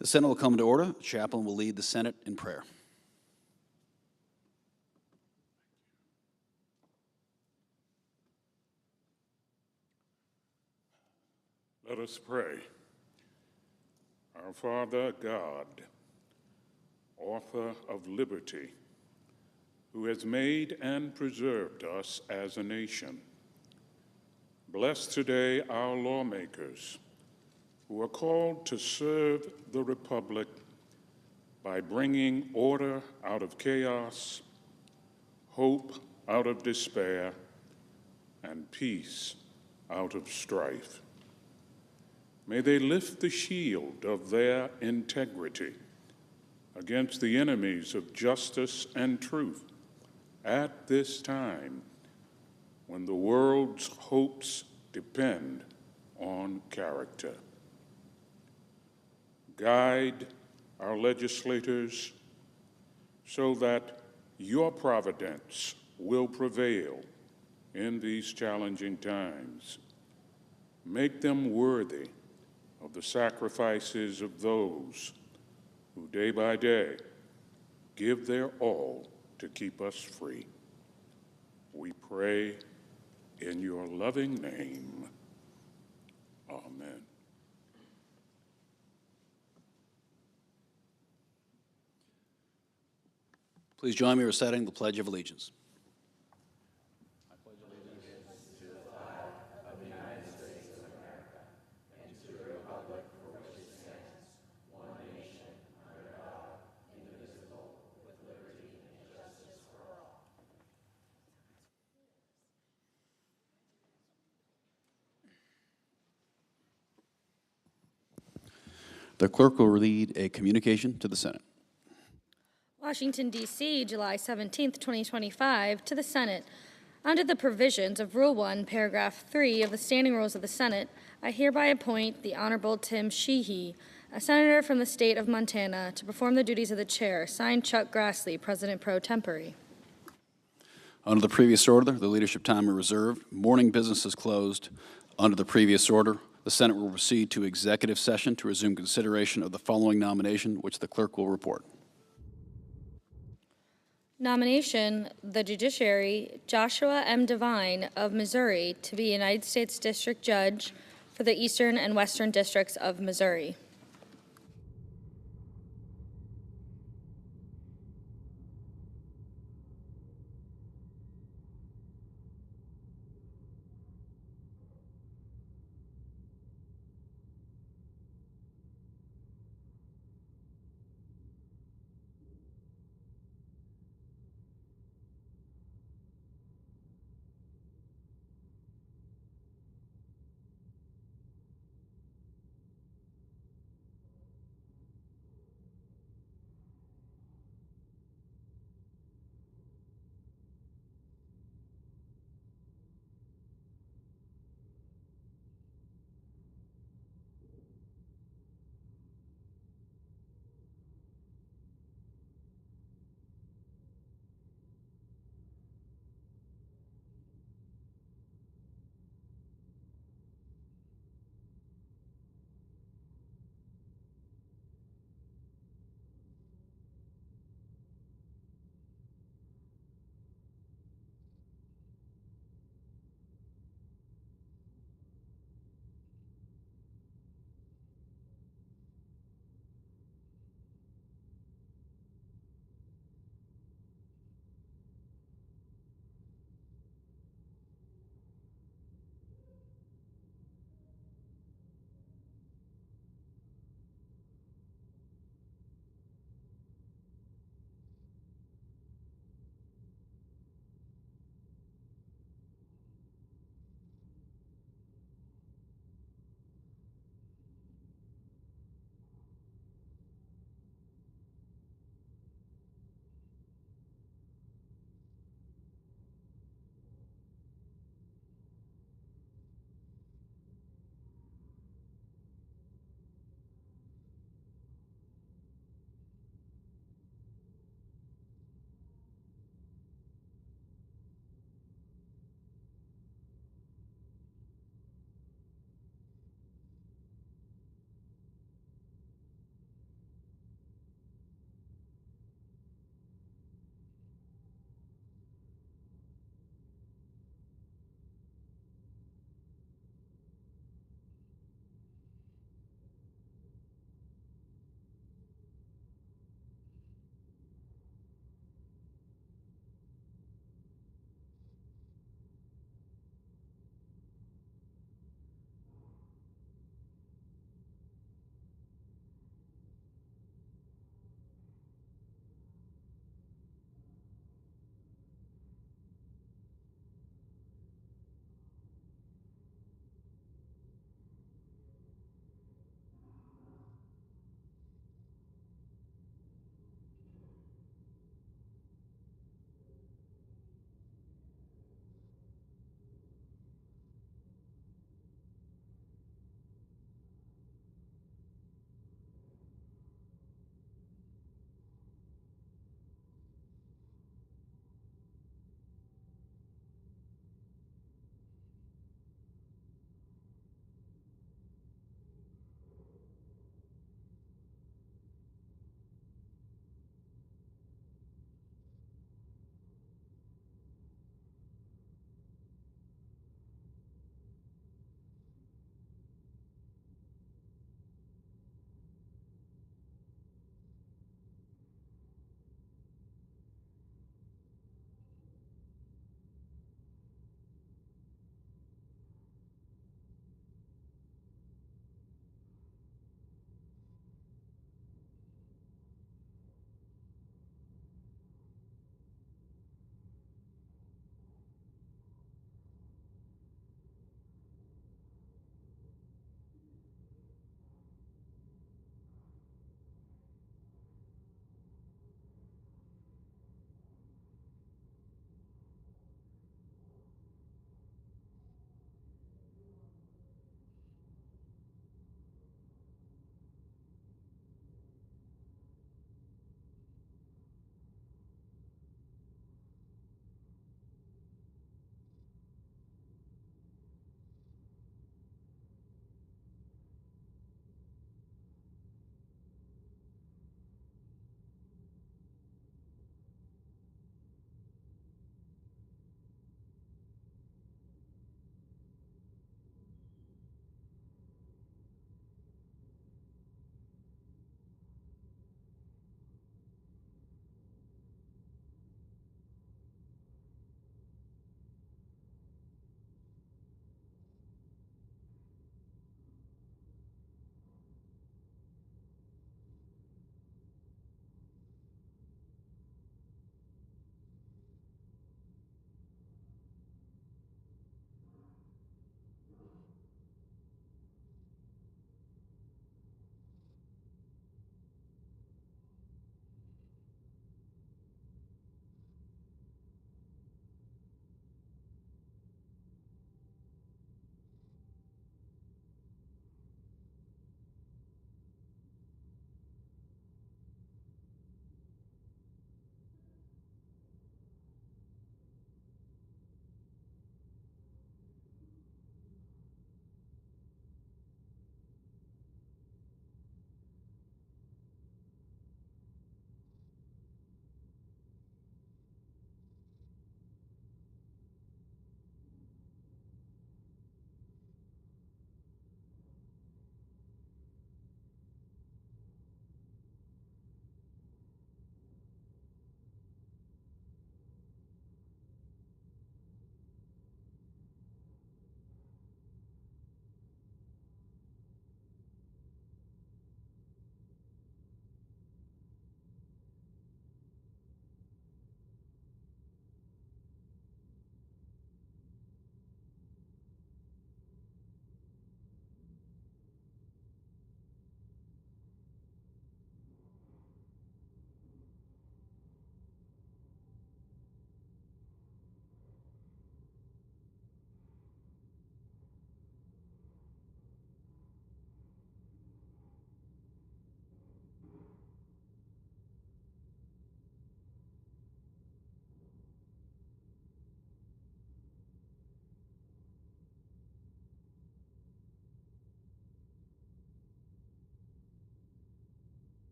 The Senate will come to order. The chaplain will lead the Senate in prayer. Let us pray. Our Father God, author of liberty, who has made and preserved us as a nation, bless today our lawmakers who are called to serve the Republic by bringing order out of chaos, hope out of despair, and peace out of strife. May they lift the shield of their integrity against the enemies of justice and truth at this time when the world's hopes depend on character. Guide our legislators so that your providence will prevail in these challenging times. Make them worthy of the sacrifices of those who day by day give their all to keep us free. We pray in your loving name. Amen. Please join me in reciting the Pledge of Allegiance. The clerk will read a communication to the Senate. Washington, D.C., July 17, 2025, to the Senate. Under the provisions of Rule 1, Paragraph 3 of the Standing Rules of the Senate, I hereby appoint the Honorable Tim Sheehy, a senator from the state of Montana, to perform the duties of the chair. Signed, Chuck Grassley, President pro tempore. Under the previous order, the leadership time is reserved. Morning business is closed. Under the previous order, the Senate will proceed to executive session to resume consideration of the following nomination, which the clerk will report. Nomination, the Judiciary, Joshua M. Devine of Missouri to be United States District Judge for the Eastern and Western Districts of Missouri.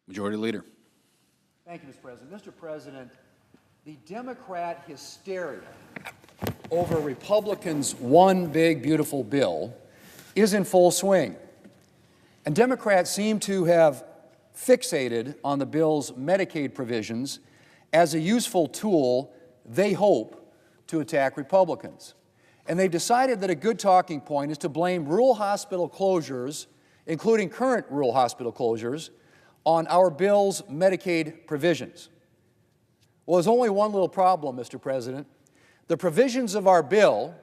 Majority Leader. Thank you, Mr. President. Mr. President, the Democrat hysteria over Republicans' one big, beautiful bill is in full swing. And Democrats seem to have fixated on the bill's Medicaid provisions as a useful tool, they hope, to attack Republicans. And they've decided that a good talking point is to blame rural hospital closures, including current rural hospital closures, on our bill's Medicaid provisions. Well, there's only one little problem, Mr. President. The provisions of our bill,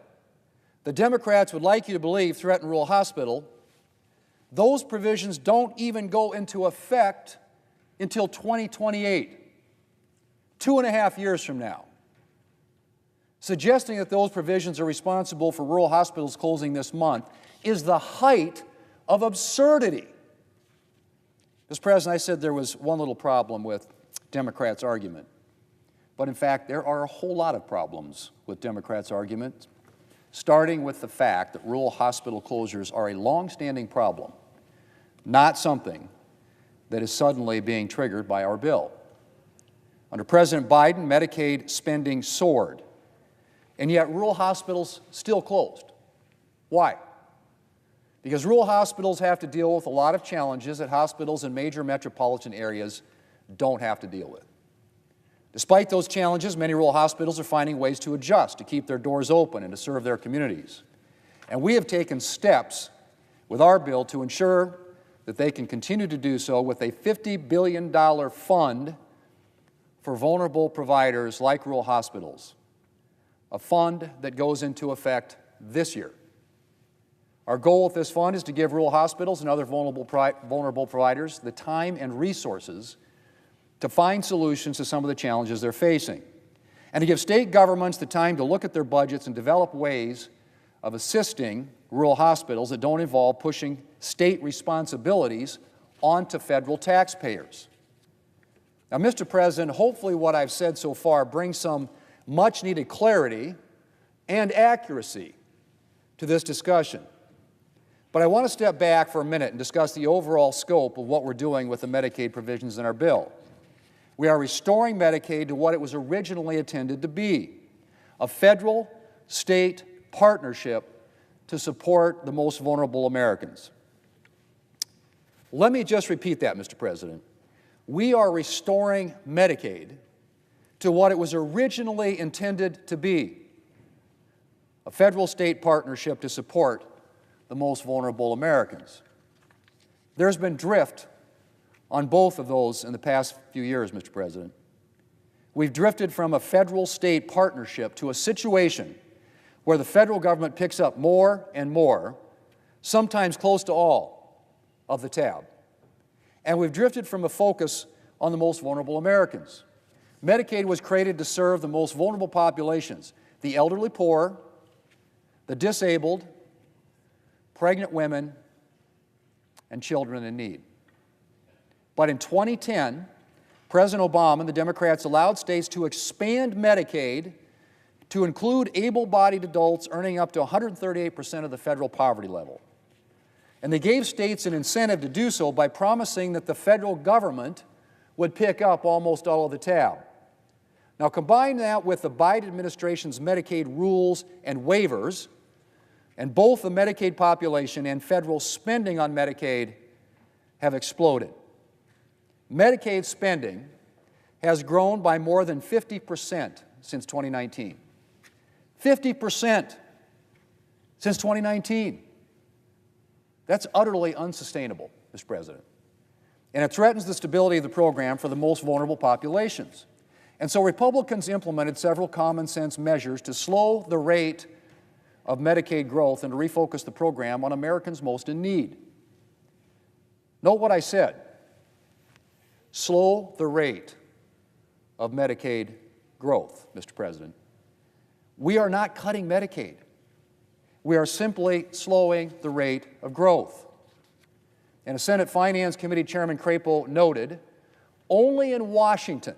the Democrats would like you to believe threaten rural hospital, those provisions don't even go into effect until 2028, 2.5 years from now. Suggesting that those provisions are responsible for rural hospitals closing this month is the height of absurdity. Mr. President, I said there was one little problem with Democrats' argument. But in fact, there are a whole lot of problems with Democrats' argument, starting with the fact that rural hospital closures are a long-standing problem, not something that is suddenly being triggered by our bill. Under President Biden, Medicaid spending soared, and yet rural hospitals still closed. Why? Because rural hospitals have to deal with a lot of challenges that hospitals in major metropolitan areas don't have to deal with. Despite those challenges, many rural hospitals are finding ways to adjust, to keep their doors open and to serve their communities. And we have taken steps with our bill to ensure that they can continue to do so with a $50 billion fund for vulnerable providers like rural hospitals, a fund that goes into effect this year. Our goal with this fund is to give rural hospitals and other vulnerable providers the time and resources to find solutions to some of the challenges they're facing, and to give state governments the time to look at their budgets and develop ways of assisting rural hospitals that don't involve pushing state responsibilities onto federal taxpayers. Now, Mr. President, hopefully what I've said so far brings some much-needed clarity and accuracy to this discussion. But I want to step back for a minute and discuss the overall scope of what we're doing with the Medicaid provisions in our bill. We are restoring Medicaid to what it was originally intended to be, a federal-state partnership to support the most vulnerable Americans. Let me just repeat that, Mr. President. We are restoring Medicaid to what it was originally intended to be, a federal-state partnership to support the most vulnerable Americans. There's been drift on both of those in the past few years, Mr. President. We've drifted from a federal-state partnership to a situation where the federal government picks up more and more, sometimes close to all, of the tab. And we've drifted from a focus on the most vulnerable Americans. Medicaid was created to serve the most vulnerable populations, the elderly poor, the disabled, pregnant women, and children in need. But in 2010, President Obama and the Democrats allowed states to expand Medicaid to include able-bodied adults earning up to 138% of the federal poverty level. And they gave states an incentive to do so by promising that the federal government would pick up almost all of the tab. Now, combine that with the Biden administration's Medicaid rules and waivers, and both the Medicaid population and federal spending on Medicaid have exploded. Medicaid spending has grown by more than 50% since 2019. 50% since 2019. That's utterly unsustainable, Mr. President. And it threatens the stability of the program for the most vulnerable populations. And so Republicans implemented several common sense measures to slow the rate of Medicaid growth and to refocus the program on Americans most in need. Note what I said. Slow the rate of Medicaid growth, Mr. President. We are not cutting Medicaid. We are simply slowing the rate of growth. And as Senate Finance Committee Chairman Crapo noted, only in Washington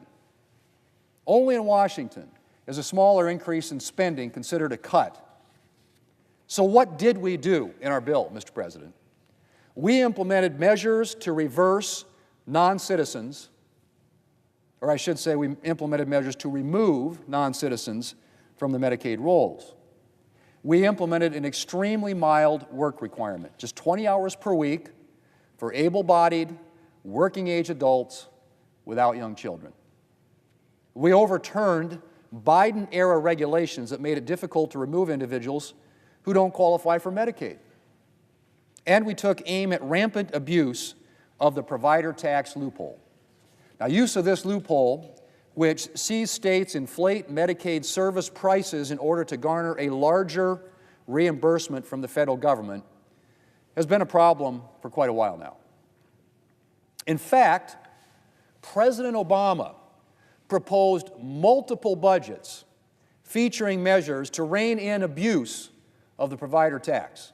is a smaller increase in spending considered a cut. So what did we do in our bill, Mr. President? We implemented measures to reverse non-citizens, or I should say we implemented measures to remove non-citizens from the Medicaid rolls. We implemented an extremely mild work requirement, just 20 hours per week for able-bodied, working-age adults without young children. We overturned Biden-era regulations that made it difficult to remove individuals who don't qualify for Medicaid. And we took aim at rampant abuse of the provider tax loophole. Now, use of this loophole, which sees states inflate Medicaid service prices in order to garner a larger reimbursement from the federal government, has been a problem for quite a while now. In fact, President Obama proposed multiple budgets featuring measures to rein in abuse of the provider tax.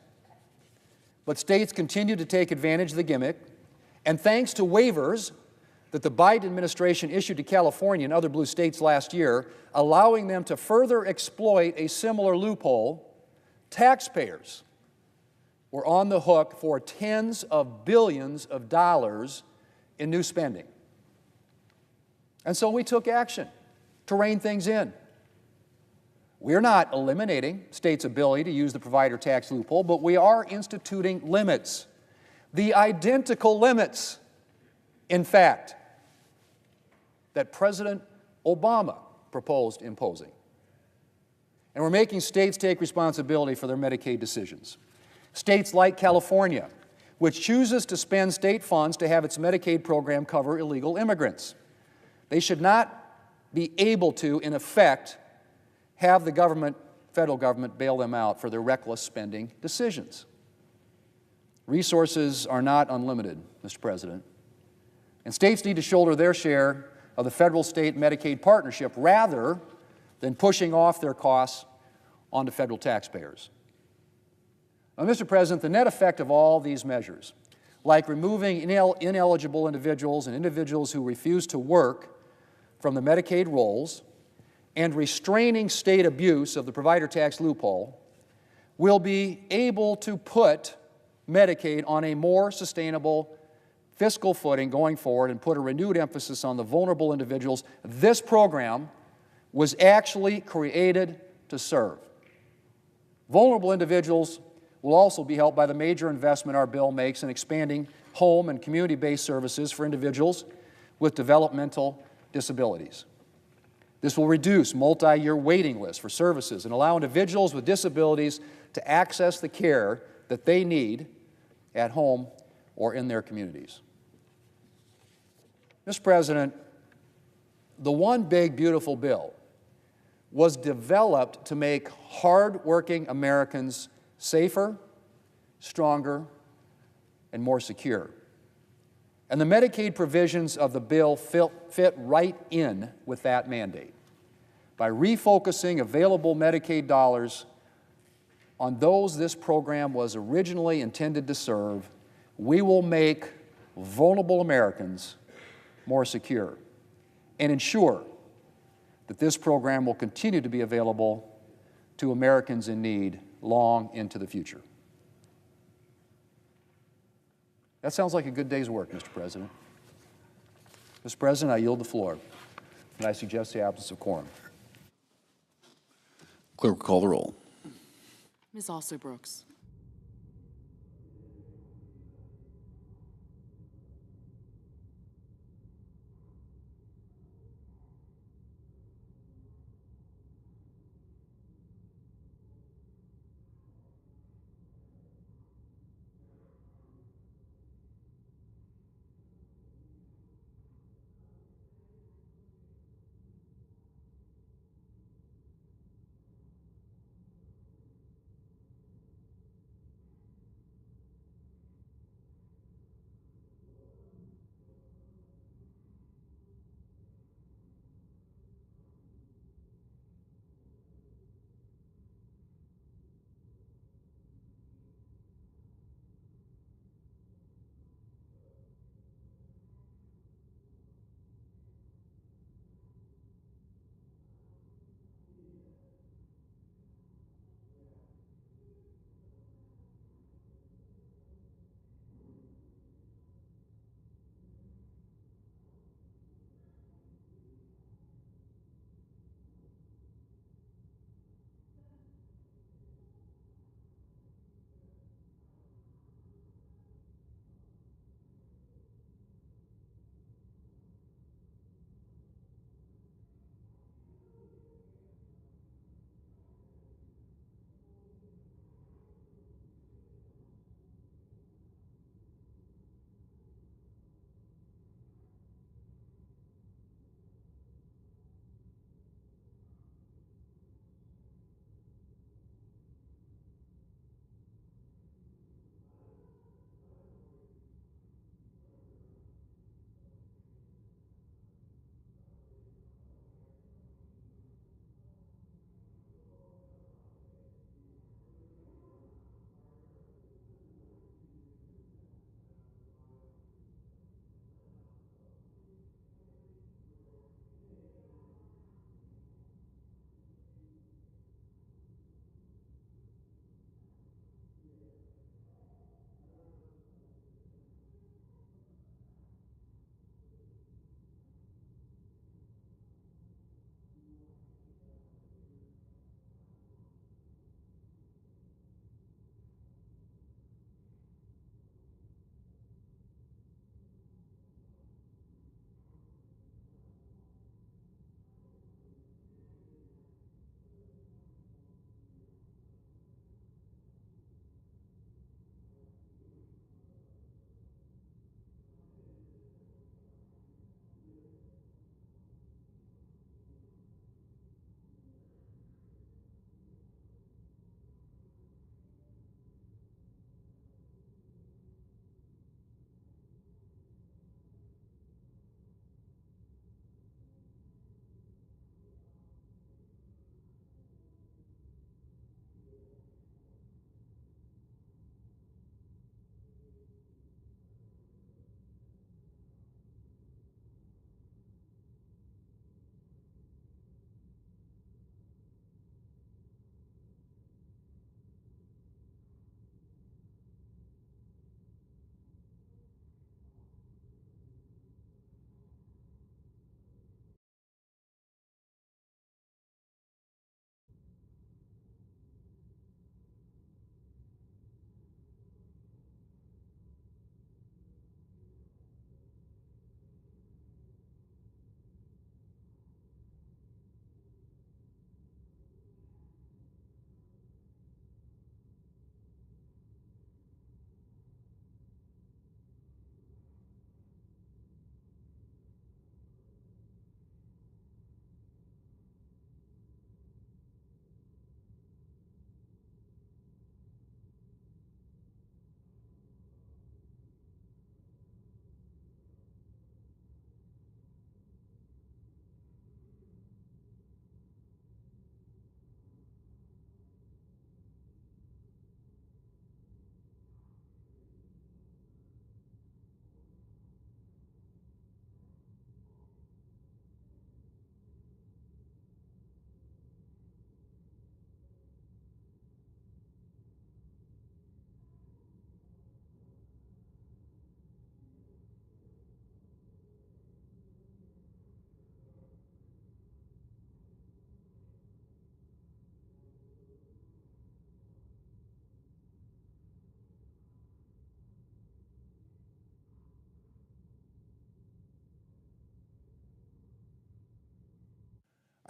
But states continue to take advantage of the gimmick, and thanks to waivers that the Biden administration issued to California and other blue states last year, allowing them to further exploit a similar loophole, taxpayers were on the hook for tens of billions of dollars in new spending. And so we took action to rein things in. We're not eliminating states' ability to use the provider tax loophole, but we are instituting limits, the identical limits, in fact, that President Obama proposed imposing. And we're making states take responsibility for their Medicaid decisions. States like California, which chooses to spend state funds to have its Medicaid program cover illegal immigrants. They should not be able to, in effect, have the government, federal government, bail them out for their reckless spending decisions. Resources are not unlimited, Mr. President, and states need to shoulder their share of the federal-state Medicaid partnership rather than pushing off their costs onto federal taxpayers. Now, Mr. President, the net effect of all these measures, like removing ineligible individuals and individuals who refuse to work from the Medicaid rolls and restraining state abuse of the provider tax loophole, will be able to put Medicaid on a more sustainable fiscal footing going forward and put a renewed emphasis on the vulnerable individuals this program was actually created to serve. Vulnerable individuals will also be helped by the major investment our bill makes in expanding home and community-based services for individuals with developmental disabilities. This will reduce multi-year waiting lists for services and allow individuals with disabilities to access the care that they need at home or in their communities. Mr. President, the One Big Beautiful Bill was developed to make hard-working Americans safer, stronger, and more secure. And the Medicaid provisions of the bill fit right in with that mandate. By refocusing available Medicaid dollars on those this program was originally intended to serve, we will make vulnerable Americans more secure and ensure that this program will continue to be available to Americans in need long into the future. That sounds like a good day's work, Mr. President. Mr. President, I yield the floor, and I suggest the absence of quorum. Clerk will call the roll. Ms. Alsop-Brooks.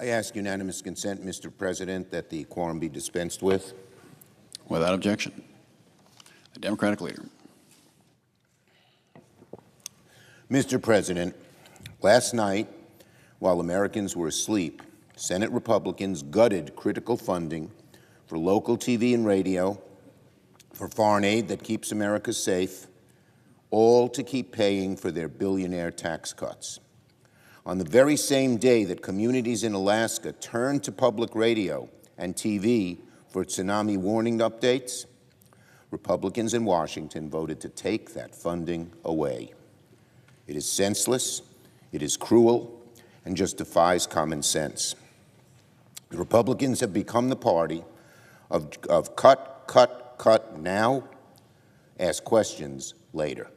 I ask unanimous consent, Mr. President, that the quorum be dispensed with. Without objection. The Democratic leader. Mr. President, last night, while Americans were asleep, Senate Republicans gutted critical funding for local TV and radio, for foreign aid that keeps America safe, all to keep paying for their billionaire tax cuts. On the very same day that communities in Alaska turned to public radio and TV for tsunami warning updates, Republicans in Washington voted to take that funding away. It is senseless, it is cruel, and just defies common sense. The Republicans have become the party of cut now, ask questions later.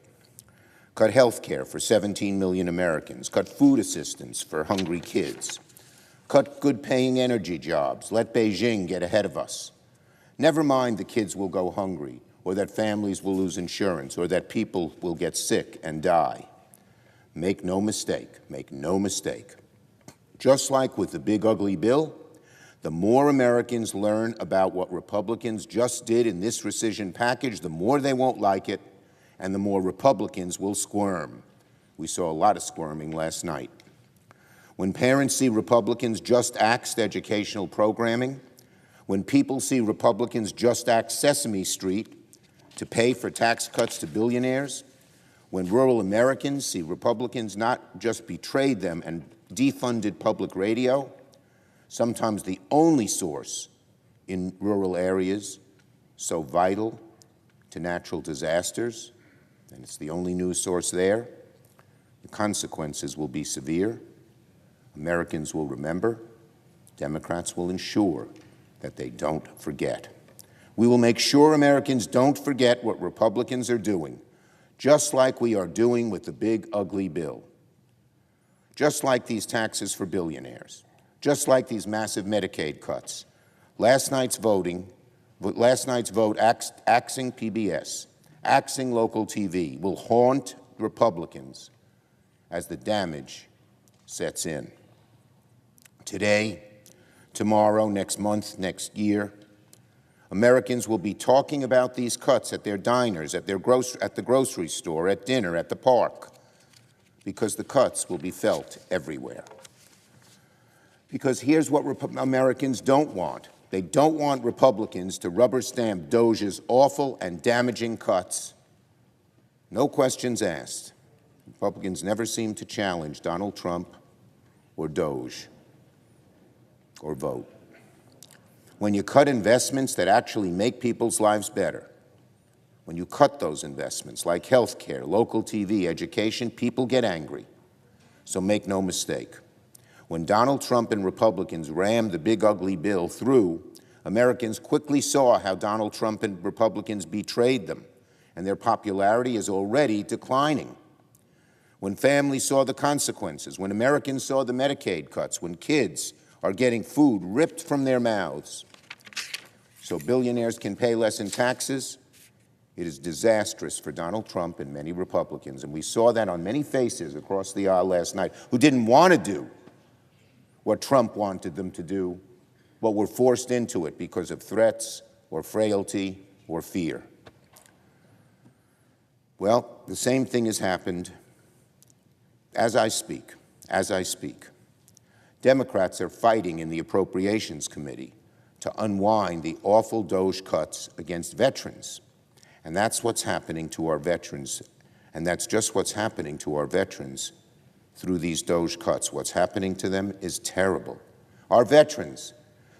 Cut health care for 17 million Americans. Cut food assistance for hungry kids. Cut good-paying energy jobs. Let Beijing get ahead of us. Never mind the kids will go hungry, or that families will lose insurance, or that people will get sick and die. Make no mistake, make no mistake. Just like with the big ugly bill, the more Americans learn about what Republicans just did in this rescission package, the more they won't like it, and the more Republicans will squirm. We saw a lot of squirming last night. When parents see Republicans just axed educational programming, when people see Republicans just axe Sesame Street to pay for tax cuts to billionaires, when rural Americans see Republicans not just betrayed them and defunded public radio, sometimes the only source in rural areas so vital to natural disasters, and it's the only news source there, the consequences will be severe. Americans will remember. Democrats will ensure that they don't forget. We will make sure Americans don't forget what Republicans are doing, just like we are doing with the big ugly bill, just like these taxes for billionaires, just like these massive Medicaid cuts. Last night's vote axing PBS, axing local TV will haunt Republicans as the damage sets in. Today, tomorrow, next month, next year, Americans will be talking about these cuts at their diners, at the grocery store, at dinner, at the park, because the cuts will be felt everywhere. Because here's what Americans don't want. They don't want Republicans to rubber stamp DOJ's awful and damaging cuts. No questions asked. Republicans never seem to challenge Donald Trump or DOJ or vote. When you cut investments that actually make people's lives better, when you cut those investments like health care, local TV, education, people get angry. So make no mistake. When Donald Trump and Republicans rammed the big ugly bill through, Americans quickly saw how Donald Trump and Republicans betrayed them, and their popularity is already declining. When families saw the consequences, when Americans saw the Medicaid cuts, when kids are getting food ripped from their mouths so billionaires can pay less in taxes, it is disastrous for Donald Trump and many Republicans. And we saw that on many faces across the aisle last night who didn't want to do what Trump wanted them to do, but were forced into it because of threats or frailty or fear. Well, the same thing has happened as I speak. Democrats are fighting in the Appropriations Committee to unwind the awful DOJ cuts against veterans. And that's what's happening to our veterans. And that's just what's happening to our veterans through these DOJ cuts. What's happening to them is terrible. Our veterans,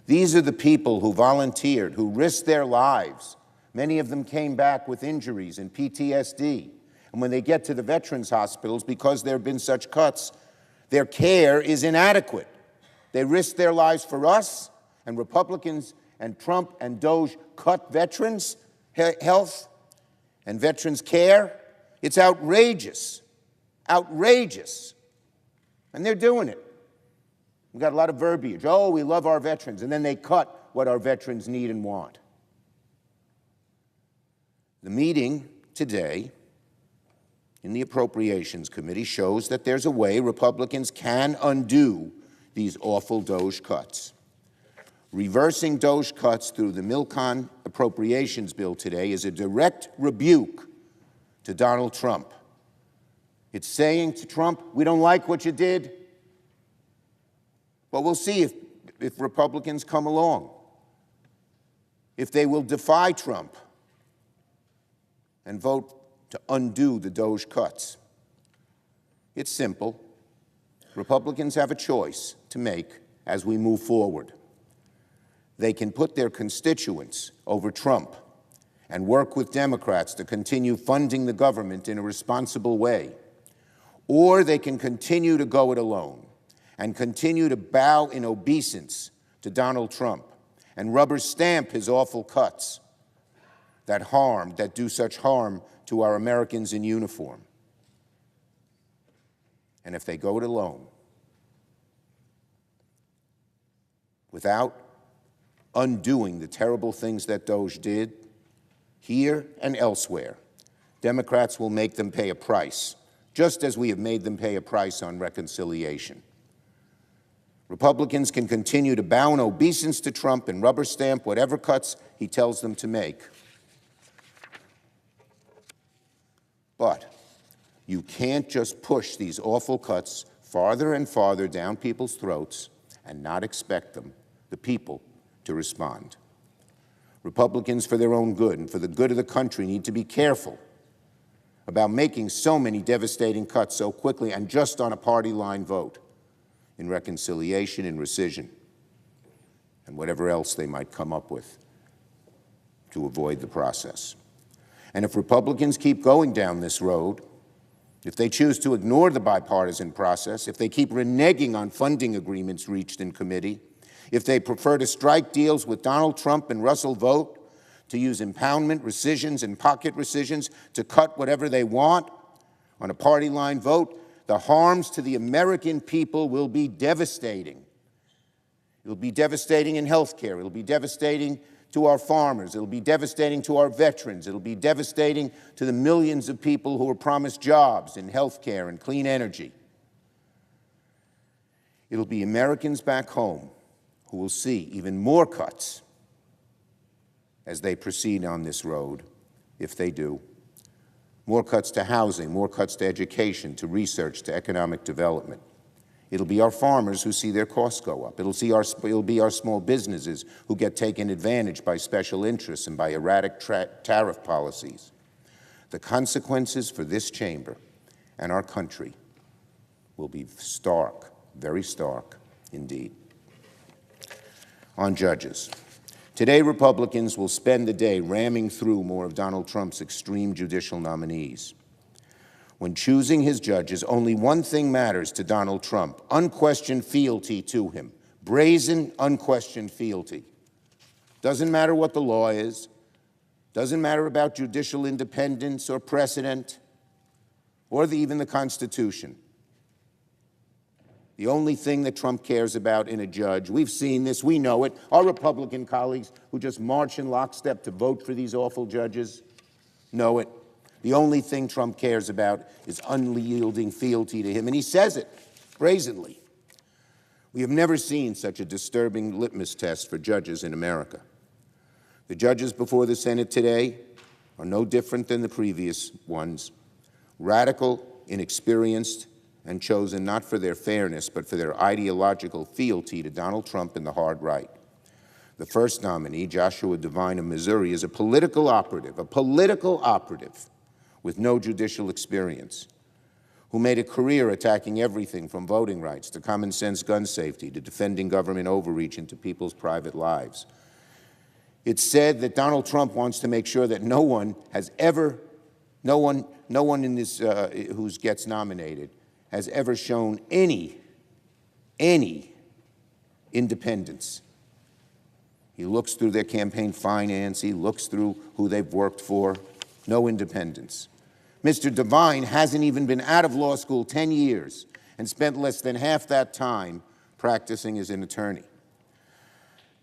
these are the people who volunteered, who risked their lives. Many of them came back with injuries and PTSD. And when they get to the veterans' hospitals, because there have been such cuts, their care is inadequate. They risk their lives for us, and Republicans and Trump and DOJ cut veterans' health and veterans' care. It's outrageous, outrageous. And they're doing it. We've got a lot of verbiage. Oh, we love our veterans. And then they cut what our veterans need and want. The meeting today in the Appropriations Committee shows that there's a way Republicans can undo these awful Doge cuts. Reversing Doge cuts through the Milcon appropriations bill today is a direct rebuke to Donald Trump. It's saying to Trump, we don't like what you did, but we'll see if Republicans come along, if they will defy Trump and vote to undo the Doge cuts. It's simple. Republicans have a choice to make as we move forward. They can put their constituents over Trump and work with Democrats to continue funding the government in a responsible way, or they can continue to go it alone and continue to bow in obeisance to Donald Trump and rubber stamp his awful cuts that do such harm to our Americans in uniform. And if they go it alone, without undoing the terrible things that Doge did, here and elsewhere, Democrats will make them pay a price, just as we have made them pay a price on reconciliation. Republicans can continue to bow in obeisance to Trump and rubber stamp whatever cuts he tells them to make. But you can't just push these awful cuts farther and farther down people's throats and not expect them, the people, to respond. Republicans, for their own good and for the good of the country, need to be careful about making so many devastating cuts so quickly and just on a party line vote in reconciliation and rescission and whatever else they might come up with to avoid the process. And if Republicans keep going down this road, if they choose to ignore the bipartisan process, if they keep reneging on funding agreements reached in committee, if they prefer to strike deals with Donald Trump and Russell Vought, to use impoundment, rescissions, and pocket rescissions to cut whatever they want on a party line vote, the harms to the American people will be devastating. It will be devastating in health care. It will be devastating to our farmers. It will be devastating to our veterans. It will be devastating to the millions of people who were promised jobs in health care and clean energy. It will be Americans back home who will see even more cuts as they proceed on this road, if they do. More cuts to housing, more cuts to education, to research, to economic development. It'll be our farmers who see their costs go up. It'll be our small businesses who get taken advantage by special interests and by erratic tariff policies. The consequences for this chamber and our country will be stark, very stark indeed. On judges. Today, Republicans will spend the day ramming through more of Donald Trump's extreme judicial nominees. When choosing his judges, only one thing matters to Donald Trump: unquestioned fealty to him. Brazen, unquestioned fealty. Doesn't matter what the law is. Doesn't matter about judicial independence or precedent or even the Constitution. The only thing that Trump cares about in a judge, we've seen this, we know it, our Republican colleagues who just march in lockstep to vote for these awful judges know it. The only thing Trump cares about is unyielding fealty to him, and he says it brazenly. We have never seen such a disturbing litmus test for judges in America. The judges before the Senate today are no different than the previous ones: radical, inexperienced, and chosen not for their fairness, but for their ideological fealty to Donald Trump and the hard right. The first nominee, Joshua Devine of Missouri, is a political operative with no judicial experience, who made a career attacking everything from voting rights to common sense gun safety to defending government overreach into people's private lives. It's said that Donald Trump wants to make sure that no one in this who gets nominated has ever shown any independence. He looks through their campaign finance, he looks through who they've worked for, no independence. Mr. Devine hasn't even been out of law school 10 years and spent less than half that time practicing as an attorney.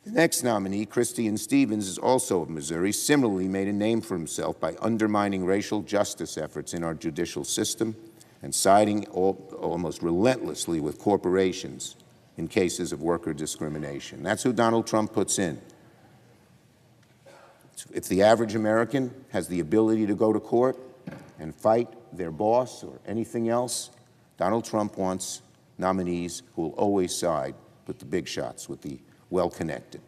The next nominee, Cristian Stevens, is also of Missouri, similarly made a name for himself by undermining racial justice efforts in our judicial system and siding almost relentlessly with corporations in cases of worker discrimination. That's who Donald Trump puts in. If the average American has the ability to go to court and fight their boss or anything else, Donald Trump wants nominees who will always side with the big shots, with the well-connected.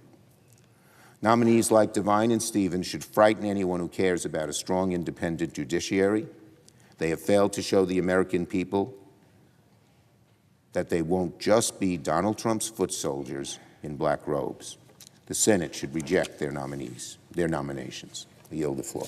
Nominees like Devine and Stevens should frighten anyone who cares about a strong, independent judiciary. They have failed to show the American people that they won't just be Donald Trump's foot soldiers in black robes. The Senate should reject their nominations. I yield the floor.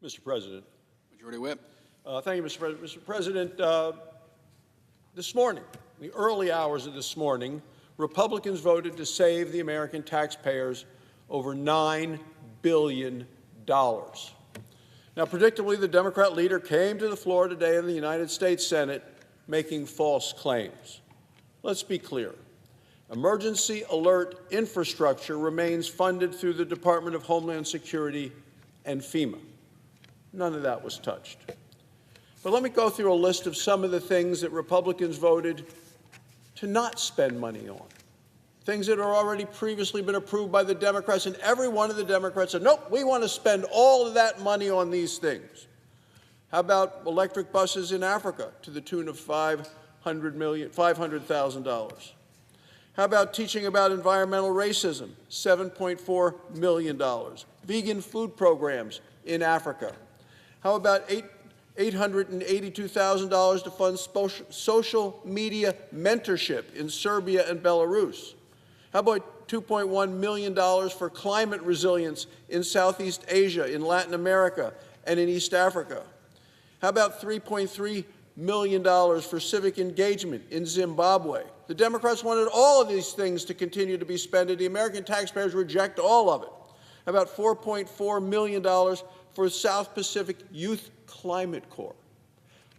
Mr. President. Majority Whip. Thank you, Mr. President. Mr. President, this morning, in the early hours of this morning, Republicans voted to save the American taxpayers over $9 billion. Now, predictably, the Democrat leader came to the floor today in the United States Senate making false claims. Let's be clear. Emergency alert infrastructure remains funded through the Department of Homeland Security and FEMA. None of that was touched. But let me go through a list of some of the things that Republicans voted to not spend money on. Things that are already previously been approved by the Democrats, and every one of the Democrats said, nope, we want to spend all of that money on these things. How about electric buses in Africa to the tune of $500,000? How about teaching about environmental racism, $7.4 million? Vegan food programs in Africa. How about $882,000 to fund social media mentorship in Serbia and Belarus? How about $2.1 million for climate resilience in Southeast Asia, in Latin America, and in East Africa? How about $3.3 million for civic engagement in Zimbabwe? The Democrats wanted all of these things to continue to be spent, and the American taxpayers reject all of it. How about $4.4 million for South Pacific Youth Climate Corps?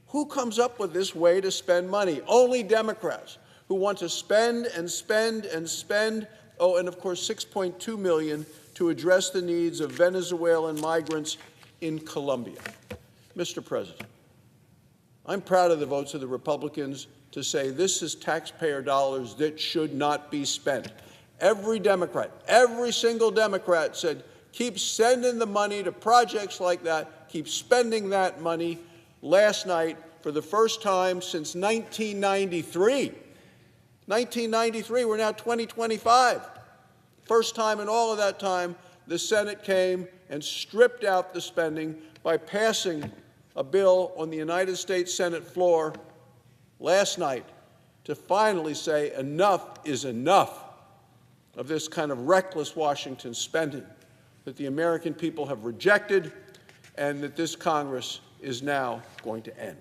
Who comes up with this way to spend money? Only Democrats, who want to spend and spend and spend. Oh, and of course, $6.2 million to address the needs of Venezuelan migrants in Colombia. Mr. President, I'm proud of the votes of the Republicans to say this is taxpayer dollars that should not be spent. Every Democrat, every single Democrat said, keep sending the money to projects like that, keep spending that money. Last night, for the first time since 1993, we're now 2025. First time in all of that time, the Senate came and stripped out the spending by passing a bill on the United States Senate floor last night to finally say enough is enough of this kind of reckless Washington spending that the American people have rejected and that this Congress is now going to end.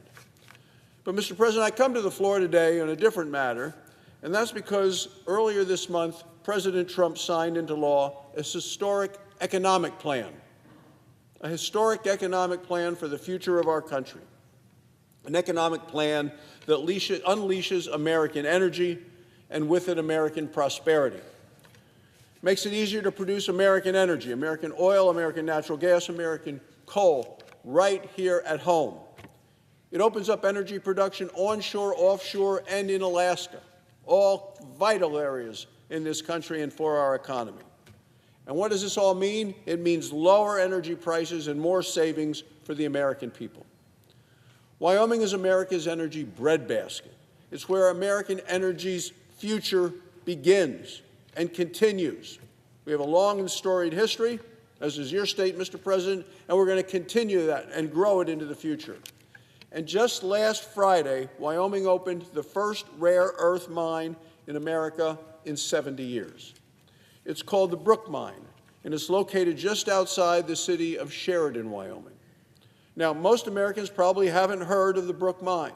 But, Mr. President, I come to the floor today on a different matter, and that's because earlier this month, President Trump signed into law a historic economic plan, a historic economic plan for the future of our country, an economic plan that unleashes American energy and with it American prosperity. Makes it easier to produce American energy, American oil, American natural gas, American coal, right here at home. It opens up energy production onshore, offshore, and in Alaska, all vital areas in this country and for our economy. And what does this all mean? It means lower energy prices and more savings for the American people. Wyoming is America's energy breadbasket. It's where American energy's future begins and continues. We have a long and storied history, as is your state, Mr. President, and we're going to continue that and grow it into the future. And just last Friday, Wyoming opened the first rare earth mine in America in 70 years. It's called the Brook Mine, and it's located just outside the city of Sheridan, Wyoming. Now, most Americans probably haven't heard of the Brook Mine,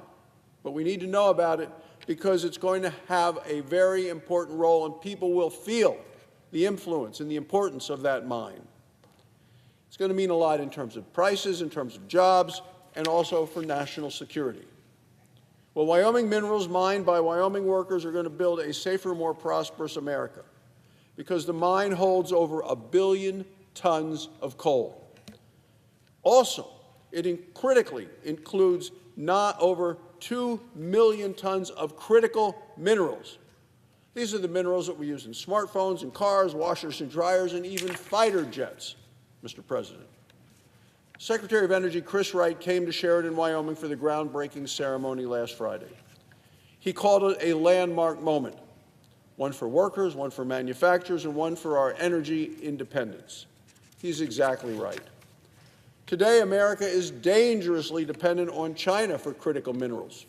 but we need to know about it because it's going to have a very important role, and people will feel the influence and the importance of that mine. It's going to mean a lot in terms of prices, in terms of jobs, and also for national security. Well, Wyoming minerals mined by Wyoming workers are going to build a safer, more prosperous America because the mine holds over 1 billion tons of coal. Also, it critically includes not over 2 million tons of critical minerals. These are the minerals that we use in smartphones and cars, washers and dryers, and even fighter jets, Mr. President. Secretary of Energy Chris Wright came to Sheridan, Wyoming for the groundbreaking ceremony last Friday. He called it a landmark moment, one for workers, one for manufacturers, and one for our energy independence. He's exactly right. Today, America is dangerously dependent on China for critical minerals.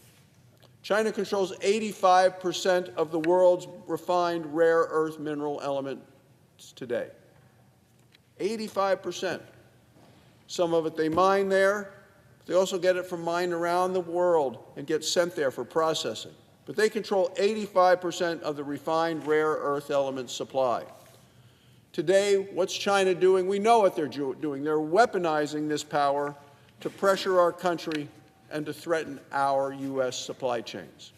China controls 85% of the world's refined rare earth mineral elements today. 85%. Some of it they mine there, but they also get it from mines around the world and get sent there for processing. But they control 85% of the refined rare earth elements supply. Today, what's China doing? We know what they're doing. They're weaponizing this power to pressure our country and to threaten our U.S. supply chains.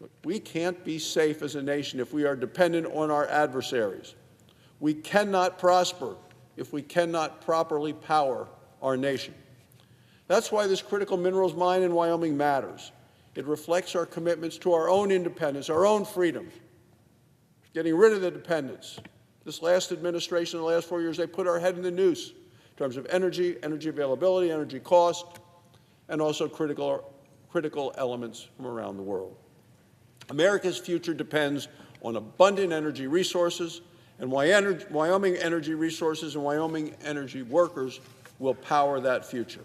Look, we can't be safe as a nation if we are dependent on our adversaries. We cannot prosper if we cannot properly power our nation. That's why this critical minerals mine in Wyoming matters. It reflects our commitments to our own independence, our own freedom, getting rid of the dependence. This last administration, in the last 4 years, they put our head in the noose in terms of energy, energy availability, energy cost, and also critical elements from around the world. America's future depends on abundant energy resources, and Wyoming energy resources and Wyoming energy workers will power that future.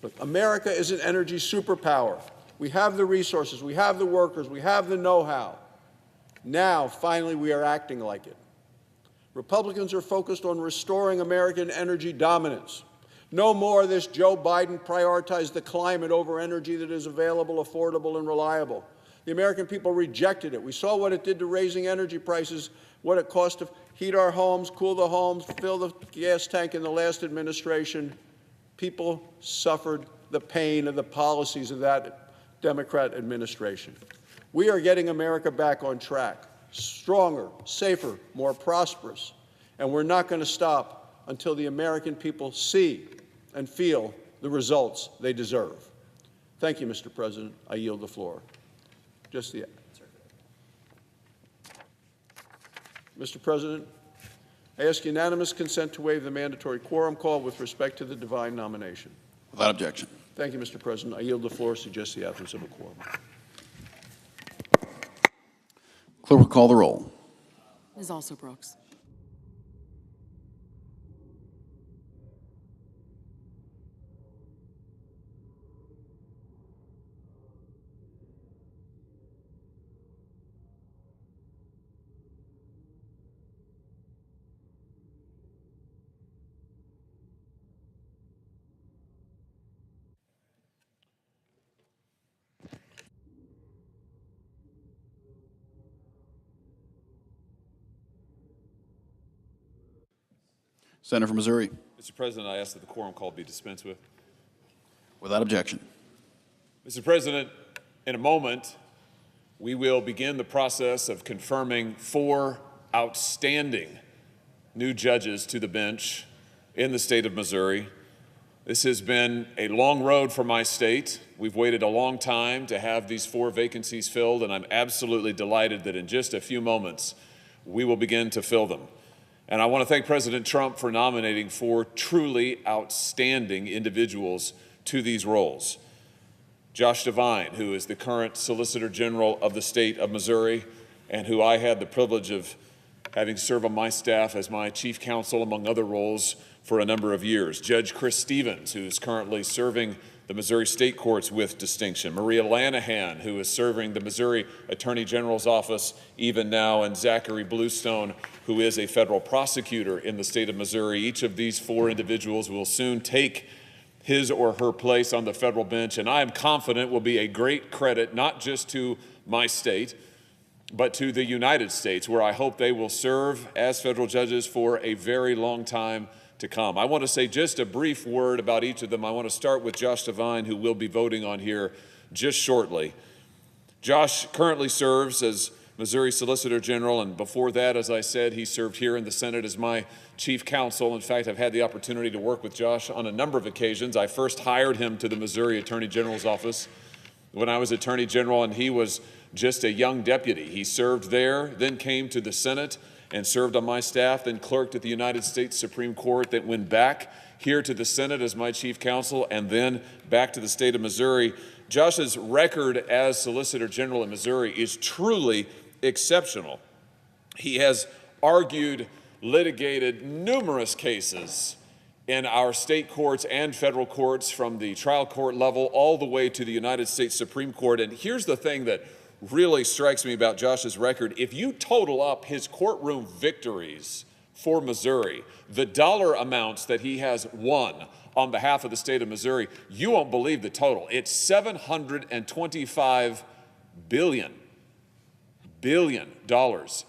Look, America is an energy superpower. We have the resources, we have the workers, we have the know-how. Now, finally, we are acting like it. Republicans are focused on restoring American energy dominance. No more this Joe Biden prioritized the climate over energy that is available, affordable, and reliable. The American people rejected it. We saw what it did to raising energy prices, what it cost to heat our homes, cool the homes, fill the gas tank in the last administration. People suffered the pain of the policies of that Democrat administration. We are getting America back on track, stronger, safer, more prosperous, and we're not going to stop until the American people see and feel the results they deserve. Thank you, Mr. President. I yield the floor. Mr. President, I ask unanimous consent to waive the mandatory quorum call with respect to the divine nomination. Without objection. Thank you, Mr. President. I yield the floor. Suggest the absence of a quorum. Clerk will call the roll. Ms. Also Brooks. Senator from Missouri. Mr. President, I ask that the quorum call be dispensed with. Without objection. Mr. President, in a moment, we will begin the process of confirming 4 outstanding new judges to the bench in the state of Missouri. This has been a long road for my state. We've waited a long time to have these 4 vacancies filled, and I'm absolutely delighted that in just a few moments, we will begin to fill them. And I want to thank President Trump for nominating 4 truly outstanding individuals to these roles. Josh Devine, who is the current Solicitor General of the state of Missouri, and who I had the privilege of having served on my staff as my chief counsel, among other roles, for a number of years. Judge Chris Stevens, who is currently serving the Missouri State Courts with distinction. Maria Lanahan, who is serving the Missouri Attorney General's office even now, and Zachary Bluestone, who is a federal prosecutor in the state of Missouri. Each of these 4 individuals will soon take his or her place on the federal bench, and I am confident will be a great credit not just to my state, but to the United States, where I hope they will serve as federal judges for a very long time to come. I want to say just a brief word about each of them. I want to start with Josh Devine, who we'll be voting on here just shortly. Josh currently serves as Missouri Solicitor General, and before that, as I said, he served here in the Senate as my chief counsel. In fact, I've had the opportunity to work with Josh on a number of occasions. I first hired him to the Missouri Attorney General's office when I was Attorney General, and he was just a young deputy. He served there, then came to the Senate and served on my staff, then clerked at the United States Supreme Court, then went back here to the Senate as my chief counsel, and then back to the state of Missouri. Josh's record as Solicitor General in Missouri is truly exceptional. He has argued, litigated numerous cases in our state courts and federal courts, from the trial court level all the way to the United States Supreme Court. And here's the thing that really strikes me about Josh's record. If you total up his courtroom victories for Missouri, the dollar amounts that he has won on behalf of the state of Missouri, you won't believe the total. It's $725 billion. billion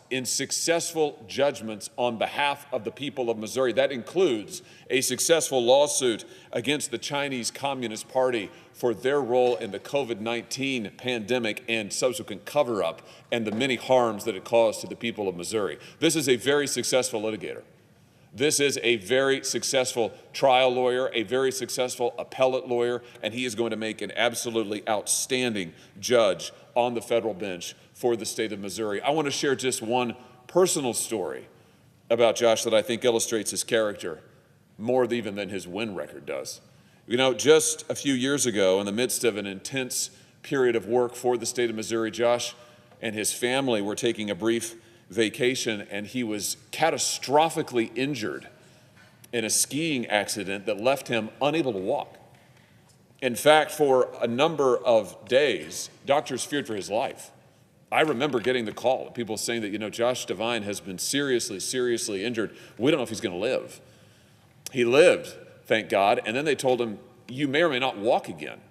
in successful judgments on behalf of the people of Missouri. That includes a successful lawsuit against the Chinese Communist Party for their role in the COVID-19 pandemic and subsequent cover-up and the many harms that it caused to the people of Missouri. This is a very successful litigator. This is a very successful trial lawyer, a very successful appellate lawyer, and he is going to make an absolutely outstanding judge on the federal bench for the state of Missouri. I want to share just one personal story about Josh that I think illustrates his character more even than his win record does. You know, just a few years ago, in the midst of an intense period of work for the state of Missouri, Josh and his family were taking a brief vacation, and he was catastrophically injured in a skiing accident that left him unable to walk. In fact, for a number of days, doctors feared for his life. I remember getting the call, people saying that, you know, Josh Devine has been seriously injured. We don't know if he's going to live. He lived, thank God, and then they told him, you may or may not walk again.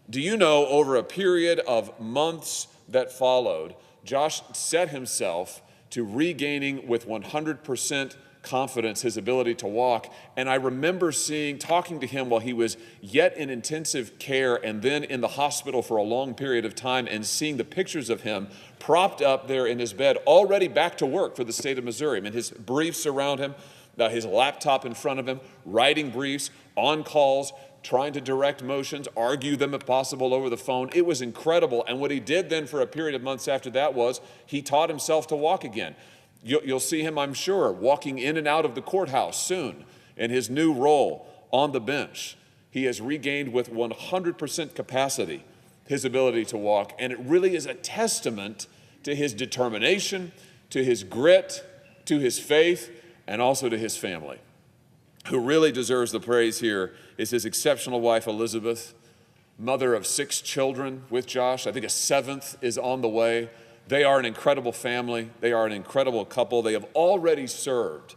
Do you know, over a period of months that followed, Josh set himself to regaining with 100% confidence his ability to walk. And I remember talking to him while he was yet in intensive care and then in the hospital for a long period of time, and seeing the pictures of him propped up there in his bed, already back to work for the state of Missouri. I mean, his briefs around him, his laptop in front of him, writing briefs, on calls, trying to direct motions, argue them if possible over the phone. It was incredible. And what he did then for a period of months after that was he taught himself to walk again. You'll see him, I'm sure, walking in and out of the courthouse soon in his new role on the bench. He has regained with 100% capacity his ability to walk. And it really is a testament to his determination, to his grit, to his faith, and also to his family. Who really deserves the praise here is his exceptional wife, Elizabeth, mother of 6 children with Josh. I think a 7th is on the way. They are an incredible family. They are an incredible couple. They have already served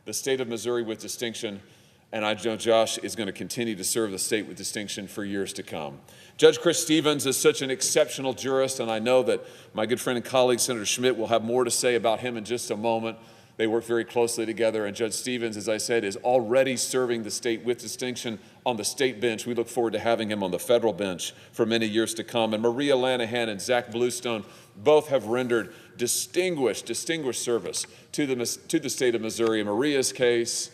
the state of Missouri with distinction, and I know Josh is going to continue to serve the state with distinction for years to come. Judge Chris Stevens is such an exceptional jurist, and I know that my good friend and colleague, Senator Schmidt, will have more to say about him in just a moment. They work very closely together, and Judge Stevens, as I said, is already serving the state with distinction on the state bench. We look forward to having him on the federal bench for many years to come. And Maria Lanahan and Zach Bluestone both have rendered distinguished service to the state of Missouri. In Maria's case,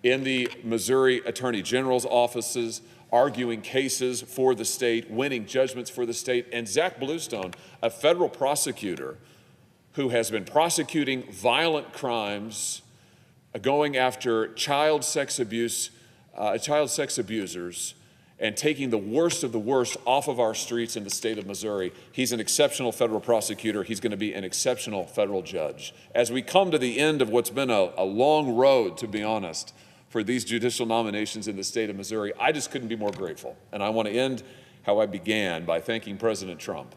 in the Missouri Attorney General's offices, arguing cases for the state, winning judgments for the state. And Zach Bluestone, a federal prosecutor who has been prosecuting violent crimes, going after child sex abusers, and taking the worst of the worst off of our streets in the state of Missouri. He's an exceptional federal prosecutor. He's going to be an exceptional federal judge. As we come to the end of what's been a long road, to be honest, for these judicial nominations in the state of Missouri, I just couldn't be more grateful. And I want to end how I began, by thanking President Trump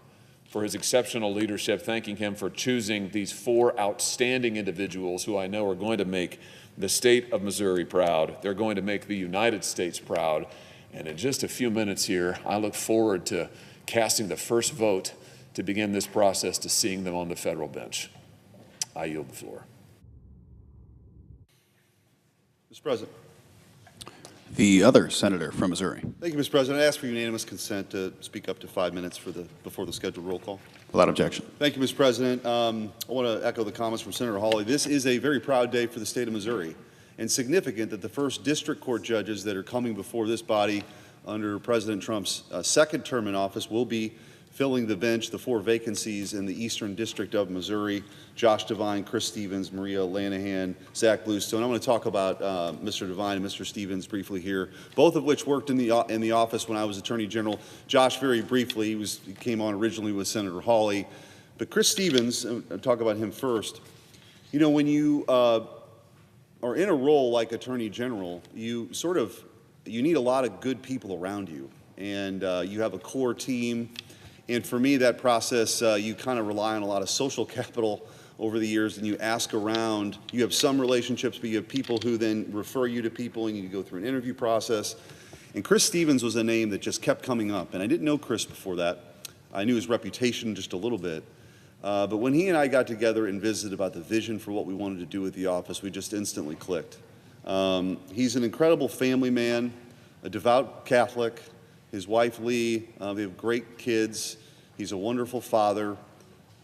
for his exceptional leadership, thanking him for choosing these 4 outstanding individuals who I know are going to make the state of Missouri proud. They're going to make the United States proud. And in just a few minutes here, I look forward to casting the first vote to begin this process, to seeing them on the federal bench. I yield the floor. Mr. President. The other senator from Missouri. Thank you, Mr. President. I ask for unanimous consent to speak up to 5 minutes before the scheduled roll call. Without objection. Thank you, Mr. President. I want to echo the comments from Senator Hurley. This is a very proud day for the state of Missouri, and significant that the first district court judges that are coming before this body under President Trump's second term in office will be filling the bench, the 4 vacancies in the Eastern District of Missouri: Josh Devine, Chris Stevens, Maria Lanahan, Zach Bluestone. I'm going to talk about Mr. Devine and Mr. Stevens briefly here, both of which worked in the office when I was Attorney General. Josh, very briefly, he came on originally with Senator Hurley. But Chris Stevens, I'll talk about him first. You know, when you are in a role like Attorney General, you need a lot of good people around you, and you have a core team. And for me, that process, you kind of rely on a lot of social capital over the years, and you ask around. You have some relationships, but you have people who then refer you to people, and you go through an interview process. And Chris Stevens was a name that just kept coming up. And I didn't know Chris before that. I knew his reputation just a little bit. But when he and I got together and visited about the vision for what we wanted to do with the office, we just instantly clicked. He's an incredible family man, a devout Catholic. His wife, Lee, they have great kids. He's a wonderful father.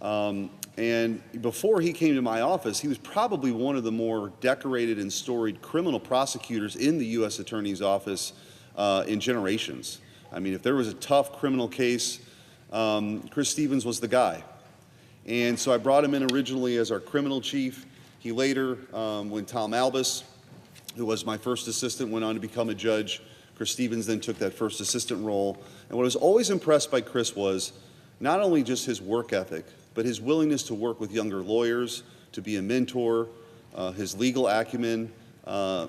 And before he came to my office, he was probably one of the more decorated and storied criminal prosecutors in the U.S. Attorney's Office in generations. I mean, if there was a tough criminal case, Chris Stevens was the guy. And so I brought him in originally as our criminal chief. He later, when Tom Albus, who was my first assistant, went on to become a judge, Chris Stevens then took that first assistant role. And what I was always impressed by Chris was not only just his work ethic, but his willingness to work with younger lawyers, to be a mentor. His legal acumen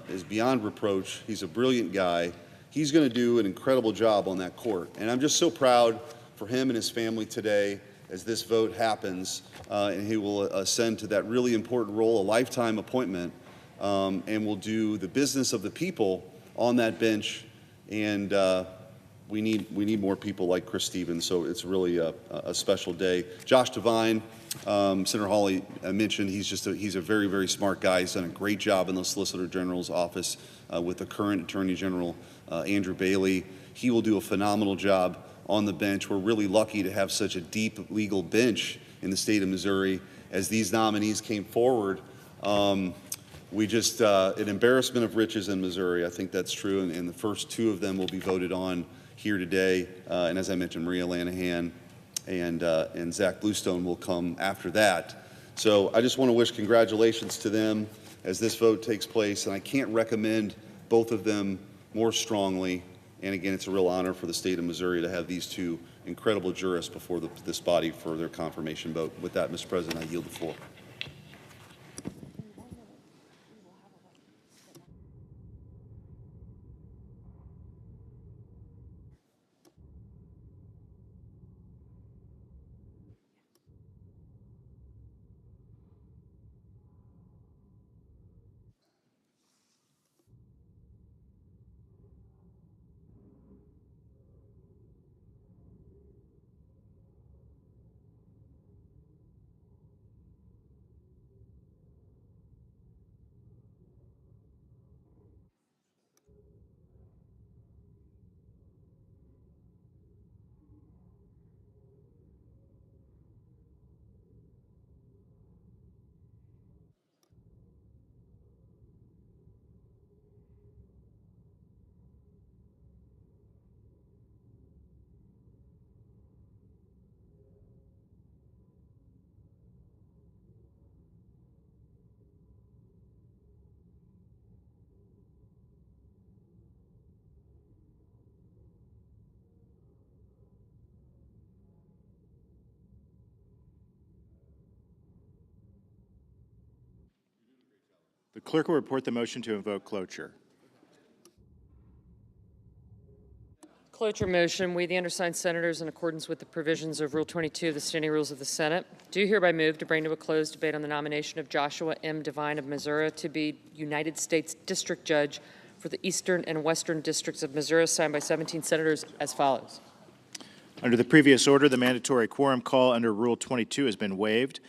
is beyond reproach. He's a brilliant guy. He's going to do an incredible job on that court. And I'm just so proud for him and his family today as this vote happens, and he will ascend to that really important role, a lifetime appointment, and will do the business of the people on that bench. And we need more people like Chris Stevens, so it's really a special day. Josh Devine, Senator Hawley mentioned, he's a very, very smart guy. He's done a great job in the Solicitor General's office with the current Attorney General, Andrew Bailey. He will do a phenomenal job on the bench. We're really lucky to have such a deep legal bench in the state of Missouri. As these nominees came forward, we just, an embarrassment of riches in Missouri. I think that's true, and the first two of them will be voted on here today. And as I mentioned, Maria Lanahan and Zach Bluestone will come after that. So I just want to wish congratulations to them as this vote takes place, and I can't recommend both of them more strongly. And again, it's a real honor for the state of Missouri to have these two incredible jurists before this body for their confirmation vote. With that, Mr. President, I yield the floor. The clerk will report the motion to invoke cloture. Cloture motion. We, the undersigned senators, in accordance with the provisions of Rule 22 of the Standing Rules of the Senate, do hereby move to bring to a close debate on the nomination of Joshua M. Devine of Missouri to be United States District Judge for the Eastern and Western Districts of Missouri, signed by 17 senators as follows. Under the previous order, the mandatory quorum call under Rule 22 has been waived.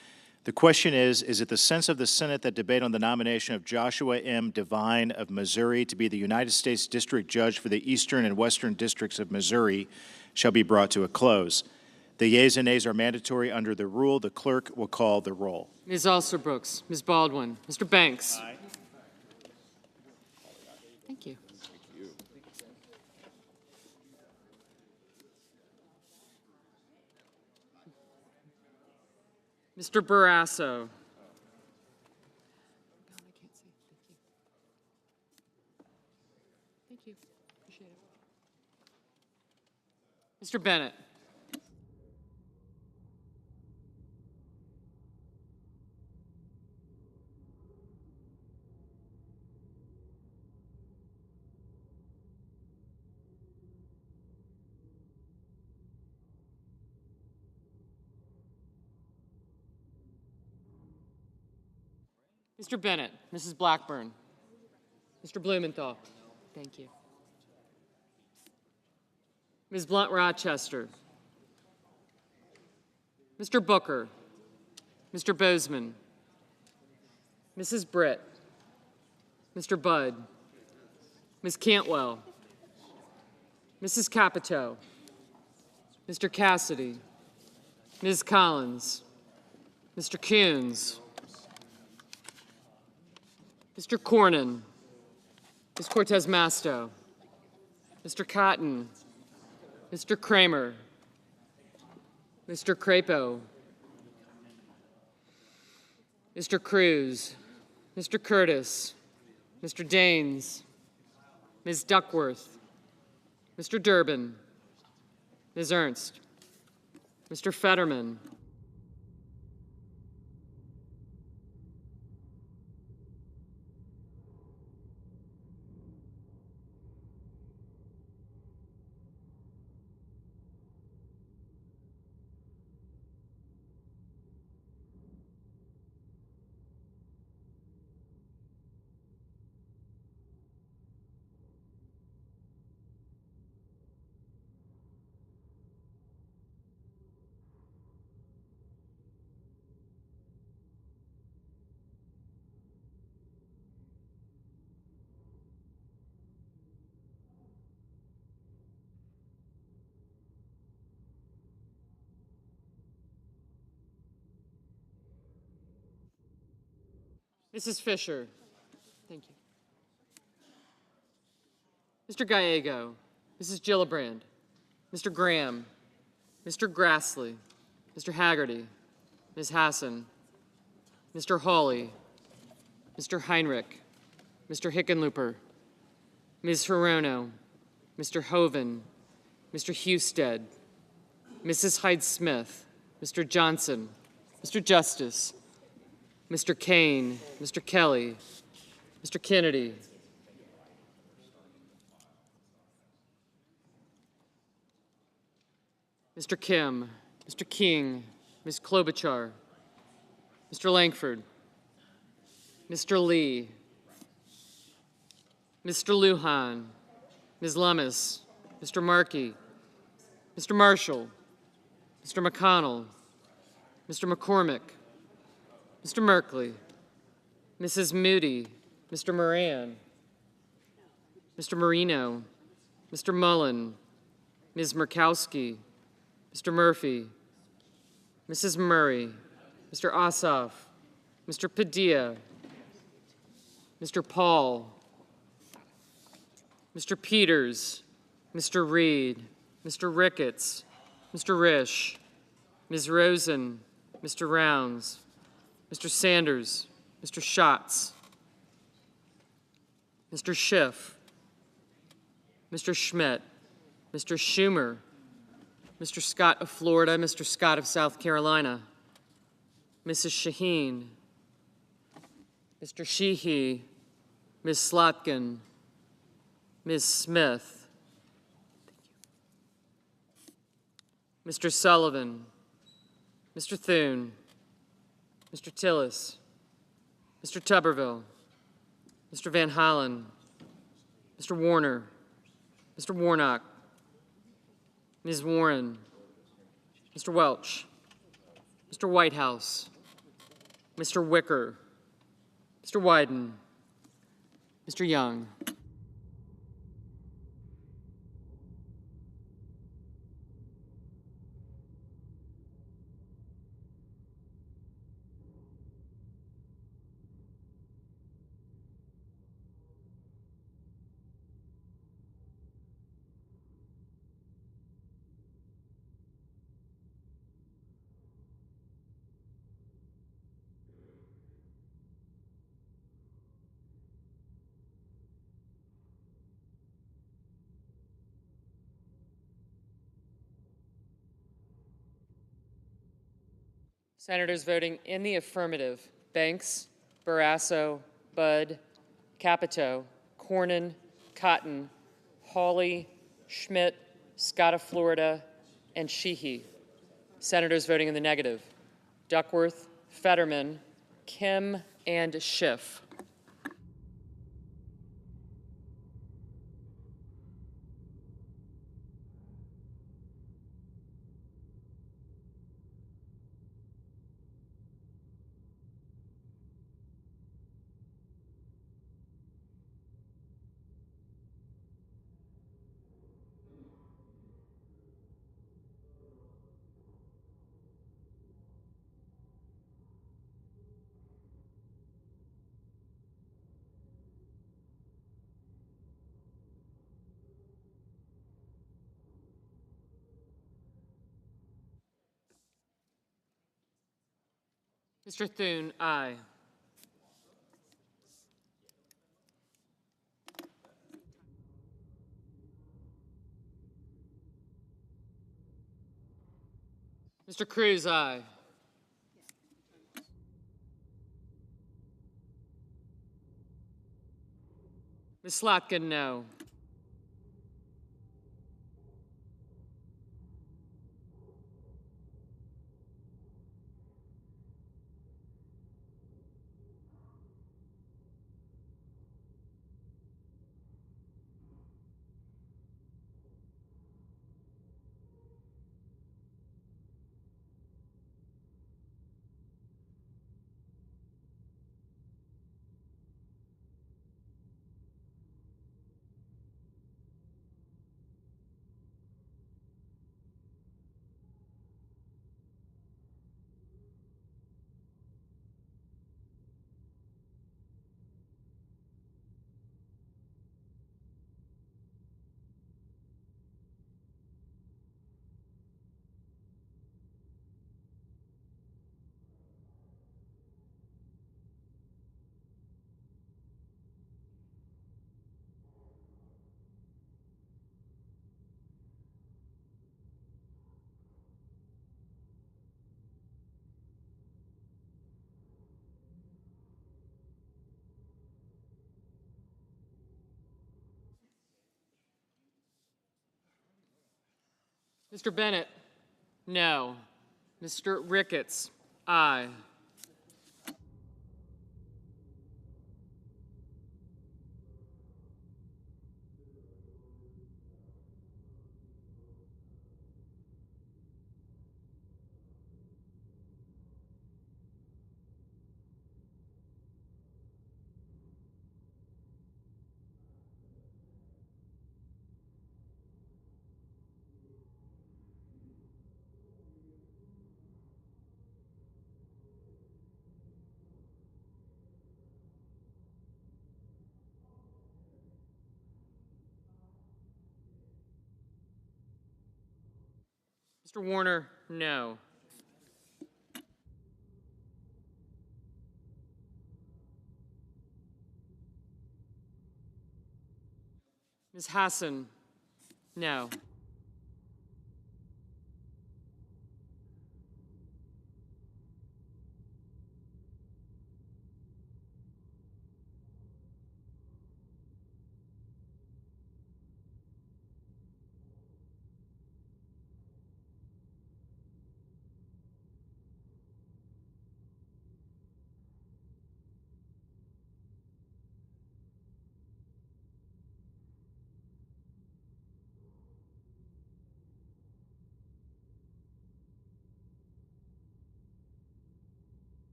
The question is it the sense of the Senate that debate on the nomination of Joshua M. Devine of Missouri to be the United States District Judge for the Eastern and Western Districts of Missouri shall be brought to a close? The yeas and nays are mandatory under the rule. The clerk will call the roll. Ms. Alsterbrooks, Ms. Baldwin, Mr. Banks. Aye. Thank you. Mr. Barrasso. Thank you. Appreciate it. Mr. Bennett. Mr. Bennett, Mrs. Blackburn, Mr. Blumenthal. Thank you. Ms. Blunt Rochester, Mr. Booker, Mr. Bozeman, Mrs. Britt, Mr. Budd, Ms. Cantwell, Mrs. Capito, Mr. Cassidy, Ms. Collins, Mr. Coons, Mr. Cornyn, Ms. Cortez Masto, Mr. Cotton, Mr. Kramer, Mr. Crapo, Mr. Cruz, Mr. Curtis, Mr. Daines, Ms. Duckworth, Mr. Durbin, Ms. Ernst, Mr. Fetterman, Mrs. Fisher. Thank you. Mr. Gallego, Mrs. Gillibrand, Mr. Graham, Mr. Grassley, Mr. Haggerty, Ms. Hassan, Mr. Hawley, Mr. Heinrich, Mr. Hickenlooper, Ms. Hirono, Mr. Hoven, Mr. Husted, Mrs. Hyde-Smith, Mr. Johnson, Mr. Justice, Mr. Kane, Mr. Kelly, Mr. Kennedy, Mr. Kim, Mr. King, Ms. Klobuchar, Mr. Langford, Mr. Lee, Mr. Lujan, Ms. Lummis, Mr. Markey, Mr. Marshall, Mr. McConnell, Mr. McCormick, Mr. Merkley, Mrs. Moody, Mr. Moran, Mr. Marino, Mr. Mullen, Ms. Murkowski, Mr. Murphy, Mrs. Murray, Mr. Ossoff, Mr. Padilla, Mr. Paul, Mr. Peters, Mr. Reed, Mr. Ricketts, Mr. Risch, Ms. Rosen, Mr. Rounds, Mr. Sanders, Mr. Schatz, Mr. Schiff, Mr. Schmidt, Mr. Schumer, Mr. Scott of Florida, Mr. Scott of South Carolina, Mrs. Shaheen, Mr. Sheehy, Ms. Slotkin, Ms. Smith, Mr. Sullivan, Mr. Thune, Mr. Tillis, Mr. Tuberville, Mr. Van Hollen, Mr. Warner, Mr. Warnock, Ms. Warren, Mr. Welch, Mr. Whitehouse, Mr. Wicker, Mr. Wyden, Mr. Young. Senators voting in the affirmative: Banks, Barrasso, Budd, Capito, Cornyn, Cotton, Hawley, Schmidt, Scott of Florida, and Sheehy. Senators voting in the negative: Duckworth, Fetterman, Kim, and Schiff. Mr. Thune, aye. Mr. Cruz, aye. Ms. Slotkin, no. Mr. Bennett, no. Mr. Ricketts, aye. Mr. Warner, no. Ms. Hassan, no.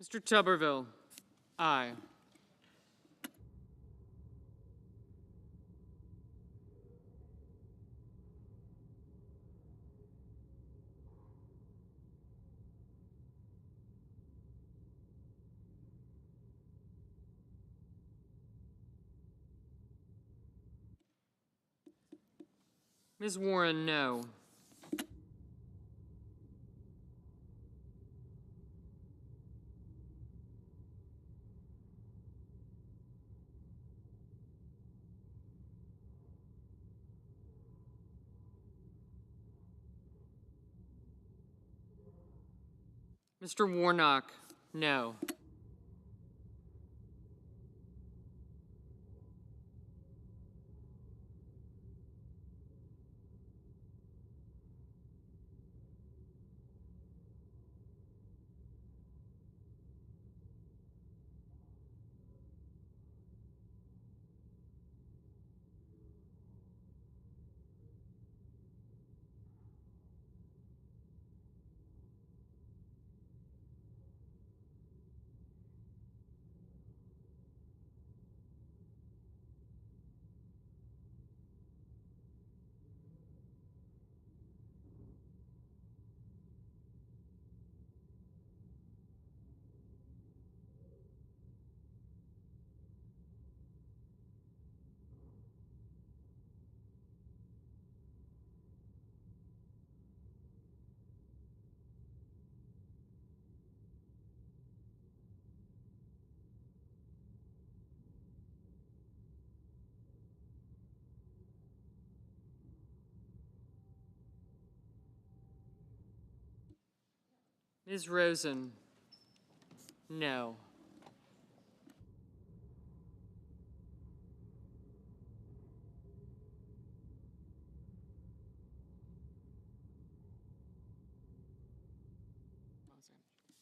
Mr. Tuberville, aye. Ms. Warren, no. Mr. Warnock, no. Ms. Rosen? No.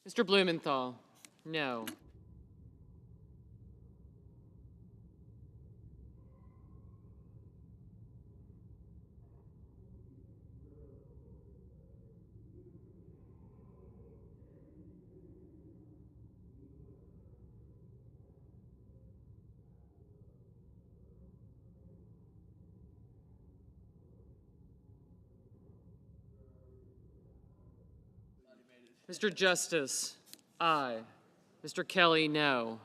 Mr. Blumenthal? No. Mr. Justice? Aye. Mr. Kelly? No.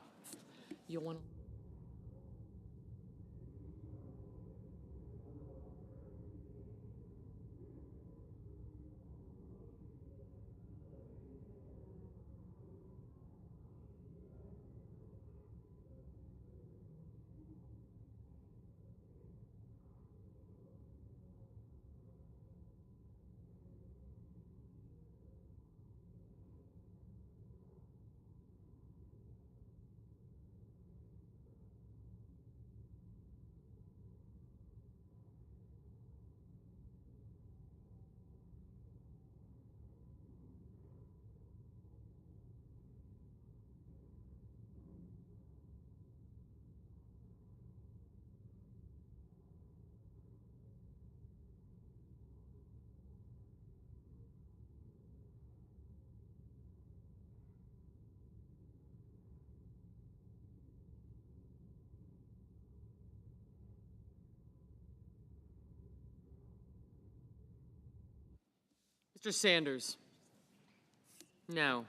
You want to? Mr. Sanders? No.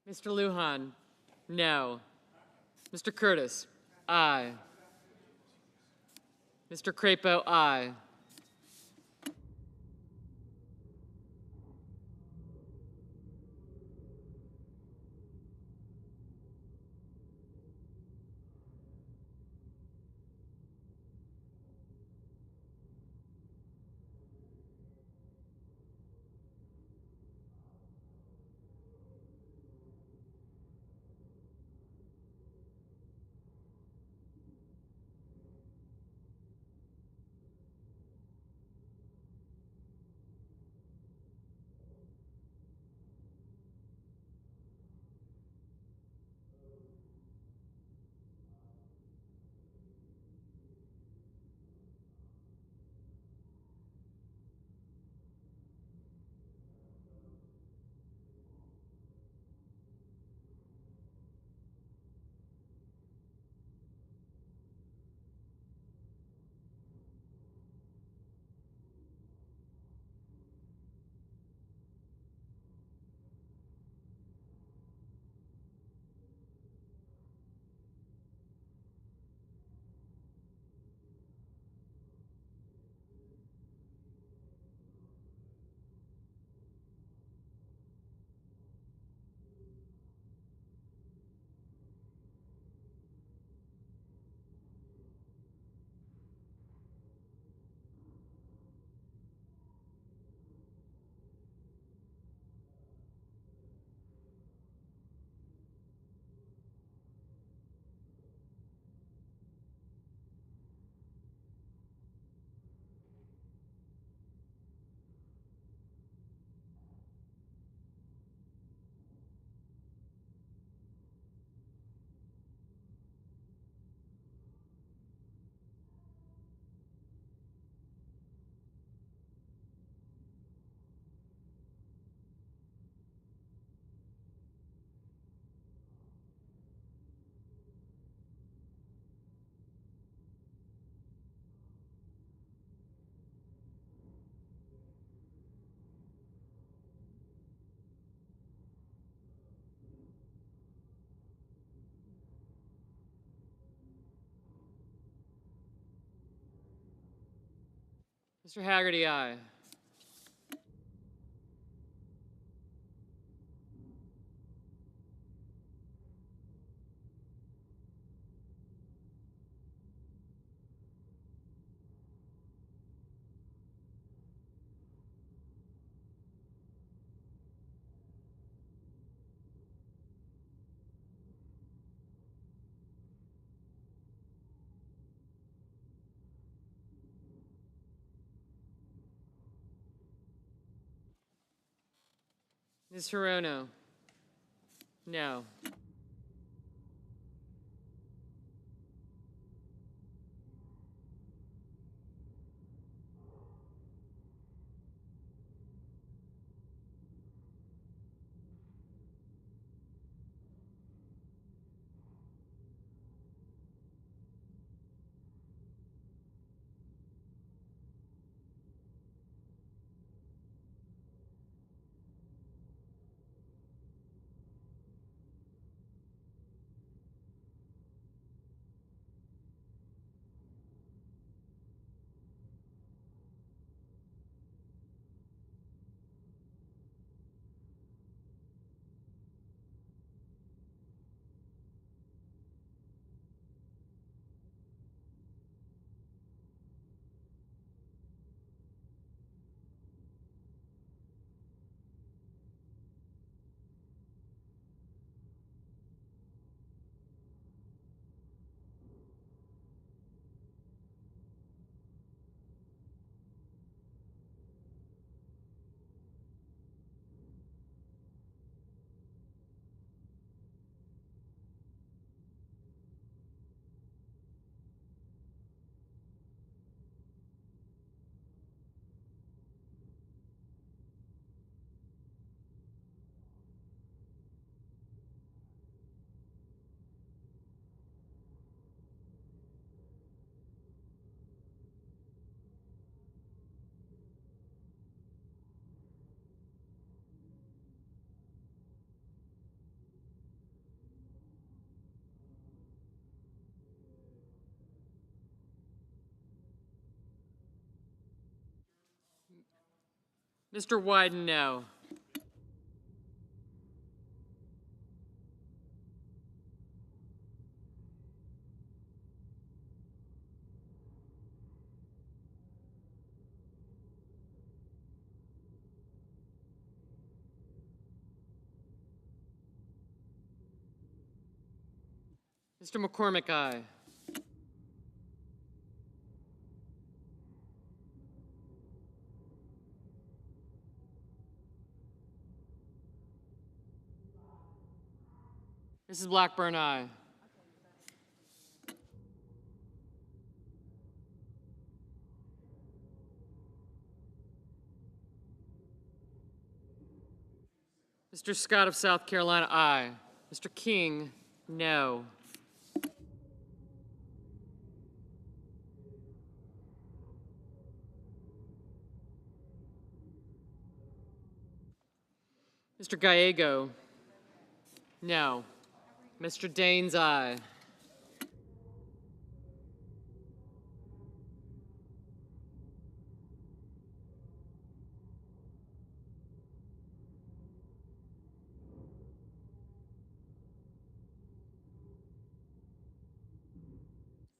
Mr. Lujan? No. Mr. Curtis? Aye. Mr. Crapo? Aye. Mr. Haggerty, aye. Ms. Hirono? No. Mr. Wyden, no. Mr. McCormick, aye. Mrs. Blackburn, aye. Mr. Scott of South Carolina, aye. Mr. King, no. Mr. Gallego, no. Mr. Daines, aye.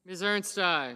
Ms. Ernst, aye.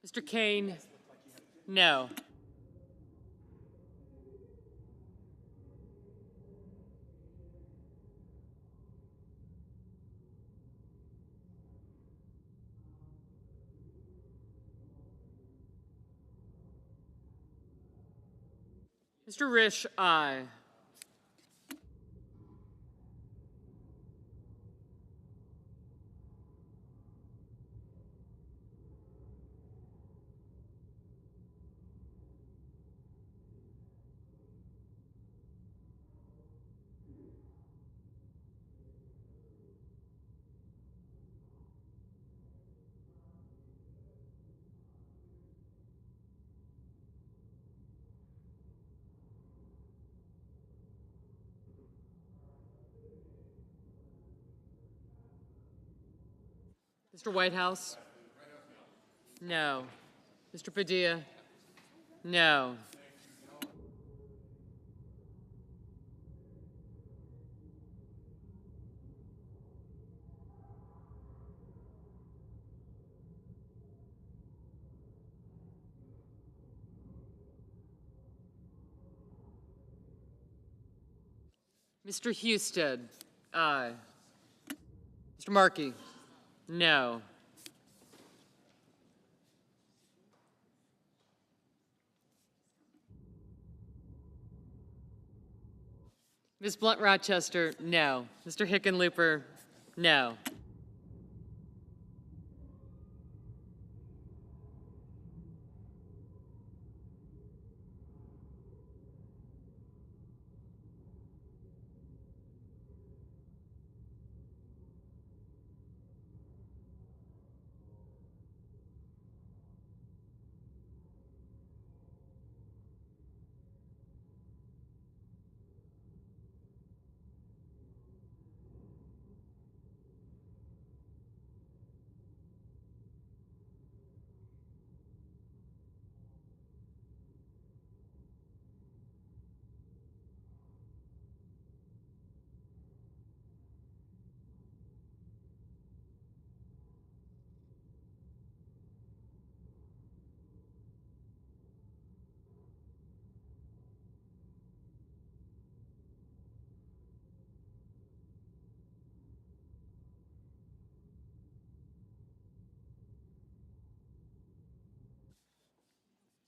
Mr. Kane, no. Mr. Risch, aye. Mr. Whitehouse? No. Mr. Padilla? No. Mr. Husted? Aye. Mr. Markey? No. Ms. Blunt Rochester? No. Mr. Hickenlooper? No.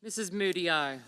Mrs. Moody, aye.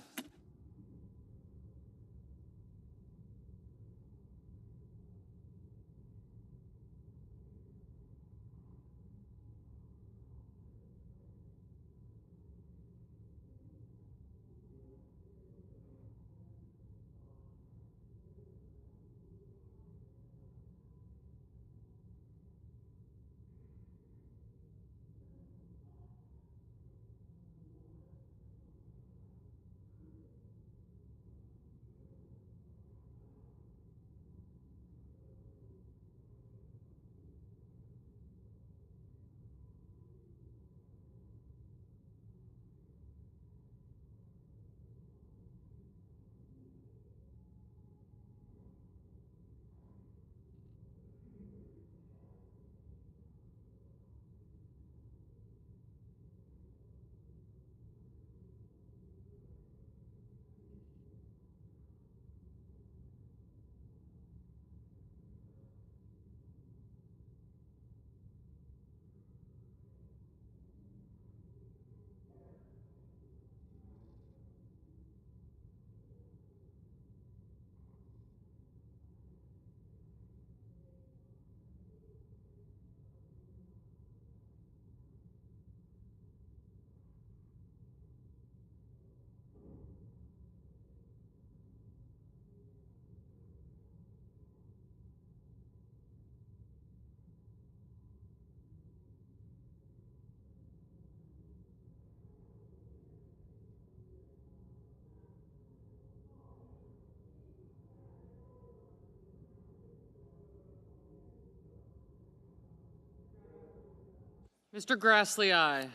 Mr. Grassley, aye.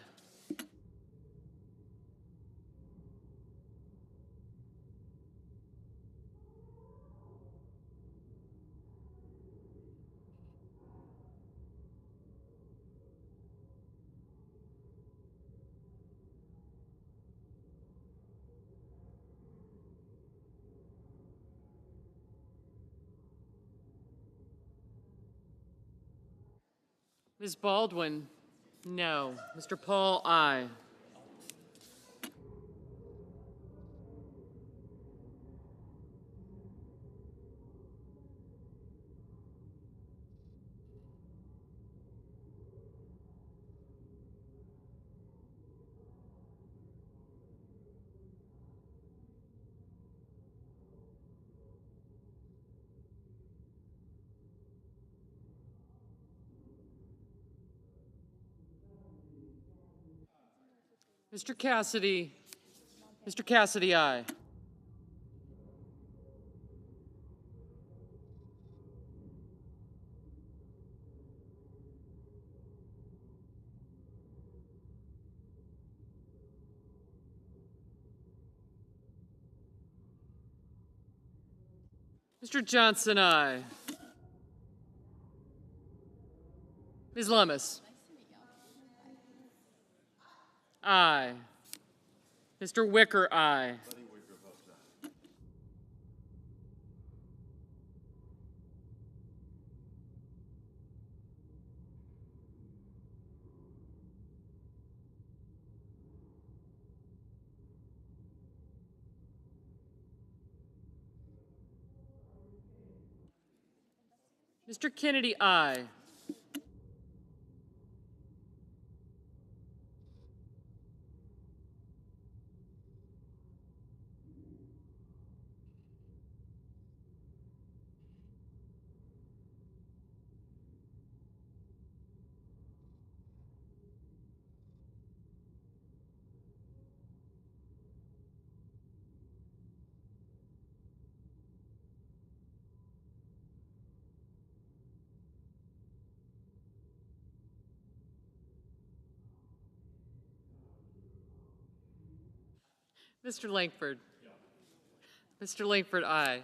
Ms. Baldwin? No. Mr. Paul, aye. Mr. Cassidy. Mr. Cassidy, aye. Mr. Johnson, aye. Ms. Lummis. Aye. Mr. Wicker, aye. Mr. Kennedy, aye. Mr. Langford. Mr. Langford, aye.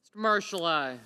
Mr. Marshall, aye.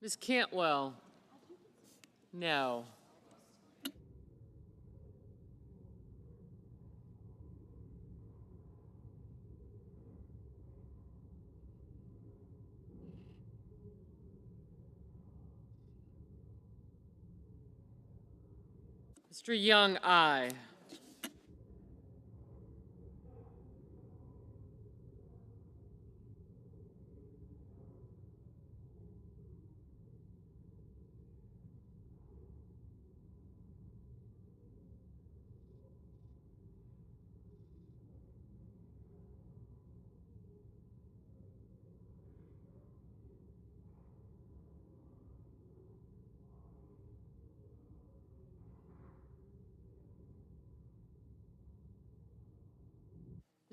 Ms. Cantwell. No. Mr. Young, aye.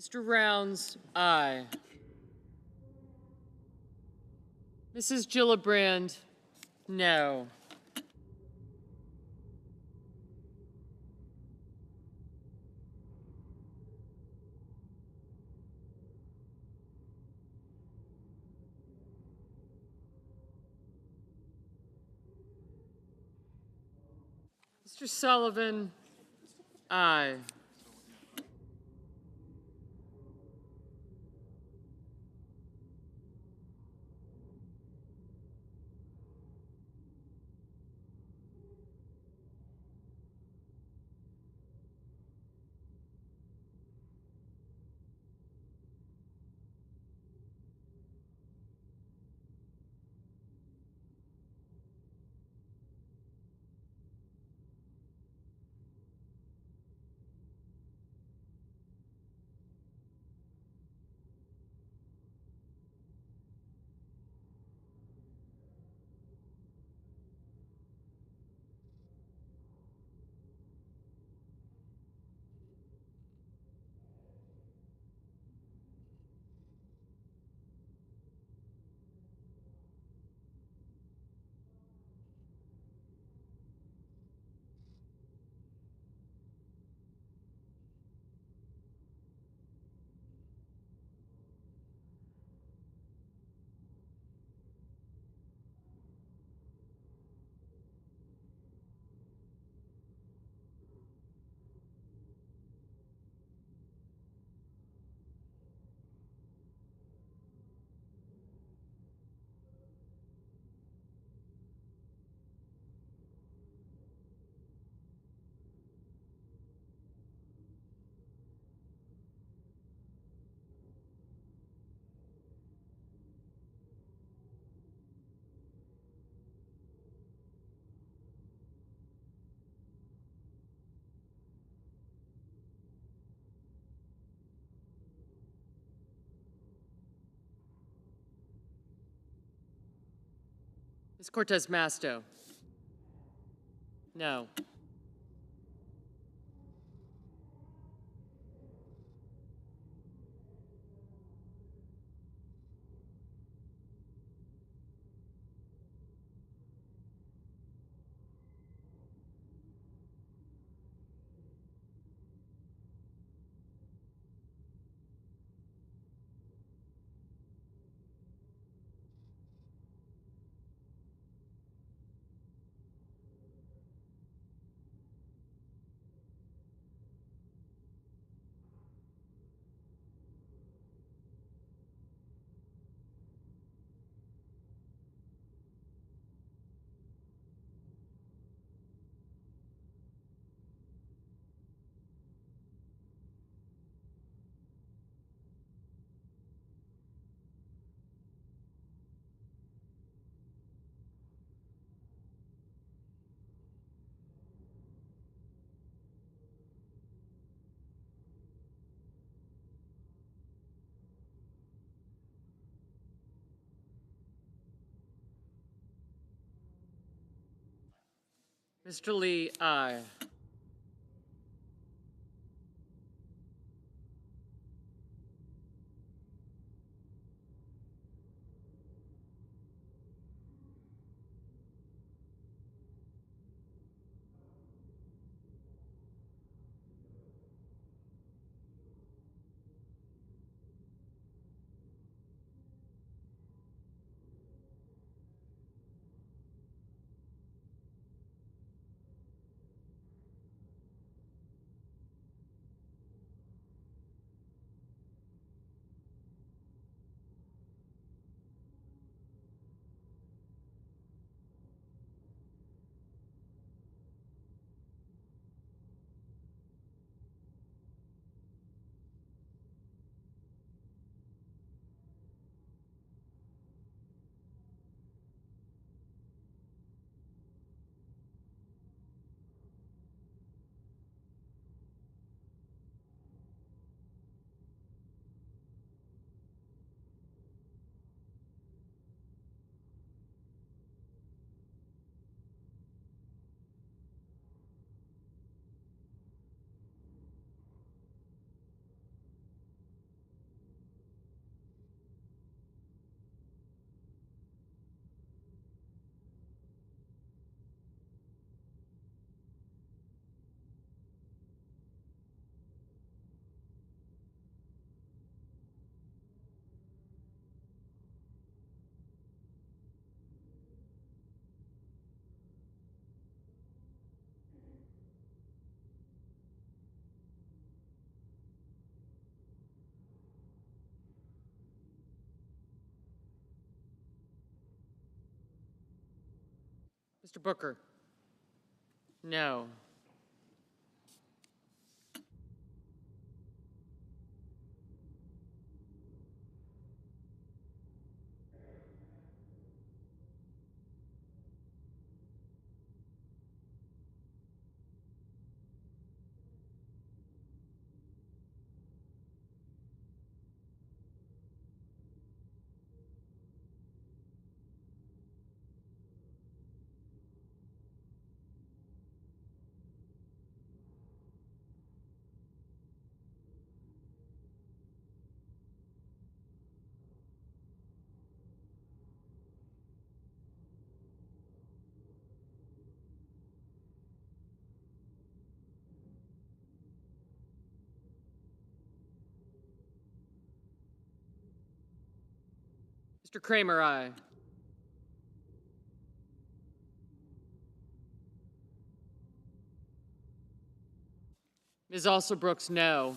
Mr. Rounds, aye. Mrs. Gillibrand, no. Mr. Sullivan, aye. Ms. Cortez Masto. No. Mr. Lee, aye. Mr. Booker? No. Mr. Kramer, aye. Ms. Alsobrooks, no.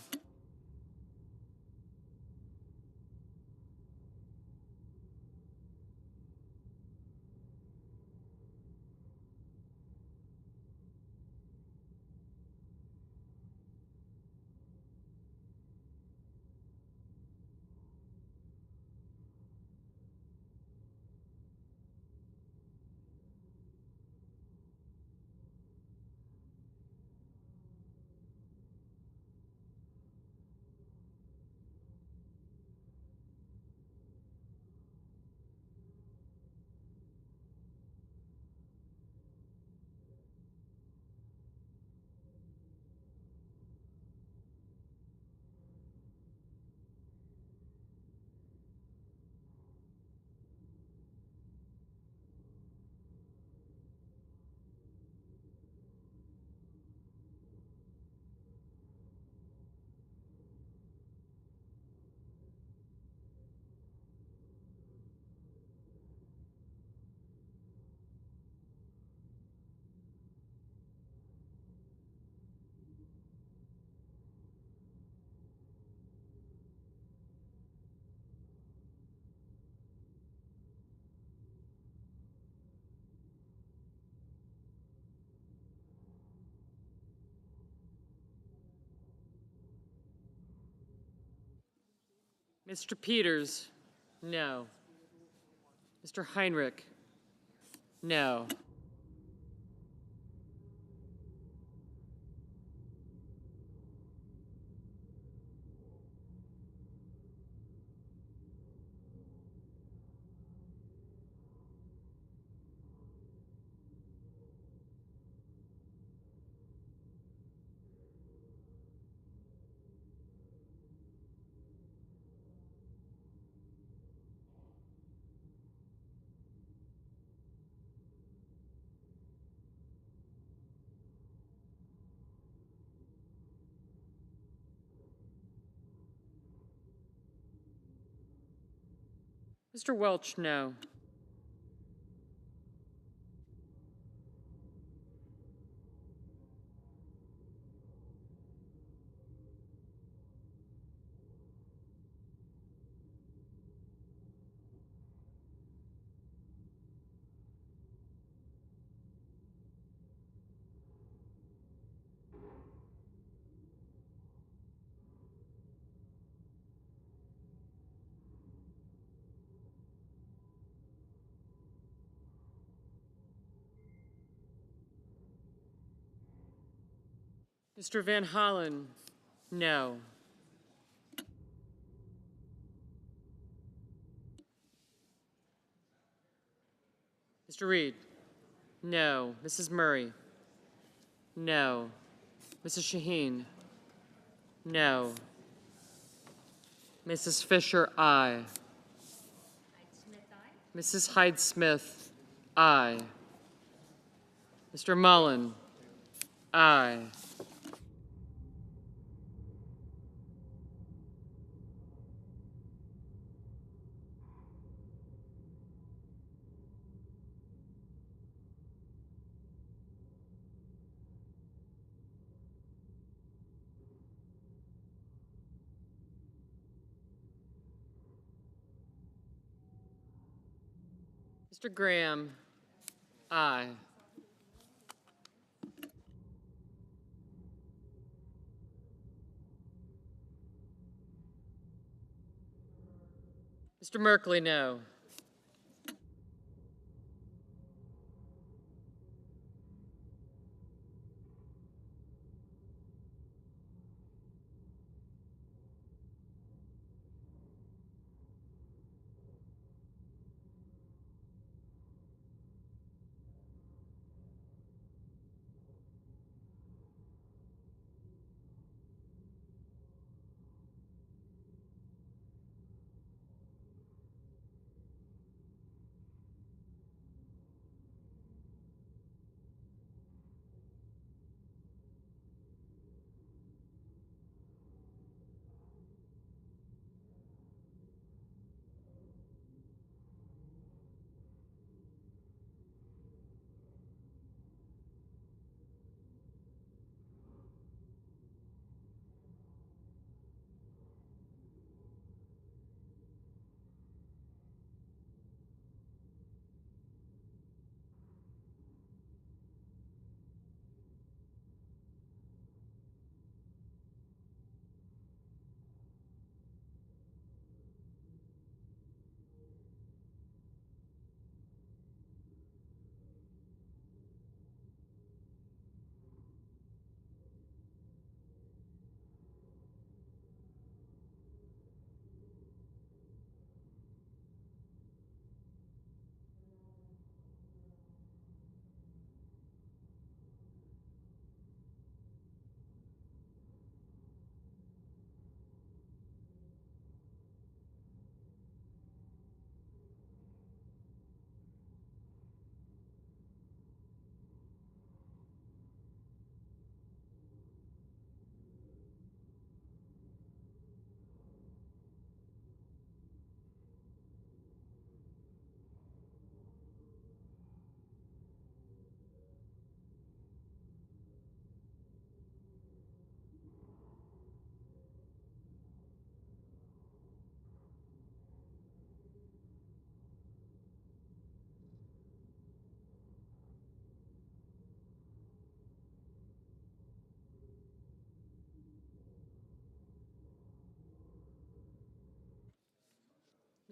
Mr. Peters, no. Mr. Heinrich, no. Mr. Welch, no. Mr. Van Hollen, no. Mr. Reed, no. Mrs. Murray, no. Mrs. Shaheen, no. Mrs. Fisher, aye. Mrs. Hyde-Smith, aye. Mr. Mullen, aye. Mr. Graham, aye. Mr. Merkley, no.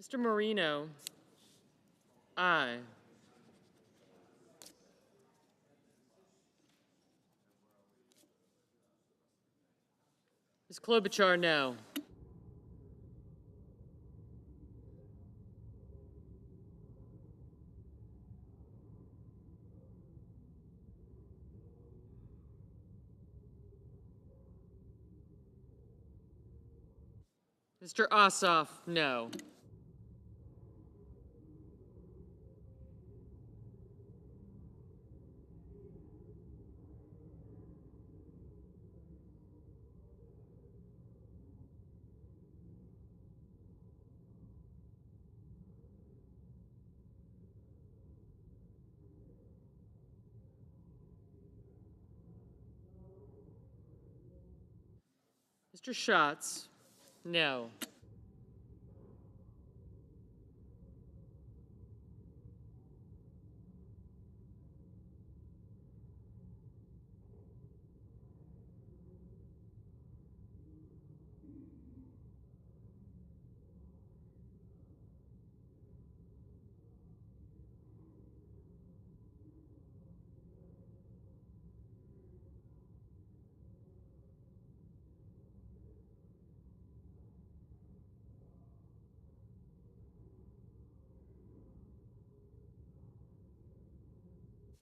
Mr. Marino, aye. Ms. Klobuchar, no. Mr. Ossoff, no. Mr. Schatz, no.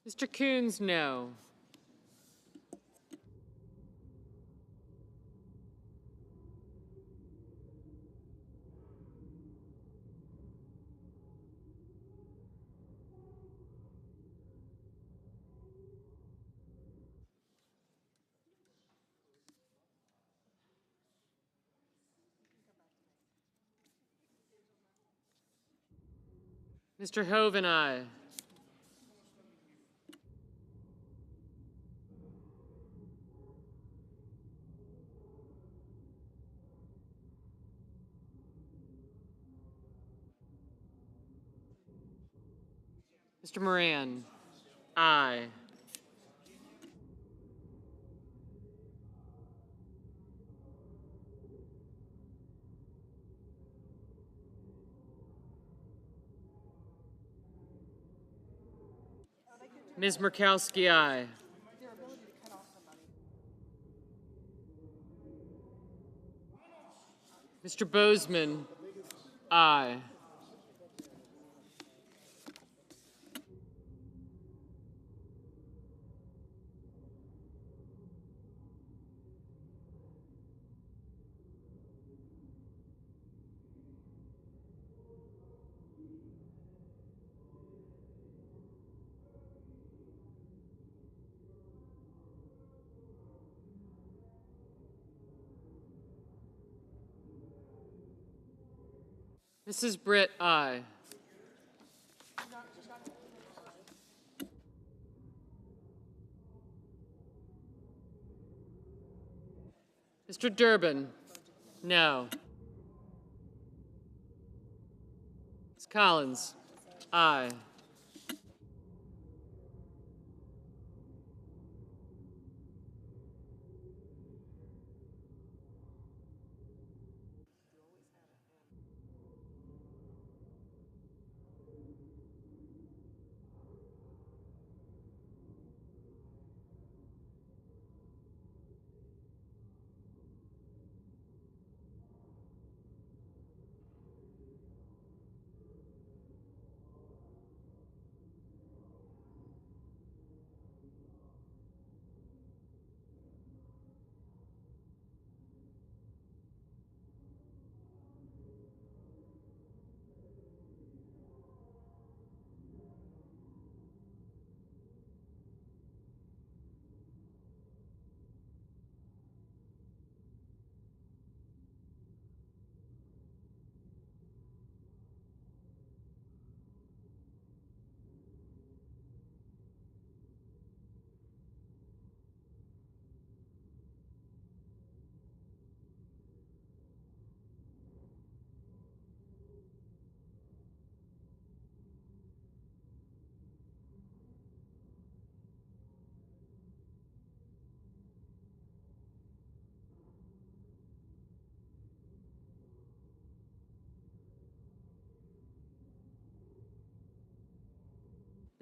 Mr. Coons, no. Mr. Hoven, aye. Mr. Moran, aye. Ms. Murkowski, aye. Mr. Bozeman, aye. Mrs. Britt, aye. Mr. Durbin, no. Ms. Collins, aye.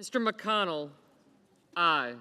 Mr. McConnell, aye.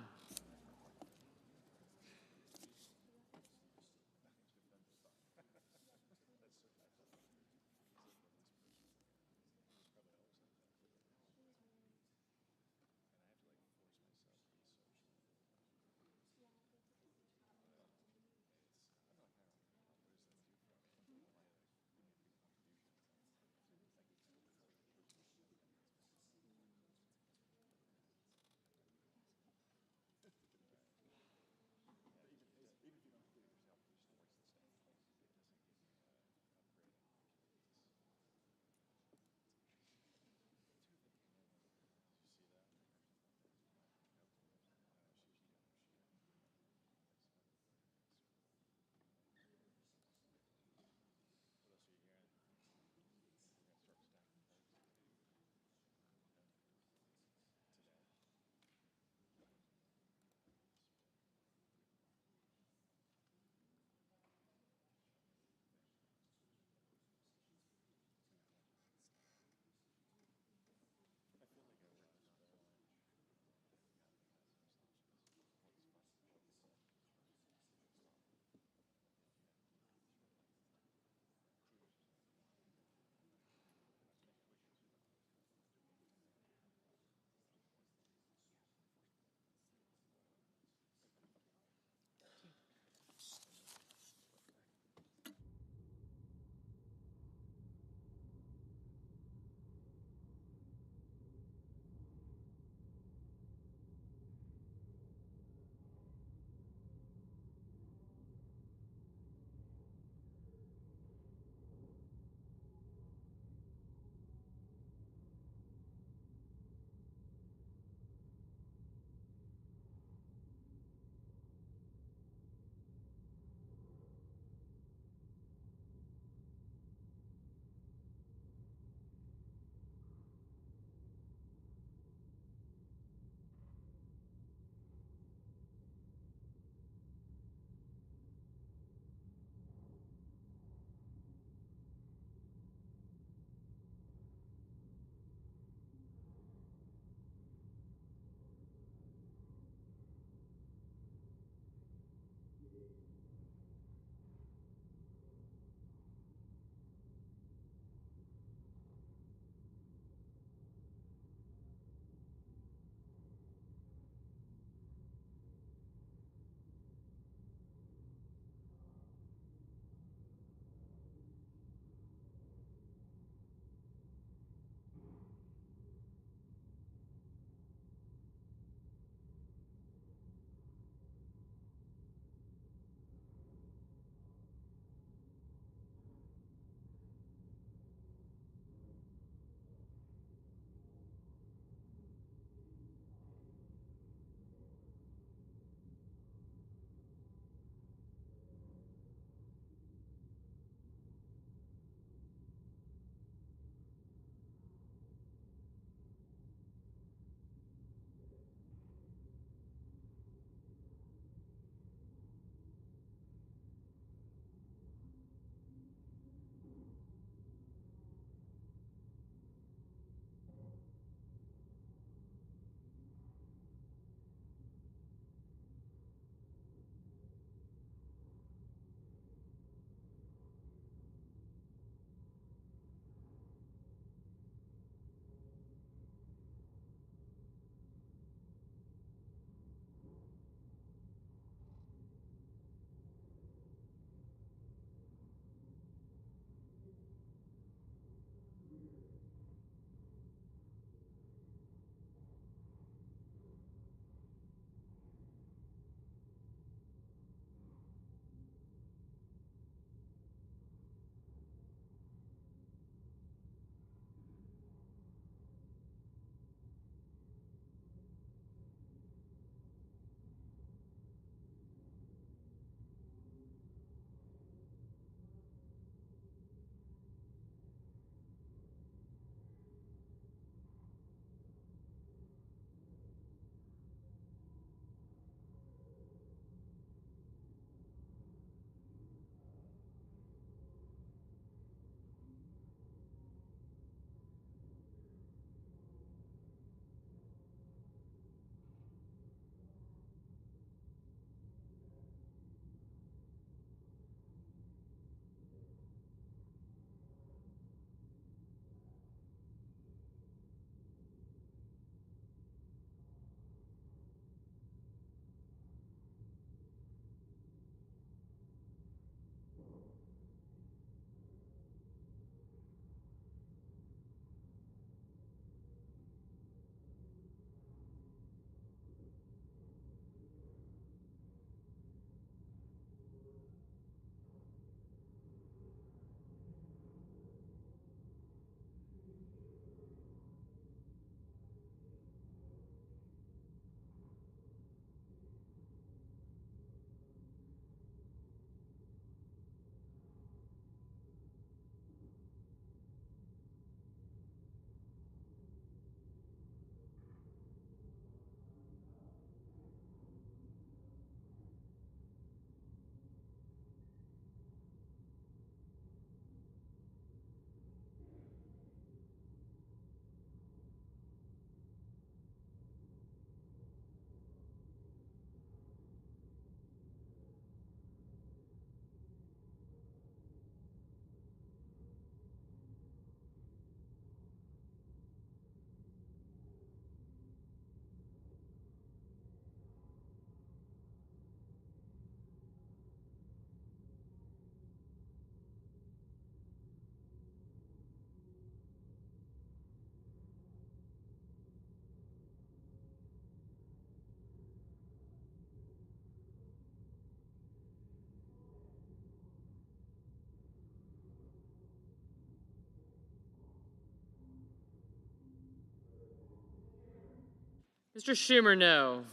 Mr. Schumer, no.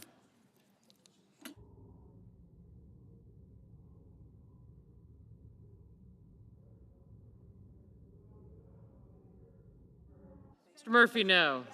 Mr. Murphy, no.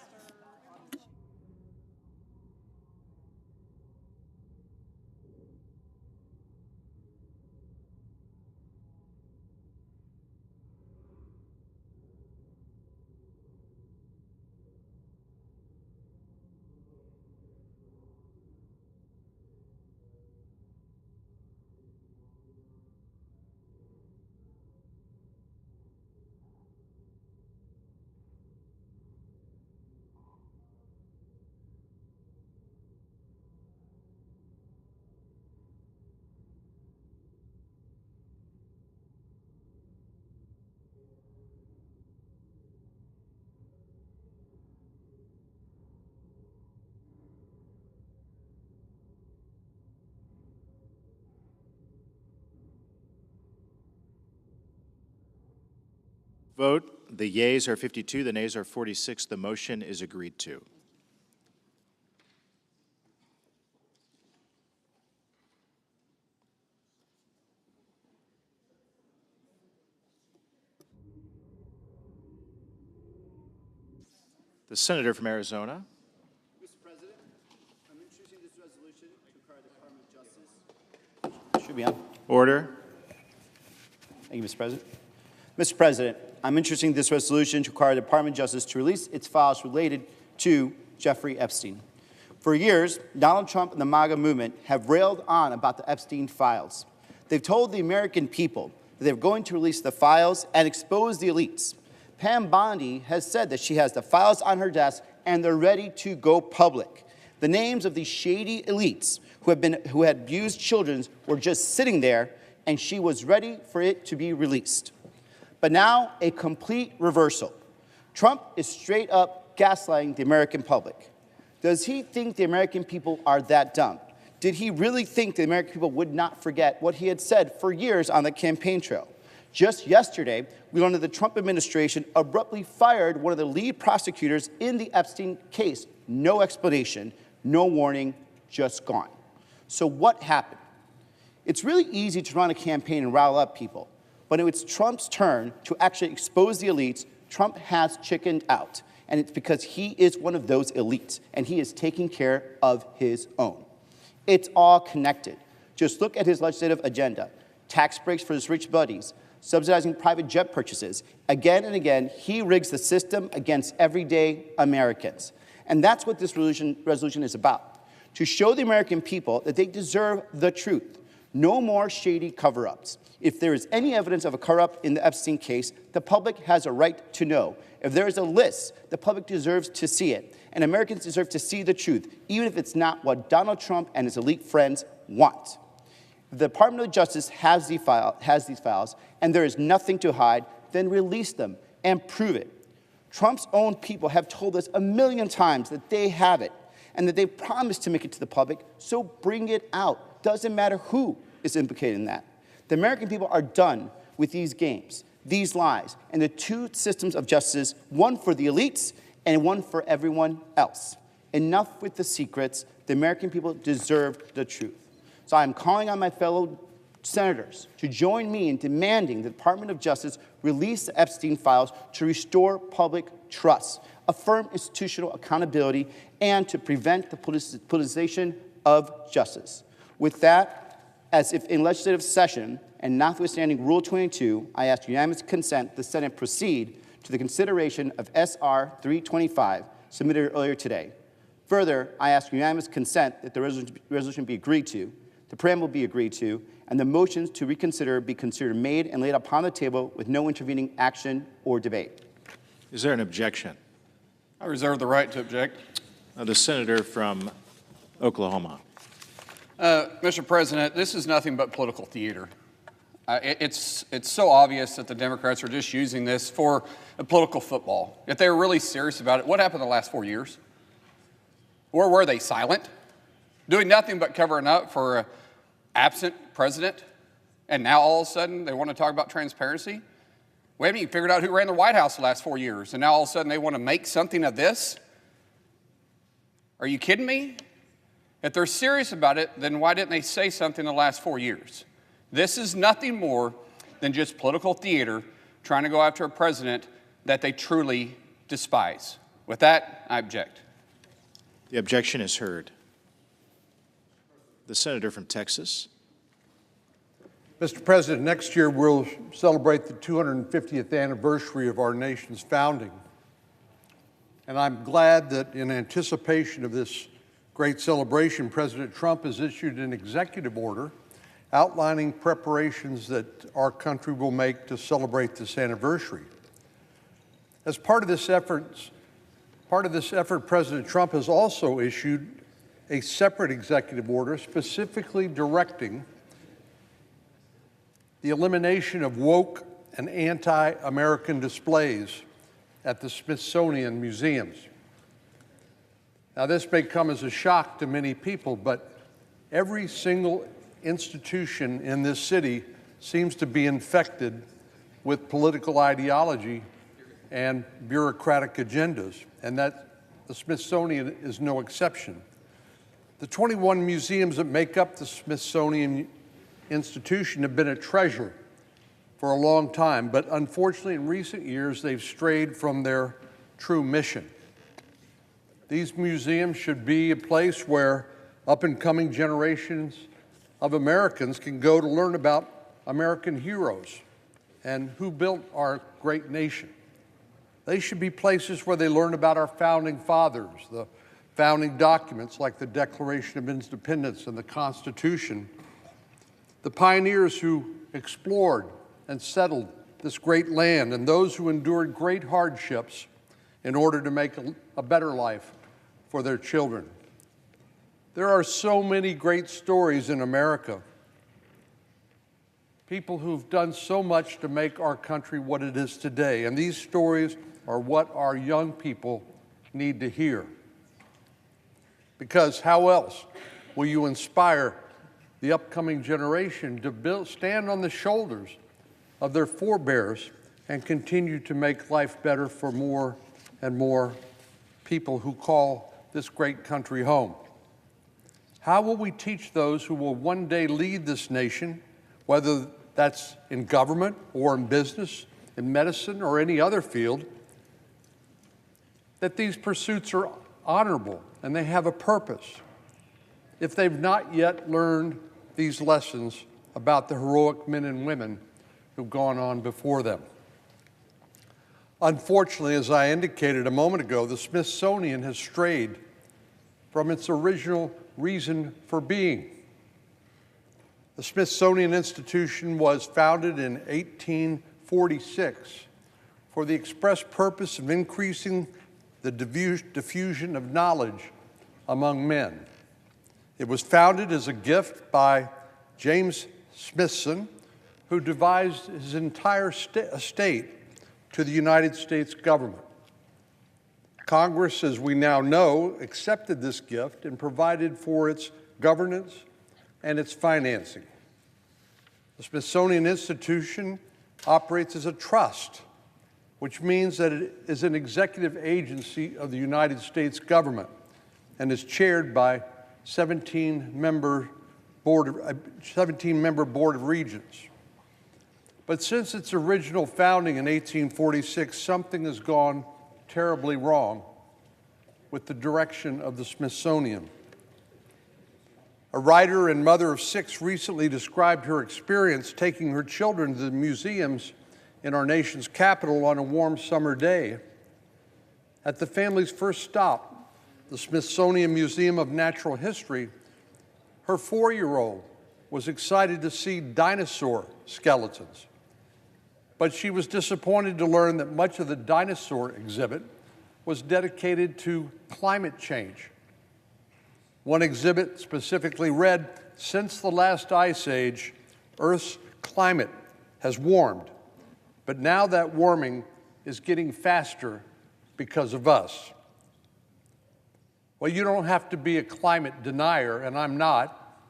Vote. The yeas are 52, the nays are 46. The motion is agreed to. The senator from Arizona. Mr. President, I'm introducing this resolution to require the Department of Justice. Should be on. Order. Thank you, Mr. President. Mr. President, I'm introducing this resolution to require the Department of Justice to release its files related to Jeffrey Epstein. For years, Donald Trump and the MAGA movement have railed on about the Epstein files. They've told the American people that they're going to release the files and expose the elites. Pam Bondi has said that she has the files on her desk and they're ready to go public. The names of these shady elites who had abused children were just sitting there, and she was ready for it to be released. But now, a complete reversal. Trump is straight up gaslighting the American public. Does he think the American people are that dumb? Did he really think the American people would not forget what he had said for years on the campaign trail? Just yesterday, we learned that the Trump administration abruptly fired one of the lead prosecutors in the Epstein case. No explanation, no warning, just gone. So what happened? It's really easy to run a campaign and rile up people. But when it's Trump's turn to actually expose the elites, Trump has chickened out. And it's because he is one of those elites, and he is taking care of his own. It's all connected. Just look at his legislative agenda. Tax breaks for his rich buddies, subsidizing private jet purchases. Again and again, he rigs the system against everyday Americans. And that's what this resolution is about, to show the American people that they deserve the truth. No more shady cover-ups. If there is any evidence of a cover-up in the Epstein case, the public has a right to know. If there is a list, the public deserves to see it. And Americans deserve to see the truth, even if it's not what Donald Trump and his elite friends want. If the Department of Justice has these files, and there is nothing to hide, then release them and prove it. Trump's own people have told us 1,000,000 times that they have it, and that they promised to make it to the public, so bring it out. Doesn't matter who is implicated in that. The American people are done with these games, these lies, and the two systems of justice, one for the elites and one for everyone else. Enough with the secrets. The American people deserve the truth. So I'm calling on my fellow senators to join me in demanding the Department of Justice release the Epstein files to restore public trust, affirm institutional accountability, and to prevent the politicization of justice. With that, as if in legislative session, and notwithstanding Rule 22, I ask unanimous consent the Senate proceed to the consideration of S.R. 325, submitted earlier today. Further, I ask unanimous consent that the resolution be agreed to, the preamble be agreed to, and the motions to reconsider be considered made and laid upon the table with no intervening action or debate. Is there an objection? I reserve the right to object. The senator from Oklahoma. Mr. President, this is nothing but political theater. It's so obvious that the Democrats are just using this for a political football. If they were really serious about it, what happened the last 4 years? Or were they silent? Doing nothing but covering up for an absent president? And now all of a sudden they want to talk about transparency? We haven't even figured out who ran the White House the last 4 years, and now all of a sudden they want to make something of this? Are you kidding me? If they're serious about it, then why didn't they say something the last 4 years? This is nothing more than just political theater trying to go after a president that they truly despise. With that, I object. The objection is heard. The senator from Texas. Mr. President, next year we'll celebrate the 250th anniversary of our nation's founding. And I'm glad that in anticipation of this great celebration, President Trump has issued an executive order outlining preparations that our country will make to celebrate this anniversary. As part of this effort, President Trump has also issued a separate executive order specifically directing the elimination of woke and anti-American displays at the Smithsonian museums. Now, this may come as a shock to many people, but every single institution in this city seems to be infected with political ideology and bureaucratic agendas, and that the Smithsonian is no exception. The 21 museums that make up the Smithsonian Institution have been a treasure for a long time, but unfortunately in recent years they've strayed from their true mission. These museums should be a place where up-and-coming generations of Americans can go to learn about American heroes and who built our great nation. They should be places where they learn about our founding fathers, the founding documents like the Declaration of Independence and the Constitution, the pioneers who explored and settled this great land, and those who endured great hardships in order to make a better life for their children. There are so many great stories in America. People who've done so much to make our country what it is today, and these stories are what our young people need to hear. Because how else will you inspire the upcoming generation to stand on the shoulders of their forebears and continue to make life better for more and more people who call this great country home? How will we teach those who will one day lead this nation, whether that's in government or in business, in medicine or any other field, that these pursuits are honorable and they have a purpose, if they've not yet learned these lessons about the heroic men and women who've gone on before them? Unfortunately, as I indicated a moment ago, the Smithsonian has strayed from its original reason for being. The Smithsonian Institution was founded in 1846 for the express purpose of increasing the diffusion of knowledge among men. It was founded as a gift by James Smithson, who devised his entire estate to the United States government. Congress, as we now know, accepted this gift and provided for its governance and its financing. The Smithsonian Institution operates as a trust, which means that it is an executive agency of the United States government and is chaired by 17-member Board of Regents. But since its original founding in 1846, something has gone terribly wrong with the direction of the Smithsonian. A writer and mother of 6 recently described her experience taking her children to the museums in our nation's capital on a warm summer day. At the family's first stop, the Smithsonian Museum of Natural History, her 4-year-old was excited to see dinosaur skeletons. But she was disappointed to learn that much of the dinosaur exhibit was dedicated to climate change. One exhibit specifically read, "Since the last ice age, Earth's climate has warmed, but now that warming is getting faster because of us." Well, you don't have to be a climate denier, and I'm not,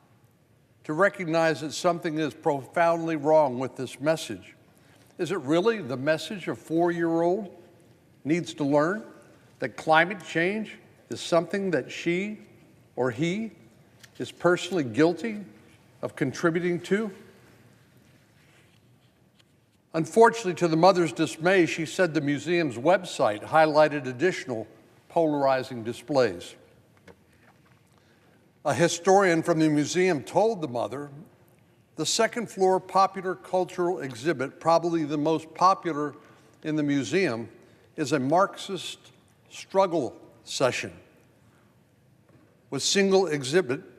to recognize that something is profoundly wrong with this message. Is it really the message a 4-year-old needs to learn? That climate change is something that she or he is personally guilty of contributing to? Unfortunately, to the mother's dismay, she said the museum's website highlighted additional polarizing displays. A historian from the museum told the mother, the second floor popular cultural exhibit, probably the most popular in the museum, is a Marxist struggle session. With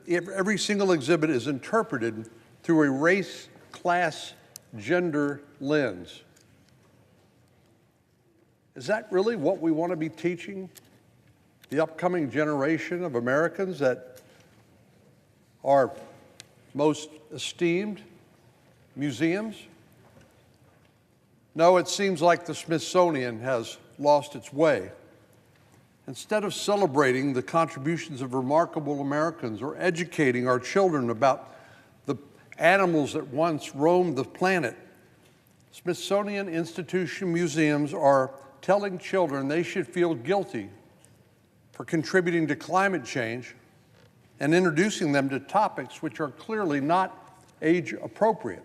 every single exhibit is interpreted through a race, class, gender lens. Is that really what we want to be teaching the upcoming generation of Americans, that our most esteemed museums? No, it seems like the Smithsonian has lost its way. Instead of celebrating the contributions of remarkable Americans or educating our children about the animals that once roamed the planet, Smithsonian Institution museums are telling children they should feel guilty for contributing to climate change and introducing them to topics which are clearly not age appropriate.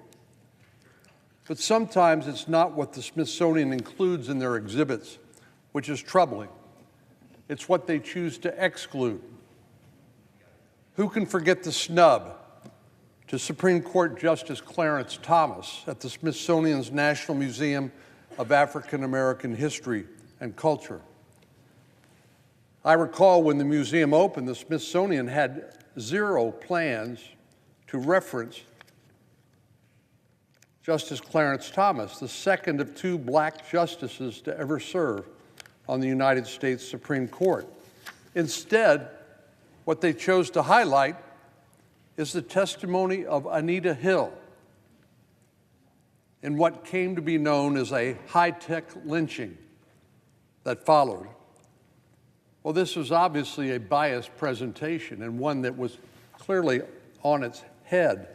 But sometimes it's not what the Smithsonian includes in their exhibits, which is troubling. It's what they choose to exclude. Who can forget the snub to Supreme Court Justice Clarence Thomas at the Smithsonian's National Museum of African American History and Culture? I recall when the museum opened, the Smithsonian had zero plans to reference Justice Clarence Thomas, the second of two black justices to ever serve on the United States Supreme Court. Instead, what they chose to highlight is the testimony of Anita Hill in what came to be known as a high-tech lynching that followed. Well, this was obviously a biased presentation and one that was clearly on its head.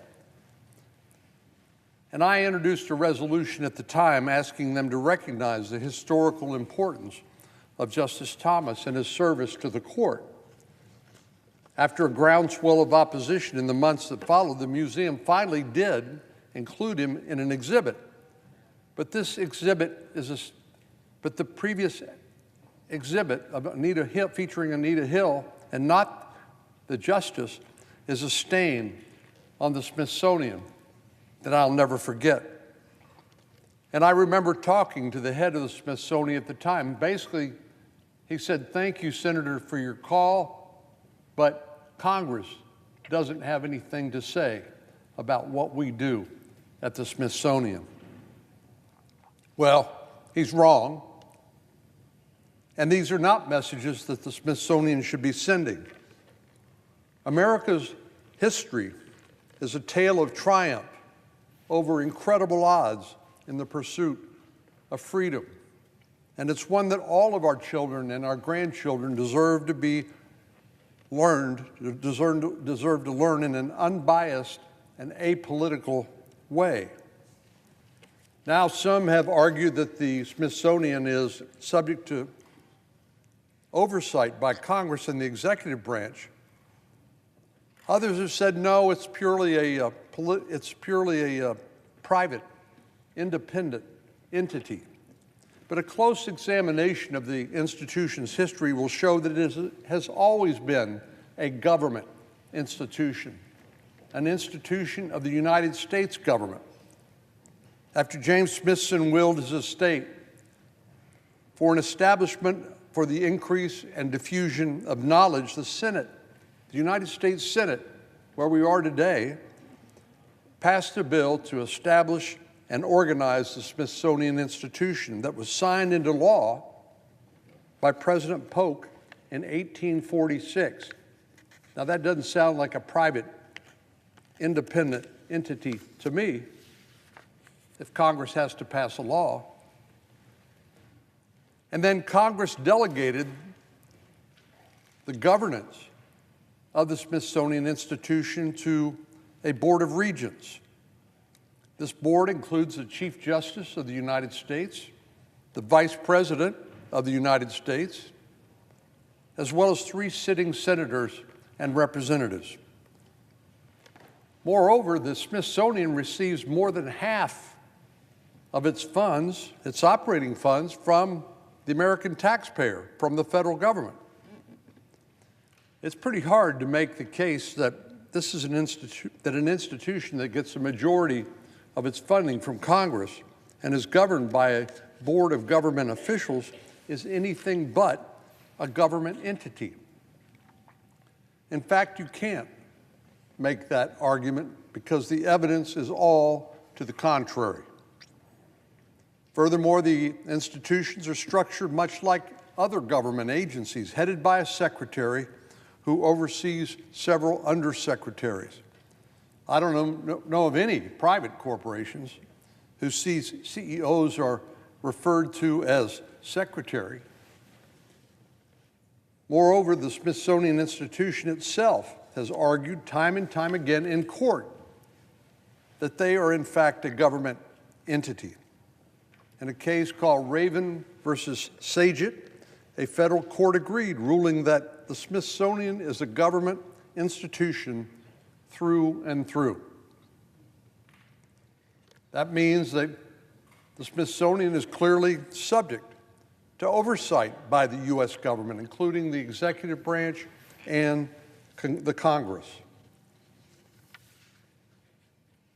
And I introduced a resolution at the time asking them to recognize the historical importance of Justice Thomas and his service to the court. After a groundswell of opposition in the months that followed, the museum finally did include him in an exhibit. But this exhibit but the previous exhibit of Anita Hill, featuring Anita Hill and not the justice, is a stain on the Smithsonian that I'll never forget. And I remember talking to the head of the Smithsonian at the time. Basically, he said, "Thank you, Senator, for your call, but Congress doesn't have anything to say about what we do at the Smithsonian." Well, he's wrong. And these are not messages that the Smithsonian should be sending. America's history is a tale of triumph over incredible odds in the pursuit of freedom. And it's one that all of our children and our grandchildren deserve to learn in an unbiased and apolitical way. Now, some have argued that the Smithsonian is subject to oversight by Congress and the executive branch. Others have said, no, it's purely a private, independent entity. But a close examination of the institution's history will show that it has always been a government institution, an institution of the United States government. After James Smithson willed his estate for an establishment for the increase and diffusion of knowledge, the Senate, the United States Senate, where we are today, passed a bill to establish and organize the Smithsonian Institution that was signed into law by President Polk in 1846. Now, that doesn't sound like a private, independent entity to me if Congress has to pass a law. And then Congress delegated the governance of the Smithsonian Institution to a Board of Regents. This board includes the Chief Justice of the United States, the Vice President of the United States, as well as 3 sitting senators and representatives. Moreover, the Smithsonian receives more than half of its funds, its operating funds, from the American taxpayer, from the federal government. It's pretty hard to make the case that this is an institution that gets a majority of its funding from Congress and is governed by a board of government officials is anything but a government entity. In fact, you can't make that argument because the evidence is all to the contrary. Furthermore, the institutions are structured much like other government agencies, headed by a secretary who oversees several undersecretaries. I don't know of any private corporations whose CEOs are referred to as secretary. Moreover, the Smithsonian Institution itself has argued time and time again in court that they are in fact a government entity. In a case called Raven versus Saget, a federal court agreed, ruling that the Smithsonian is a government institution through and through. That means that the Smithsonian is clearly subject to oversight by the U.S. government, including the executive branch and the Congress.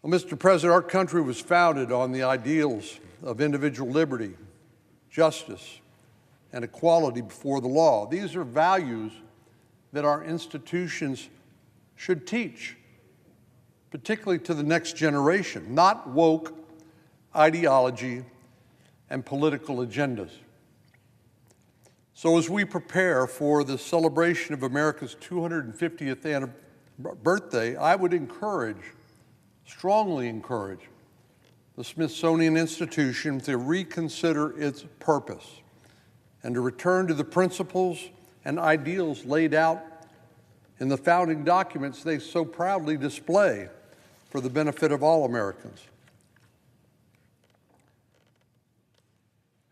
Well, Mr. President, our country was founded on the ideals of individual liberty, justice, and equality before the law. These are values that our institutions should teach, particularly to the next generation, not woke ideology and political agendas. So as we prepare for the celebration of America's 250th birthday, I would strongly encourage the Smithsonian Institution to reconsider its purpose and to return to the principles and ideals laid out in the founding documents they so proudly display for the benefit of all Americans.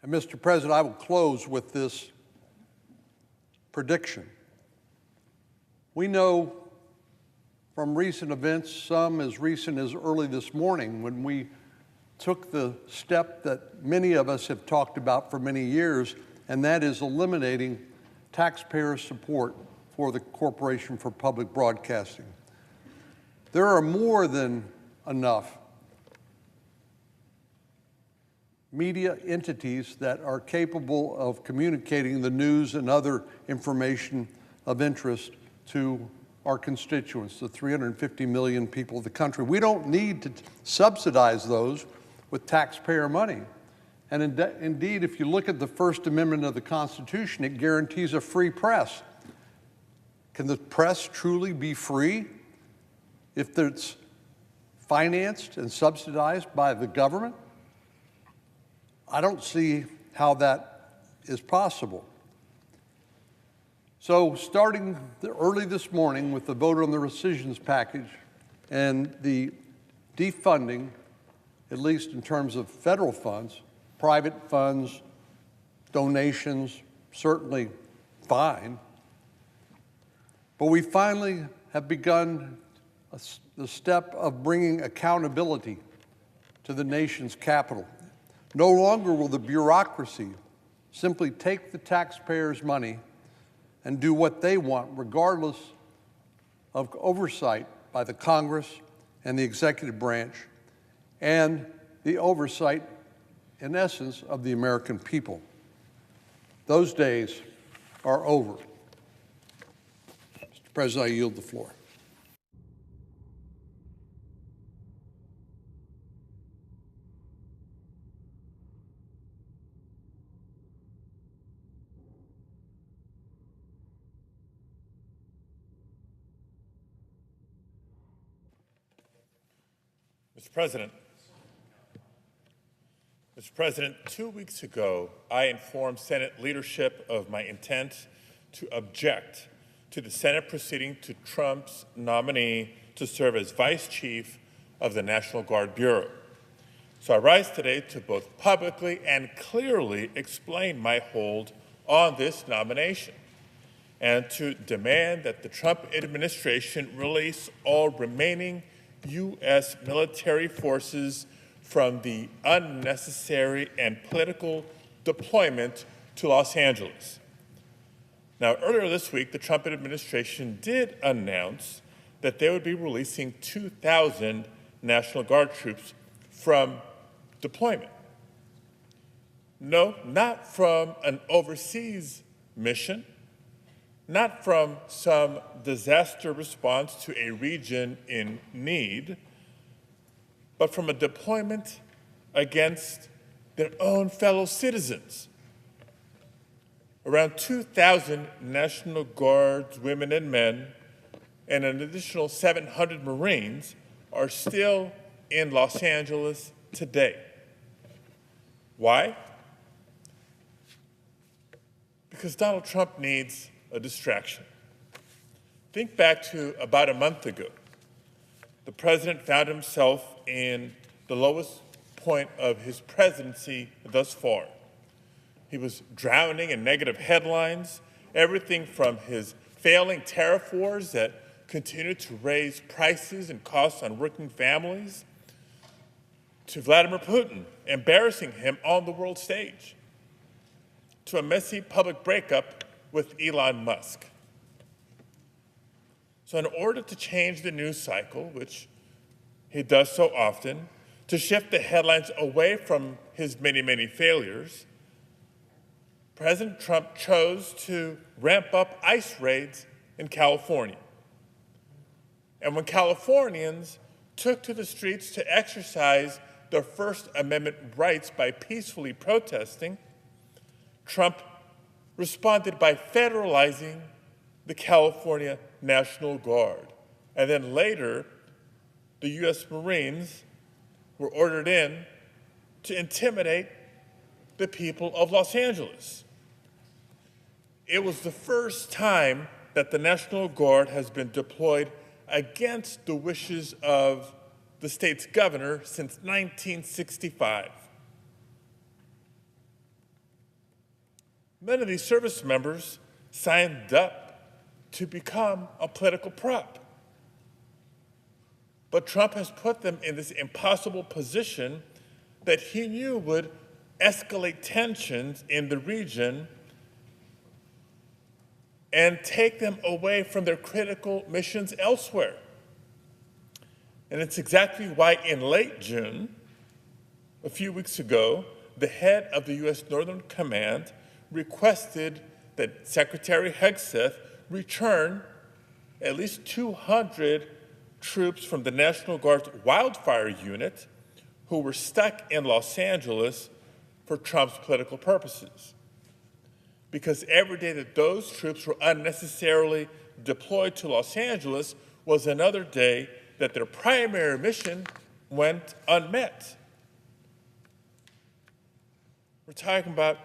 And Mr. President, I will close with this prediction. We know from recent events, some as recent as early this morning, when we took the step that many of us have talked about for many years, and that is eliminating taxpayer support for the Corporation for Public Broadcasting. There are more than enough media entities that are capable of communicating the news and other information of interest to our constituents, the 350 million people of the country. We don't need to subsidize those with taxpayer money. And indeed, if you look at the First Amendment of the Constitution, it guarantees a free press. Can the press truly be free if it's financed and subsidized by the government? I don't see how that is possible. So starting early this morning with the vote on the rescissions package and the defunding, at least in terms of federal funds, private funds, donations, certainly fine. But we finally have begun the step of bringing accountability to the nation's capital. No longer will the bureaucracy simply take the taxpayers' money and do what they want, regardless of oversight by the Congress and the executive branch, and the oversight, in essence, of the American people. Those days are over. Mr. President, I yield the floor. Mr. President, 2 weeks ago, I informed Senate leadership of my intent to object to the Senate proceeding to Trump's nominee to serve as Vice Chief of the National Guard Bureau. So I rise today to both publicly and clearly explain my hold on this nomination. and to demand that the Trump administration release all remaining U.S. military forces from the unnecessary and political deployment to Los Angeles. Now, earlier this week, the Trump administration did announce that they would be releasing 2,000 National Guard troops from deployment. No, not from an overseas mission, not from some disaster response to a region in need, but from a deployment against their own fellow citizens. Around 2,000 National Guards women and men and an additional 700 Marines are still in Los Angeles today. Why? Because Donald Trump needs a distraction. Think back to about a month ago. The president found himself in the lowest point of his presidency thus far. He was drowning in negative headlines, everything from his failing tariff wars that continued to raise prices and costs on working families, to Vladimir Putin embarrassing him on the world stage, to a messy public breakup with Elon Musk. So in order to change the news cycle, which he does so often, to shift the headlines away from his many, many failures, President Trump chose to ramp up ICE raids in California. And when Californians took to the streets to exercise their First Amendment rights by peacefully protesting, Trump responded by federalizing the California National Guard. And then later, the U.S. Marines were ordered in to intimidate the people of Los Angeles. It was the first time that the National Guard has been deployed against the wishes of the state's governor since 1965. Many of these service members signed up to become a political prop. But Trump has put them in this impossible position that he knew would escalate tensions in the region and take them away from their critical missions elsewhere. And it's exactly why in late June, a few weeks ago, the head of the U.S. Northern Command requested that Secretary Hegseth return at least 200 troops from the National Guard's wildfire unit who were stuck in Los Angeles for Trump's political purposes. Because every day that those troops were unnecessarily deployed to Los Angeles was another day that their primary mission went unmet. We're talking about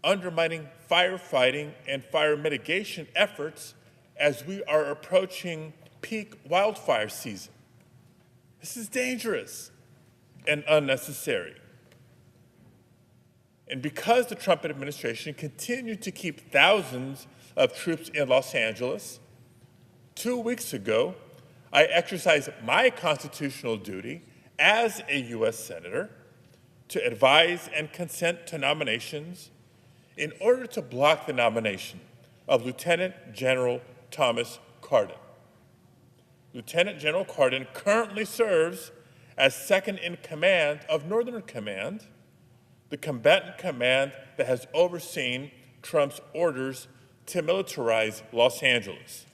undermining firefighting and fire mitigation efforts as we are approaching peak wildfire season. This is dangerous and unnecessary. And because the Trump administration continued to keep thousands of troops in Los Angeles, 2 weeks ago, I exercised my constitutional duty as a U.S. Senator to advise and consent to nominations in order to block the nomination of Lieutenant General Thomas Cardin. Lieutenant General Cardin currently serves as second in command of Northern Command, the combatant command that has overseen Trump's orders to militarize Los Angeles.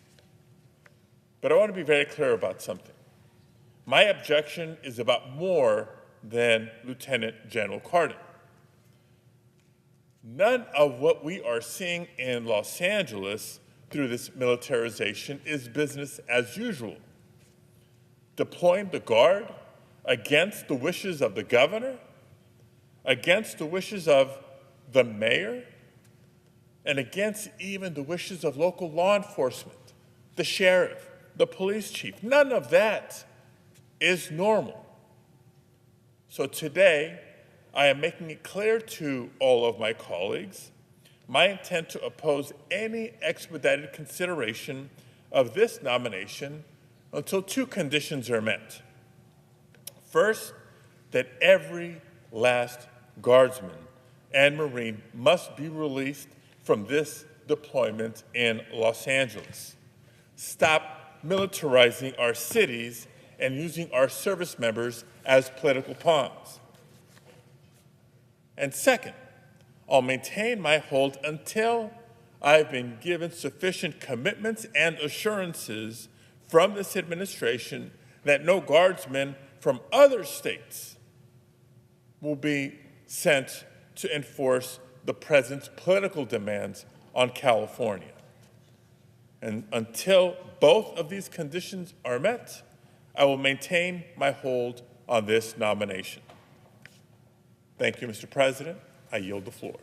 But I want to be very clear about something. My objection is about more than Lieutenant General Cardin. None of what we are seeing in Los Angeles through this militarization is business as usual. Deploying the Guard against the wishes of the governor, against the wishes of the mayor, and against even the wishes of local law enforcement, the sheriff, the police chief. None of that is normal. So today, I am making it clear to all of my colleagues my intent to oppose any expedited consideration of this nomination until two conditions are met. First, that every last Guardsman and Marine must be released from this deployment in Los Angeles. Stop militarizing our cities and using our service members as political pawns. And second, I'll maintain my hold until I've been given sufficient commitments and assurances from this administration that no Guardsmen from other states will be sent to enforce the President's political demands on California. And until both of these conditions are met, I will maintain my hold on this nomination. Thank you, Mr. President. I yield the floor.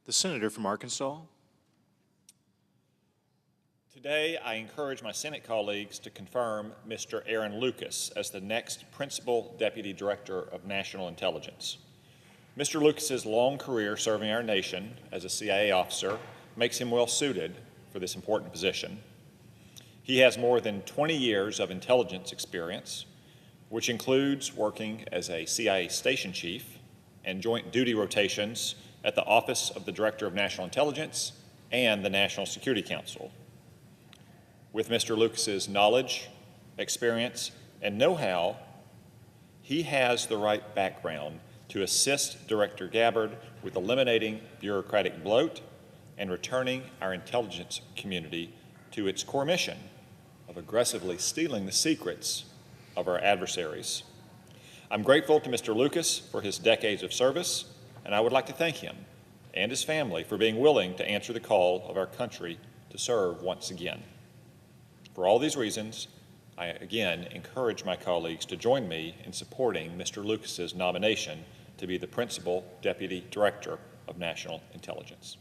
The senator from Arkansas. Today, I encourage my Senate colleagues to confirm Mr. Aaron Lukas as the next Principal Deputy Director of National Intelligence. Mr. Lucas's long career serving our nation as a CIA officer makes him well suited for this important position. He has more than 20 years of intelligence experience, which includes working as a CIA station chief and joint duty rotations at the Office of the Director of National Intelligence and the National Security Council. With Mr. Lucas's knowledge, experience, and know-how, he has the right background to assist Director Gabbard with eliminating bureaucratic bloat and returning our intelligence community to its core mission of aggressively stealing the secrets of our adversaries. I'm grateful to Mr. Lukas for his decades of service, and I would like to thank him and his family for being willing to answer the call of our country to serve once again. For all these reasons, I again encourage my colleagues to join me in supporting Mr. Lukas's nomination to be the Principal Deputy Director of National Intelligence.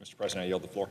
Mr. President, I yield the floor.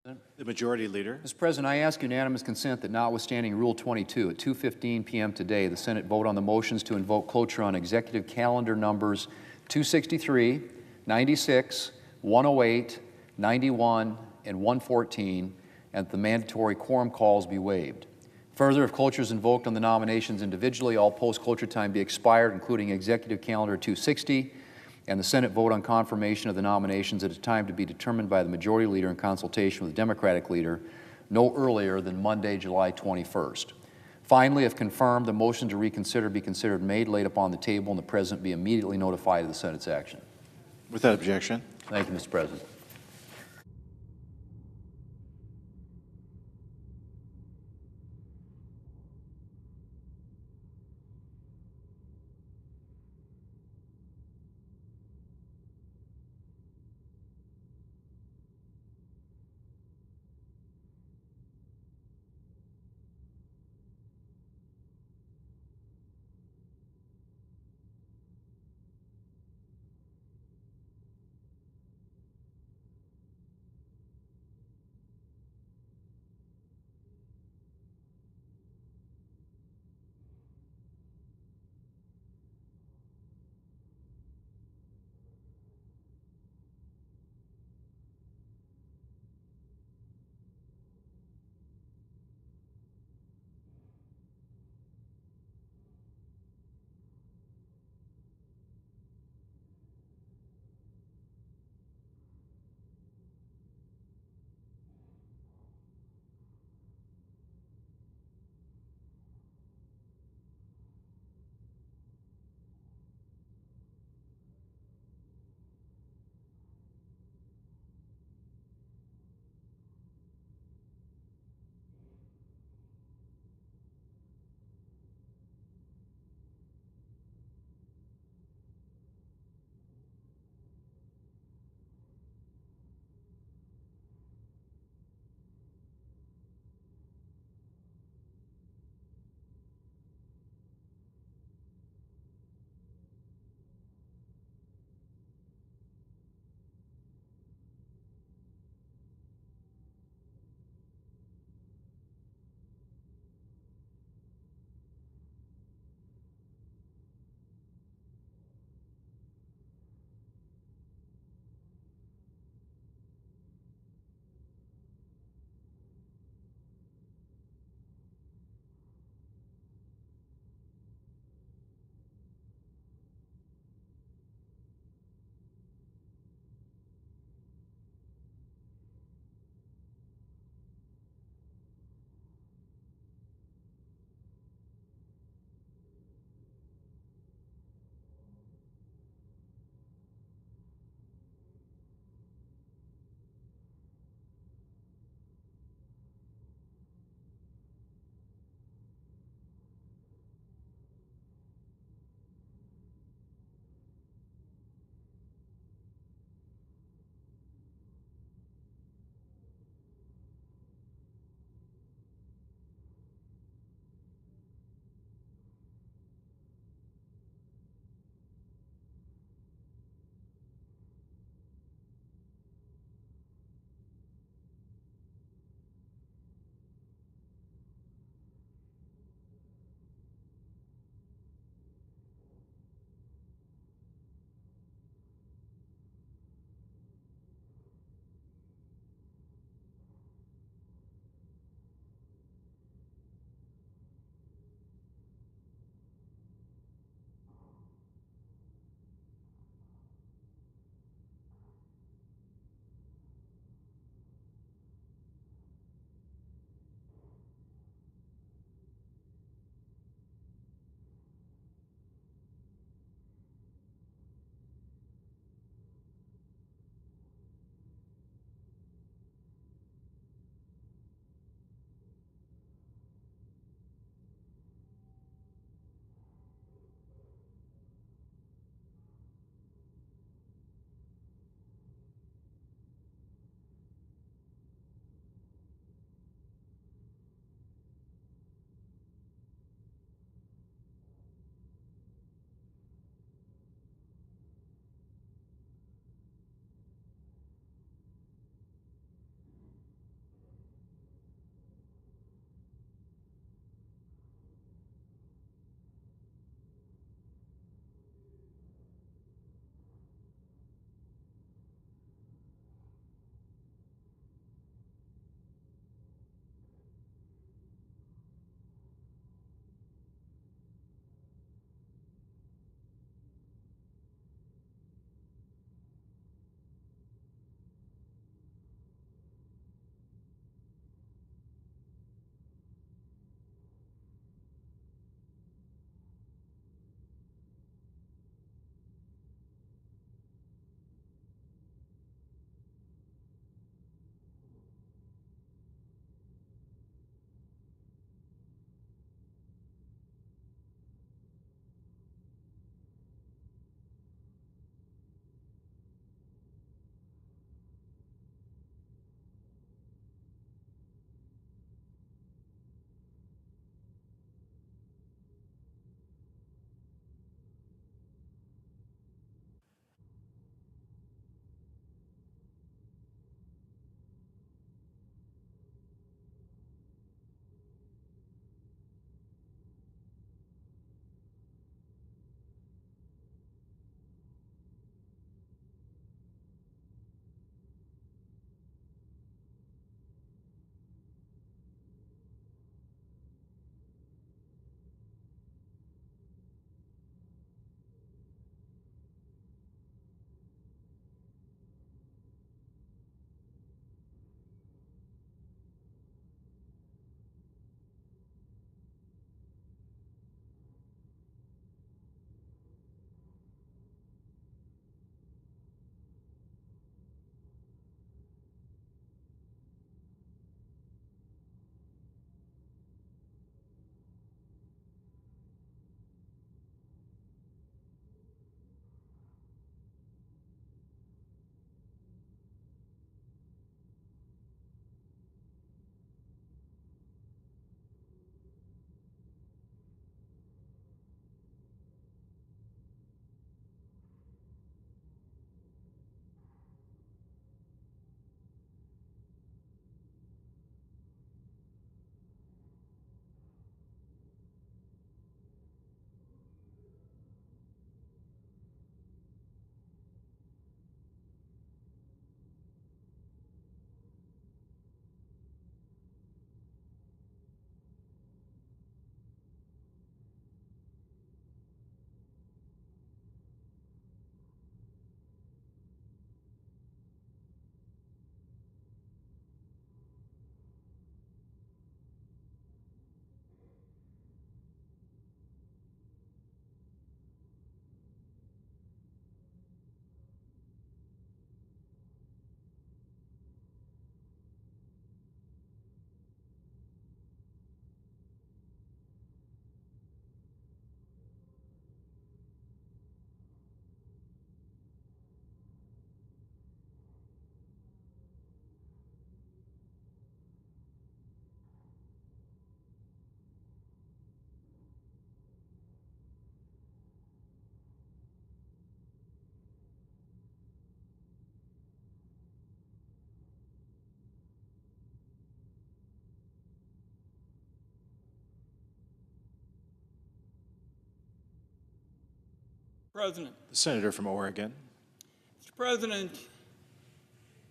The Majority Leader. Mr. President, I ask unanimous consent that notwithstanding Rule 22, at 2:15 p.m. today, the Senate vote on the motions to invoke cloture on executive calendar numbers 263, 96, 108, 91, and 114, and that the mandatory quorum calls be waived. Further, if cloture is invoked on the nominations individually, all post-cloture time be expired, including executive calendar 260, and the Senate vote on confirmation of the nominations at a time to be determined by the Majority Leader in consultation with the Democratic Leader no earlier than Monday, July 21st. Finally, if confirmed, the motion to reconsider be considered made, laid upon the table, and the President be immediately notified of the Senate's action. Without objection. Thank you, Mr. President. President. The senator from Oregon. Mr. President,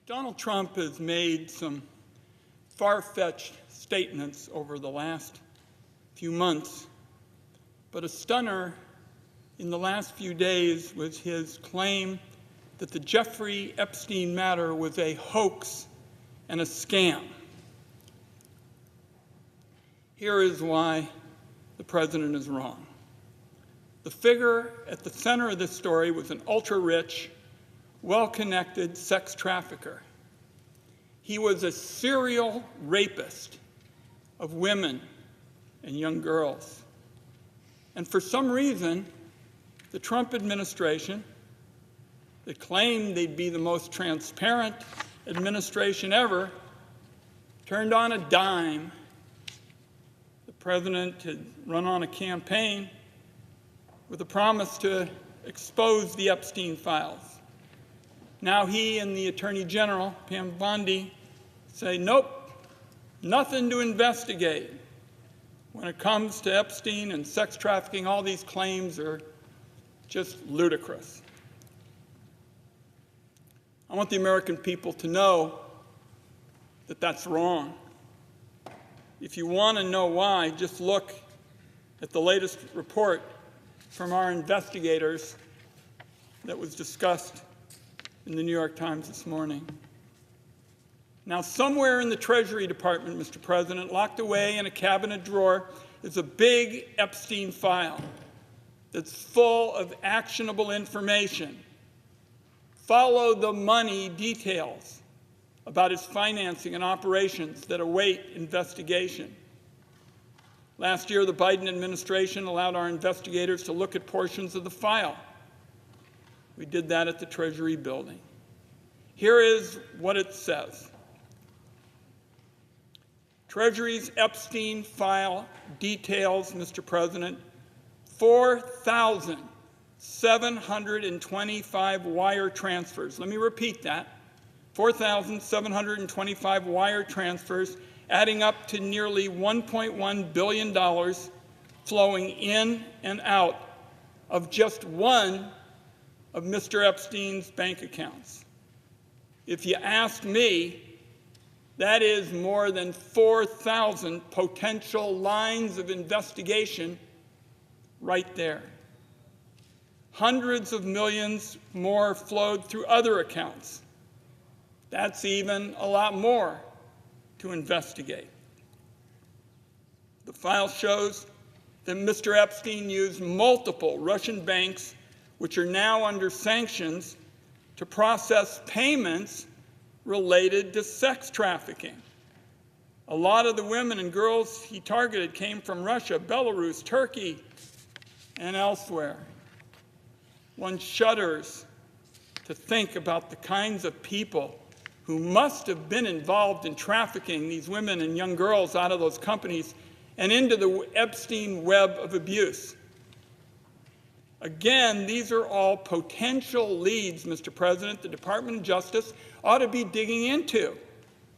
Donald Trump has made some far-fetched statements over the last few months, but a stunner in the last few days was his claim that the Jeffrey Epstein matter was a hoax and a scam. Here is why the president is wrong. The figure at the center of this story was an ultra-rich, well-connected sex trafficker. He was a serial rapist of women and young girls. And for some reason, the Trump administration, that claimed they'd be the most transparent administration ever, turned on a dime. The president had run on a campaign with a promise to expose the Epstein files. Now he and the Attorney General, Pam Bondi, say, nope, nothing to investigate. When it comes to Epstein and sex trafficking, all these claims are just ludicrous. I want the American people to know that that's wrong. If you want to know why, just look at the latest report from our investigators that was discussed in the New York Times this morning. Now, somewhere in the Treasury Department, Mr. President, locked away in a cabinet drawer, is a big Epstein file that's full of actionable information. Follow the money details about his financing and operations that await investigation. Last year, the Biden administration allowed our investigators to look at portions of the file. We did that at the Treasury building. Here is what it says. Treasury's Epstein file details, Mr. President, 4,725 wire transfers. Let me repeat that. 4,725 wire transfers, adding up to nearly $1.1 billion flowing in and out of just one of Mr. Epstein's bank accounts. If you ask me, that is more than 4,000 potential lines of investigation right there. Hundreds of millions more flowed through other accounts. That's even a lot more to investigate. The file shows that Mr. Epstein used multiple Russian banks, which are now under sanctions, to process payments related to sex trafficking. A lot of the women and girls he targeted came from Russia, Belarus, Turkey, and elsewhere. One shudders to think about the kinds of people who must have been involved in trafficking these women and young girls out of those companies and into the Epstein web of abuse. Again, these are all potential leads, Mr. President, the Department of Justice ought to be digging into.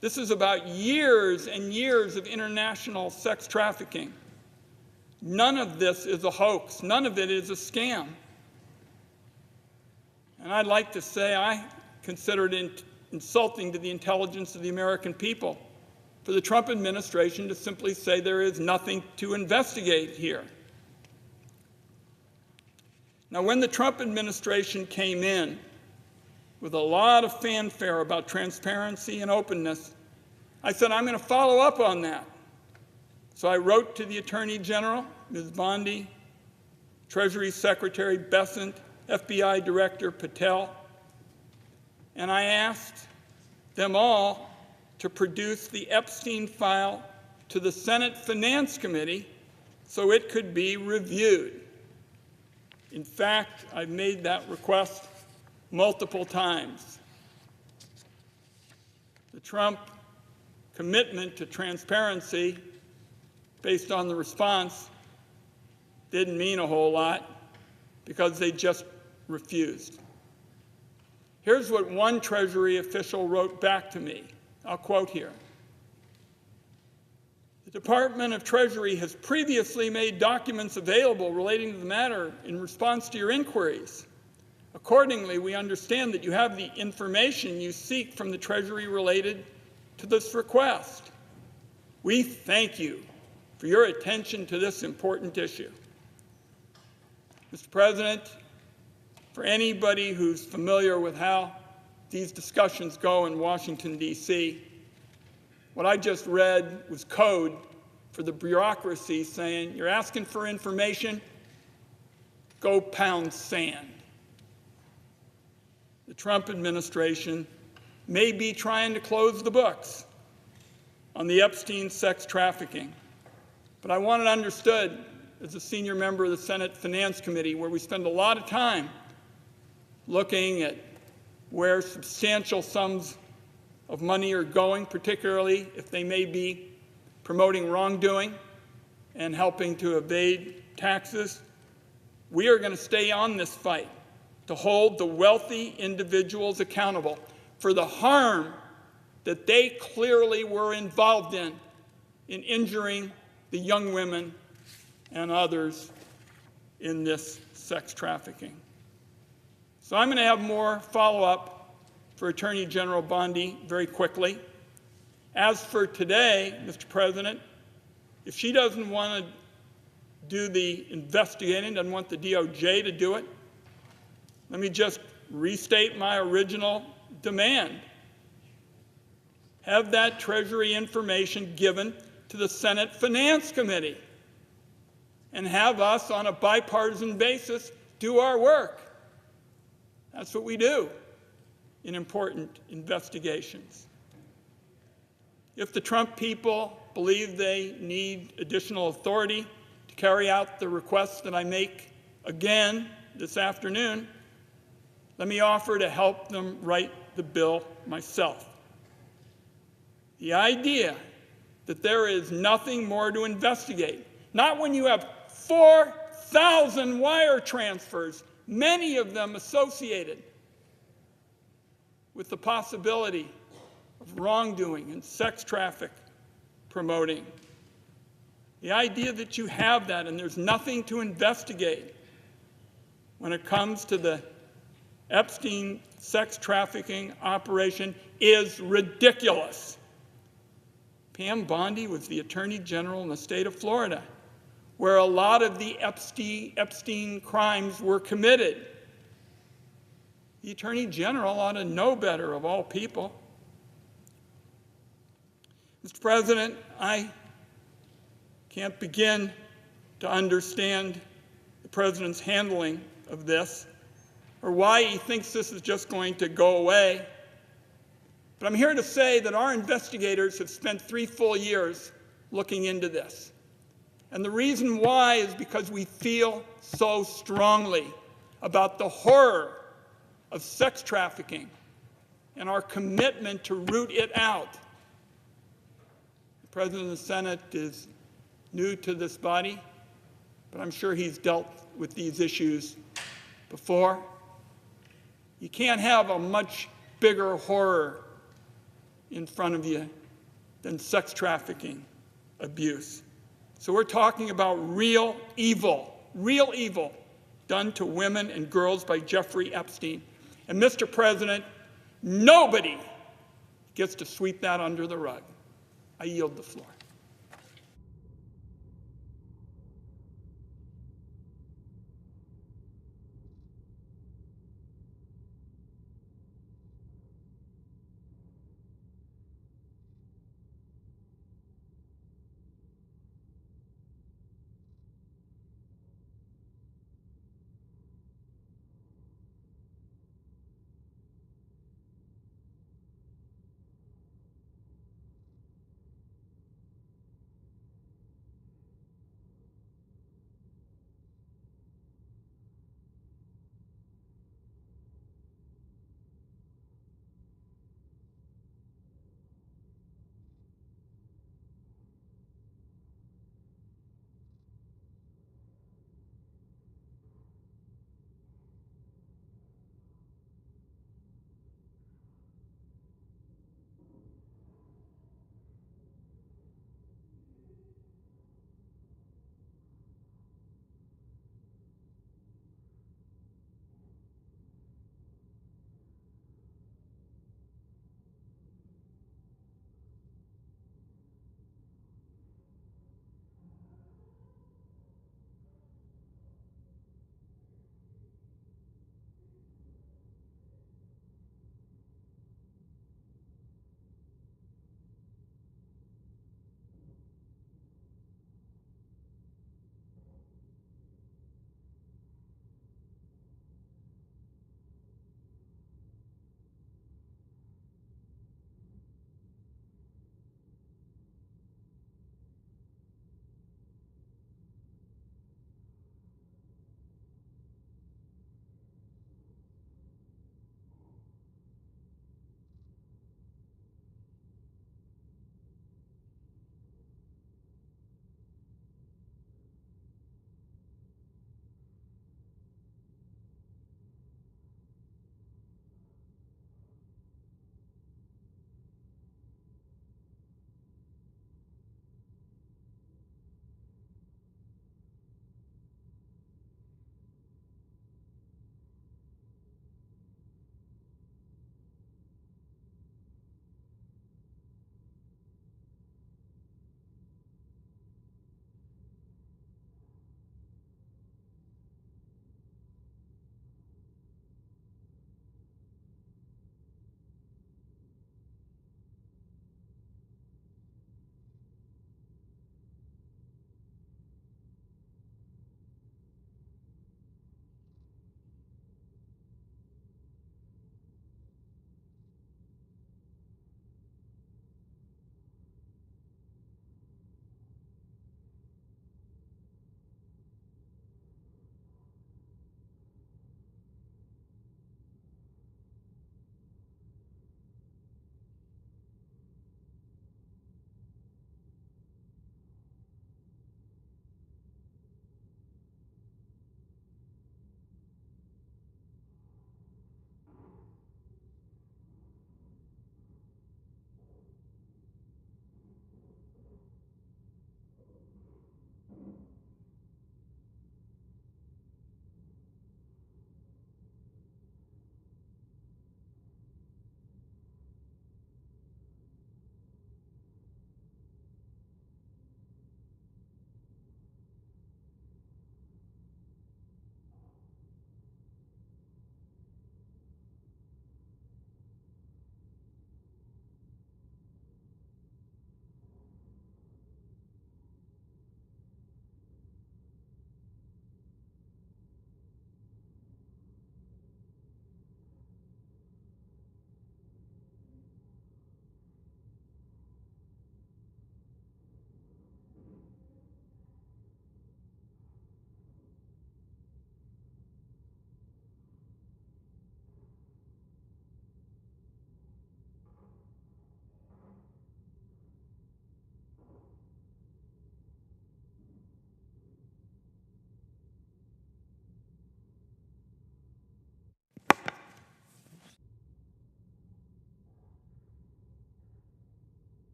This is about years and years of international sex trafficking. None of this is a hoax. None of it is a scam. And I'd like to say I consider it insulting to the intelligence of the American people for the Trump administration to simply say there is nothing to investigate here. Now, when the Trump administration came in with a lot of fanfare about transparency and openness, I said, I'm going to follow up on that. So I wrote to the Attorney General, Ms. Bondi, Treasury Secretary Bessent, FBI Director Patel, and I asked them all to produce the Epstein file to the Senate Finance Committee so it could be reviewed. In fact, I've made that request multiple times. The Trump commitment to transparency based on the response didn't mean a whole lot because they just refused. Here's what one Treasury official wrote back to me. I'll quote here. The Department of Treasury has previously made documents available relating to the matter in response to your inquiries. Accordingly, we understand that you have the information you seek from the Treasury related to this request. We thank you for your attention to this important issue. Mr. President, for anybody who's familiar with how these discussions go in Washington, D.C., what I just read was code for the bureaucracy saying, you're asking for information, go pound sand. The Trump administration may be trying to close the books on the Epstein sex trafficking. But I want it understood as a senior member of the Senate Finance Committee, where we spend a lot of time looking at where substantial sums of money are going, particularly if they may be promoting wrongdoing and helping to evade taxes. We are going to stay on this fight to hold the wealthy individuals accountable for the harm that they clearly were involved in injuring the young women and others in this sex trafficking. So I'm going to have more follow-up for Attorney General Bondi very quickly. As for today, Mr. President, if she doesn't want to do the investigating, doesn't want the DOJ to do it, let me just restate my original demand. Have that Treasury information given to the Senate Finance Committee and have us on a bipartisan basis do our work. That's what we do in important investigations. If the Trump people believe they need additional authority to carry out the requests that I make again this afternoon, let me offer to help them write the bill myself. The idea that there is nothing more to investigate, not when you have 4,000 wire transfers, many of them associated with the possibility of wrongdoing and sex traffic promoting. The idea that you have that and there's nothing to investigate when it comes to the Epstein sex trafficking operation is ridiculous. Pam Bondi was the Attorney General in the state of Florida, where a lot of the Epstein crimes were committed. The Attorney General ought to know better, of all people. Mr. President, I can't begin to understand the President's handling of this or why he thinks this is just going to go away. But I'm here to say that our investigators have spent 3 full years looking into this. And the reason why is because we feel so strongly about the horror of sex trafficking and our commitment to root it out. The President of the Senate is new to this body, but I'm sure he's dealt with these issues before. You can't have a much bigger horror in front of you than sex trafficking abuse. So we're talking about real evil done to women and girls by Jeffrey Epstein. And Mr. President, nobody gets to sweep that under the rug. I yield the floor.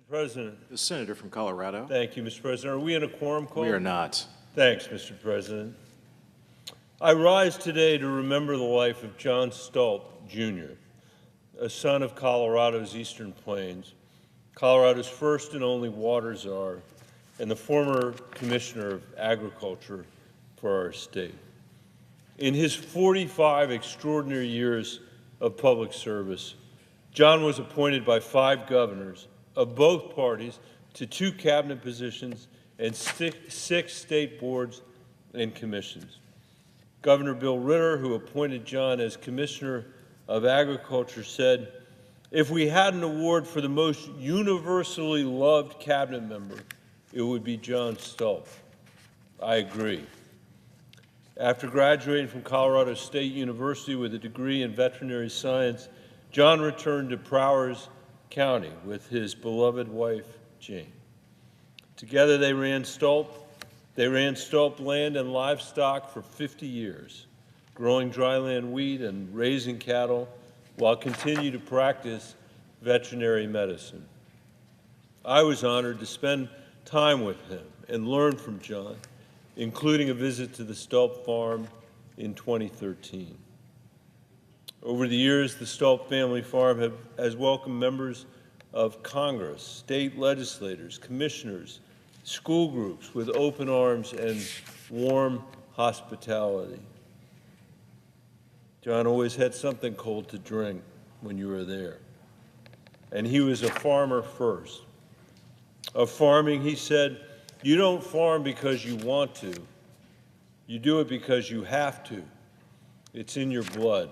Mr. President. The senator from Colorado. Thank you, Mr. President. Are we in a quorum call? We are not. Thanks, Mr. President. I rise today to remember the life of John Stolp, Jr., a son of Colorado's Eastern Plains, Colorado's first and only water czar, and the former Commissioner of Agriculture for our state. In his 45 extraordinary years of public service, John was appointed by 5 governors of both parties to 2 cabinet positions and 6 state boards and commissions. Governor Bill Ritter, who appointed John as Commissioner of Agriculture, said, "If we had an award for the most universally loved cabinet member, it would be John Stolp." I agree. After graduating from Colorado State University with a degree in veterinary science, John returned to Prowers County with his beloved wife, Jane. Together they ran Stolp land and livestock for 50 years, growing dryland wheat and raising cattle while continuing to practice veterinary medicine. I was honored to spend time with him and learn from John, including a visit to the Stolp farm in 2013. Over the years, the Stolp family farm has welcomed members of Congress, state legislators, commissioners, school groups with open arms and warm hospitality. John always had something cold to drink when you were there. And he was a farmer first. Of farming, he said, "You don't farm because you want to. You do it because you have to. It's in your blood."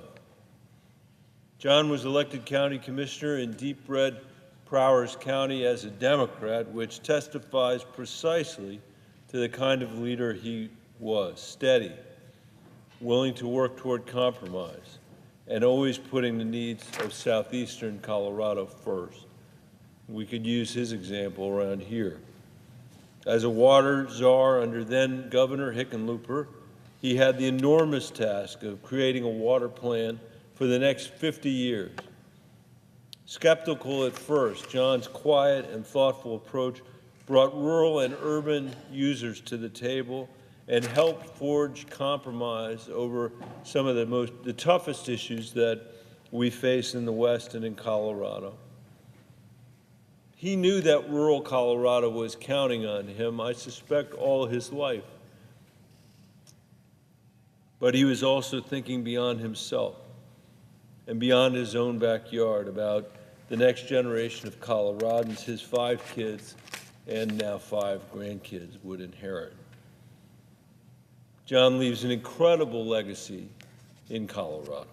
John was elected county commissioner in deep red Prowers County as a Democrat, which testifies precisely to the kind of leader he was: steady, willing to work toward compromise, and always putting the needs of southeastern Colorado first. We could use his example around here. As a water czar under then Governor Hickenlooper, he had the enormous task of creating a water plan for the next 50 years. Skeptical at first, John's quiet and thoughtful approach brought rural and urban users to the table and helped forge compromise over some of the toughest issues that we face in the West and in Colorado. He knew that rural Colorado was counting on him, I suspect, all his life. But he was also thinking beyond himself and beyond his own backyard about the next generation of Coloradans his 5 kids and now 5 grandkids would inherit. John leaves an incredible legacy in Colorado.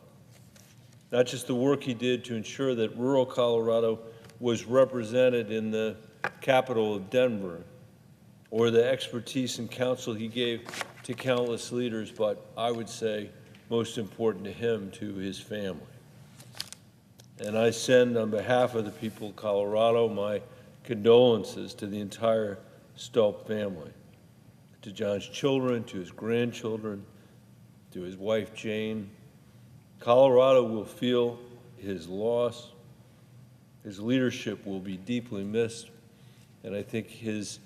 Not just the work he did to ensure that rural Colorado was represented in the capital of Denver, or the expertise and counsel he gave to countless leaders, but I would say most important to him, to his family. And I send, on behalf of the people of Colorado, my condolences to the entire Stolp family, to John's children, to his grandchildren, to his wife, Jane. Colorado will feel his loss. His leadership will be deeply missed, and I think his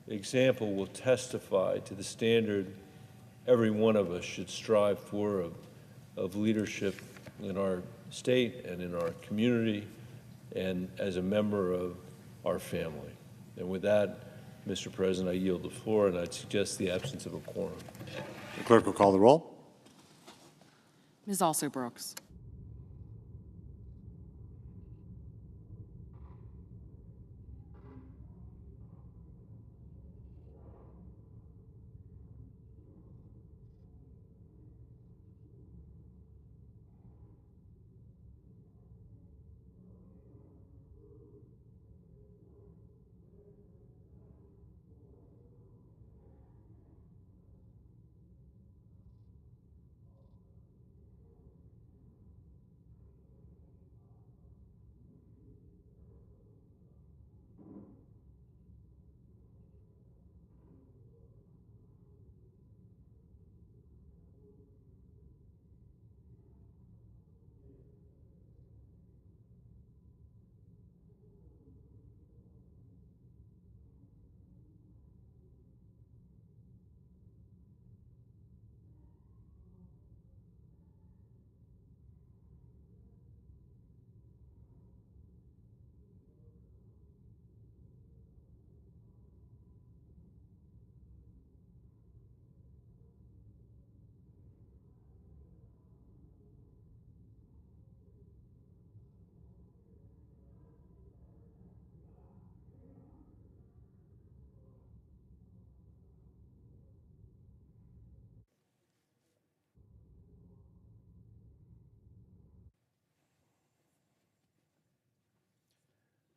example will testify to the standard every one of us should strive for of leadership in our state and in our community and as a member of our family. And with that, Mr. President, I yield the floor, and I'd suggest the absence of a quorum. The clerk will call the roll. Ms. Also Brooks.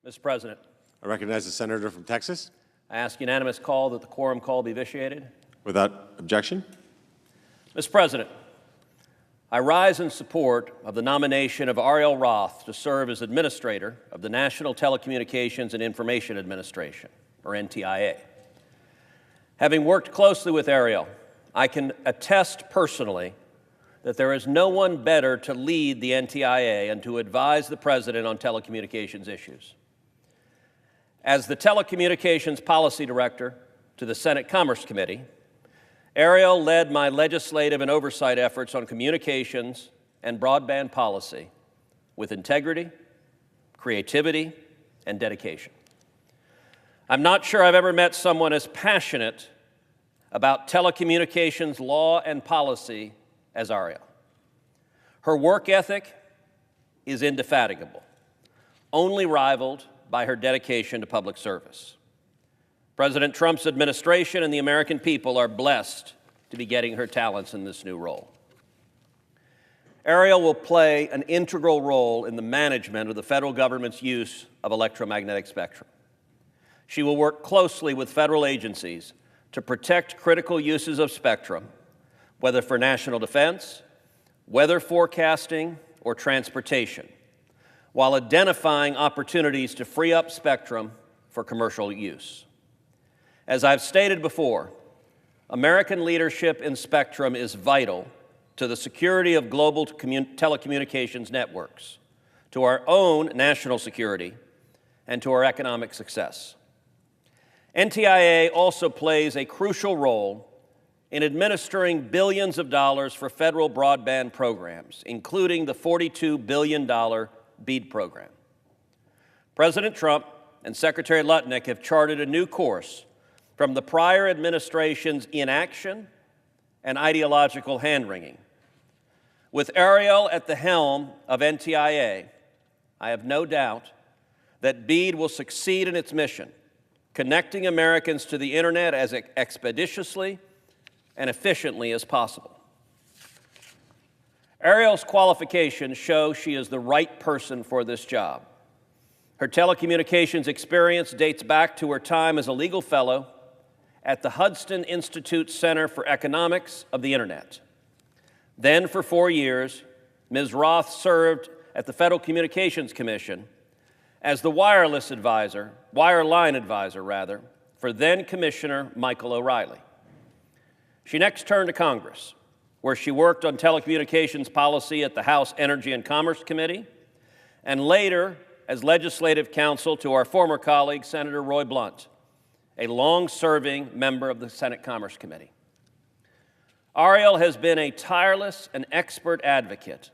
Mr. President, I recognize the senator from Texas. I ask unanimous call that the quorum call be vitiated. Without objection. Mr. President, I rise in support of the nomination of Arielle Roth to serve as Administrator of the National Telecommunications and Information Administration, or NTIA. Having worked closely with Arielle, I can attest personally that there is no one better to lead the NTIA and to advise the President on telecommunications issues. As the Telecommunications Policy Director to the Senate Commerce Committee, Arielle led my legislative and oversight efforts on communications and broadband policy with integrity, creativity, and dedication. I'm not sure I've ever met someone as passionate about telecommunications law and policy as Arielle. Her work ethic is indefatigable, only rivaled by her dedication to public service. President Trump's administration and the American people are blessed to be getting her talents in this new role. Arielle will play an integral role in the management of the federal government's use of electromagnetic spectrum. She will work closely with federal agencies to protect critical uses of spectrum, whether for national defense, weather forecasting, or transportation, while identifying opportunities to free up spectrum for commercial use. As I've stated before, American leadership in spectrum is vital to the security of global telecommunications networks, to our own national security, and to our economic success. NTIA also plays a crucial role in administering billions of dollars for federal broadband programs, including the $42 billion BEAD program. President Trump and Secretary Lutnick have charted a new course from the prior administration's inaction and ideological hand-wringing. With Arielle at the helm of NTIA, I have no doubt that BEAD will succeed in its mission, connecting Americans to the internet as expeditiously and efficiently as possible. Arielle's qualifications show she is the right person for this job. Her telecommunications experience dates back to her time as a legal fellow at the Hudson Institute Center for Economics of the Internet. Then, for 4 years, Ms. Roth served at the Federal Communications Commission as the wireline advisor, for then Commissioner Michael O'Reilly. She next turned to Congress, where she worked on telecommunications policy at the House Energy and Commerce Committee, and later as legislative counsel to our former colleague, Senator Roy Blunt, a long-serving member of the Senate Commerce Committee. Arielle has been a tireless and expert advocate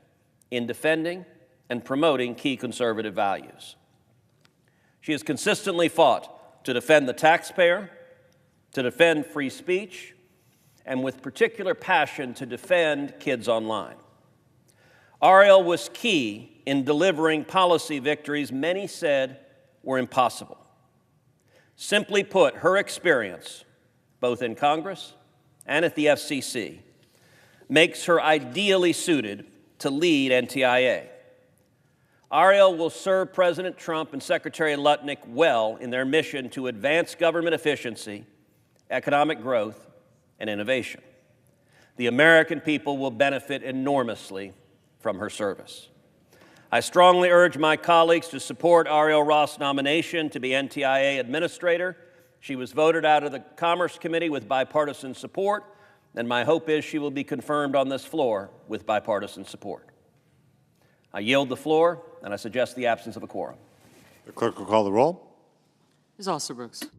in defending and promoting key conservative values. She has consistently fought to defend the taxpayer, to defend free speech, and with particular passion to defend kids online. Arielle was key in delivering policy victories many said were impossible. Simply put, her experience, both in Congress and at the FCC, makes her ideally suited to lead NTIA. Arielle will serve President Trump and Secretary Lutnick well in their mission to advance government efficiency, economic growth, and innovation. The American people will benefit enormously from her service. I strongly urge my colleagues to support Arielle Roth's nomination to be NTIA Administrator. She was voted out of the Commerce Committee with bipartisan support, and my hope is she will be confirmed on this floor with bipartisan support. I yield the floor, and I suggest the absence of a quorum. The clerk will call the roll. Ms. Alsobrooks.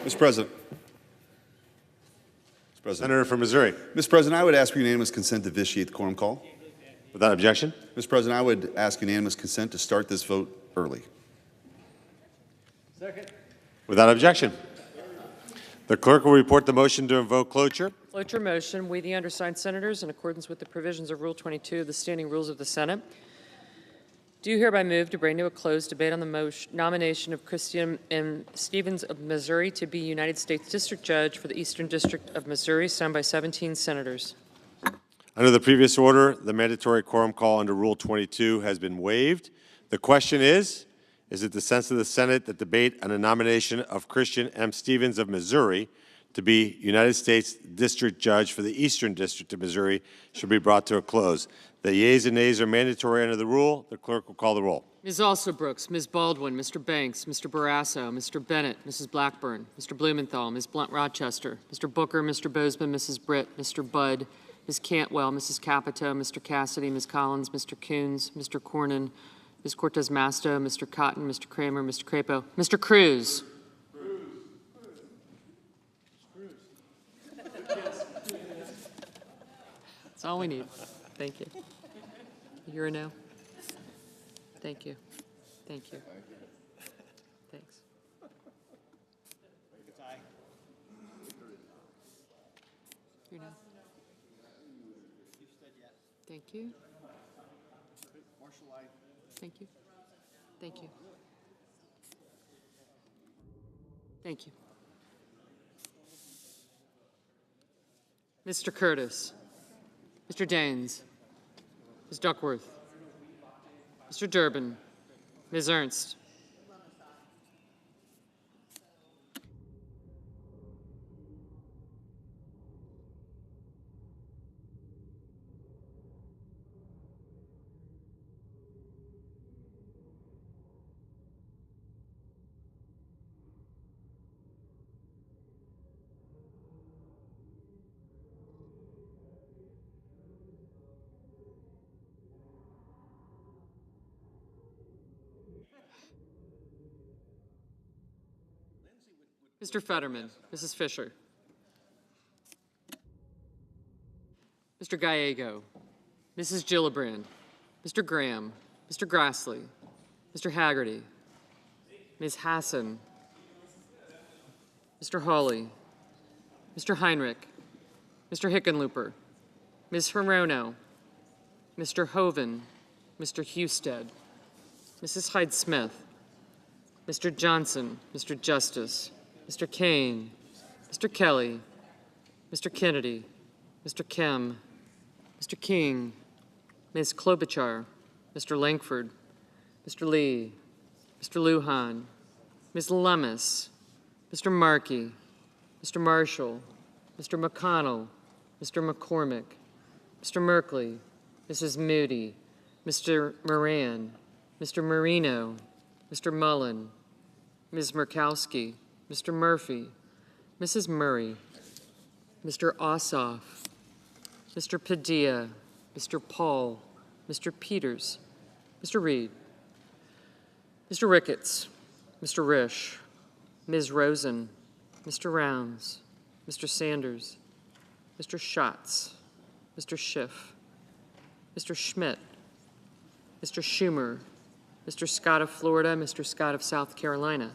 Mr. President. Senator from Missouri. Mr. President, I would ask for unanimous consent to vitiate the quorum call. Without objection. Mr. President, I would ask unanimous consent to start this vote early. Second. Without objection. The clerk will report the motion to invoke cloture. Cloture motion. We, the undersigned senators, in accordance with the provisions of Rule 22 of the Standing Rules of the Senate, do hereby move to bring to a close debate on the nomination of Cristian M. Stevens of Missouri to be United States District Judge for the Eastern District of Missouri, signed by 17 senators. Under the previous order, the mandatory quorum call under Rule 22 has been waived. The question is it the sense of the Senate that debate on the nomination of Cristian M. Stevens of Missouri to be United States District Judge for the Eastern District of Missouri should be brought to a close? The yeas and nays are mandatory under the rule. The clerk will call the roll. Ms. Alsobrooks, Ms. Baldwin, Mr. Banks, Mr. Barrasso, Mr. Bennett, Mrs. Blackburn, Mr. Blumenthal, Ms. Blunt-Rochester, Mr. Booker, Mr. Bozeman, Mrs. Britt, Mr. Budd, Ms. Cantwell, Mrs. Capito, Mr. Cassidy, Ms. Collins, Mr. Coons, Mr. Cornyn, Ms. Cortez Masto, Mr. Cotton, Mr. Kramer, Mr. Crapo, Mr. Cruz. That's all we need. Thank you. You're a no? Thank you. Thank you. Thanks. You're no? Thank you. Thank you. Thank you. Thank you. Mr. Curtis. Mr. Daines. Ms. Duckworth. Mr. Durbin. Ms. Ernst. Mr. Fetterman, Mrs. Fisher. Mr. Gallego, Mrs. Gillibrand, Mr. Graham, Mr. Grassley, Mr. Haggerty, Ms. Hassan, Mr. Hawley, Mr. Heinrich, Mr. Hickenlooper, Ms. Hirono, Mr. Hoven, Mr. Husted, Mrs. Hyde-Smith, Mr. Johnson, Mr. Justice, Mr. Kane, Mr. Kelly, Mr. Kennedy, Mr. Kem, Mr. King, Ms. Klobuchar, Mr. Langford, Mr. Lee, Mr. Lujan, Ms. Lummis, Mr. Markey, Mr. Marshall, Mr. McConnell, Mr. McCormick, Mr. Merkley, Mrs. Moody, Mr. Moran, Mr. Marino, Mr. Mullen, Ms. Murkowski, Mr. Murphy, Mrs. Murray, Mr. Ossoff, Mr. Padilla, Mr. Paul, Mr. Peters, Mr. Reed, Mr. Ricketts, Mr. Risch, Ms. Rosen, Mr. Rounds, Mr. Sanders, Mr. Schatz, Mr. Schiff, Mr. Schmidt, Mr. Schumer, Mr. Scott of Florida, Mr. Scott of South Carolina.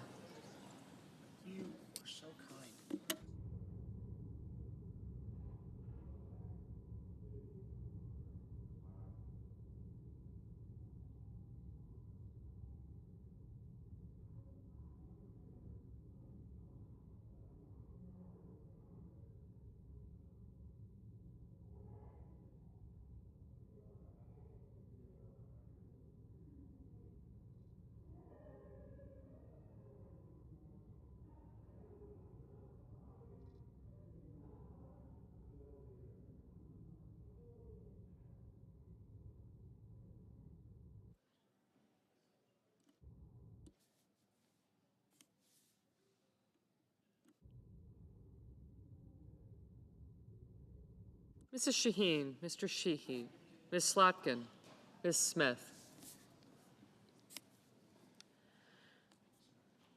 Mrs. Shaheen, Mr. Sheehy, Ms. Slotkin, Ms. Smith.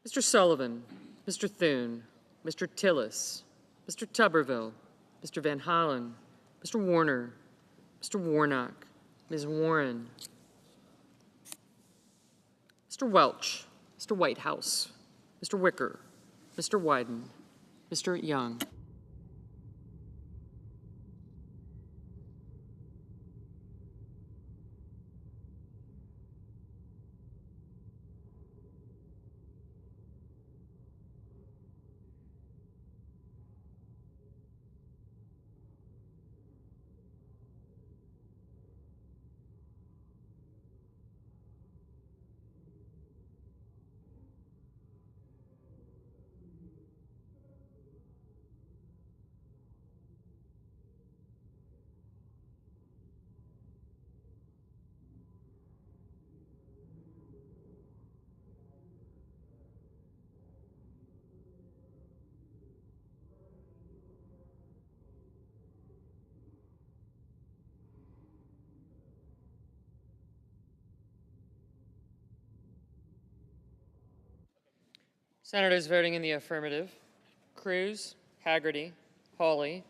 Mr. Sullivan, Mr. Thune, Mr. Tillis, Mr. Tuberville, Mr. Van Hollen, Mr. Warner, Mr. Warnock, Ms. Warren, Mr. Welch, Mr. Whitehouse, Mr. Wicker, Mr. Wyden, Mr. Young. Senators voting in the affirmative: Cruz, Haggerty, Hawley,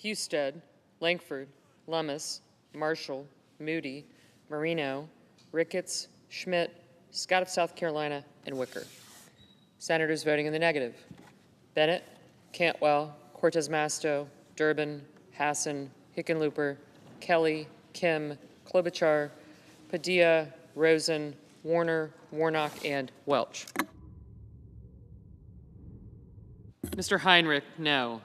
Husted, Langford, Lummis, Marshall, Moody, Marino, Ricketts, Schmidt, Scott of South Carolina, and Wicker. Senators voting in the negative: Bennett, Cantwell, Cortez Masto, Durbin, Hassan, Hickenlooper, Kelly, Kim, Klobuchar, Padilla, Rosen, Warner, Warnock, and Welch. Mr. Heinrich, no.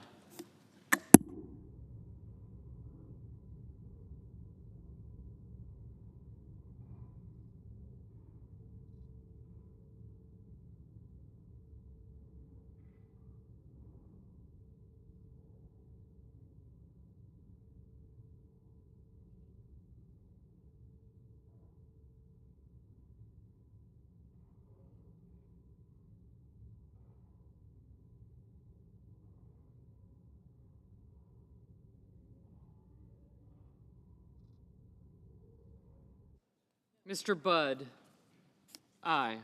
Mr. Budd, aye.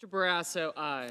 Mr. Barrasso, aye.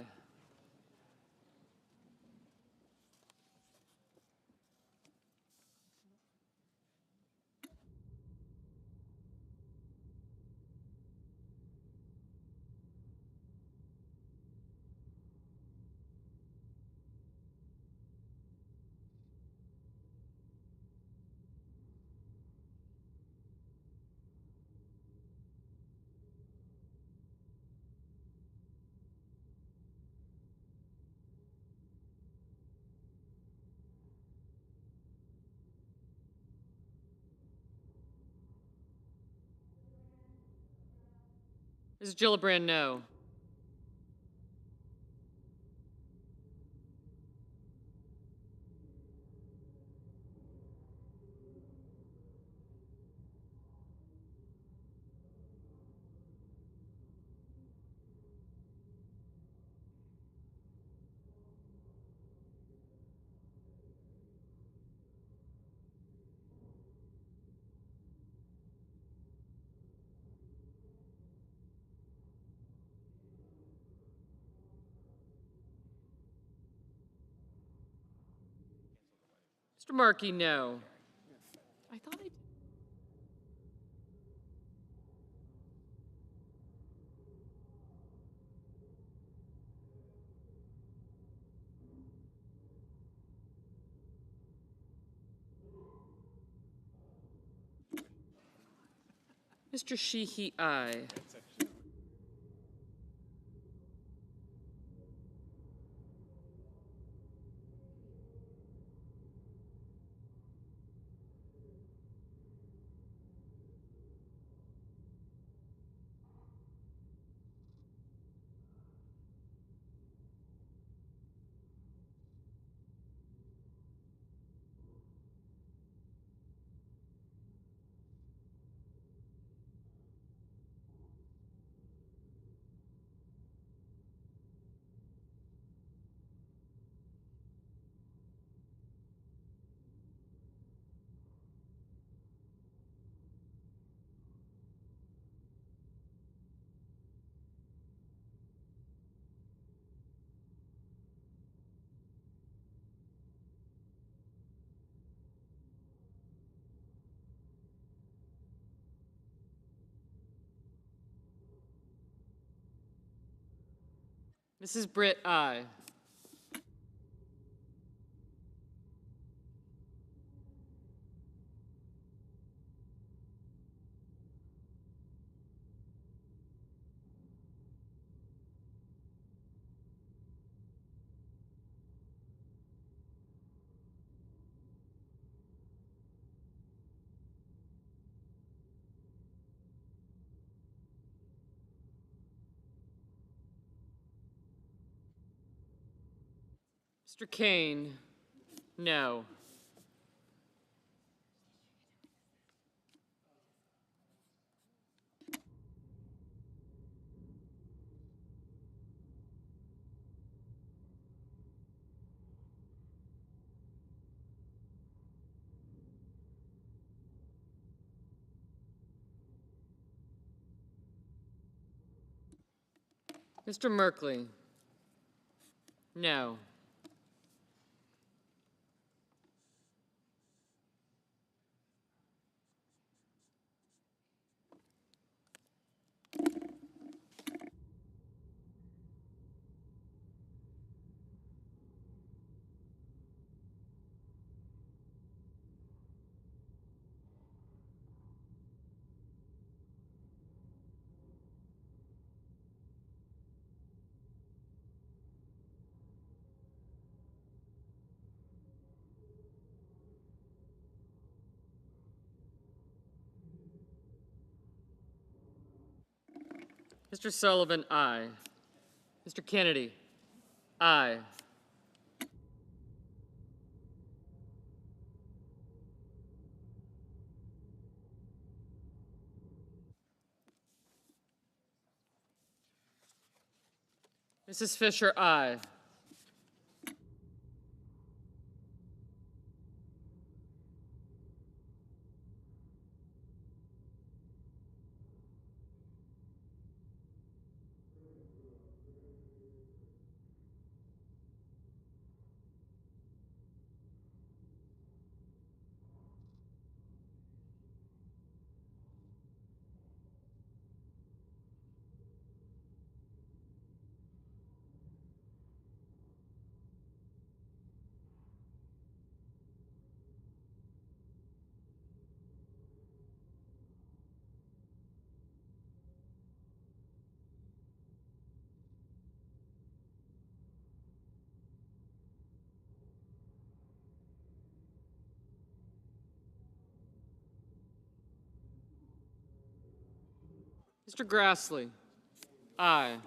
Mrs. Gillibrand, no. Mr. Markey, no. I thought I did. Mr. Sheehy, aye. Mrs. Britt, aye. Mr. Kane, no. Mr. Merkley, no. Mr. Sullivan, aye. Mr. Kennedy, aye. Mrs. Fisher, aye. Mr. Grassley, aye.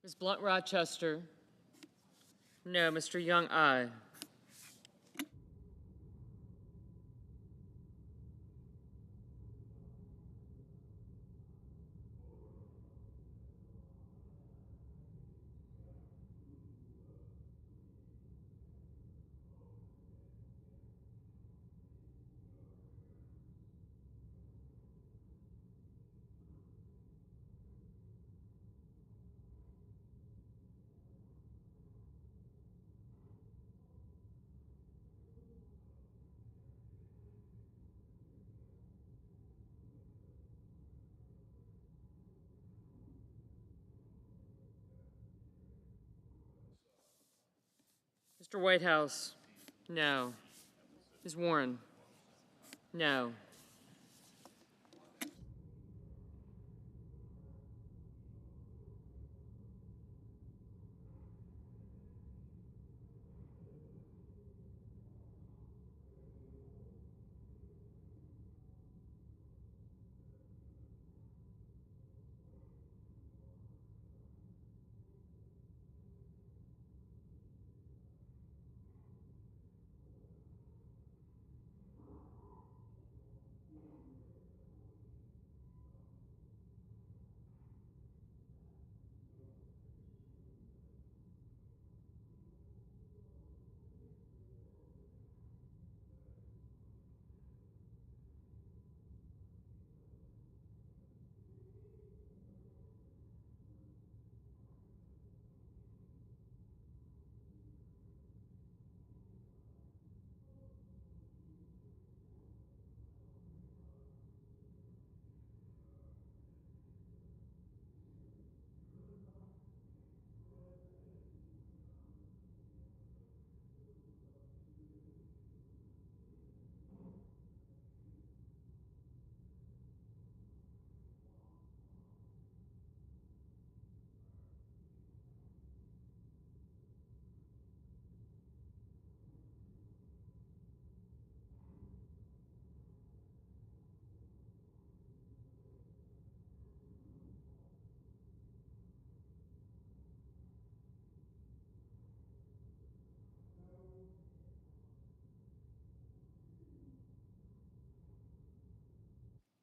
Ms. Blunt Rochester, no. Mr. Young, aye. Mr. Whitehouse, no. Ms. Warren, no.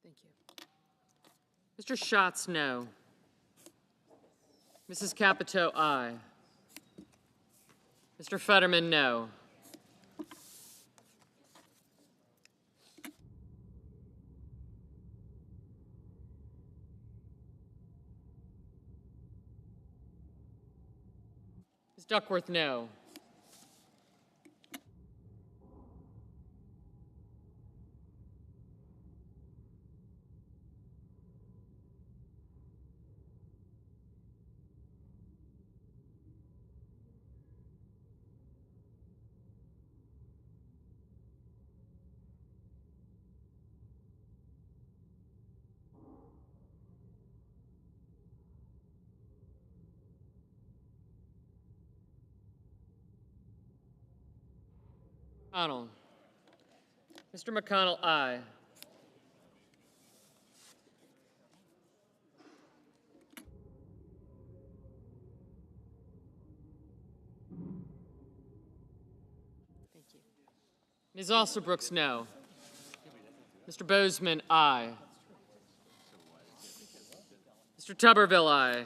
Thank you. Mr. Schatz, no. Mrs. Capito, aye. Mr. Fetterman, no. Ms. Duckworth, no. McConnell. Mr. McConnell, aye. Thank you. Ms. Alsobrooks, no. Mr. Bozeman, aye. Mr. Tuberville, aye.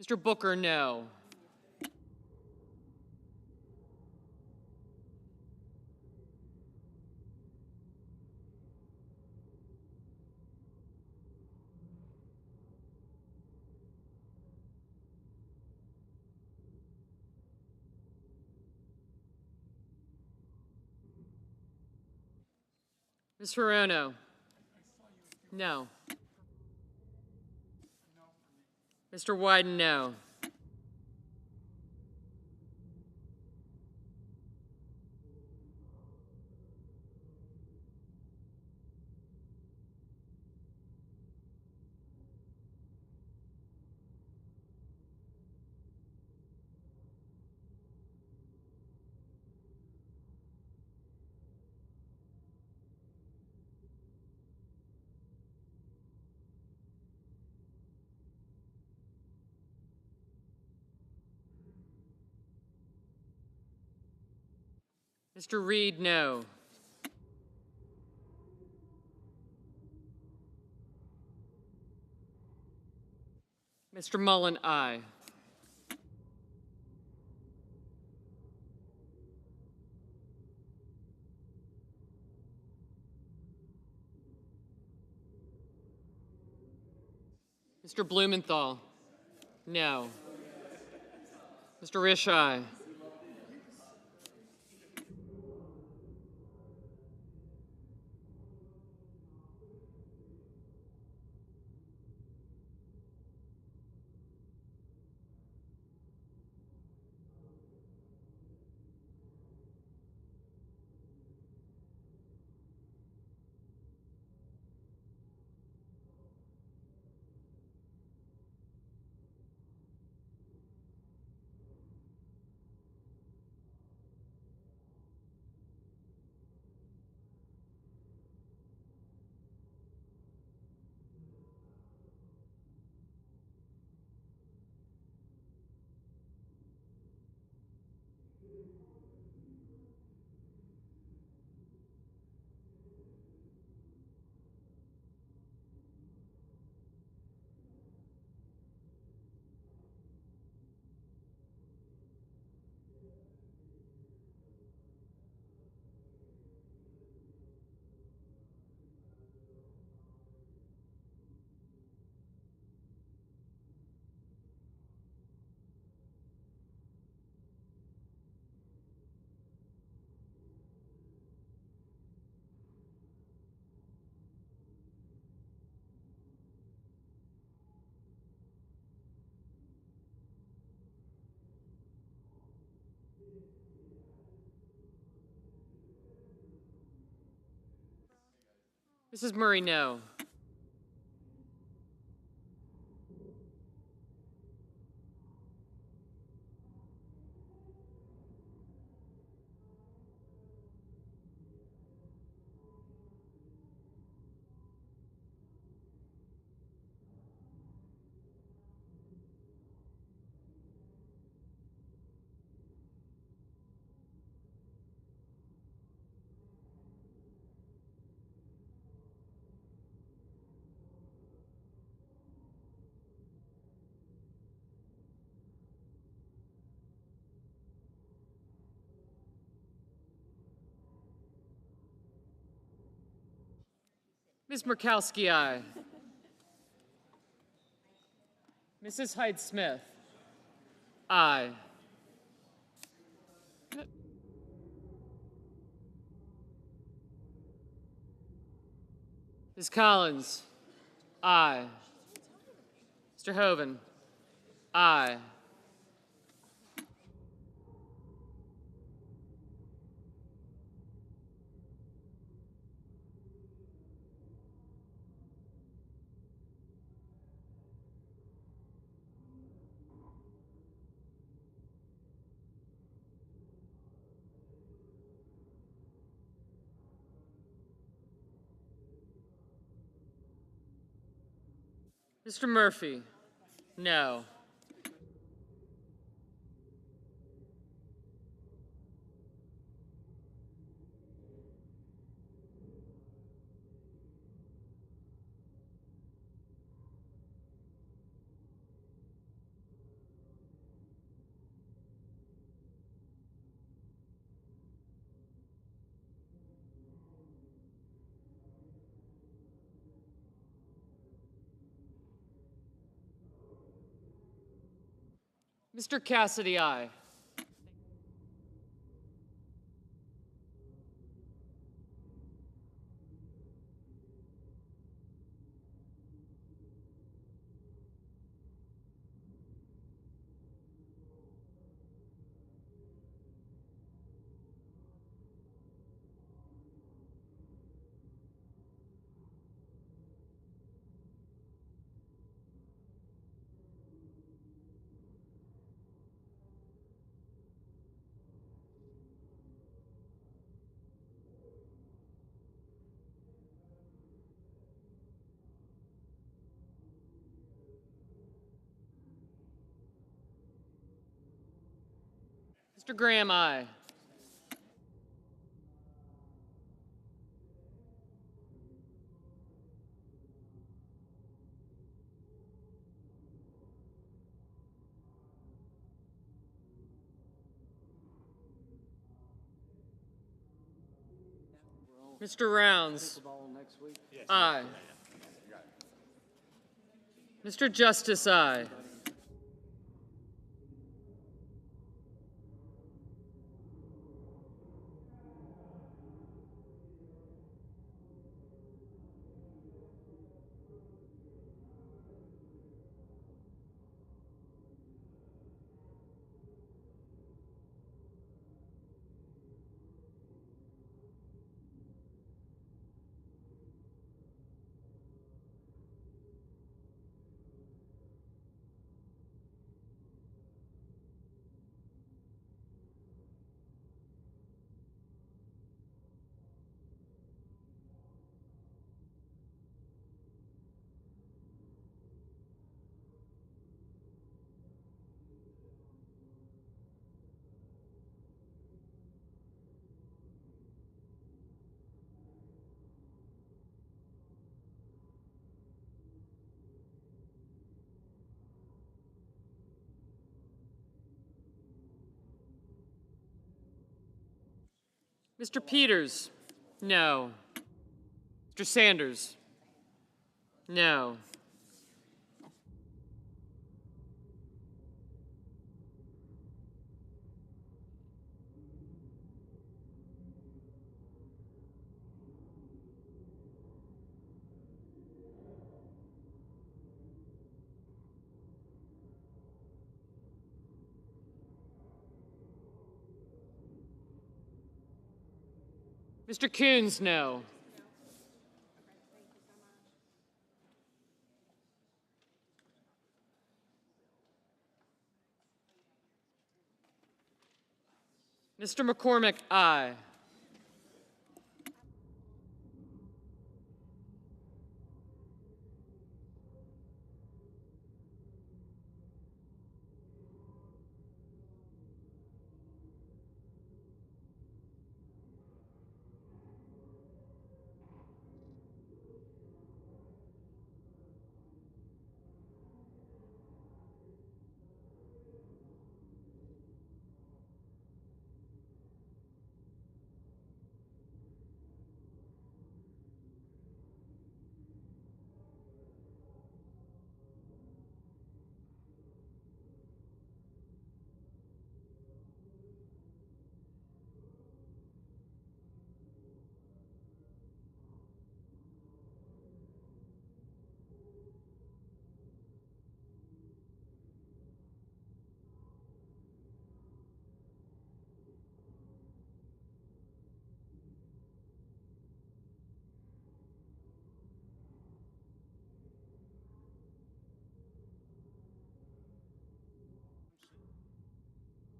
Mr. Booker, no. Ms. Hirono, no. Mr. Wyden, no. Mr. Reed, no. Mr. Mullen, aye. Mr. Blumenthal, no. Mr. Risch, aye. Mrs. Murray, no. Ms. Murkowski, aye. Mrs. Hyde-Smith, aye. Ms. Collins, aye. Mr. Hoven, aye. Mr. Murphy, no. Mr. Cassidy, aye. Mr. Graham, aye. Mr. Rounds. Aye. Mr. Justice, aye. Mr. Peters? No. Mr. Sanders? No. Mr. Coons, no. Mr. McCormick, aye.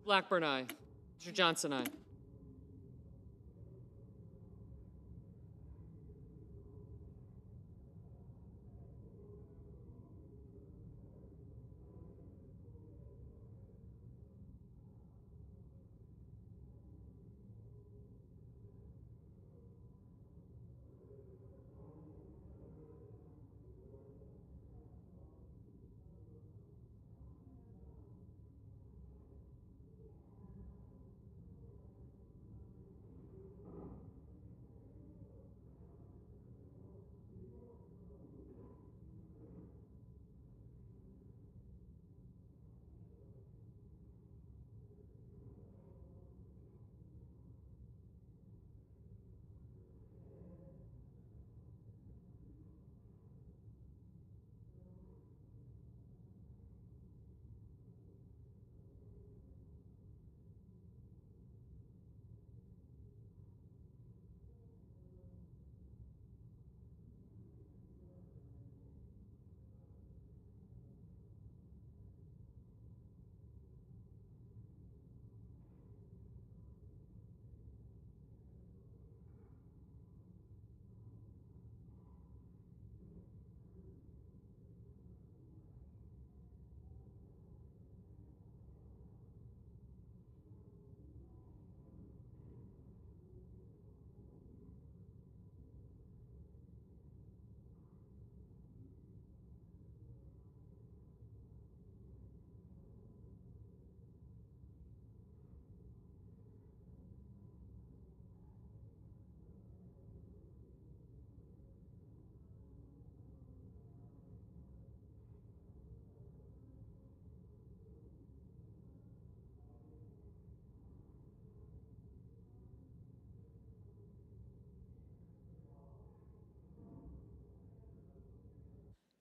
Blackburn, aye. Mr. Johnson, aye.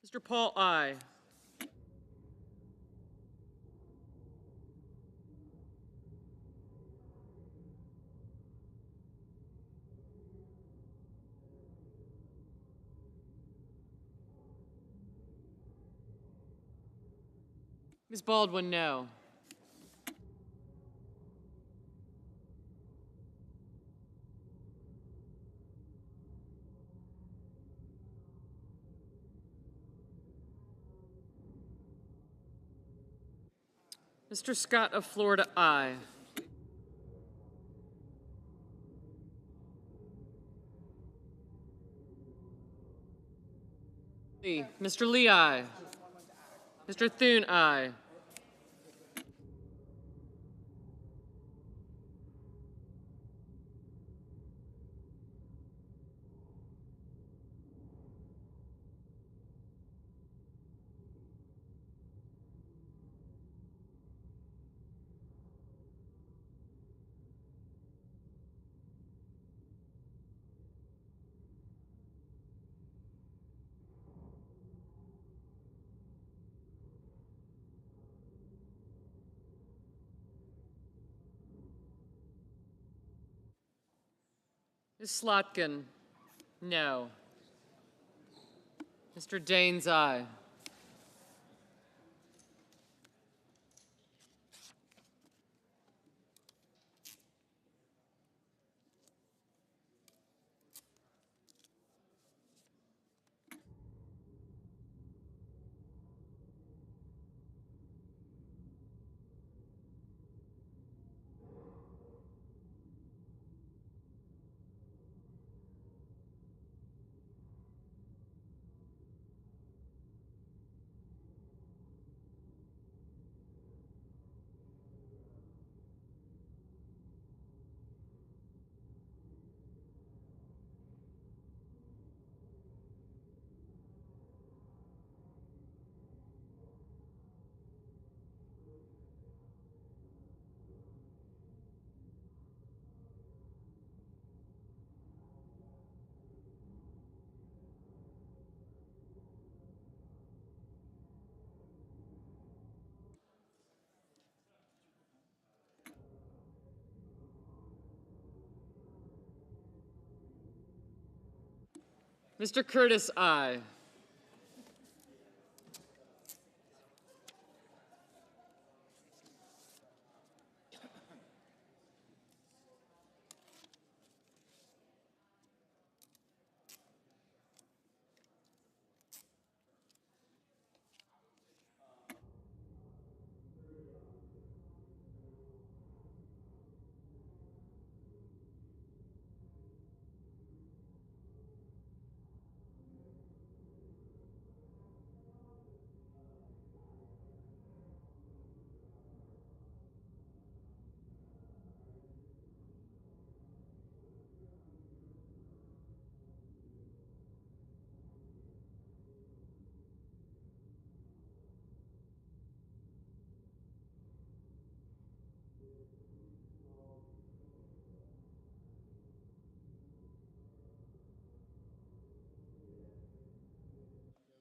Mr. Paul, aye. Ms. Baldwin, no. Mr. Scott of Florida, aye. Mr. Lee, aye. Mr. Thune, aye. Ms. Slotkin, no. Mr. Daines, aye. Mr. Curtis, aye.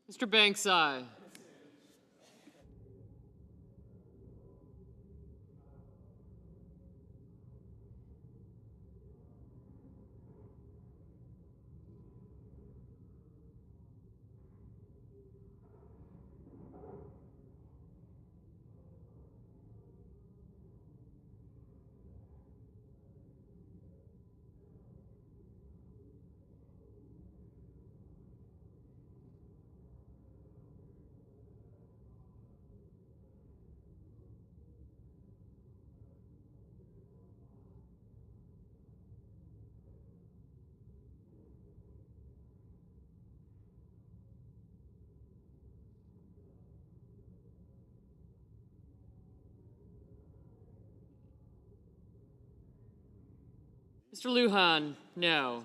Mr. Banks, aye. Mr. Lujan, no.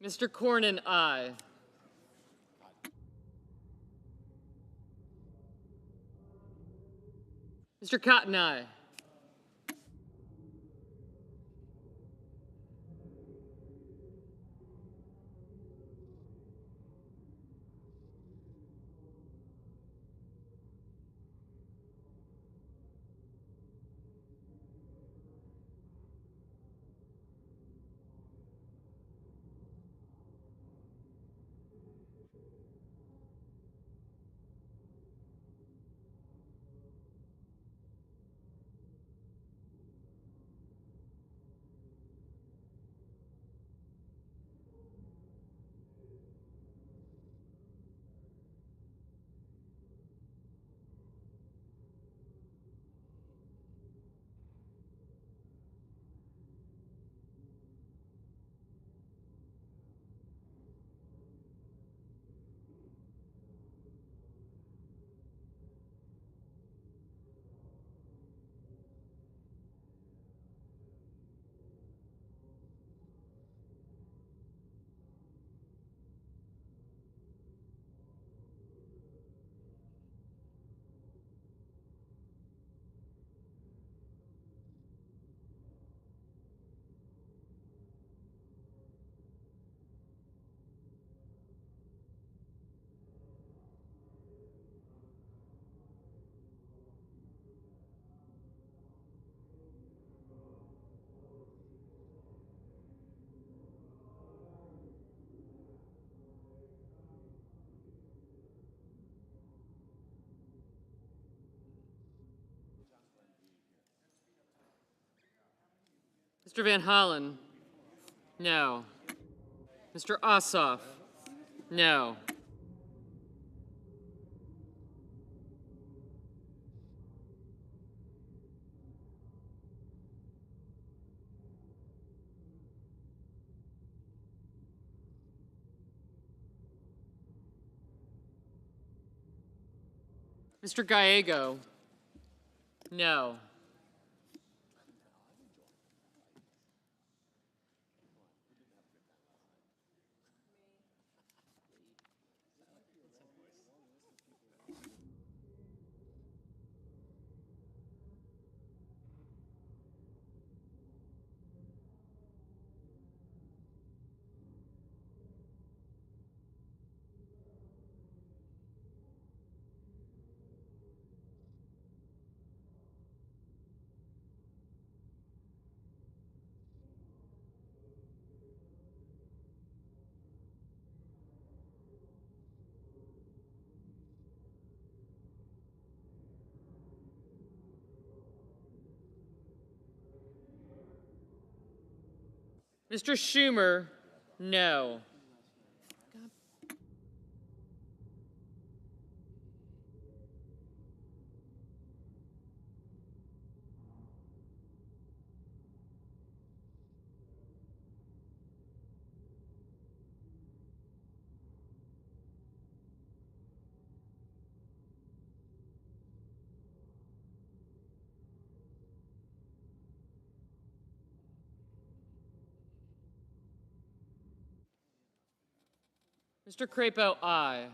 Mr. Cornyn, aye. Mr. Cotton, aye. Mr. Van Hollen, no. Mr. Ossoff, no. Mr. Gallego, no. Mr. Schumer, no. Mr. Crapo, aye.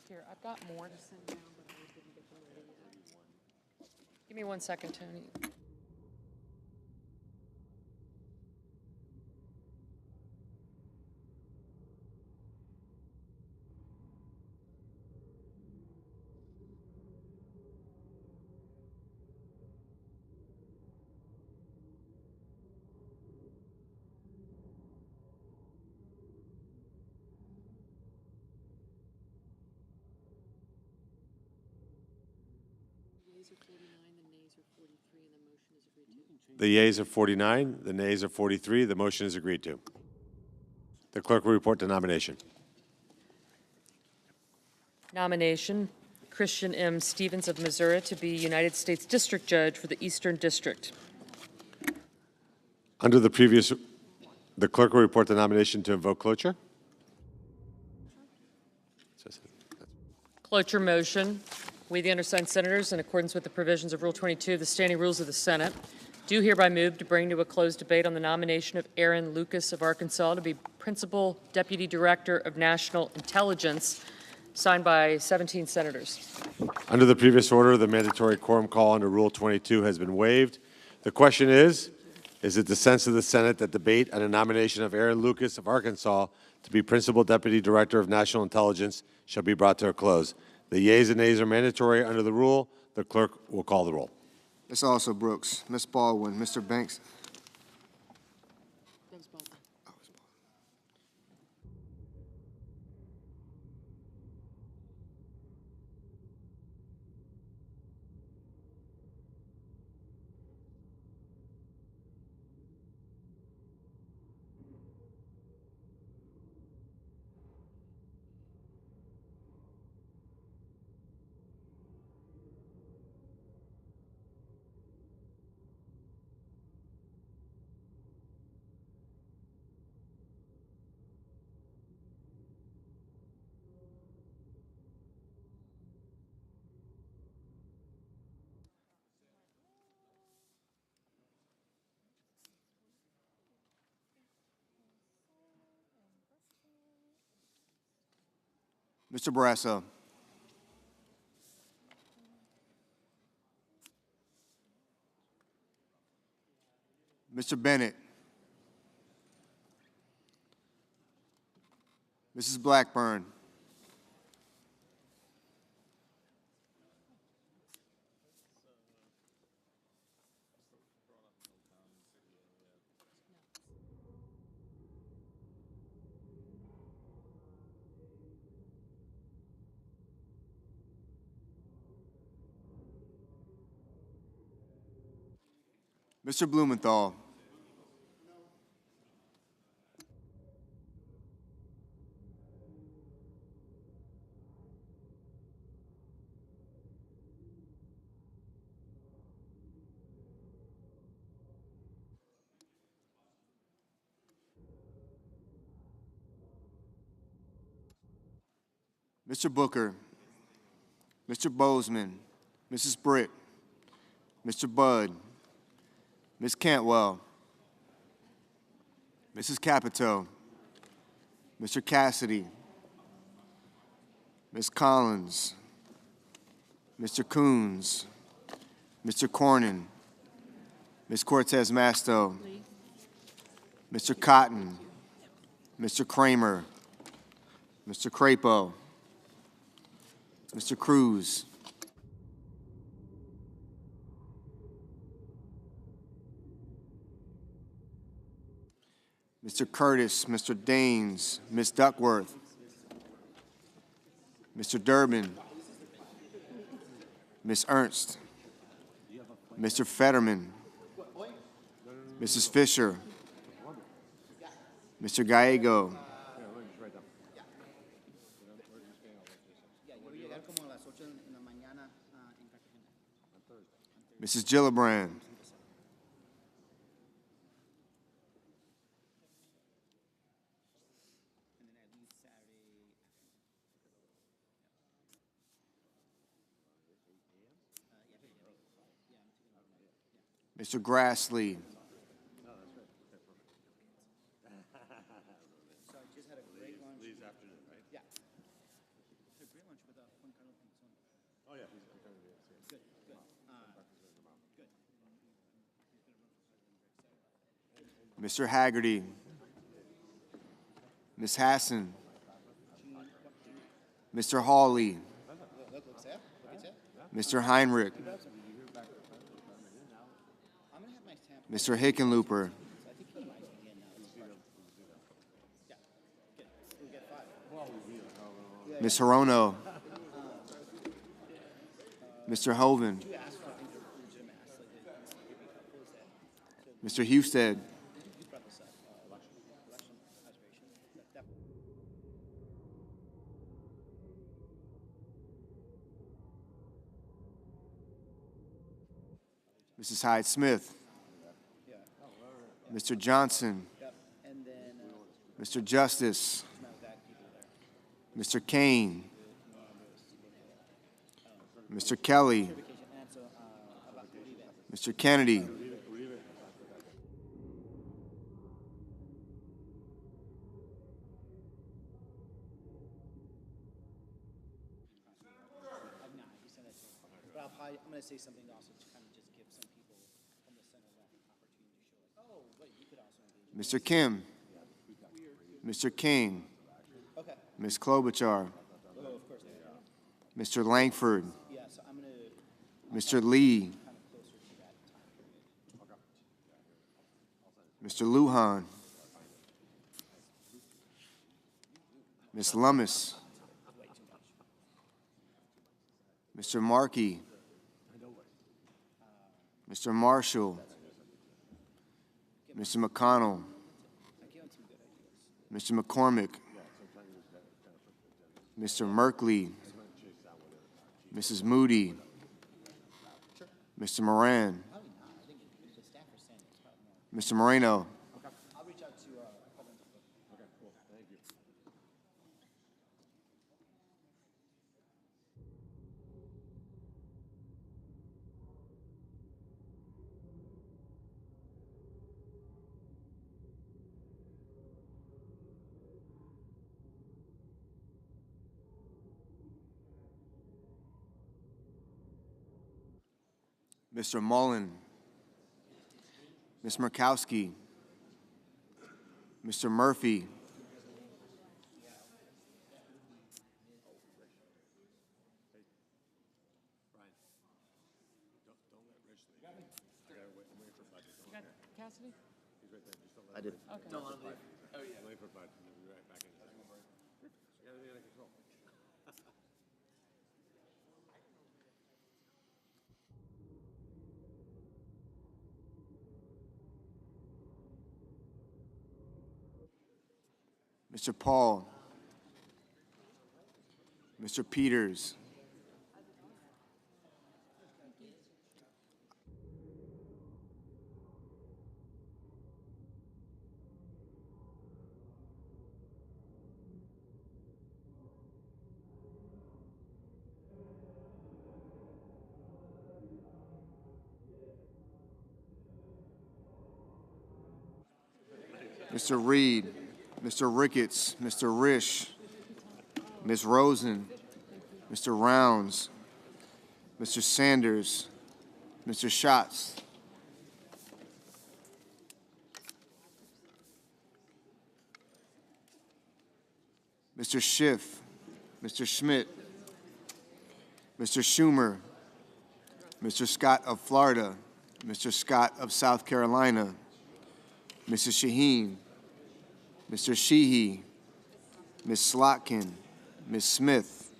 Here, I've got more to send down, but I didn't get them ready yet. Give me 1 second, Tony. The yeas are 49, the nays are 43. The motion is agreed to. The clerk will report the nomination. Nomination, Cristian M. Stevens of Missouri to be United States District Judge for the Eastern District. Under the previous, the clerk will report the nomination to invoke cloture. Cloture motion. We, the undersigned senators, in accordance with the provisions of Rule 22 of the Standing Rules of the Senate, do hereby move to bring to a closed debate on the nomination of Aaron Lukas of Arkansas to be Principal Deputy Director of National Intelligence, signed by 17 senators. Under the previous order, the mandatory quorum call under Rule 22 has been waived. The question is it the sense of the Senate that debate on a nomination of Aaron Lukas of Arkansas to be Principal Deputy Director of National Intelligence shall be brought to a close? The yeas and nays are mandatory under the rule. The clerk will call the roll. Ms. Also Brooks, Ms. Baldwin, Mr. Banks. Mr. Brasso. Mr. Bennett. Mrs. Blackburn. Mr. Blumenthal. Mr. Booker. Mr. Bozeman. Mrs. Britt. Mr. Budd. Ms. Cantwell, Mrs. Capito, Mr. Cassidy, Ms. Collins, Mr. Coons, Mr. Cornyn, Ms. Cortez Masto, Mr. Cotton, Mr. Kramer, Mr. Crapo, Mr. Cruz, Mr. Curtis, Mr. Daines, Ms. Duckworth, Mr. Durbin, Ms. Ernst, Mr. Fetterman, Mrs. Fisher, Mr. Gallego, Mrs. Gillibrand, Mr. Grassley, Mr. Haggerty, Ms. Hassan, Mr. Hawley, Mr. Heinrich, Mr. Hickenlooper, Ms. Hirono, Mr. Hoven, Mr. Husted, Mrs. Hyde-Smith, Mr. Johnson, Mr. Justice, Mr. Kane, Mr. Kelly, Mr. Kennedy, I'm going to say something also to kind of just give some people from the center left an opportunity to show us. Oh, wait, you could also engage. Mr. Kim, Mr. King, Okay. Ms. Klobuchar, Oh, of course. Mr. Langford, Yeah, so I'm going to Mr. Lee, Mr. Lujan, Ms. Lummis, Mr. Markey, Mr. Marshall, Mr. McConnell, Mr. McCormick, Mr. Merkley, Mrs. Moody, Mr. Moran, Mr. Moreno, I'll reach out to Okay, cool. Thank you. Mr. Mullen, Ms. Murkowski, Mr. Murphy, Cassidy? I did. Okay. Don't want to leave. Oh, yeah. Mr. Paul, Mr. Peters, Mr. Reed, Mr. Ricketts, Mr. Risch, Ms. Rosen, Mr. Rounds, Mr. Sanders, Mr. Schatz, Mr. Schiff, Mr. Schmidt, Mr. Schumer, Mr. Scott of Florida, Mr. Scott of South Carolina, Mrs. Shaheen, Mr. Sheehy, Ms. Slotkin, Ms. Smith,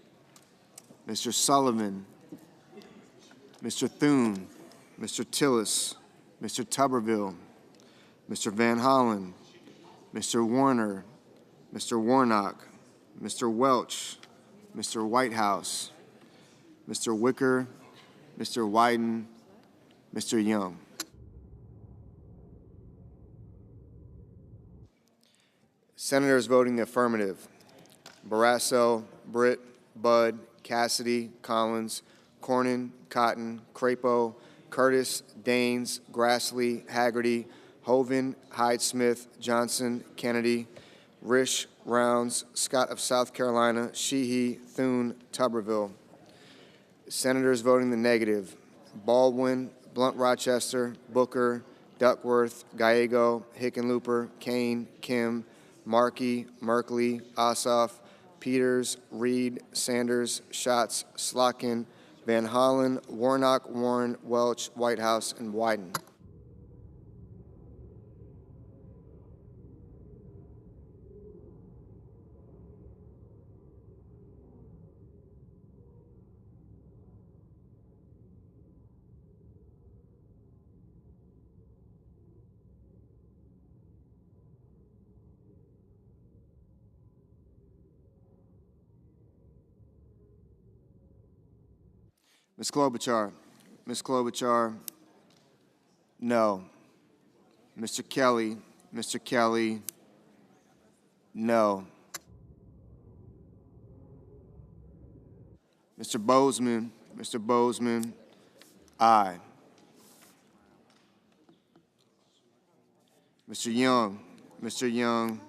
Mr. Sullivan, Mr. Thune, Mr. Tillis, Mr. Tuberville, Mr. Van Hollen, Mr. Warner, Mr. Warnock, Mr. Welch, Mr. Whitehouse, Mr. Wicker, Mr. Wyden, Mr. Young. Senators voting the affirmative: Barrasso, Britt, Budd, Cassidy, Collins, Cornyn, Cotton, Crapo, Curtis, Daines, Grassley, Haggerty, Hoven, Hyde-Smith, Johnson, Kennedy, Risch, Rounds, Scott of South Carolina, Sheehy, Thune, Tuberville. Senators voting the negative: Baldwin, Blunt Rochester, Booker, Duckworth, Gallego, Hickenlooper, Kane, Kim, Markey, Merkley, Ossoff, Peters, Reed, Sanders, Schatz, Slotkin, Van Hollen, Warnock, Warren, Welch, Whitehouse, and Wyden. Ms. Klobuchar, no. Mr. Kelly, Mr. Kelly, no. Mr. Bozeman, Mr. Bozeman, aye. Mr. Young,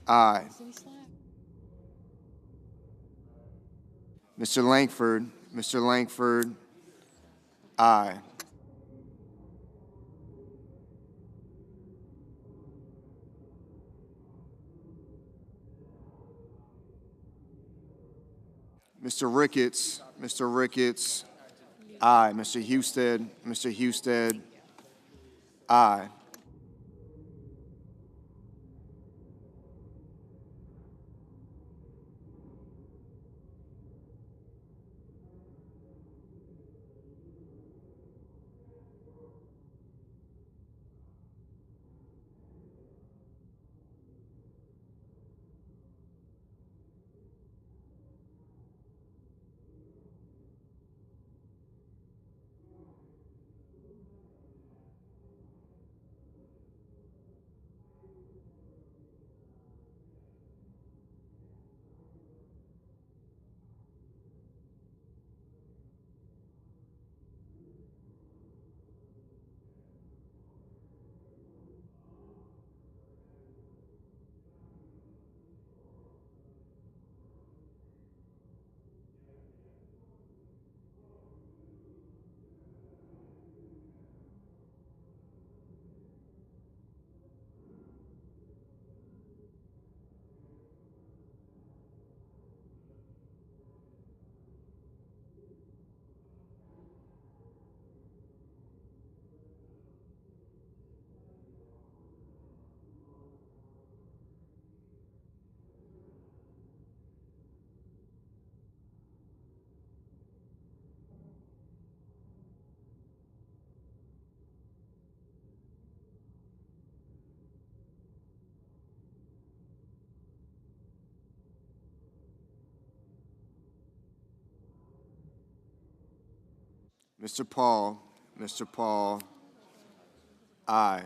aye. Mr. Langford, aye. Mr. Ricketts, aye. Mr. Husted, aye. Mr. Paul, aye.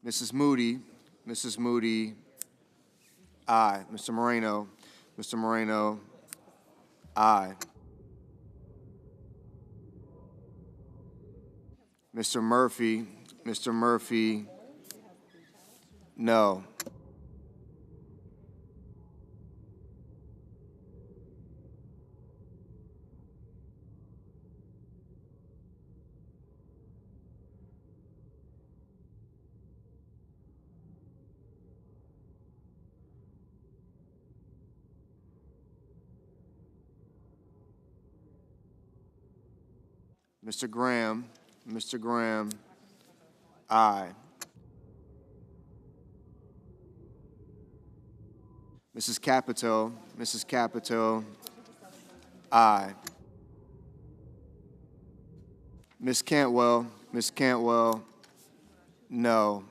Mrs. Moody, aye. Mr. Moreno, aye. Mr. Murphy, no. Mr. Graham, aye. Mrs. Capito, aye. Miss Cantwell, no.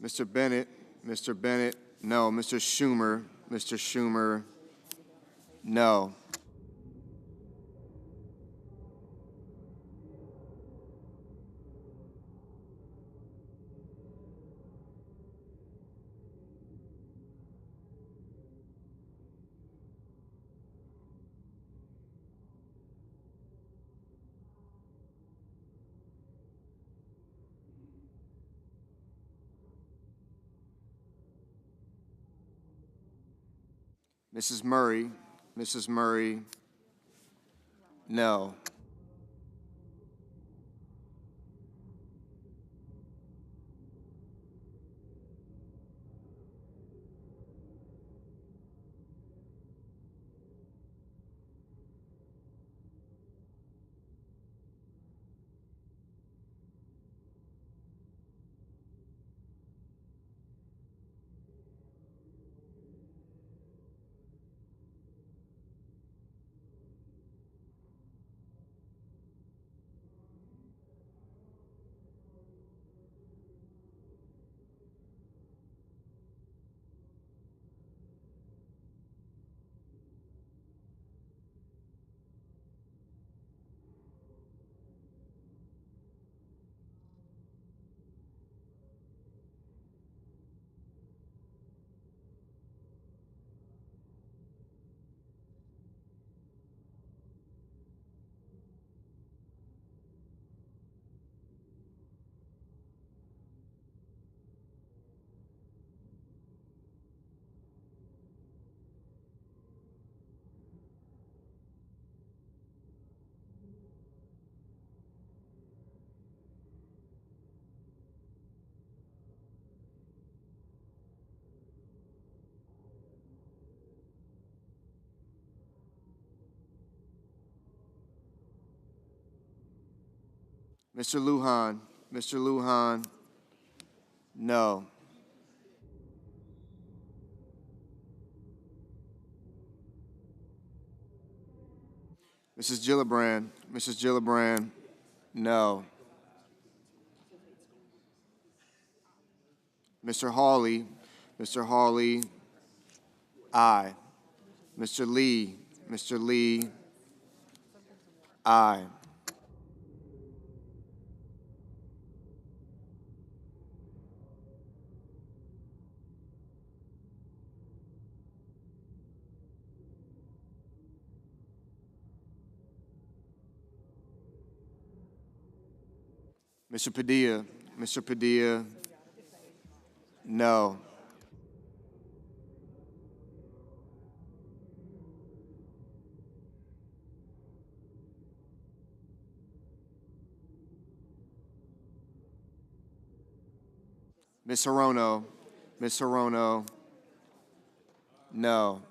Mr. Bennett, no. Mr. Schumer, no. Mrs. Murray, no. Mr. Lujan, Mr. Lujan, no. Mrs. Gillibrand, no. Mr. Hurley, aye. Mr. Lee, aye. Mr. Padilla, no. Ms. Hirono, no.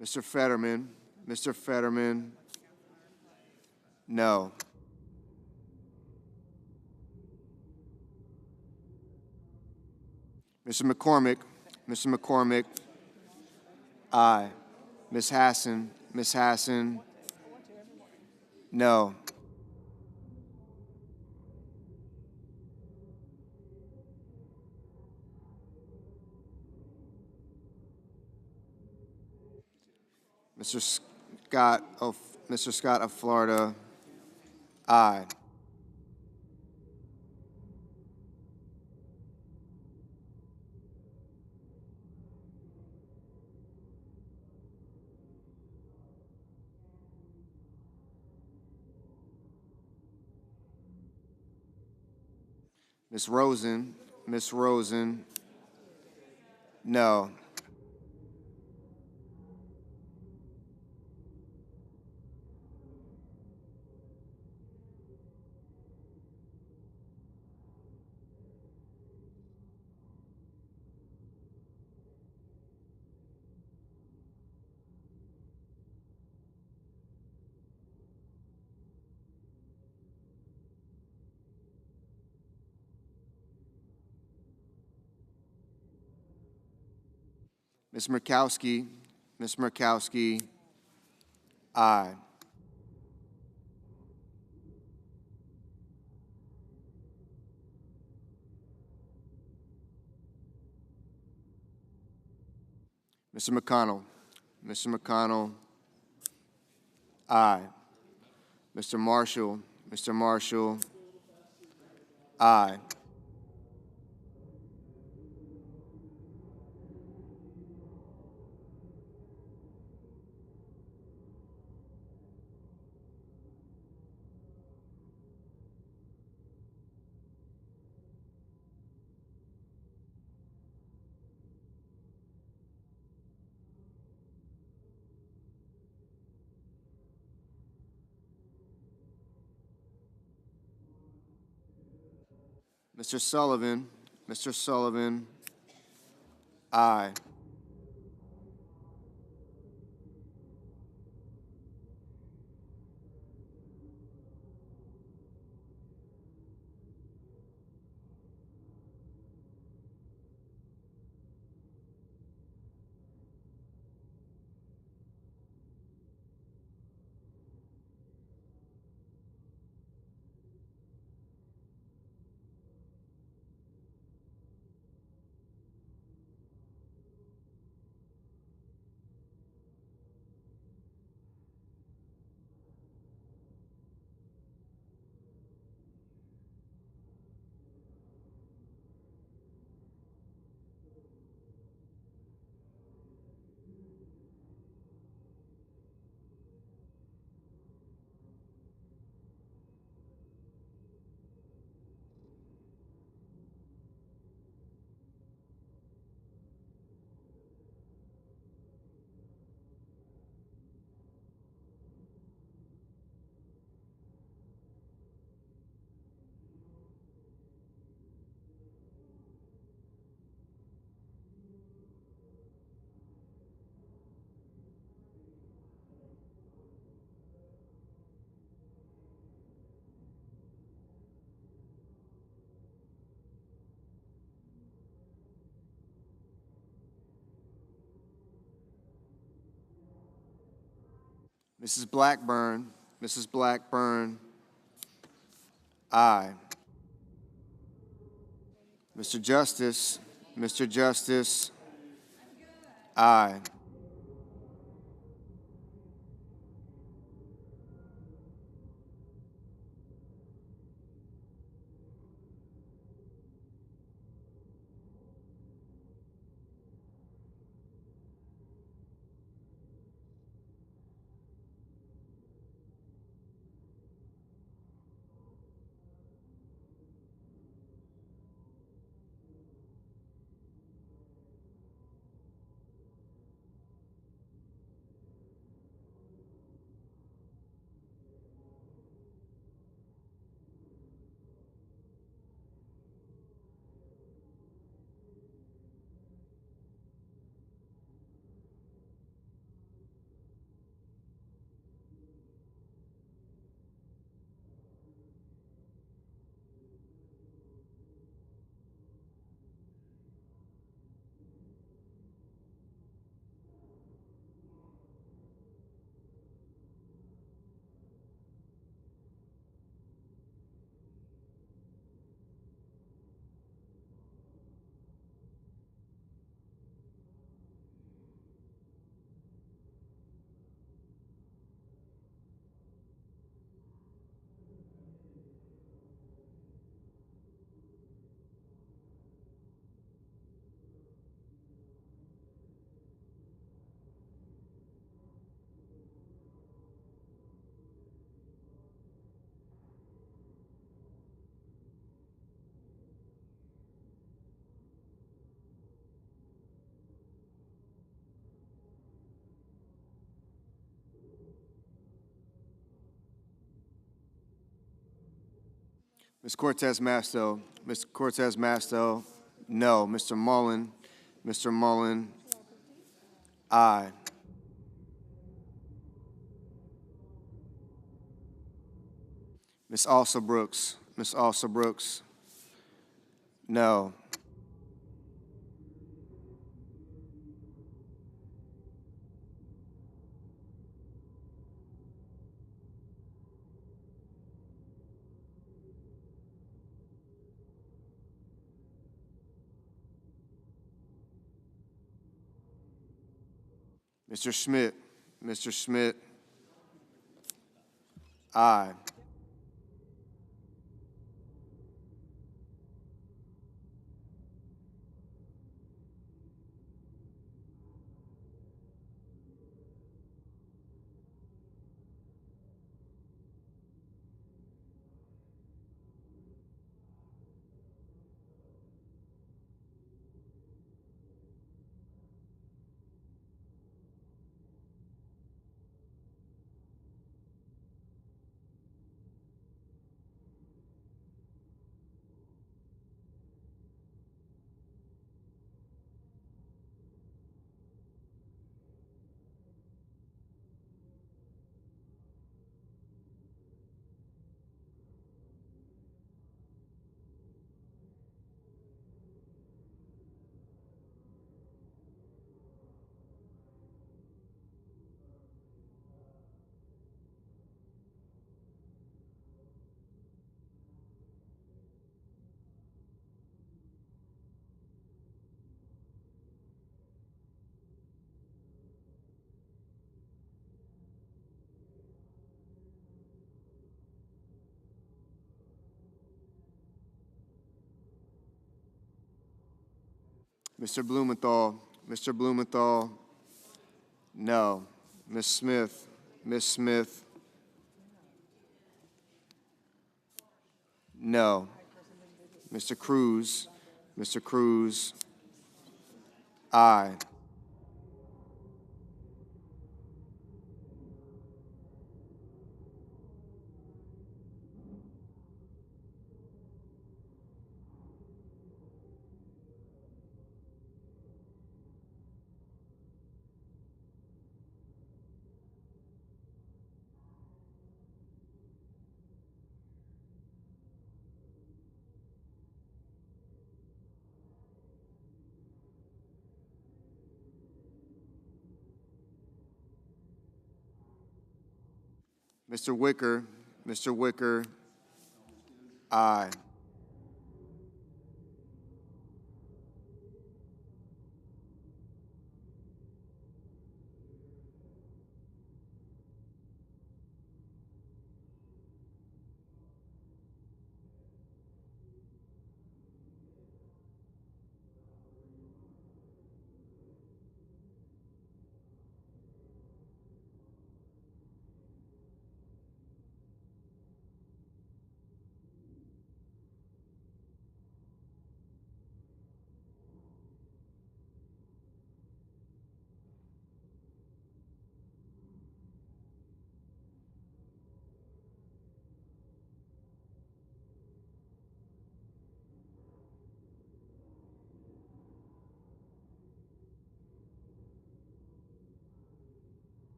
Mr. Fetterman, no. Mr. McCormick, aye. Ms. Hassan, no. Mr. Scott of Florida, aye. Ms. Rosen, no. Ms. Murkowski, aye. Mr. McConnell, aye. Mr. Marshall, aye. Mr. Sullivan, aye. Mrs. Blackburn, Mrs. Blackburn, aye. Mr. Justice, Mr. Justice, aye. Ms. Cortez Masto, Ms. Cortez Masto, no. Mr. Mullen, aye. Ms. Brooks, Ms. Brooks, no. Mr. Schmidt, aye. Mr. Blumenthal, no. Ms. Smith, no. Mr. Cruz, aye. Mr. Wicker, aye.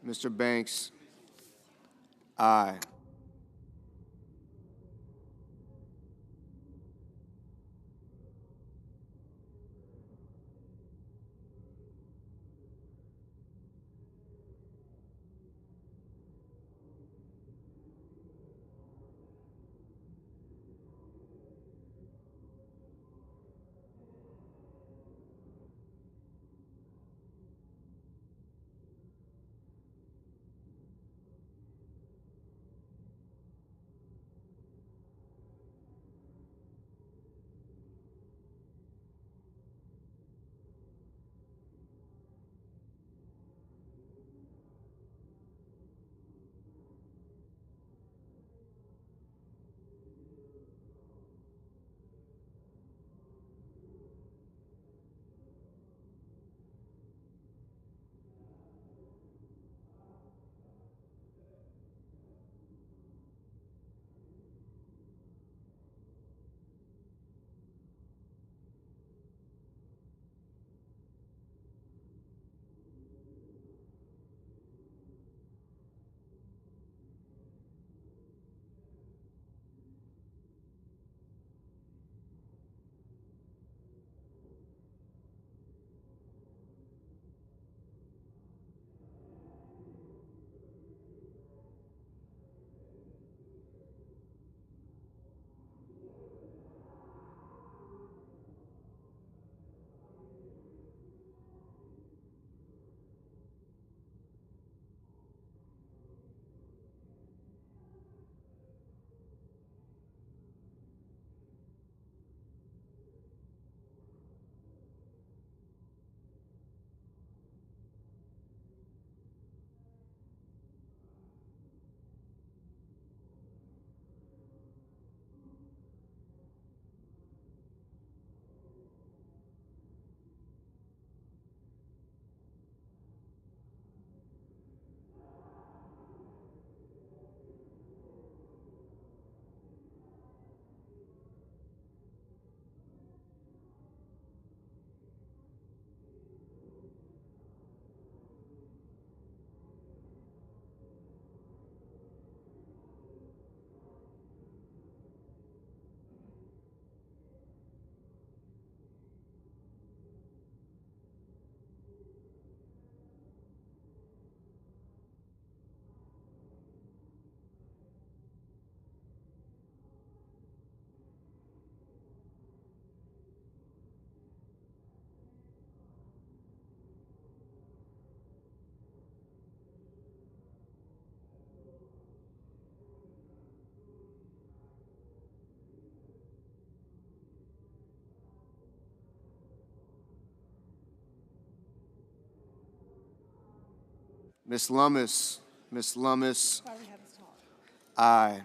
Mr. Banks, aye. Miss Lummis, aye.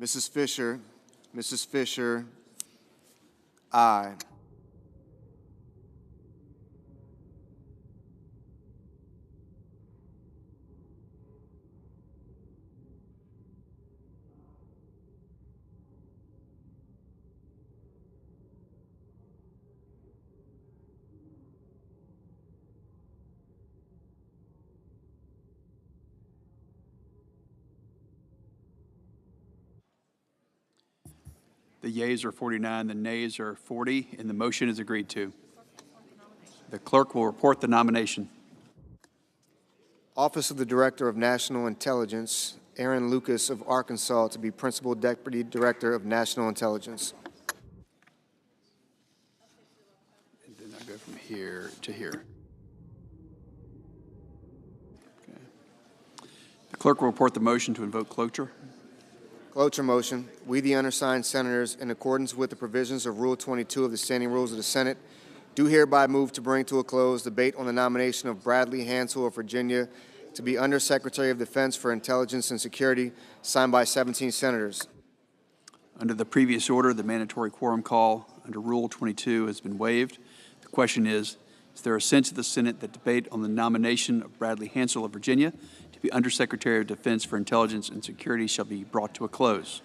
Mrs. Fisher, Mrs. Fisher, aye. The yeas are 49, the nays are 40, and the motion is agreed to. The clerk will report the nomination. Office of the Director of National Intelligence, Aaron Lukas of Arkansas to be Principal Deputy Director of National Intelligence. And then I'll go from here to here. Okay. The clerk will report the motion to invoke cloture. Cloture motion. We, the undersigned senators, in accordance with the provisions of Rule 22 of the Standing Rules of the Senate, do hereby move to bring to a close debate on the nomination of Bradley Hansell of Virginia to be Undersecretary of Defense for Intelligence and Security, signed by 17 senators. Under the previous order, the mandatory quorum call under Rule 22 has been waived. The question is there a sense of the Senate that debate on the nomination of Bradley Hansell of Virginia to be Undersecretary of Defense for Intelligence and Security shall be brought to a close?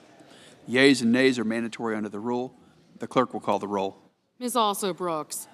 Yeas and nays are mandatory under the rule. The clerk will call the roll. Ms. Also Brooks.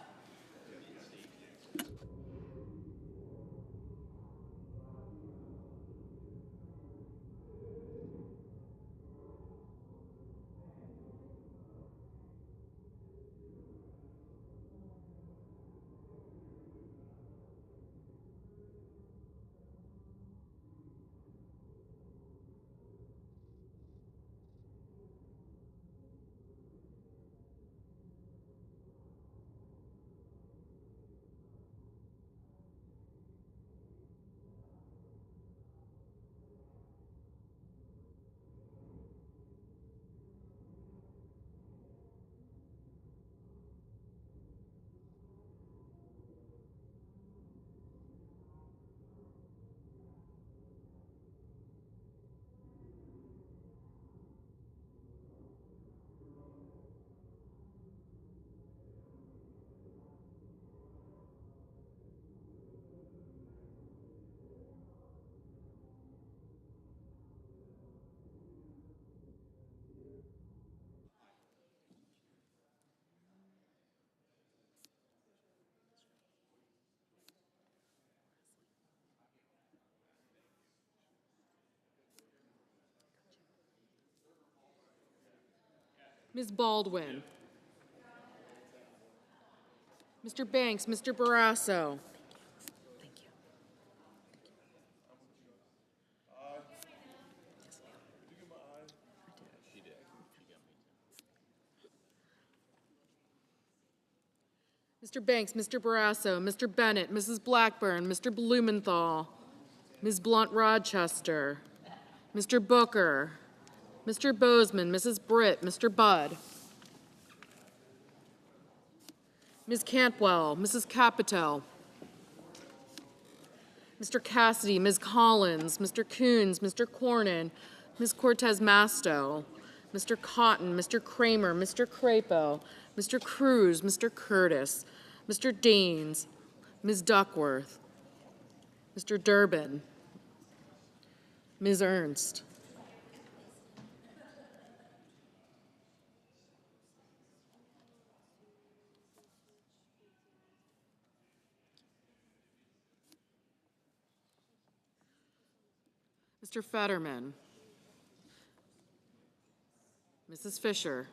Ms. Baldwin. Mr. Banks, Mr. Barrasso. Thank you. Mr. Banks, Mr. Barrasso, Mr. Bennett, Mrs. Blackburn, Mr. Blumenthal, Ms. Blunt-Rochester, Mr. Booker, Mr. Bozeman, Mrs. Britt, Mr. Budd, Ms. Cantwell, Mrs. Capito, Mr. Cassidy, Ms. Collins, Mr. Coons, Mr. Cornyn, Ms. Cortez Masto, Mr. Cotton, Mr. Kramer, Mr. Crapo, Mr. Cruz, Mr. Curtis, Mr. Daines, Ms. Duckworth, Mr. Durbin, Ms. Ernst, Mr. Fetterman, Mrs. Fisher,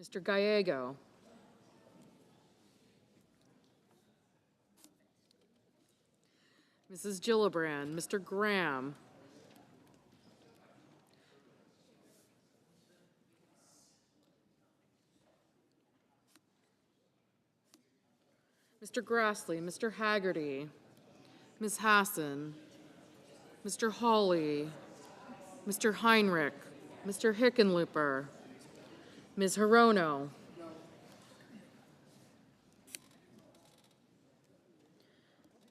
Mr. Gallego, Mrs. Gillibrand, Mr. Graham, Mr. Grassley, Mr. Haggerty, Ms. Hassan, Mr. Hawley, Mr. Heinrich, Mr. Hickenlooper, Ms. Hirono,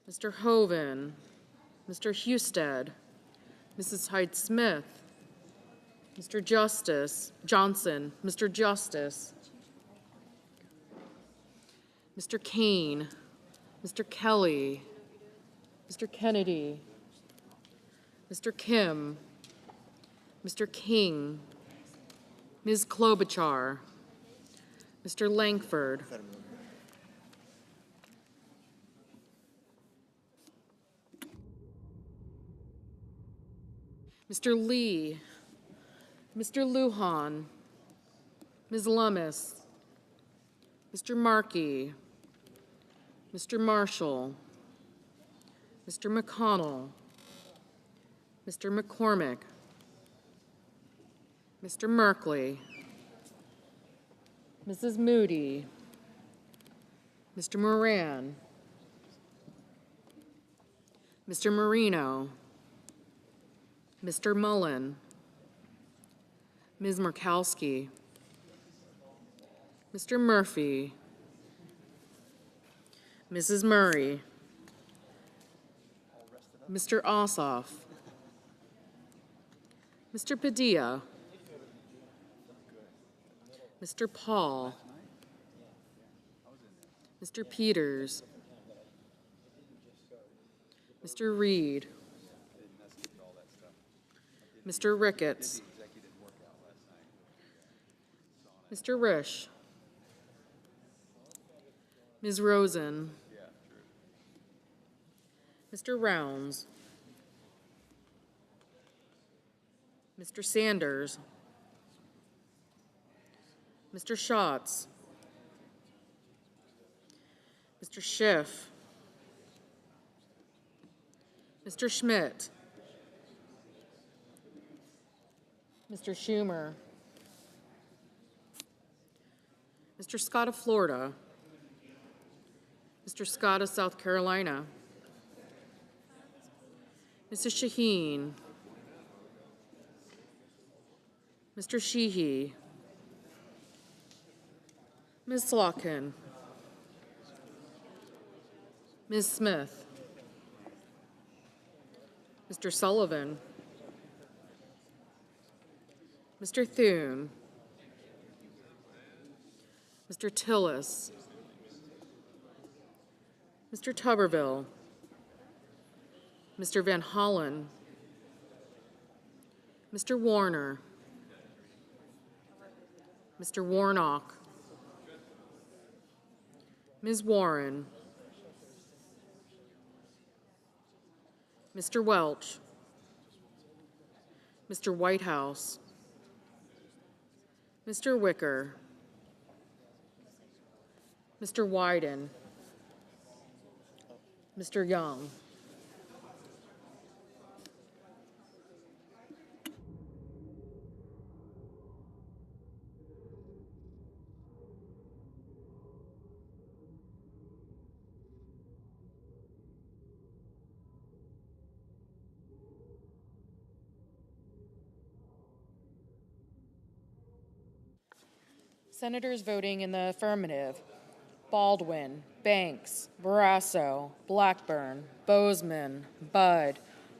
Mr. Hoven, Mr. Husted, Mrs. Hyde-Smith, Mr. Justice Johnson, Mr. Justice, Mr. Kane, Mr. Kelly, Mr. Kennedy, Mr. Kim, Mr. King, Ms. Klobuchar, Mr. Langford, Mr. Lee, Mr. Lujan, Ms. Lummis, Mr. Markey, Mr. Marshall, Mr. McConnell, Mr. McCormick, Mr. Merkley, Mrs. Moody, Mr. Moran, Mr. Marino, Mr. Mullen, Ms. Murkowski, Mr. Murphy, Mrs. Murray, Mr. Ossoff, Mr. Padilla, Mr. Paul, Mr. Peters, Mr. Reed, Mr. Ricketts, Mr. Risch, Ms. Rosen, Mr. Rounds, Mr. Sanders, Mr. Schatz, Mr. Schiff, Mr. Schmidt, Mr. Schumer, Mr. Scott of Florida, Mr. Scott of South Carolina, Mrs. Shaheen, Mr. Sheehy, Ms. Slotkin, Ms. Smith, Mr. Sullivan, Mr. Thune, Mr. Tillis, Mr. Tuberville, Mr. Van Hollen, Mr. Warner, Mr. Warnock, Ms. Warren, Mr. Welch, Mr. Whitehouse, Mr. Wicker, Mr. Wyden, Mr. Young. Senators voting in the affirmative: Baldwin, Banks, Barrasso, Blackburn, Bozeman, Budd,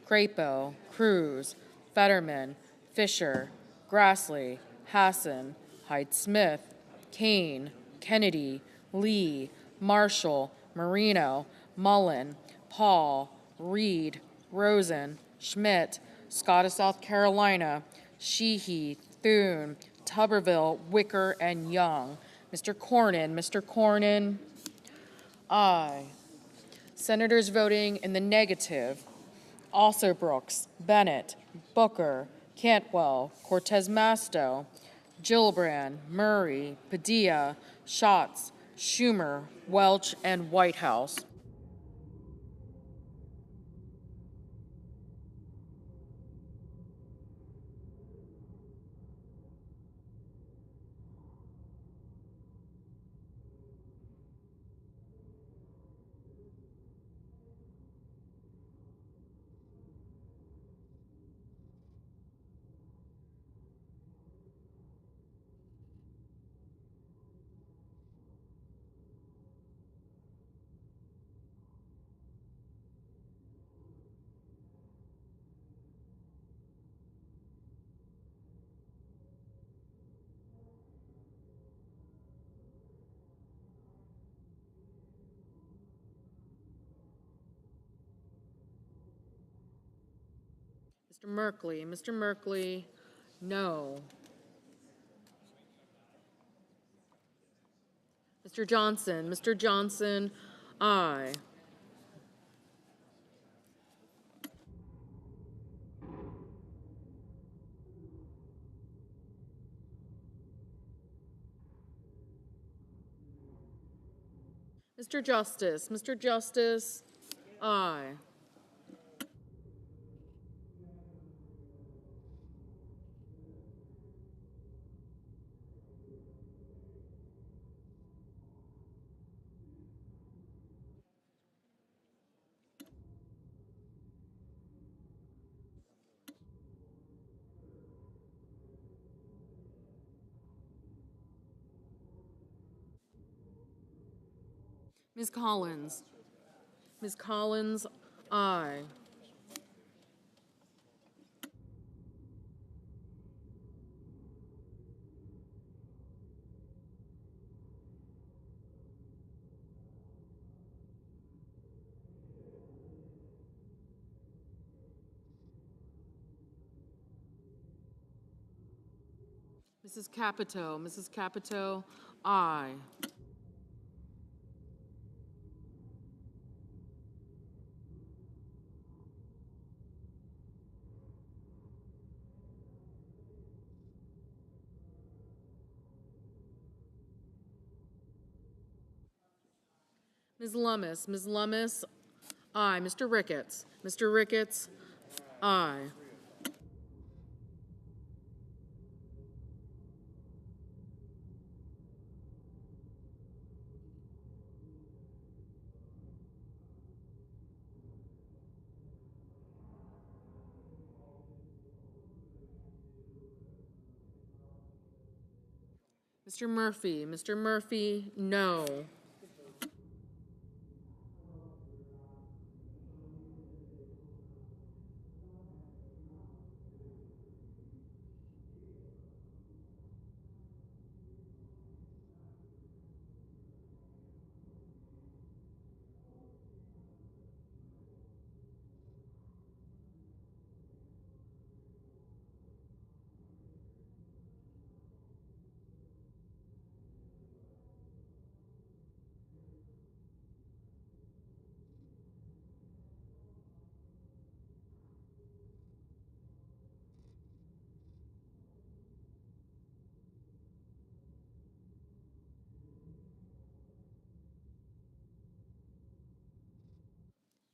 Crapo, Cruz, Fetterman, Fisher, Grassley, Hassan, Hyde-Smith, Kane, Kennedy, Lee, Marshall, Marino, Mullen, Paul, Reed, Rosen, Schmidt, Scott of South Carolina, Sheehy, Thune, Tuberville, Wicker, and Young. Mr. Cornyn, aye. Senators voting in the negative: Alsobrooks, Bennett, Booker, Cantwell, Cortez Masto, Gillibrand, Murray, Padilla, Schatz, Schumer, Welch, and Whitehouse. Mr. Merkley. Mr. Merkley, no. Mr. Johnson. Mr. Johnson, aye. Mr. Justice. Mr. Justice, aye. Ms. Collins. Ms. Collins, aye. Mrs. Capito. Mrs. Capito, aye. Ms. Lummis. Ms. Lummis, aye. Mr. Ricketts. Mr. Ricketts, aye. Mr. Murphy. Mr. Murphy, no.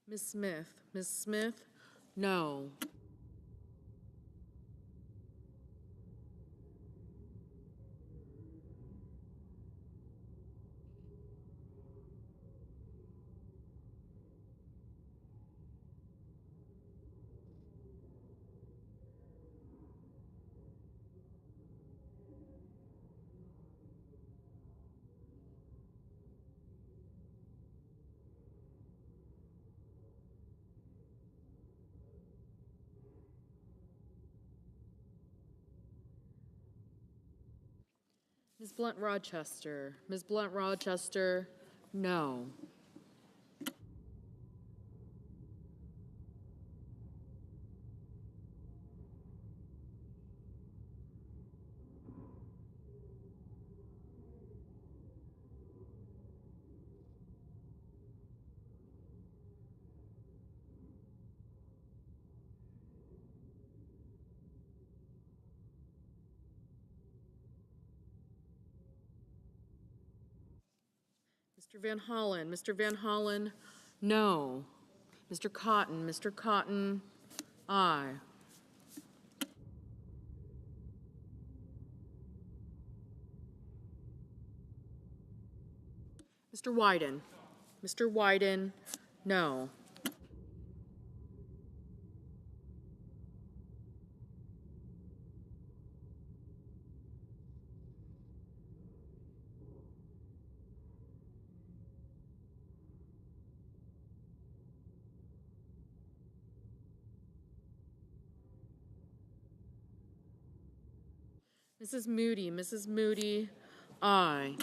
Ms. Smith. Ms. Smith, no. Ms. Blunt Rochester. Ms. Blunt Rochester, no. Mr. Van Hollen. Mr. Van Hollen, no. Mr. Cotton. Mr. Cotton, aye. Mr. Wyden. Mr. Wyden, no. Mrs. Moody. Mrs. Moody, aye.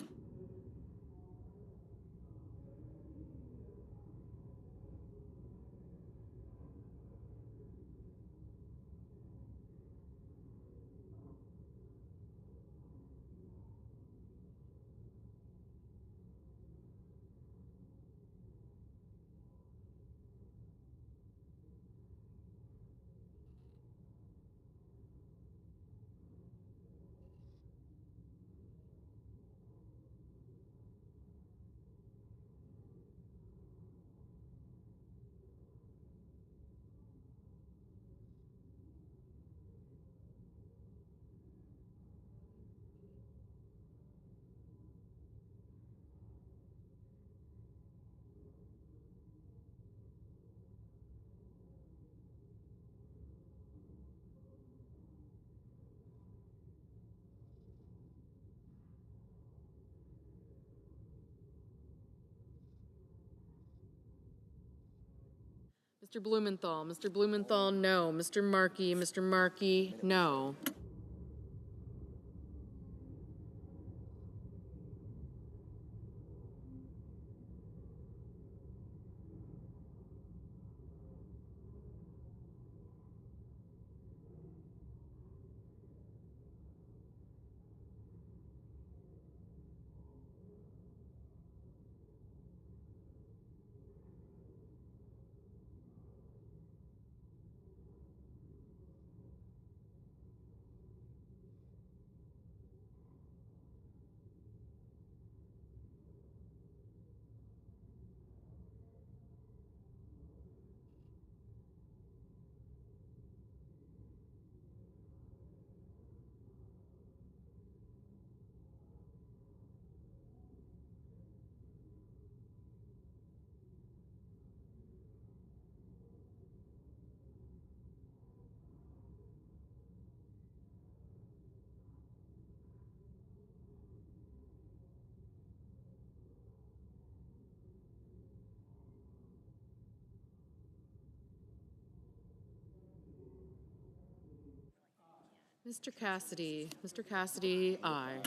Mr. Blumenthal. Mr. Blumenthal, no. Mr. Markey. Mr. Markey, no. Mr. Cassidy. Mr. Cassidy, aye.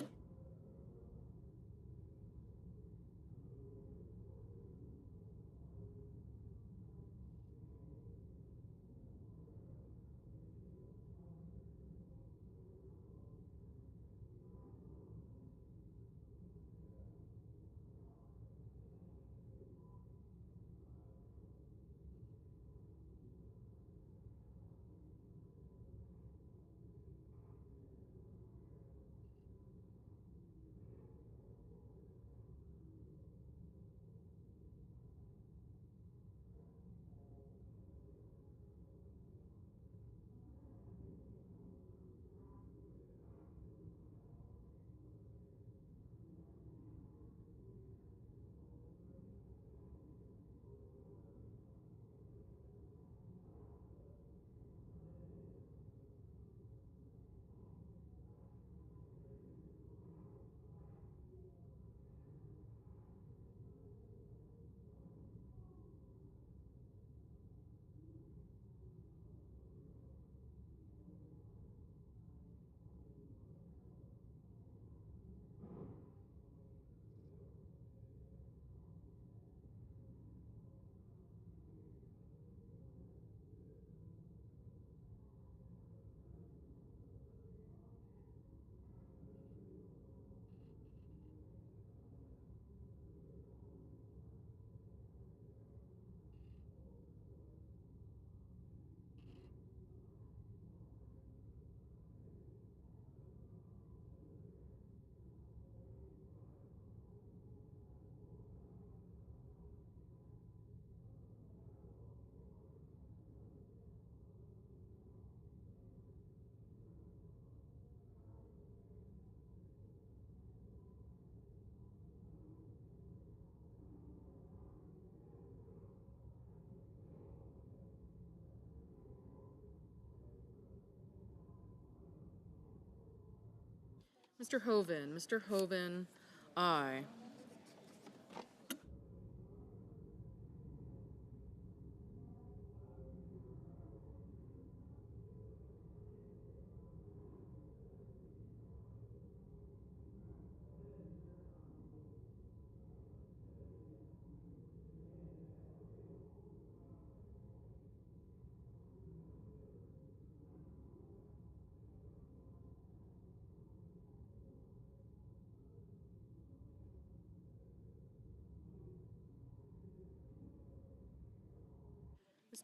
Mr. Hoven. Mr. Hoven, aye.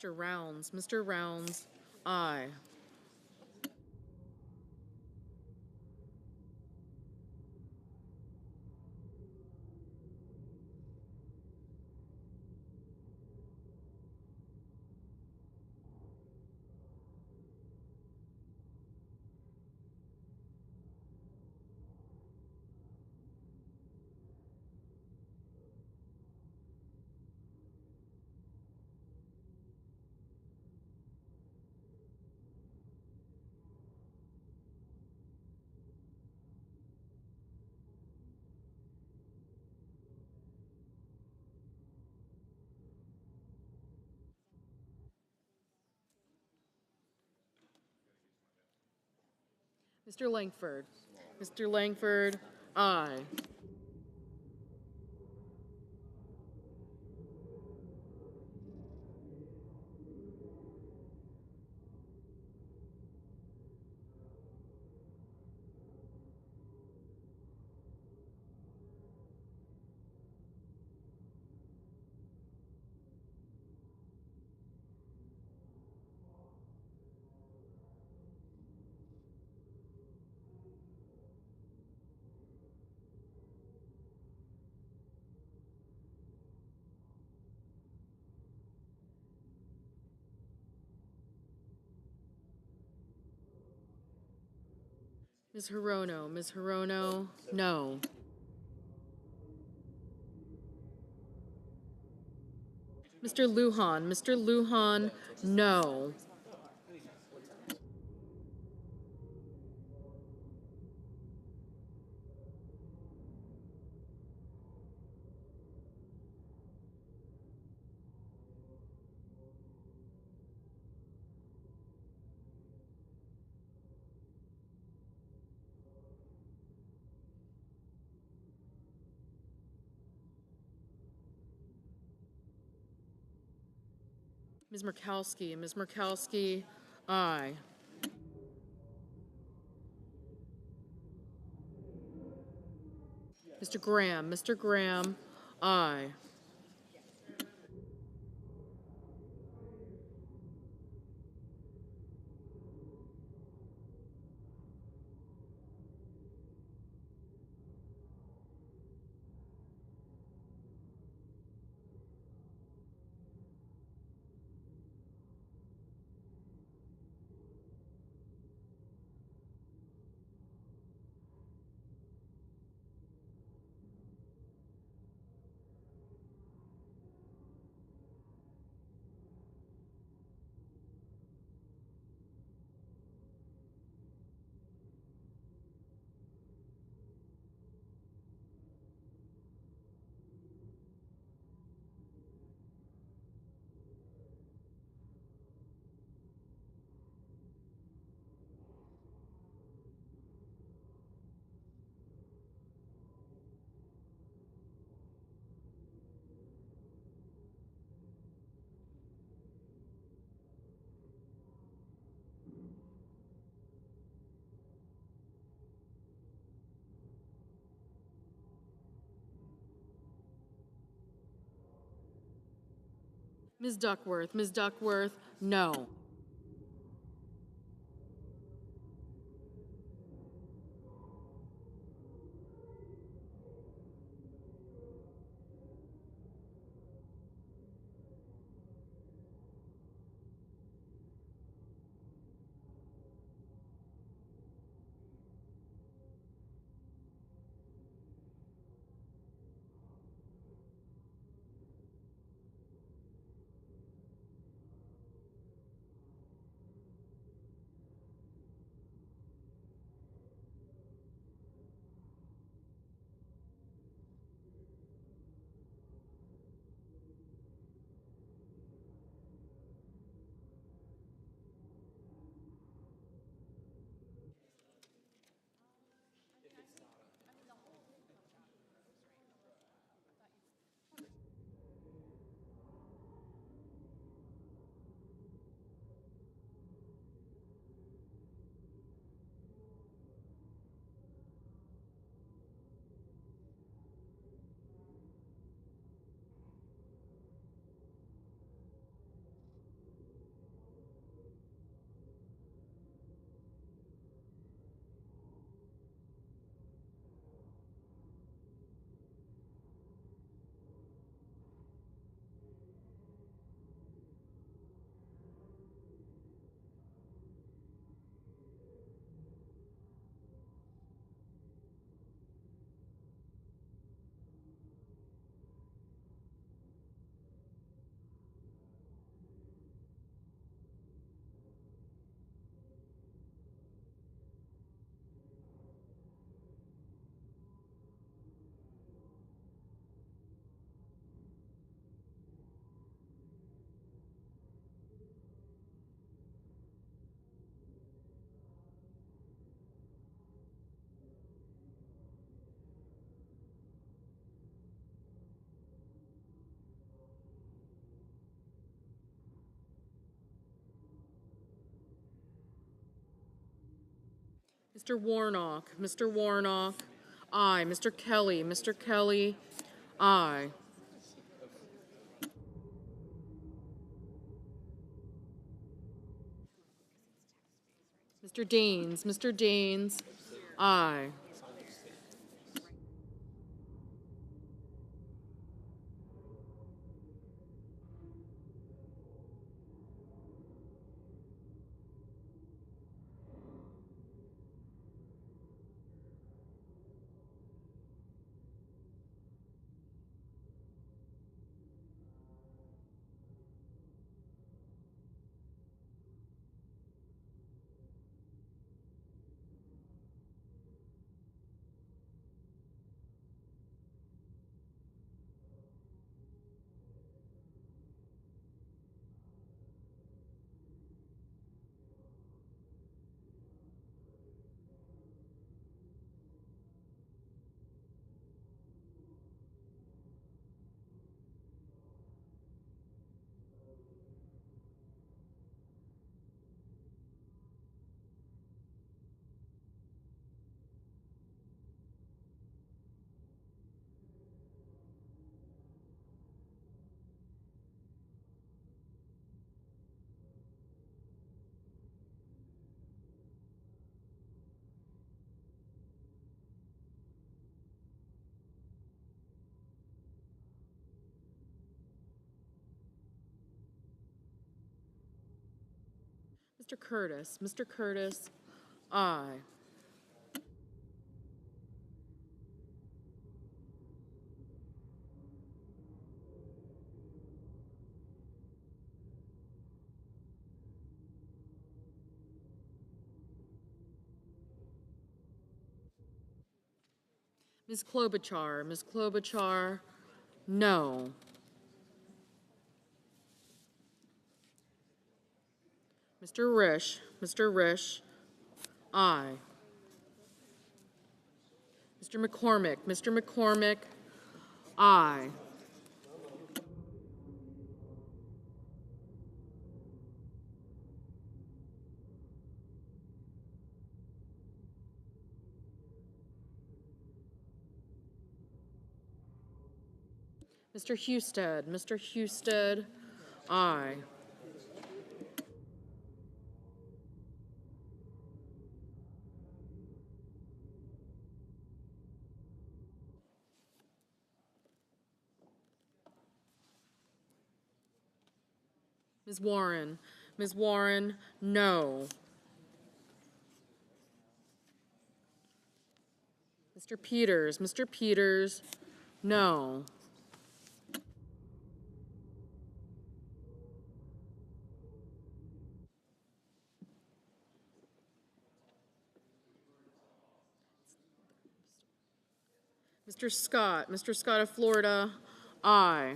Mr. Rounds. Mr. Rounds, aye. Mr. Langford. Mr. Langford, aye. Ms. Hirono. Ms. Hirono, no. Mr. Lujan. Mr. Lujan, no. Ms. Murkowski. Ms. Murkowski, aye. Mr. Graham. Mr. Graham, aye. Ms. Duckworth. Ms. Duckworth, no. Mr. Warnock, Mr. Warnock, aye. Mr. Kelly, aye. Mr. Deans, aye. Mr. Curtis, aye. Ms. Klobuchar, no. Mr. Risch, aye. Mr. McCormick, aye. Mr. Husted, aye. Ms. Warren, no. Mr. Peters, no. Mr. Scott of Florida, aye.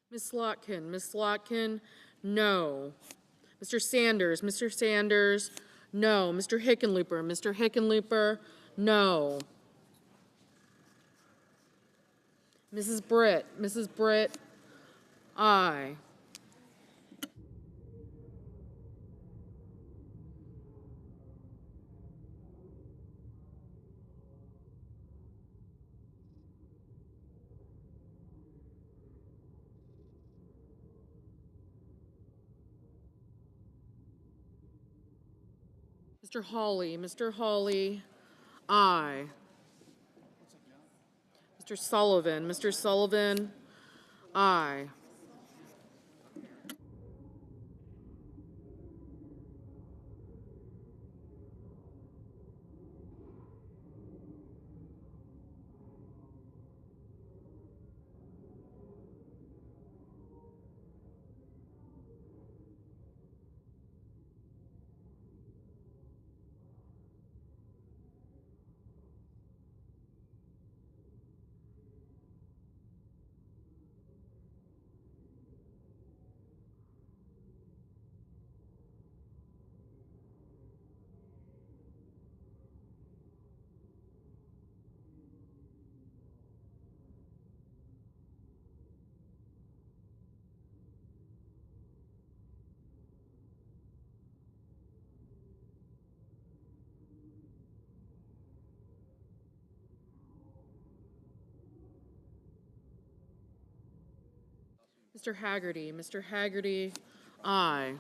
Ms. Slotkin, no. Mr. Sanders, no. Mr. Hickenlooper, no. Mrs. Britt, aye. Mr. Hawley, Aye. Mr. Sullivan. Mr. Sullivan. Aye. Mr. Haggerty. Mr. Haggerty. Aye.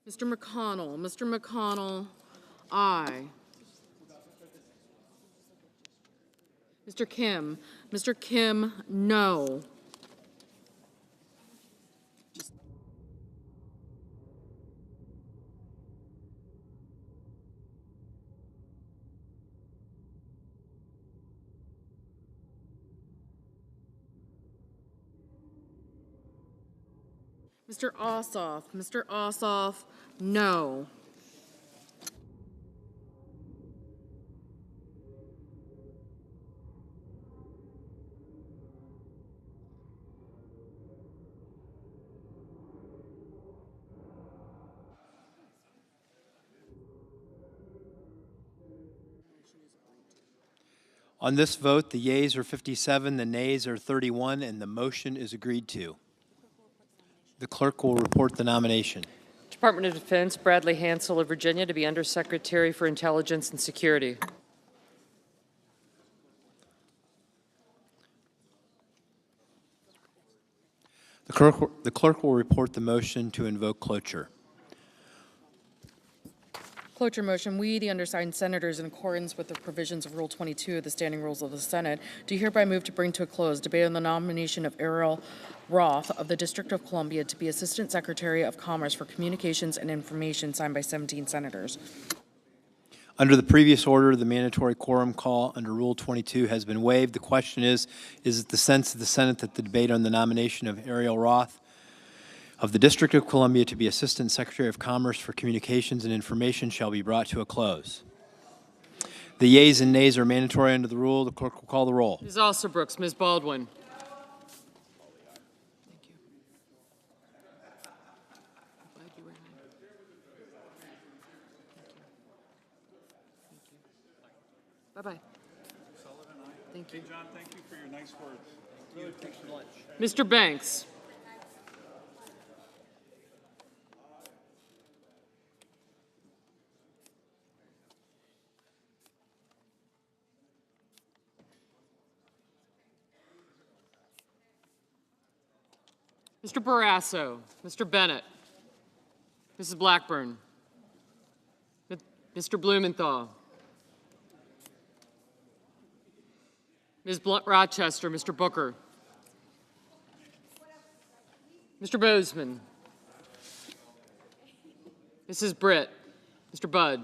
Mr. McConnell. Mr. McConnell. Aye. Mr. Kim. Mr. Kim, no. Mr. Ossoff. Mr. Ossoff, no. On this vote, the yeas are 57, the nays are 31, and the motion is agreed to. The clerk will report the nomination. Department of Defense, Bradley Hansell of Virginia to be Undersecretary for Intelligence and Security. The clerk will report the motion to invoke cloture. Cloture motion, we, the undersigned senators, in accordance with the provisions of Rule 22 of the Standing Rules of the Senate, do hereby move to bring to a close debate on the nomination of Arielle Roth of the District of Columbia to be Assistant Secretary of Commerce for Communications and Information, signed by 17 senators. Under the previous order, the mandatory quorum call under Rule 22 has been waived. The question is it the sense of the Senate that the debate on the nomination of Arielle Roth of the District of Columbia to be Assistant Secretary of Commerce for Communications and Information shall be brought to a close? The yeas and nays are mandatory under the rule. The clerk will call the roll. Ms. Alsobrooks, Ms. Baldwin. Bye-bye. Thank you. Hey, John, thank you for your nice words. Really appreciate lunch. Mr. Banks. Mr. Barrasso, Mr. Bennett, Mrs. Blackburn, Mr. Blumenthal, Ms. Rochester, Mr. Booker, Mr. Bozeman, Mrs. Britt, Mr. Budd,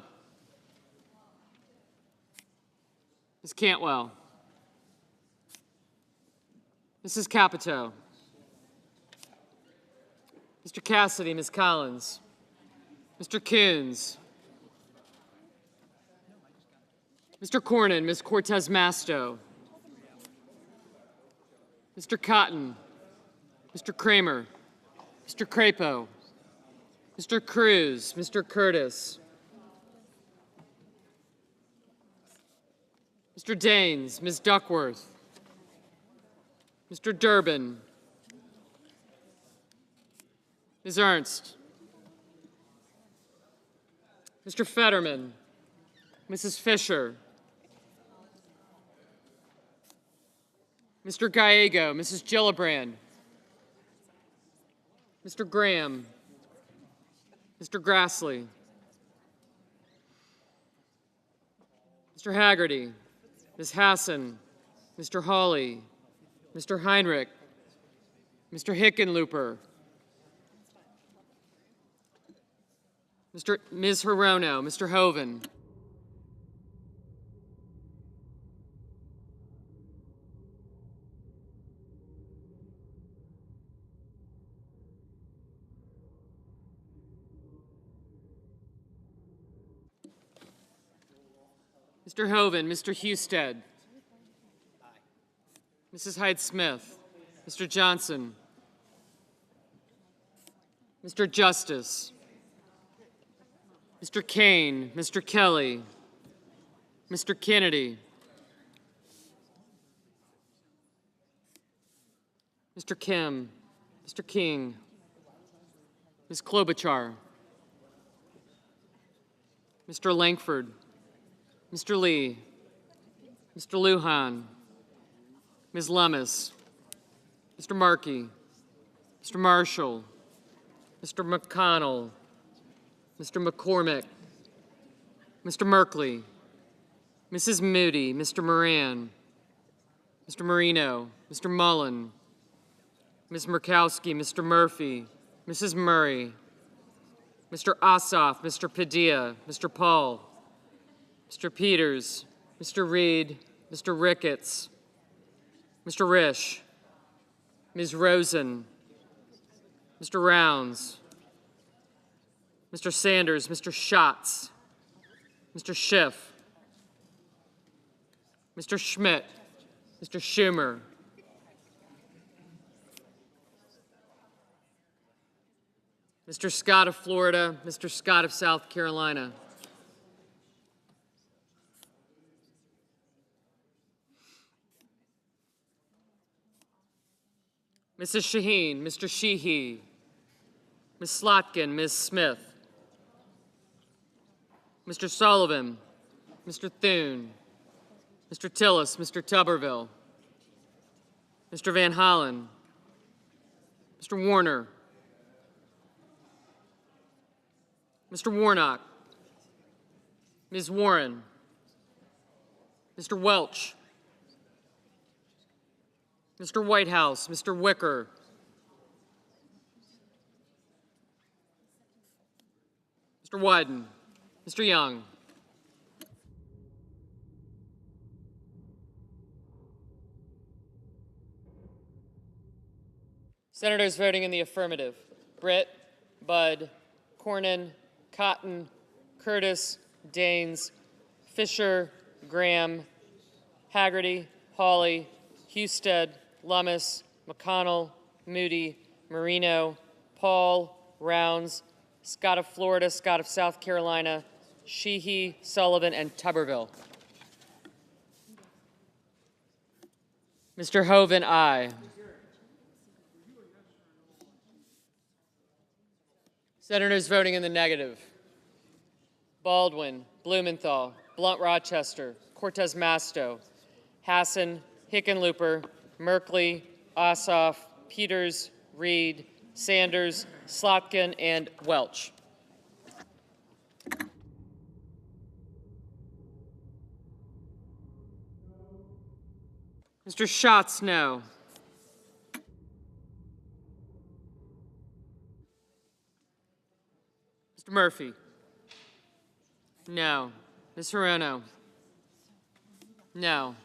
Ms. Cantwell, Mrs. Capito, Mr. Cassidy, Ms. Collins, Mr. Coons, Mr. Cornyn, Ms. Cortez Masto, Mr. Cotton, Mr. Kramer, Mr. Crapo, Mr. Cruz, Mr. Curtis, Mr. Daines, Ms. Duckworth, Mr. Durbin, Ms. Ernst, Mr. Fetterman, Mrs. Fisher, Mr. Gallego, Mrs. Gillibrand, Mr. Graham, Mr. Grassley, Mr. Haggerty, Ms. Hassan, Mr. Hawley, Mr. Heinrich, Mr. Hickenlooper, Ms. Hirono, Mr. Hoven, Mr. Hoven, Mr. Husted, Mrs. Hyde-Smith, Mr. Johnson, Mr. Justice, Mr. Kane, Mr. Kelly, Mr. Kennedy, Mr. Kim, Mr. King, Ms. Klobuchar, Mr. Langford, Mr. Lee, Mr. Lujan, Ms. Lummis, Mr. Markey, Mr. Marshall, Mr. McConnell, Mr. McCormick, Mr. Merkley, Mrs. Moody, Mr. Moran, Mr. Marino, Mr. Mullen, Ms. Murkowski, Mr. Murphy, Mrs. Murray, Mr. Ossoff, Mr. Padilla, Mr. Paul, Mr. Peters, Mr. Reed, Mr. Ricketts, Mr. Risch, Ms. Rosen, Mr. Rounds, Mr. Sanders, Mr. Schatz, Mr. Schiff, Mr. Schmidt, Mr. Schumer, Mr. Scott of Florida, Mr. Scott of South Carolina, Mrs. Shaheen, Mr. Sheehy, Ms. Slotkin, Ms. Smith, Mr. Sullivan, Mr. Thune, Mr. Tillis, Mr. Tuberville, Mr. Van Hollen, Mr. Warner, Mr. Warnock, Ms. Warren, Mr. Welch, Mr. Whitehouse, Mr. Wicker, Mr. Wyden, Mr. Young, Senators voting in the affirmative: Britt, Budd, Cornyn, Cotton, Curtis, Daines, Fisher, Graham, Haggerty, Hawley, Husted, Lummis, McConnell, Moody, Marino, Paul, Rounds, Scott of Florida, Scott of South Carolina, Sheehy, Sullivan, and Tuberville. Mr. Hoven, aye. Senators voting in the negative: Baldwin, Blumenthal, Blunt Rochester, Cortez Masto, Hassan, Hickenlooper, Merkley, Ossoff, Peters, Reed, Sanders, Slotkin, and Welch. Mr. Schatz, no. Mr. Murphy? No. Ms. Hirono? No.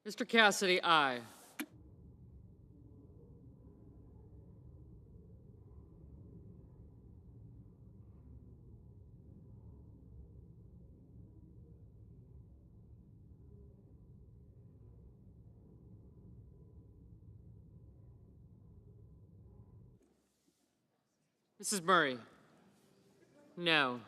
Mr. Cassidy, aye. Mrs. Murray? No.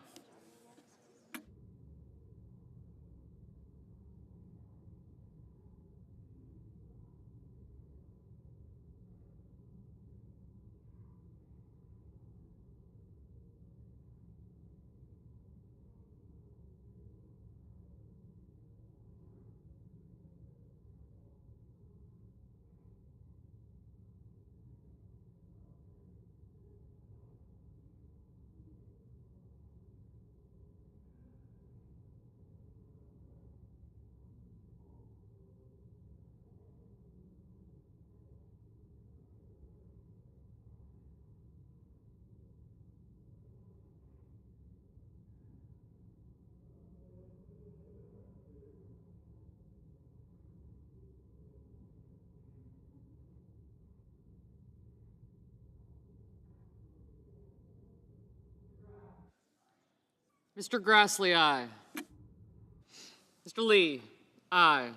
Mr. Grassley, aye. Mr. Lee, aye.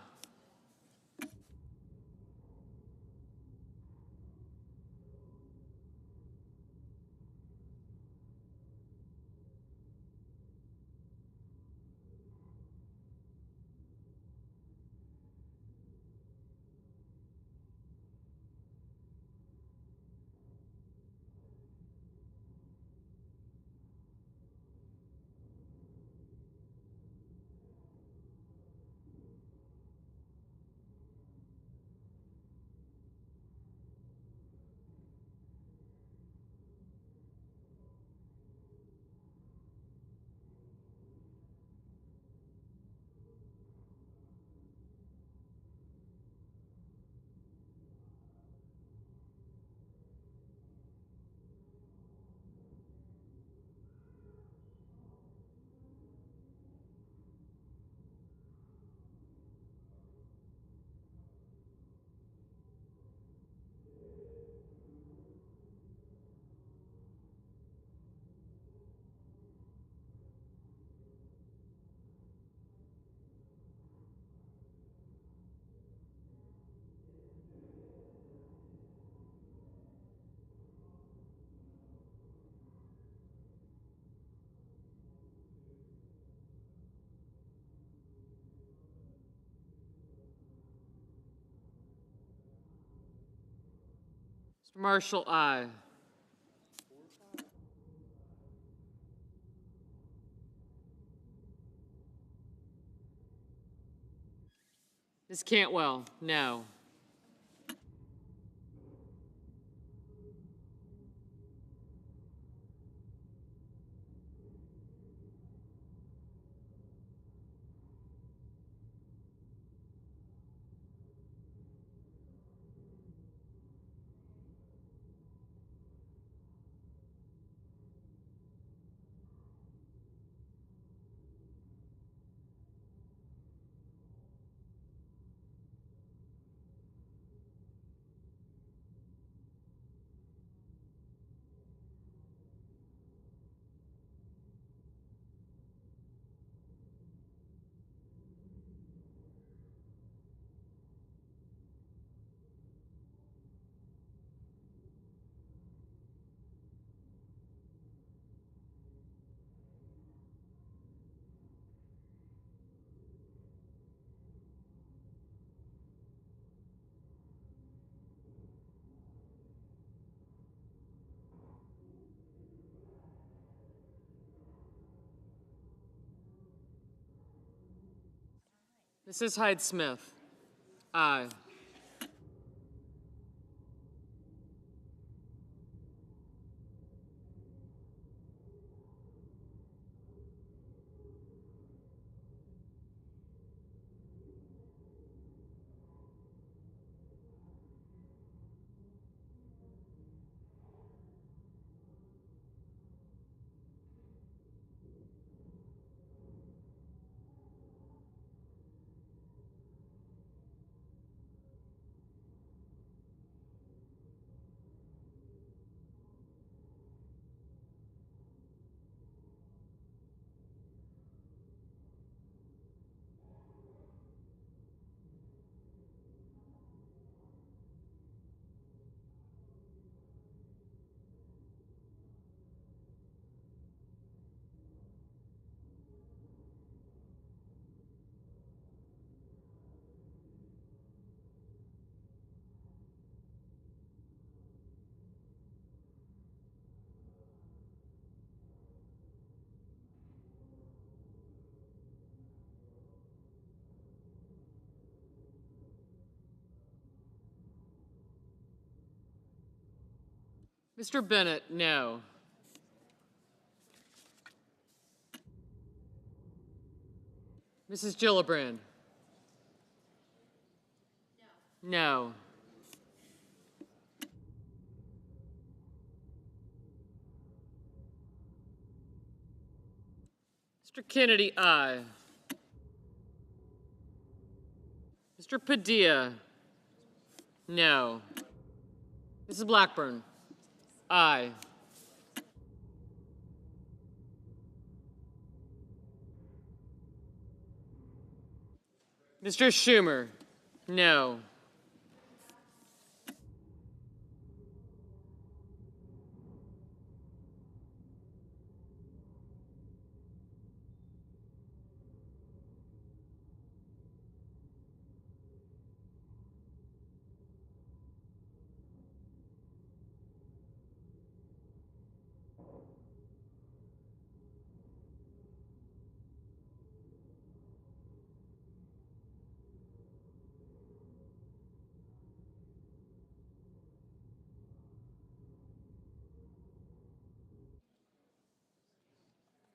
Mr. Marshall, aye. Ms. Cantwell, no. Mrs. Hyde-Smith, aye. Mr. Bennett, no. Mrs. Gillibrand? No. Mr. Kennedy, aye. Mr. Padilla? No. Mrs. Blackburn? Aye. Mr. Schumer? No.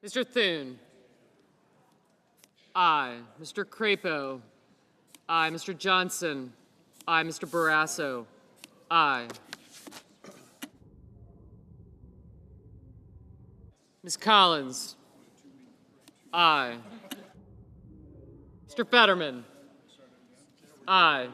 Mr. Thune? Aye. Mr. Crapo? Aye. Mr. Johnson? Aye. Mr. Barrasso? Aye. Ms. Collins? Aye. Mr. Fetterman? Aye.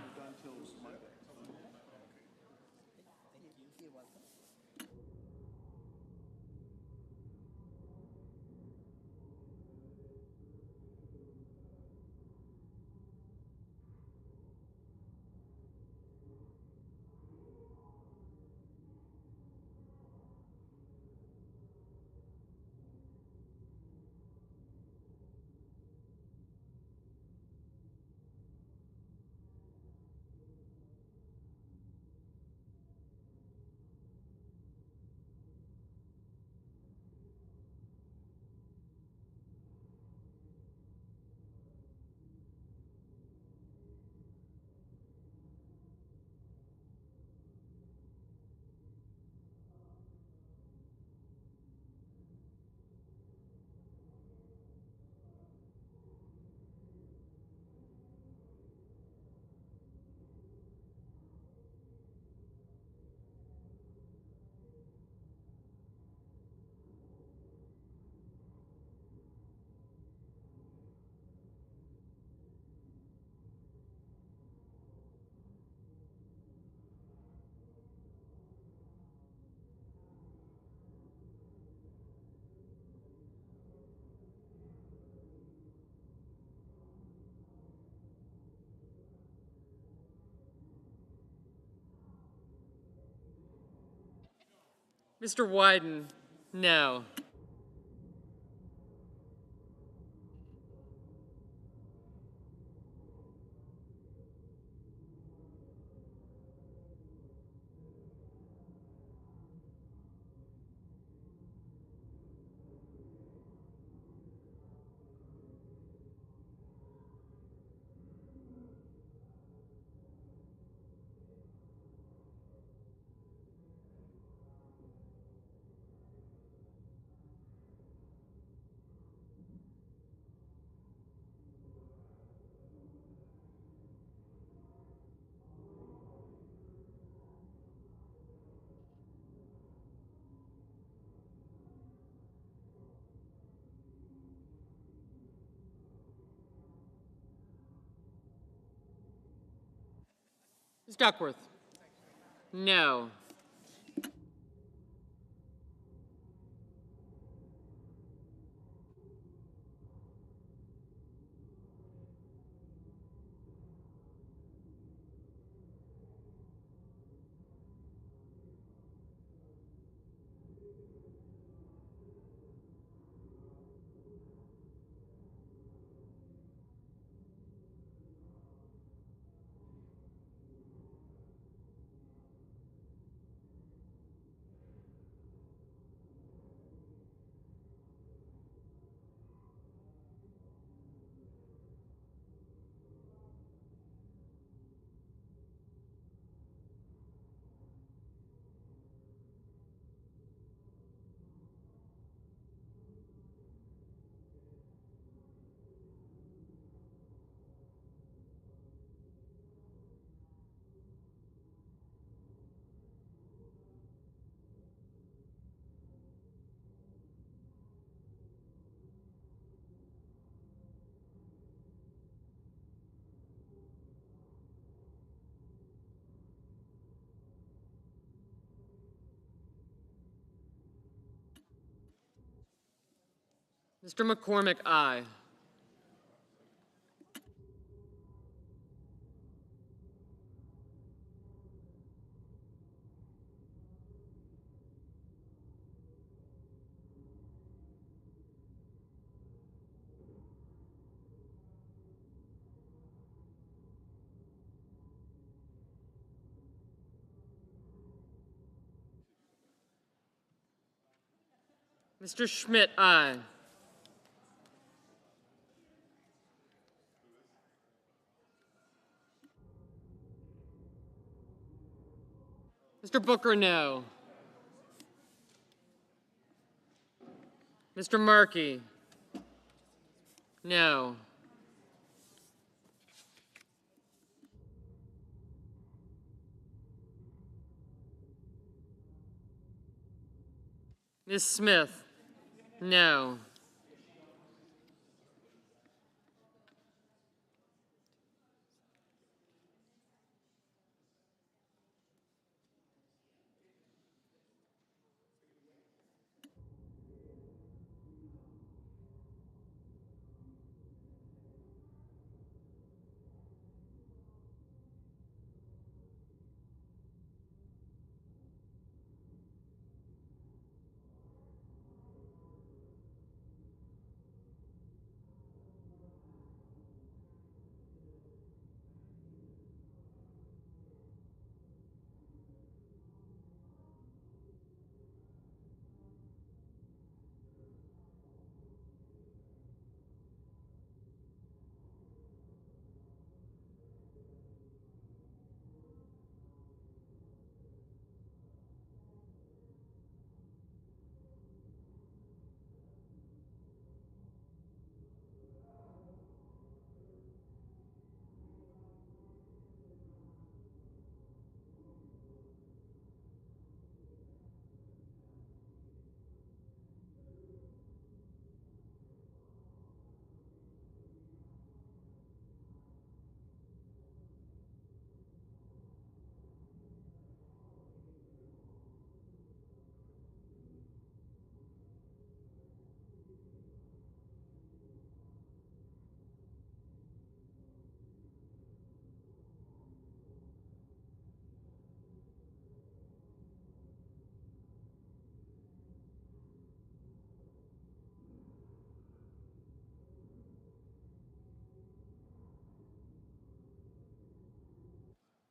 Mr. Wyden, no. Ms. Duckworth, no. Mr. McCormick, aye. Mr. Schmidt, aye. Mr. Booker, no. Mr. Markey, no. Ms. Smith, no.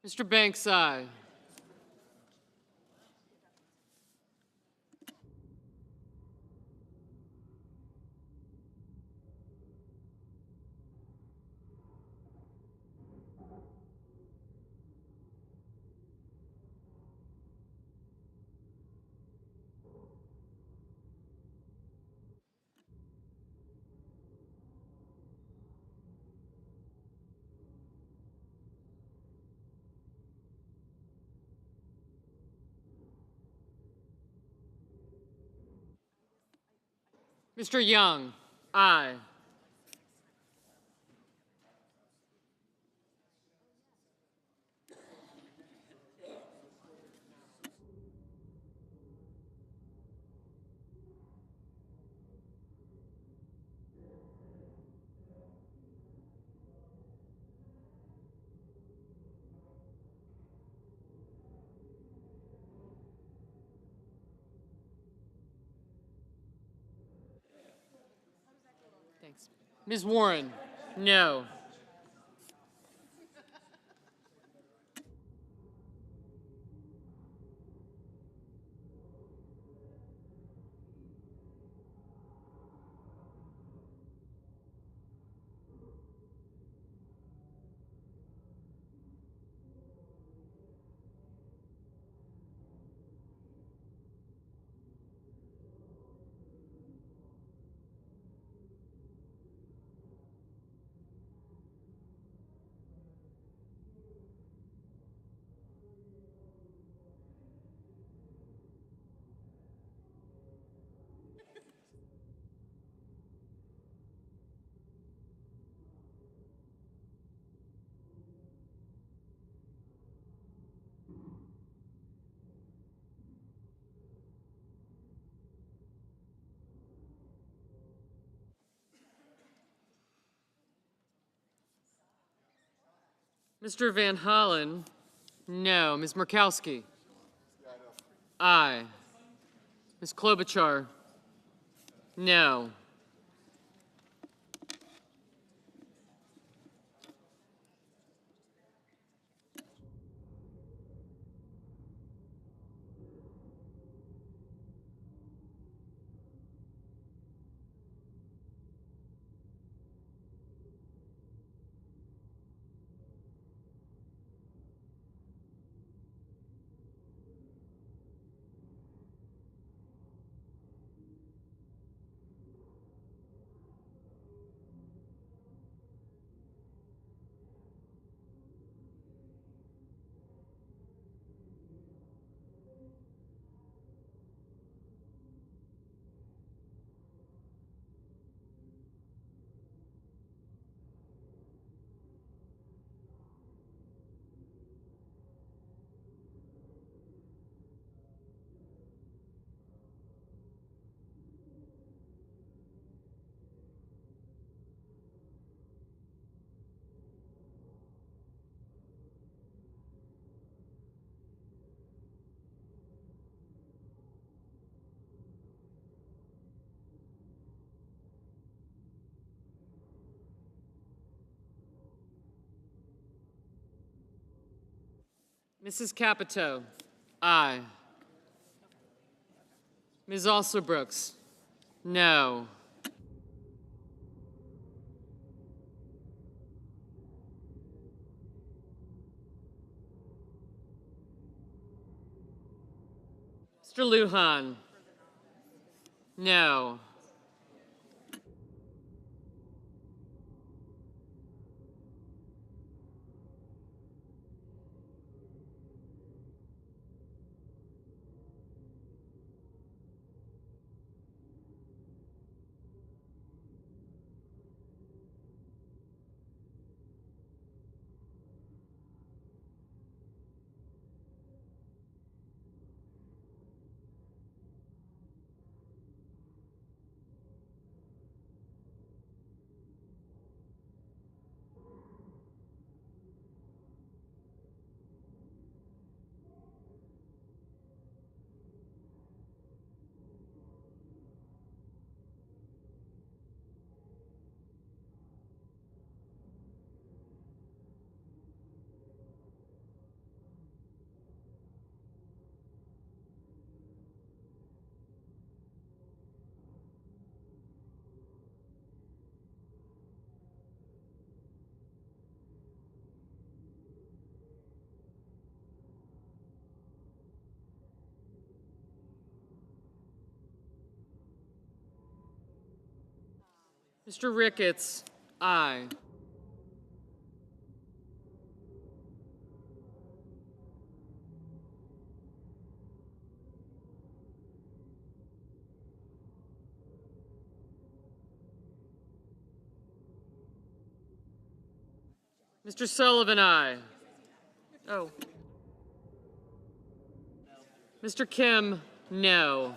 Mr. Banks, aye. Mr. Young, aye. Thanks. Ms. Warren, no. Mr. Van Hollen, no. Ms. Murkowski, aye. Ms. Klobuchar, no. Mrs. Capito, aye. Ms. Alsobrooks, no. Mr. Lujan, no. Mr. Ricketts, aye. Mr. Sullivan, aye. Oh. Mr. Kim, no.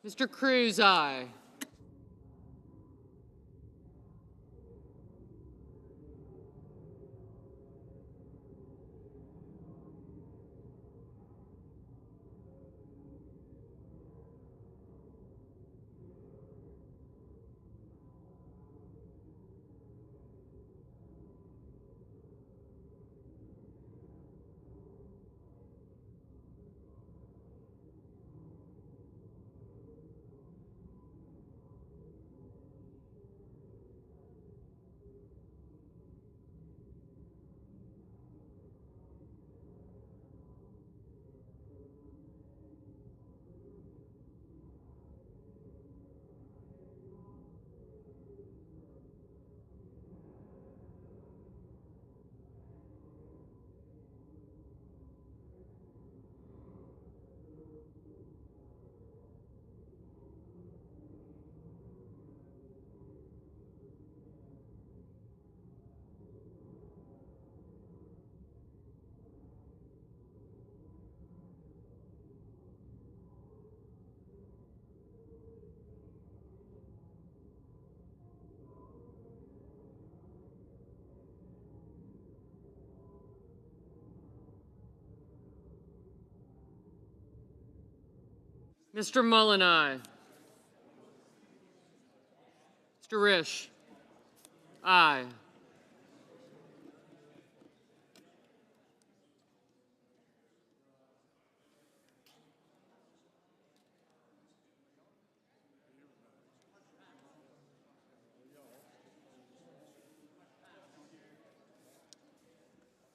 Mr. Cruz, aye. Mr. Mullen, aye. Mr. Risch, aye.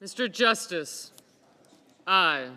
Mr. Justice, aye.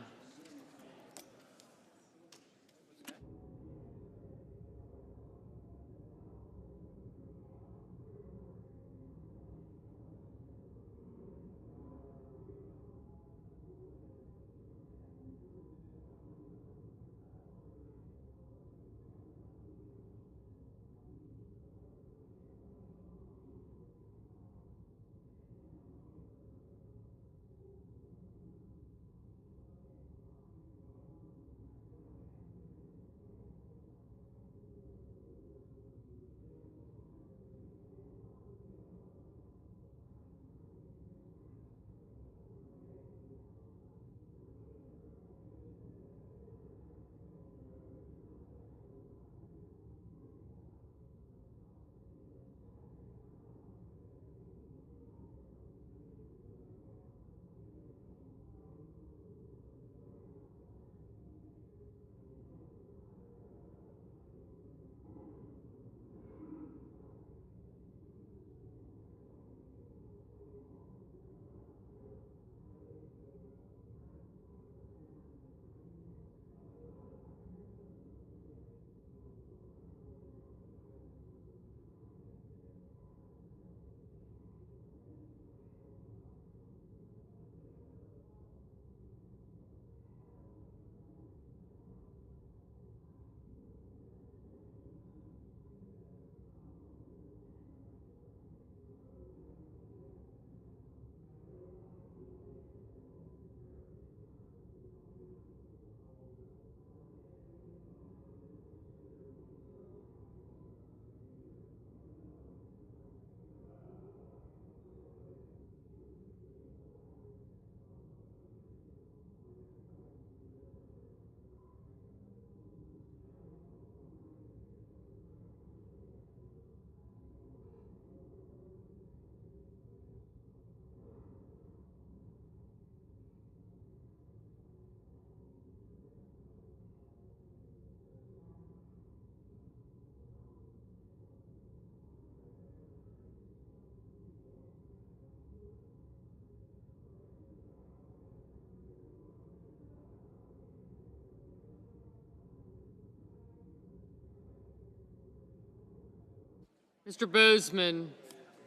Mr. Bozeman,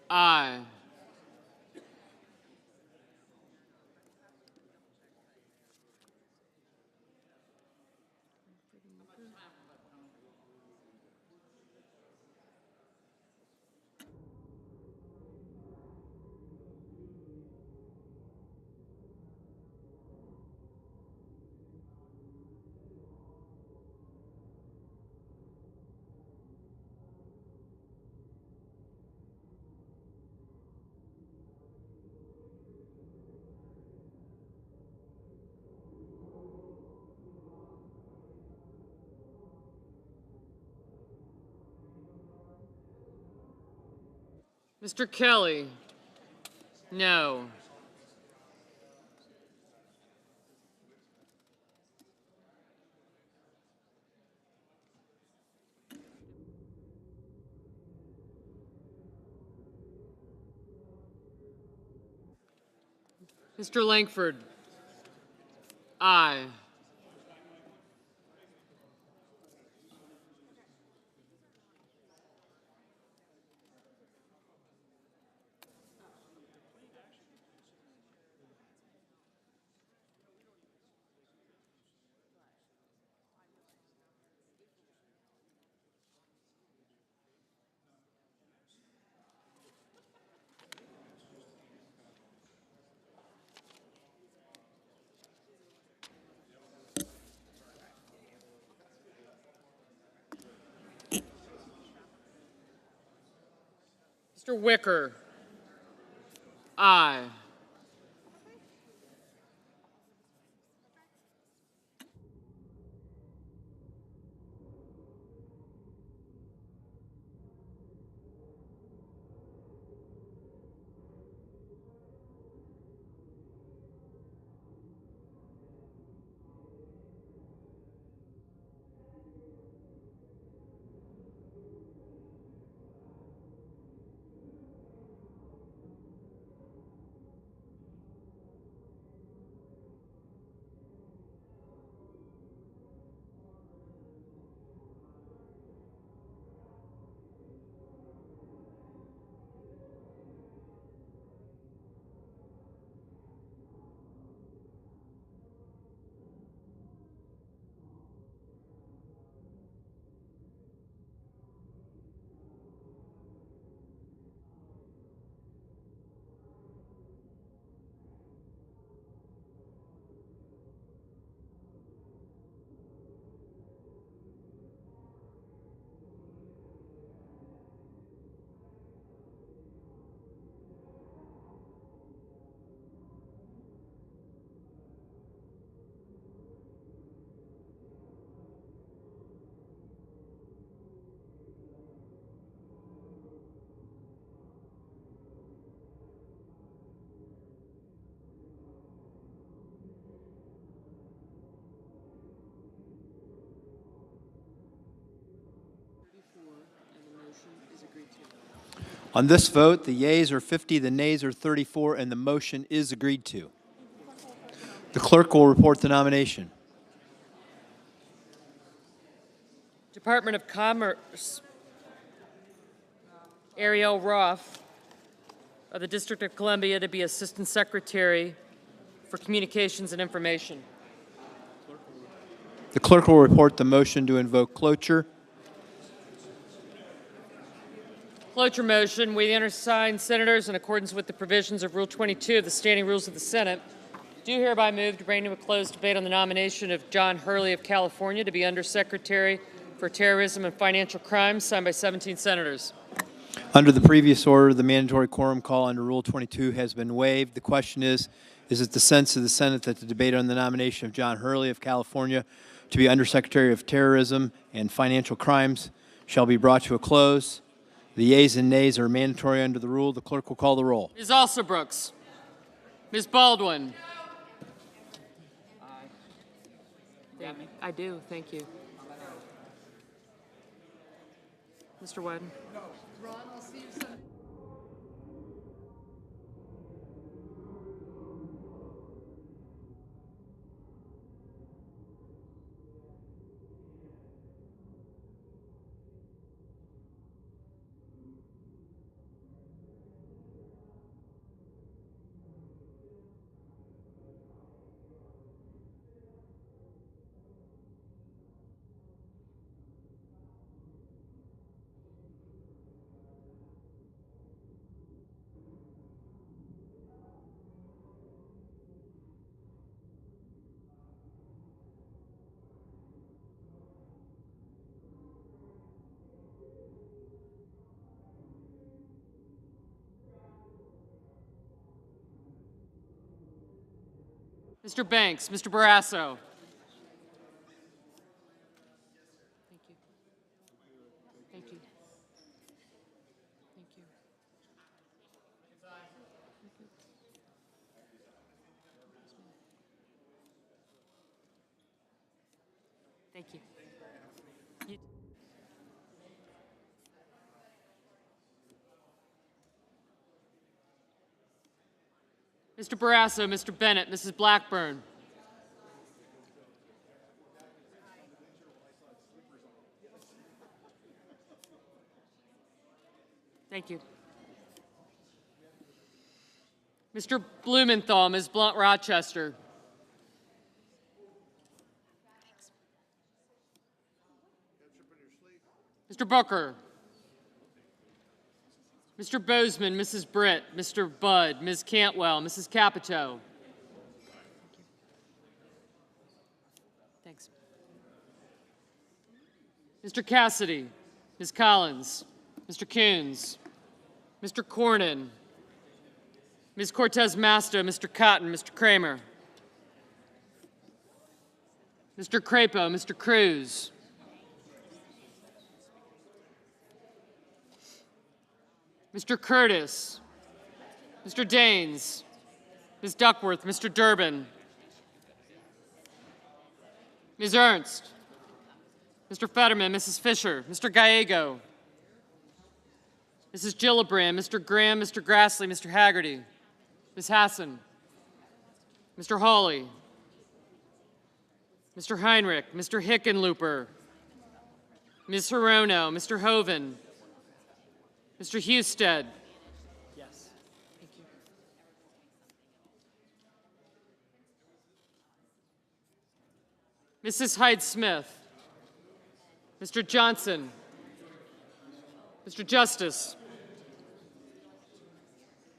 aye. Mr. Kelly, no. Mr. Langford, aye. Mr. Wicker, aye. On this vote, the yeas are 50, the nays are 34, and the motion is agreed to. The clerk will report the nomination. Department of Commerce, Arielle Roth of the District of Columbia to be Assistant Secretary for Communications and Information. The clerk will report the motion to invoke cloture. Cloture motion. We, the undersigned senators, in accordance with the provisions of Rule 22 of the Standing Rules of the Senate, do hereby move to bring to a closed debate on the nomination of John Hurley of California to be Undersecretary for Terrorism and Financial Crimes, signed by 17 senators. Under the previous order, the mandatory quorum call under Rule 22 has been waived. The question is it the sense of the Senate that the debate on the nomination of John Hurley of California to be Undersecretary of Terrorism and Financial Crimes shall be brought to a close? The yeas and nays are mandatory under the rule. The clerk will call the roll. Ms. Alsobrooks. Ms. Baldwin. I do. Thank you. Mr. Wyden. Ron, I'll see you Sunday. Mr. Banks, Mr. Barrasso. Thank you. Thank you. Thank you. You- Mr. Barrasso, Mr. Bennett, Mrs. Blackburn. Thank you. Mr. Blumenthal, Ms. Blunt Rochester. Mr. Booker. Mr. Bozeman, Mrs. Britt, Mr. Budd, Ms. Cantwell, Mrs. Capito. Thanks. Mr. Cassidy, Ms. Collins, Mr. Coons, Mr. Cornyn, Ms. Cortez Masto, Mr. Cotton, Mr. Kramer, Mr. Crapo, Mr. Cruz, Mr. Curtis, Mr. Daines, Ms. Duckworth, Mr. Durbin, Ms. Ernst, Mr. Fetterman, Mrs. Fisher, Mr. Gallego, Mrs. Gillibrand, Mr. Graham, Mr. Grassley, Mr. Haggerty, Ms. Hassan, Mr. Hawley, Mr. Heinrich, Mr. Hickenlooper, Ms. Hirono, Mr. Hoven, Mr. Husted. Yes. Thank you. Mrs. Hyde-Smith, Mr. Johnson, Mr. Justice,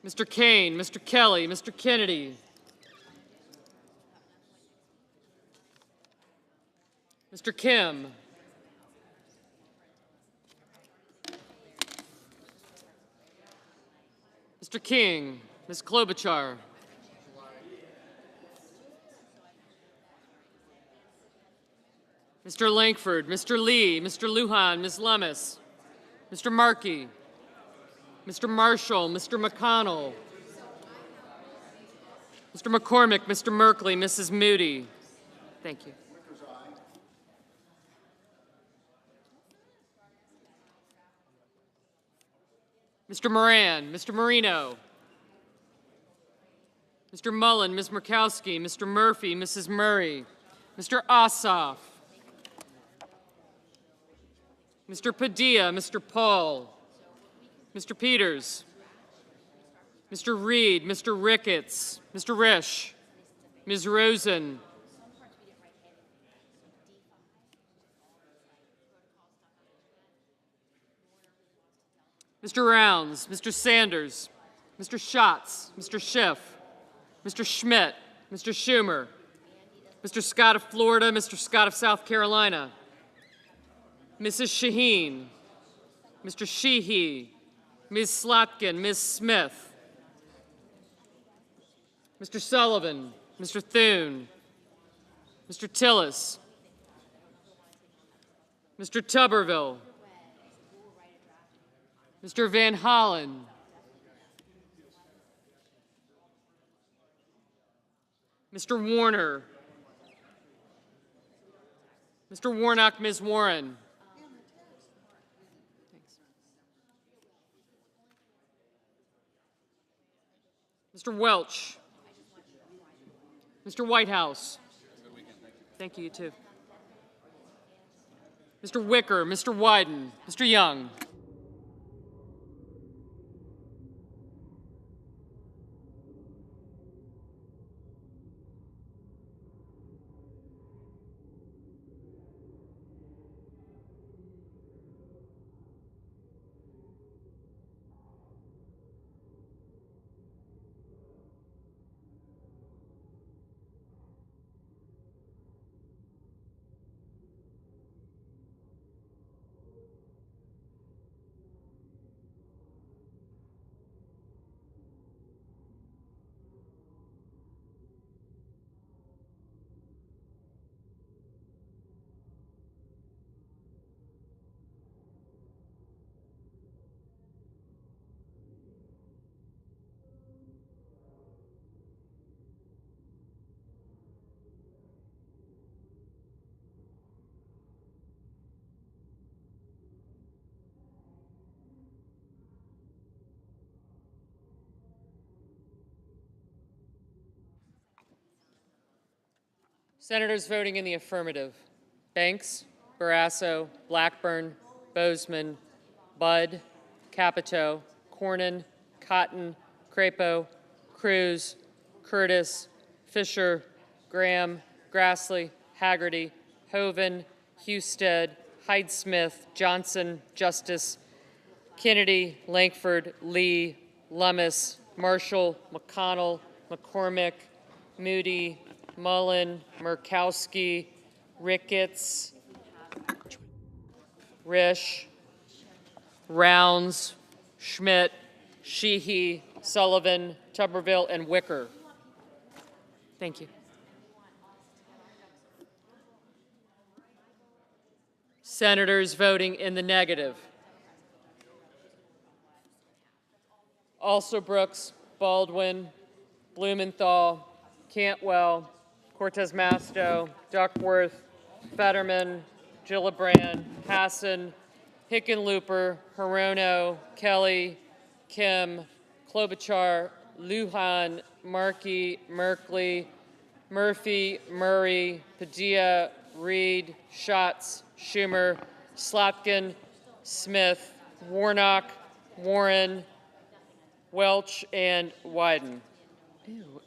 Mr. Kane, Mr. Kelly, Mr. Kennedy, Mr. Kim, Mr. King, Ms. Klobuchar, Mr. Langford, Mr. Lee, Mr. Lujan, Ms. Lummis, Mr. Markey, Mr. Marshall, Mr. McConnell, Mr. McCormick, Mr. Merkley, Mrs. Moody. Thank you. Mr. Moran, Mr. Marino, Mr. Mullen, Ms. Murkowski, Mr. Murphy, Mrs. Murray, Mr. Ossoff, Mr. Padilla, Mr. Paul, Mr. Peters, Mr. Reed, Mr. Ricketts, Mr. Risch, Ms. Rosen, Mr. Rounds, Mr. Sanders, Mr. Schatz, Mr. Schiff, Mr. Schmidt, Mr. Schumer, Mr. Scott of Florida, Mr. Scott of South Carolina, Mrs. Shaheen, Mr. Sheehy, Ms. Slotkin, Ms. Smith, Mr. Sullivan, Mr. Thune, Mr. Tillis, Mr. Tuberville, Mr. Van Hollen, Mr. Warner, Mr. Warnock, Ms. Warren, Mr. Welch, Mr. Whitehouse. Thank you, you too. Mr. Wicker, Mr. Wyden, Mr. Young. Senators voting in the affirmative: Banks, Barrasso, Blackburn, Bozeman, Budd, Capito, Cornyn, Cotton, Crapo, Cruz, Curtis, Fisher, Graham, Grassley, Haggerty, Hoven, Husted, Hyde-Smith, Johnson, Justice, Kennedy, Lankford, Lee, Lummis, Marshall, McConnell, McCormick, Moody, Mullen, Murkowski, Ricketts, Risch, Rounds, Schmidt, Sheehy, Sullivan, Tuberville, and Wicker. Thank you. Senators voting in the negative: Alsobrooks, Baldwin, Blumenthal, Cantwell, Cortez Masto, Duckworth, Fetterman, Gillibrand, Hassan, Hickenlooper, Hirono, Kelly, Kim, Klobuchar, Lujan, Markey, Merkley, Murphy, Murray, Padilla, Reed, Schatz, Schumer, Slotkin, Smith, Warnock, Warren, Welch, and Wyden. Ew.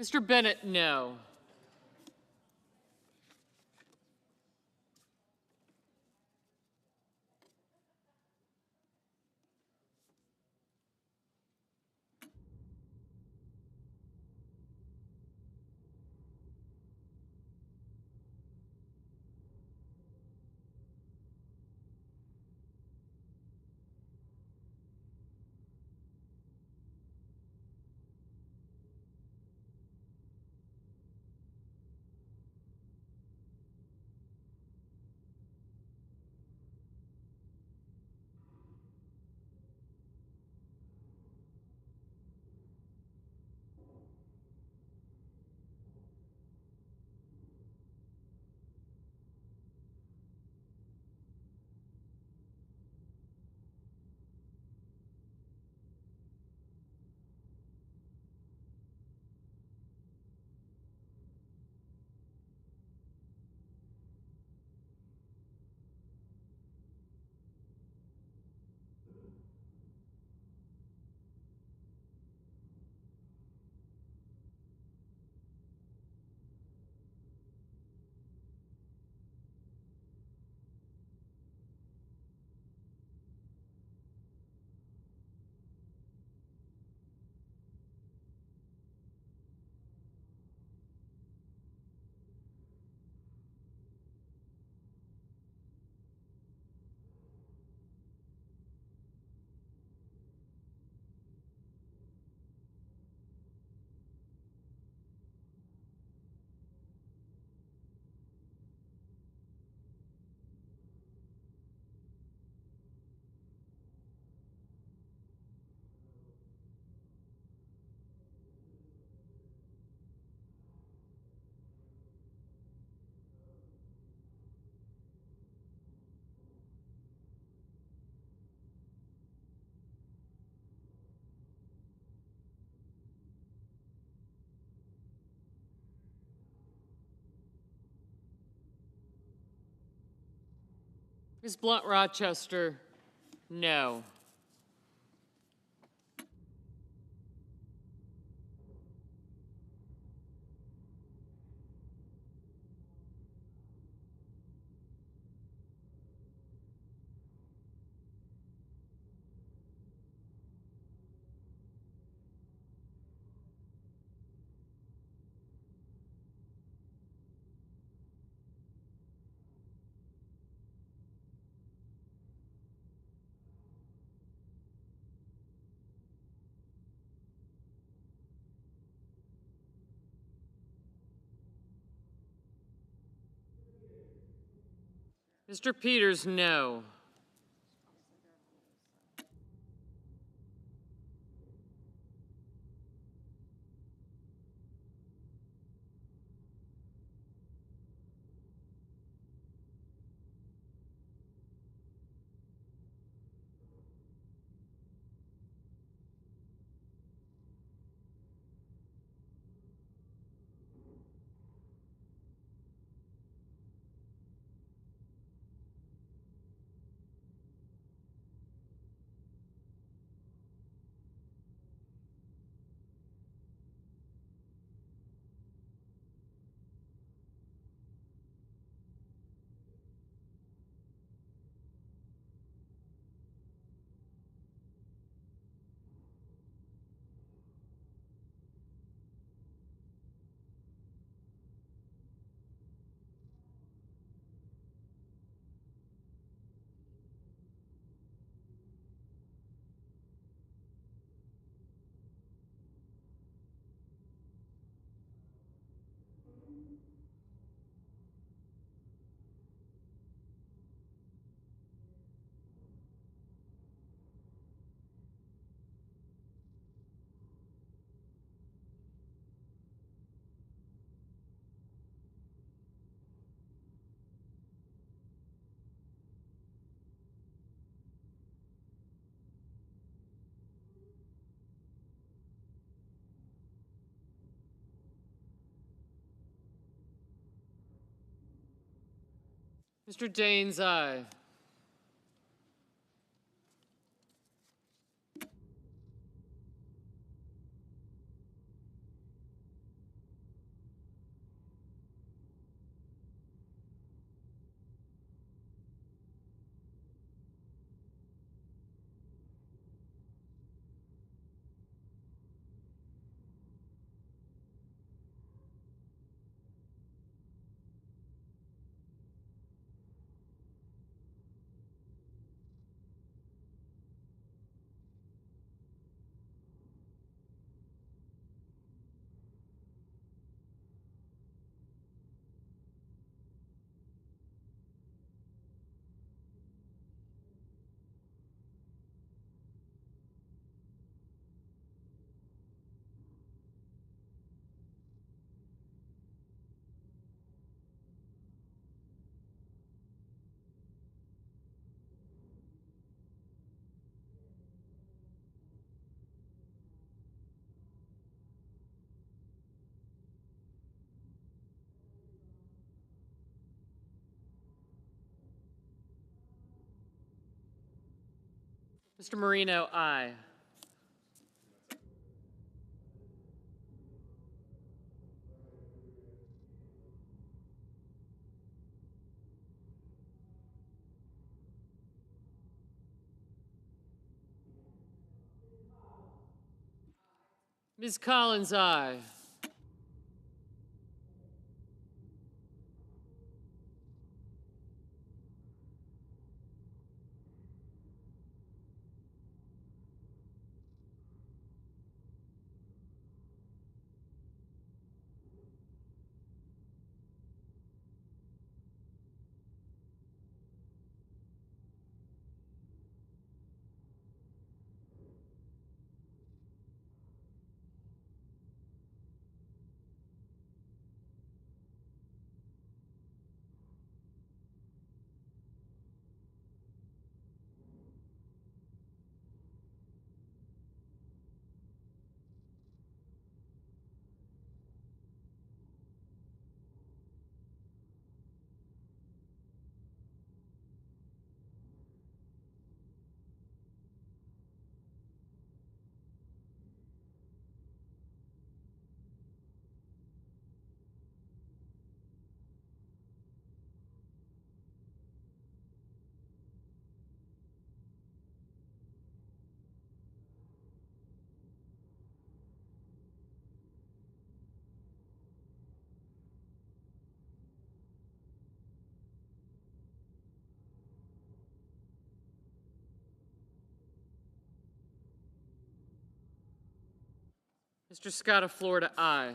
Mr. Bennett, no. Ms. Blunt Rochester, no. Mr. Peters, no. Mr. Daines, aye. Mr. Marino, aye. Ms. Collins, aye. Mr. Scott of Florida, aye.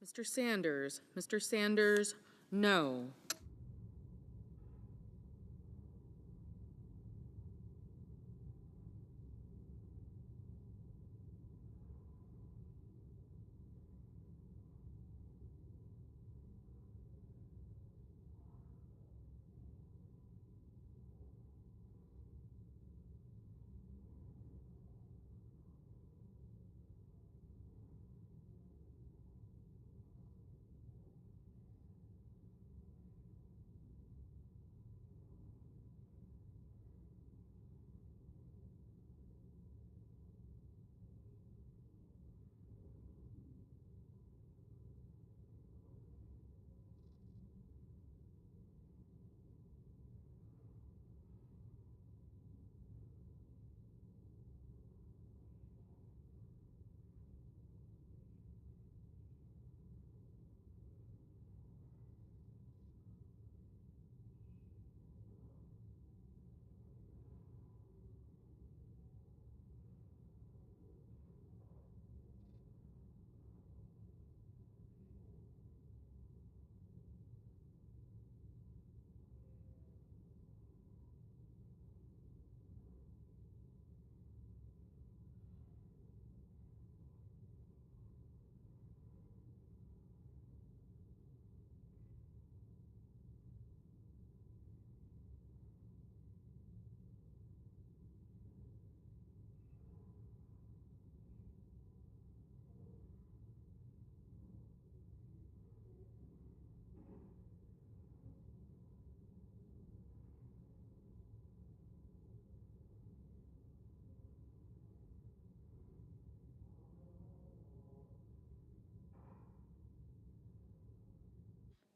Mr. Sanders. Mr. Sanders, no.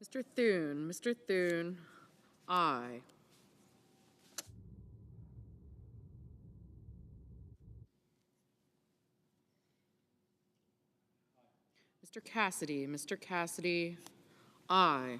Mr. Thune, aye. Mr. Cassidy, aye.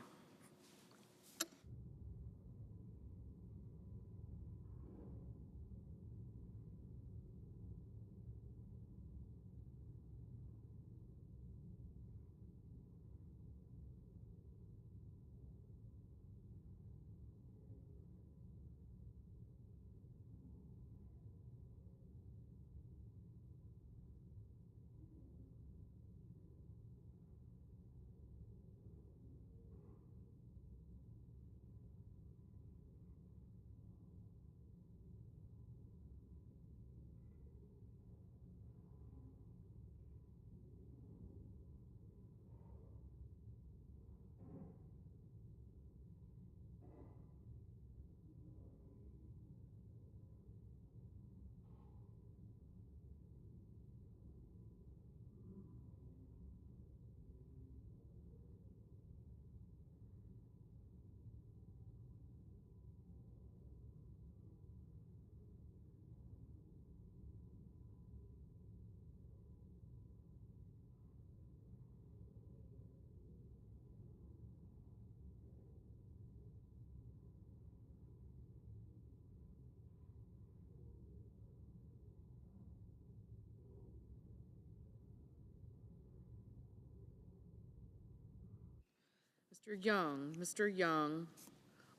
Mr. Young,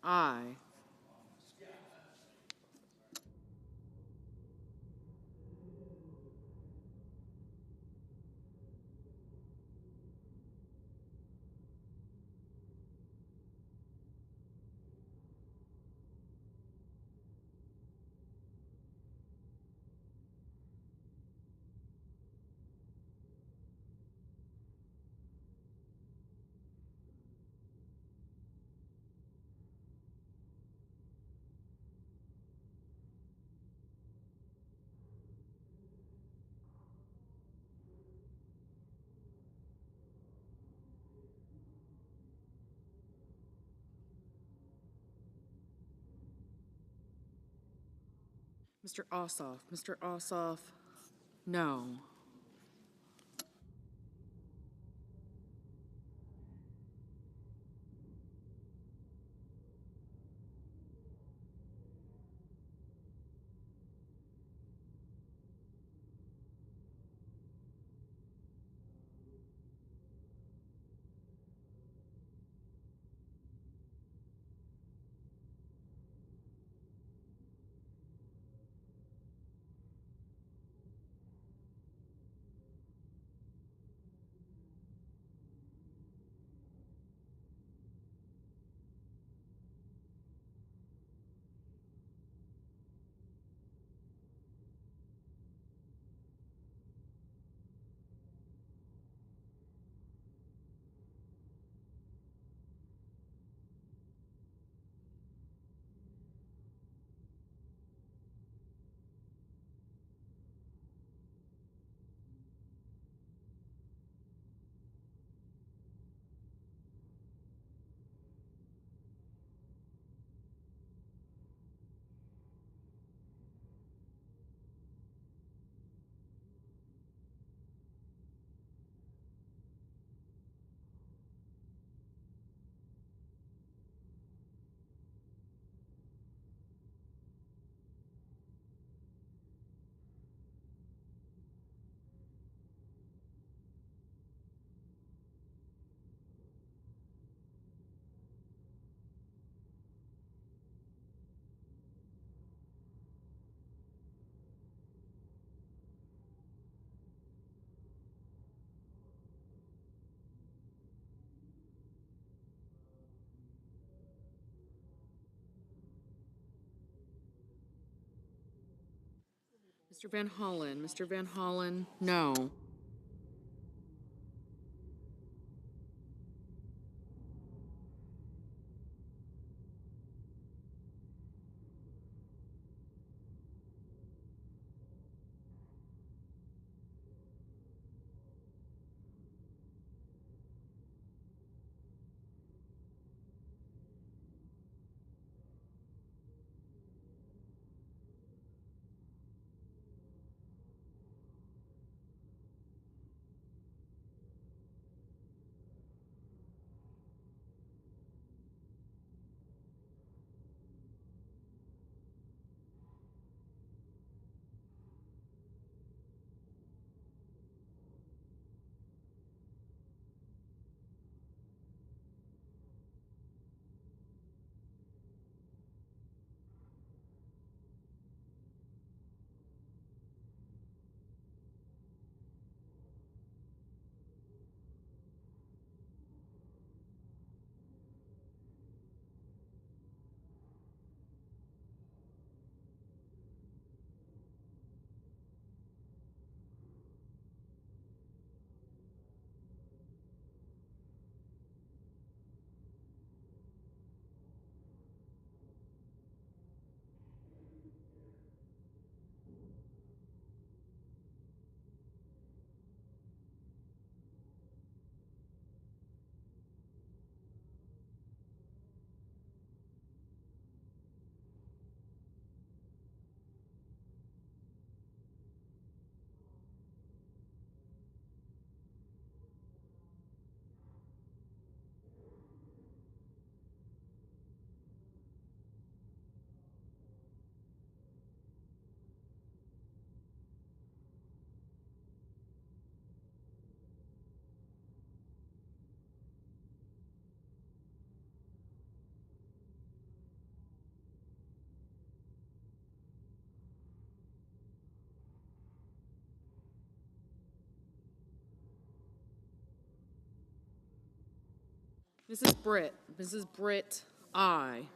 aye. Mr. Ossoff, no. Mr. Van Hollen, no. Mrs. Britt, aye.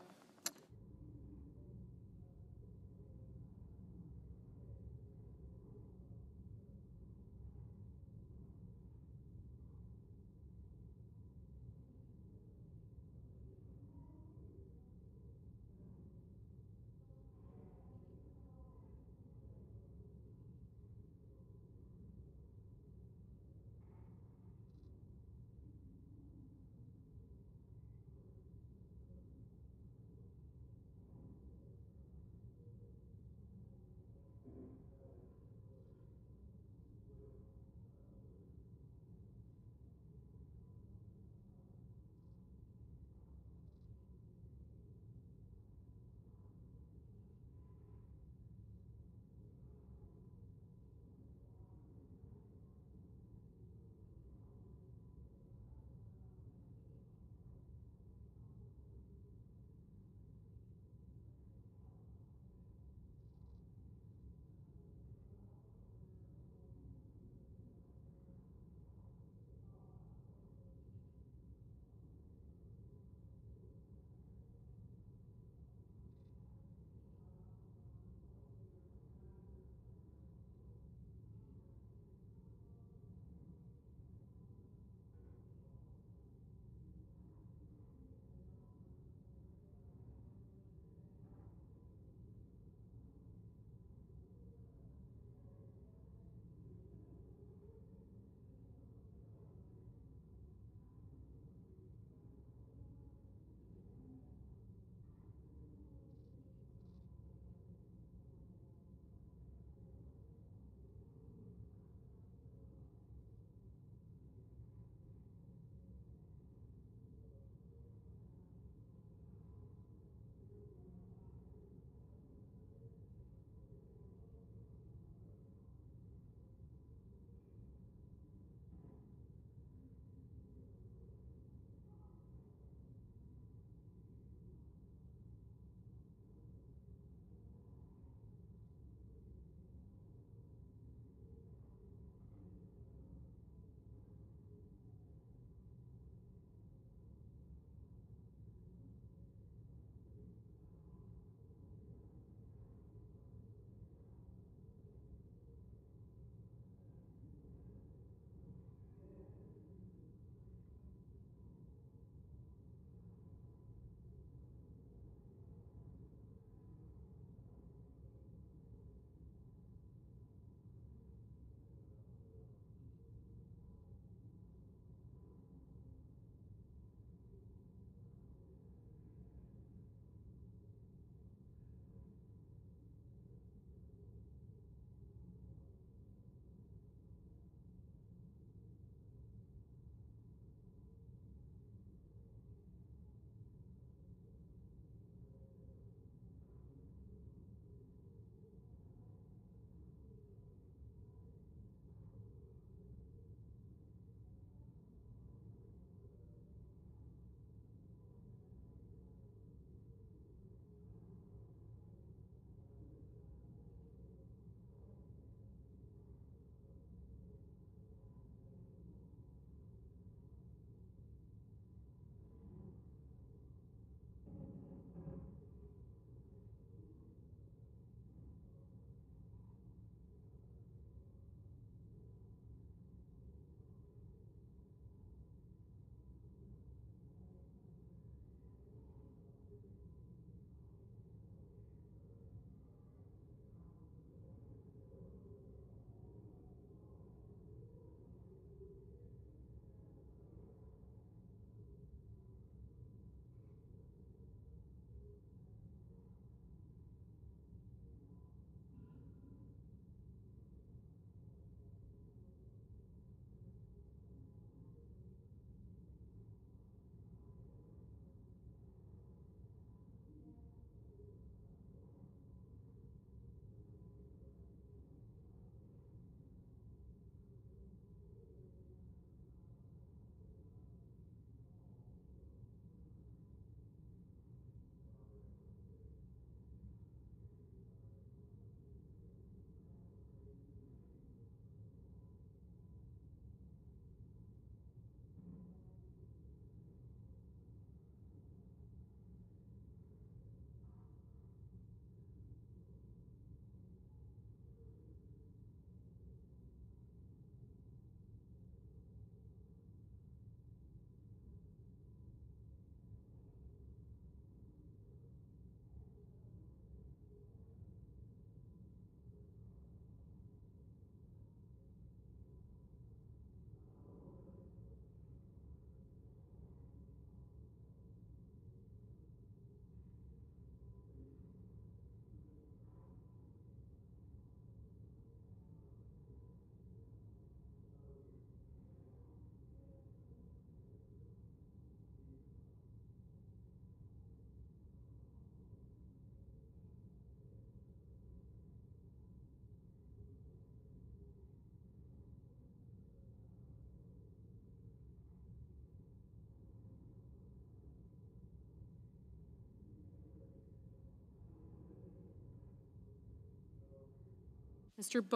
Mr.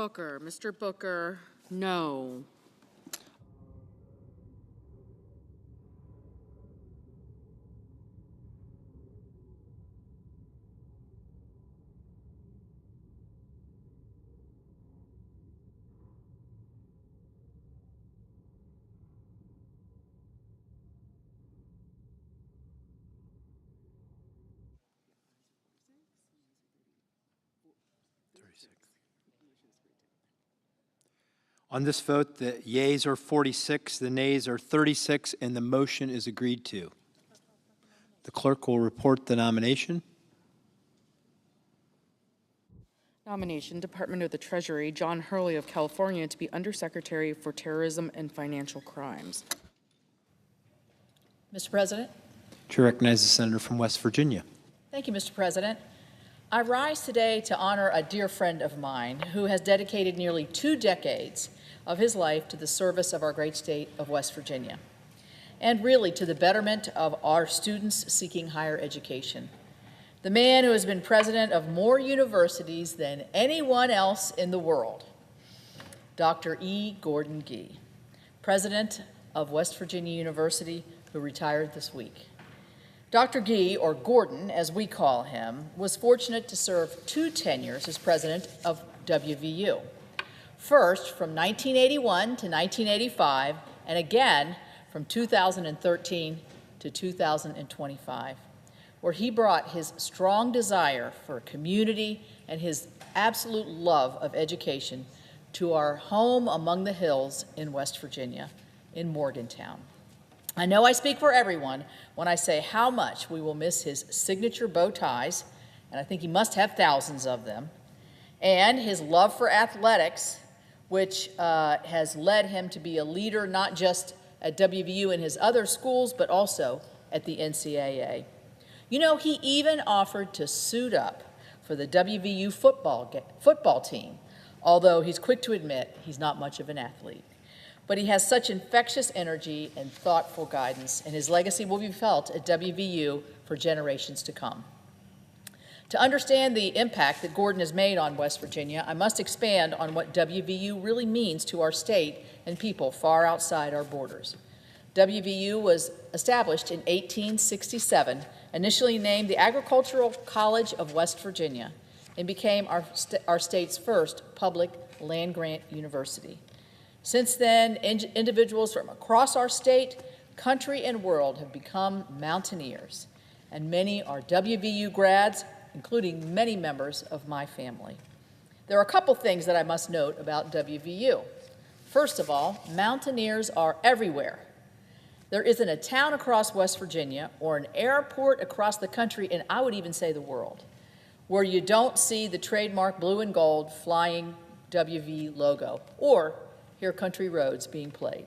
Booker, no. On this vote, the yeas are 46, the nays are 36, and the motion is agreed to. The clerk will report the nomination. Nomination, Department of the Treasury, John Hurley of California to be Undersecretary for Terrorism and Financial Crimes. Mr. President. To recognize the senator from West Virginia. Thank you, Mr. President. I rise today to honor a dear friend of mine who has dedicated nearly 2 decades of his life to the service of our great state of West Virginia, and really to the betterment of our students seeking higher education. The man who has been president of more universities than anyone else in the world, Dr. E. Gordon Gee, president of West Virginia University, who retired this week. Dr. Gee, or Gordon as we call him, was fortunate to serve 2 tenures as president of WVU. First, from 1981 to 1985, and again from 2013 to 2025, where he brought his strong desire for community and his absolute love of education to our home among the hills in West Virginia, in Morgantown. I know I speak for everyone when I say how much we will miss his signature bow ties, and I think he must have thousands of them, and his love for athletics, which has led him to be a leader not just at WVU and his other schools, but also at the NCAA. You know, he even offered to suit up for the WVU football team, although he's quick to admit he's not much of an athlete. But he has such infectious energy and thoughtful guidance, and his legacy will be felt at WVU for generations to come. To understand the impact that Gordon has made on West Virginia, I must expand on what WVU really means to our state and people far outside our borders. WVU was established in 1867, initially named the Agricultural College of West Virginia, and became our state's first public land-grant university. Since then, individuals from across our state, country, and world have become mountaineers, and many are WVU grads, including many members of my family. There are a couple things that I must note about WVU. First of all, mountaineers are everywhere. There isn't a town across West Virginia or an airport across the country, and I would even say the world, where you don't see the trademark blue and gold flying WV logo or hear country roads being played.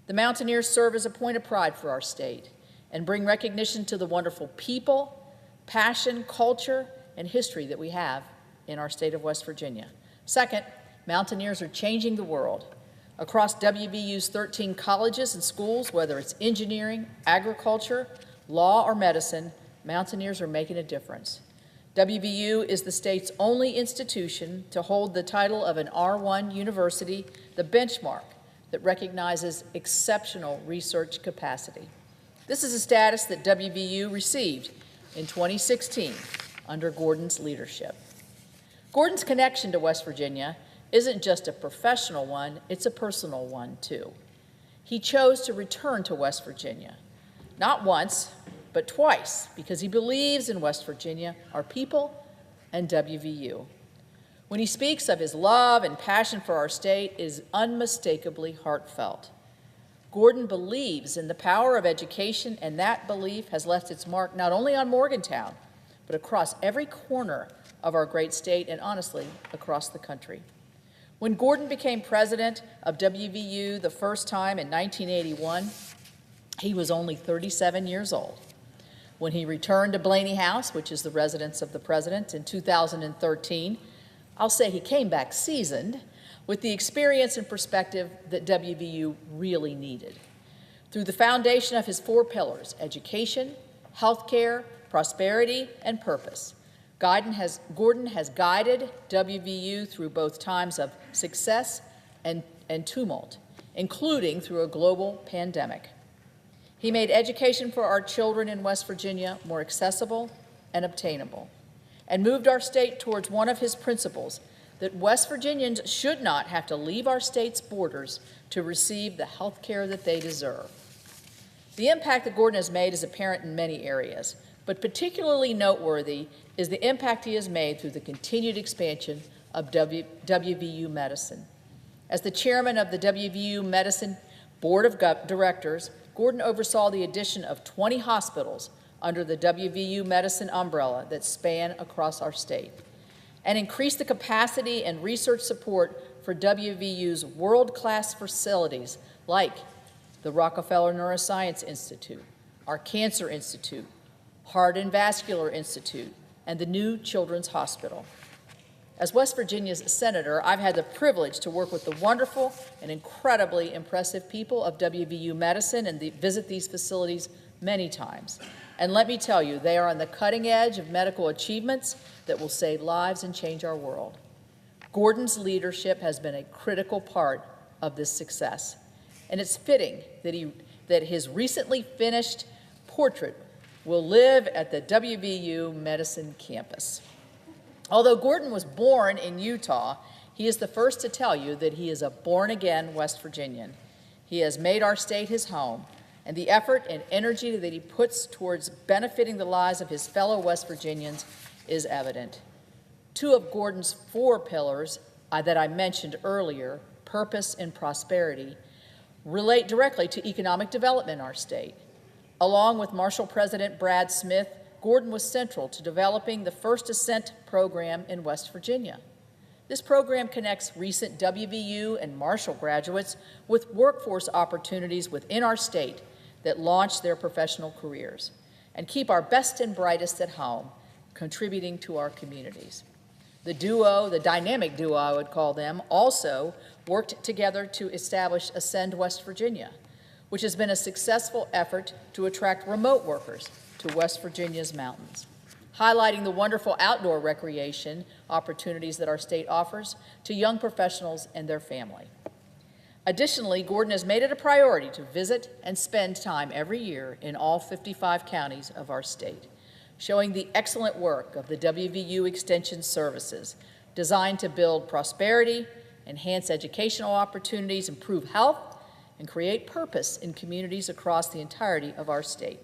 The Mountaineers serve as a point of pride for our state and bring recognition to the wonderful people, passion, culture, and history that we have in our state of West Virginia. Second, Mountaineers are changing the world. Across WVU's 13 colleges and schools, whether it's engineering, agriculture, law, or medicine, Mountaineers are making a difference. WVU is the state's only institution to hold the title of an R1 university, the benchmark that recognizes exceptional research capacity. This is a status that WVU received in 2016 under Gordon's leadership. Gordon's connection to West Virginia isn't just a professional one, it's a personal one too. He chose to return to West Virginia, not once, but twice, because he believes in West Virginia, our people, and WVU. When he speaks of his love and passion for our state, it is unmistakably heartfelt. Gordon believes in the power of education, and that belief has left its mark not only on Morgantown, but across every corner of our great state and, honestly, across the country. When Gordon became president of WVU the first time in 1981, he was only 37 years old. When he returned to Blaney House, which is the residence of the president, in 2013, I'll say he came back seasoned with the experience and perspective that WVU really needed. Through the foundation of his 4 pillars, education, healthcare, prosperity, and purpose, Gordon has guided WVU through both times of success and tumult, including through a global pandemic. He made education for our children in West Virginia more accessible and obtainable, and moved our state towards one of his principles, that West Virginians should not have to leave our state's borders to receive the health care that they deserve. The impact that Gordon has made is apparent in many areas, but particularly noteworthy is the impact he has made through the continued expansion of WVU Medicine. As the chairman of the WVU Medicine Board of Directors, Gordon oversaw the addition of 20 hospitals under the WVU Medicine umbrella that span across our state, and increased the capacity and research support for WVU's world-class facilities like the Rockefeller Neuroscience Institute, our Cancer Institute, Heart and Vascular Institute, and the new Children's Hospital. As West Virginia's senator, I've had the privilege to work with the wonderful and incredibly impressive people of WVU Medicine and visit these facilities many times. And let me tell you, they are on the cutting edge of medical achievements that will save lives and change our world. Gordon's leadership has been a critical part of this success, and it's fitting that his recently finished portrait will live at the WVU Medicine campus. Although Gordon was born in Utah, he is the first to tell you that he is a born-again West Virginian. He has made our state his home, and the effort and energy that he puts towards benefiting the lives of his fellow West Virginians is evident. Two of Gordon's 4 pillars that I mentioned earlier, purpose and prosperity, relate directly to economic development in our state. Along with Marshall President Brad Smith, Gordon was central to developing the First Ascent program in West Virginia. This program connects recent WVU and Marshall graduates with workforce opportunities within our state that launch their professional careers and keep our best and brightest at home, contributing to our communities. The duo, the dynamic duo I would call them, also worked together to establish Ascend West Virginia, which has been a successful effort to attract remote workers to West Virginia's mountains, highlighting the wonderful outdoor recreation opportunities that our state offers to young professionals and their family. Additionally, Gordon has made it a priority to visit and spend time every year in all 55 counties of our state, showing the excellent work of the WVU Extension Services, designed to build prosperity, enhance educational opportunities, improve health, and create purpose in communities across the entirety of our state.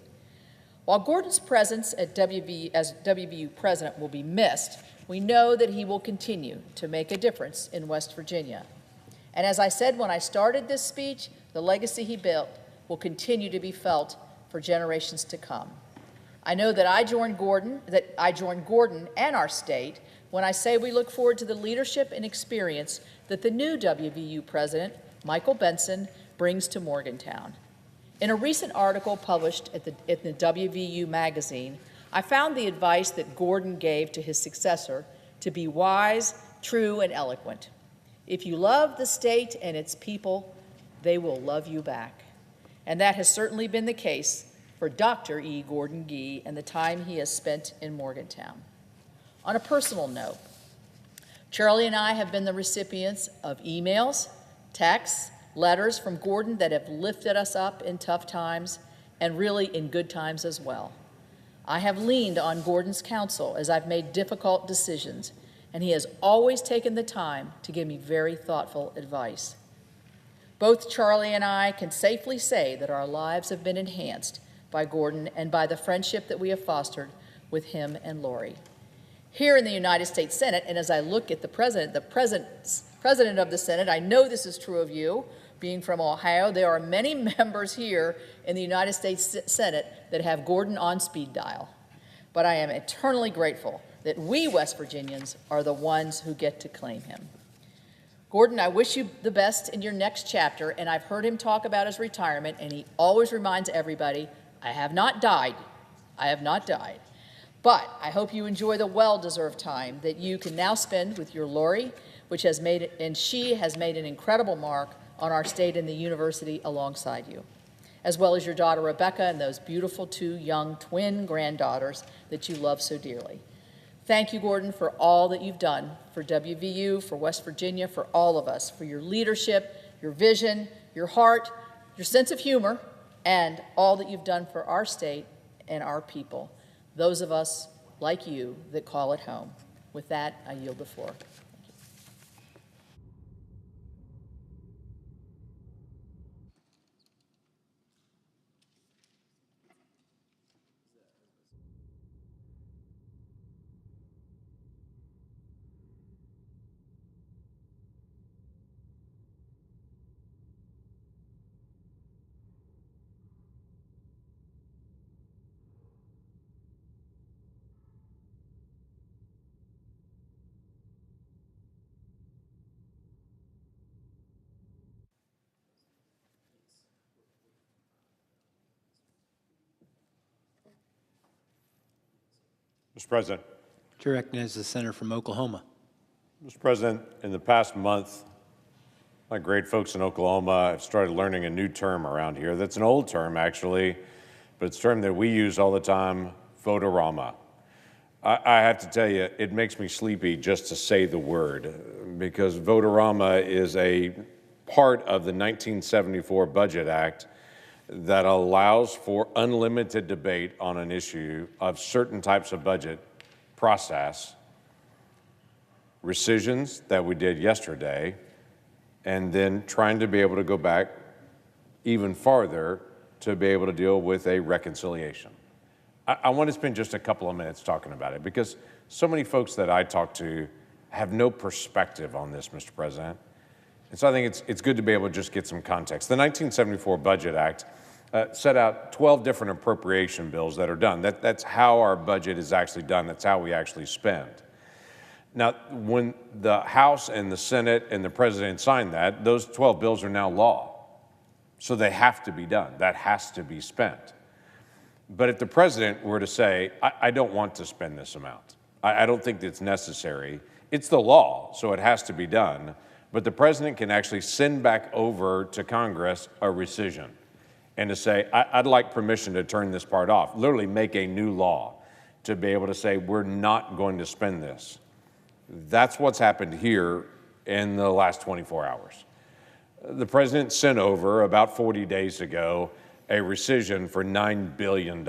While Gordon's presence at as WVU president will be missed, we know that he will continue to make a difference in West Virginia. And as I said when I started this speech, the legacy he built will continue to be felt for generations to come. I know that I join Gordon and our state when I say we look forward to the leadership and experience that the new WVU president, Michael Benson, brings to Morgantown. In a recent article published in the WVU magazine, I found the advice that Gordon gave to his successor to be wise, true, and eloquent. If you love the state and its people, they will love you back. And that has certainly been the case for Dr. E. Gordon Gee and the time he has spent in Morgantown. On a personal note, Charlie and I have been the recipients of emails, texts, letters from Gordon that have lifted us up in tough times and really in good times as well. I have leaned on Gordon's counsel as I've made difficult decisions, and he has always taken the time to give me very thoughtful advice. Both Charlie and I can safely say that our lives have been enhanced by Gordon and by the friendship that we have fostered with him and Lori. Here in the United States Senate, and as I look at the president of the Senate, I know this is true of you, being from Ohio, there are many members here in the United States Senate that have Gordon on speed dial. But I am eternally grateful that we West Virginians are the ones who get to claim him. Gordon, I wish you the best in your next chapter, and I've heard him talk about his retirement, and he always reminds everybody, I have not died. I have not died. But I hope you enjoy the well-deserved time that you can now spend with your Lori, she has made an incredible mark on our state and the university alongside you, as well as your daughter Rebecca and those beautiful 2 young twin granddaughters that you love so dearly. Thank you, Gordon, for all that you've done for WVU, for West Virginia, for all of us, for your leadership, your vision, your heart, your sense of humor, and all that you've done for our state and our people, those of us like you that call it home. With that, I yield the floor. Mr. President. To recognize the senator from Oklahoma. Mr. President, in the past month, my great folks in Oklahoma have started learning a new term around here. That's an old term, actually, but it's a term that we use all the time, votorama. I have to tell you, it makes me sleepy just to say the word, because votorama is a part of the 1974 Budget Act that allows for unlimited debate on an issue of certain types of budget process, rescissions that we did yesterday, and then trying to be able to go back even farther to be able to deal with a reconciliation. I want to spend just a couple of minutes talking about it because so many folks that I talk to have no perspective on this, Mr. President. And so I think it's good to be able to just get some context. The 1974 Budget Act set out 12 different appropriation bills that are done. That's how our budget is actually done. That's how we actually spend. Now, when the House and the Senate and the President signed that, those 12 bills are now law. So they have to be done. That has to be spent. But if the President were to say, I don't want to spend this amount, I don't think it's necessary, it's the law, so it has to be done. But the President can actually send back over to Congress a rescission and to say, I'd like permission to turn this part off, literally make a new law to be able to say, we're not going to spend this. That's what's happened here in the last 24 hours. The President sent over about 40 days ago a rescission for $9 billion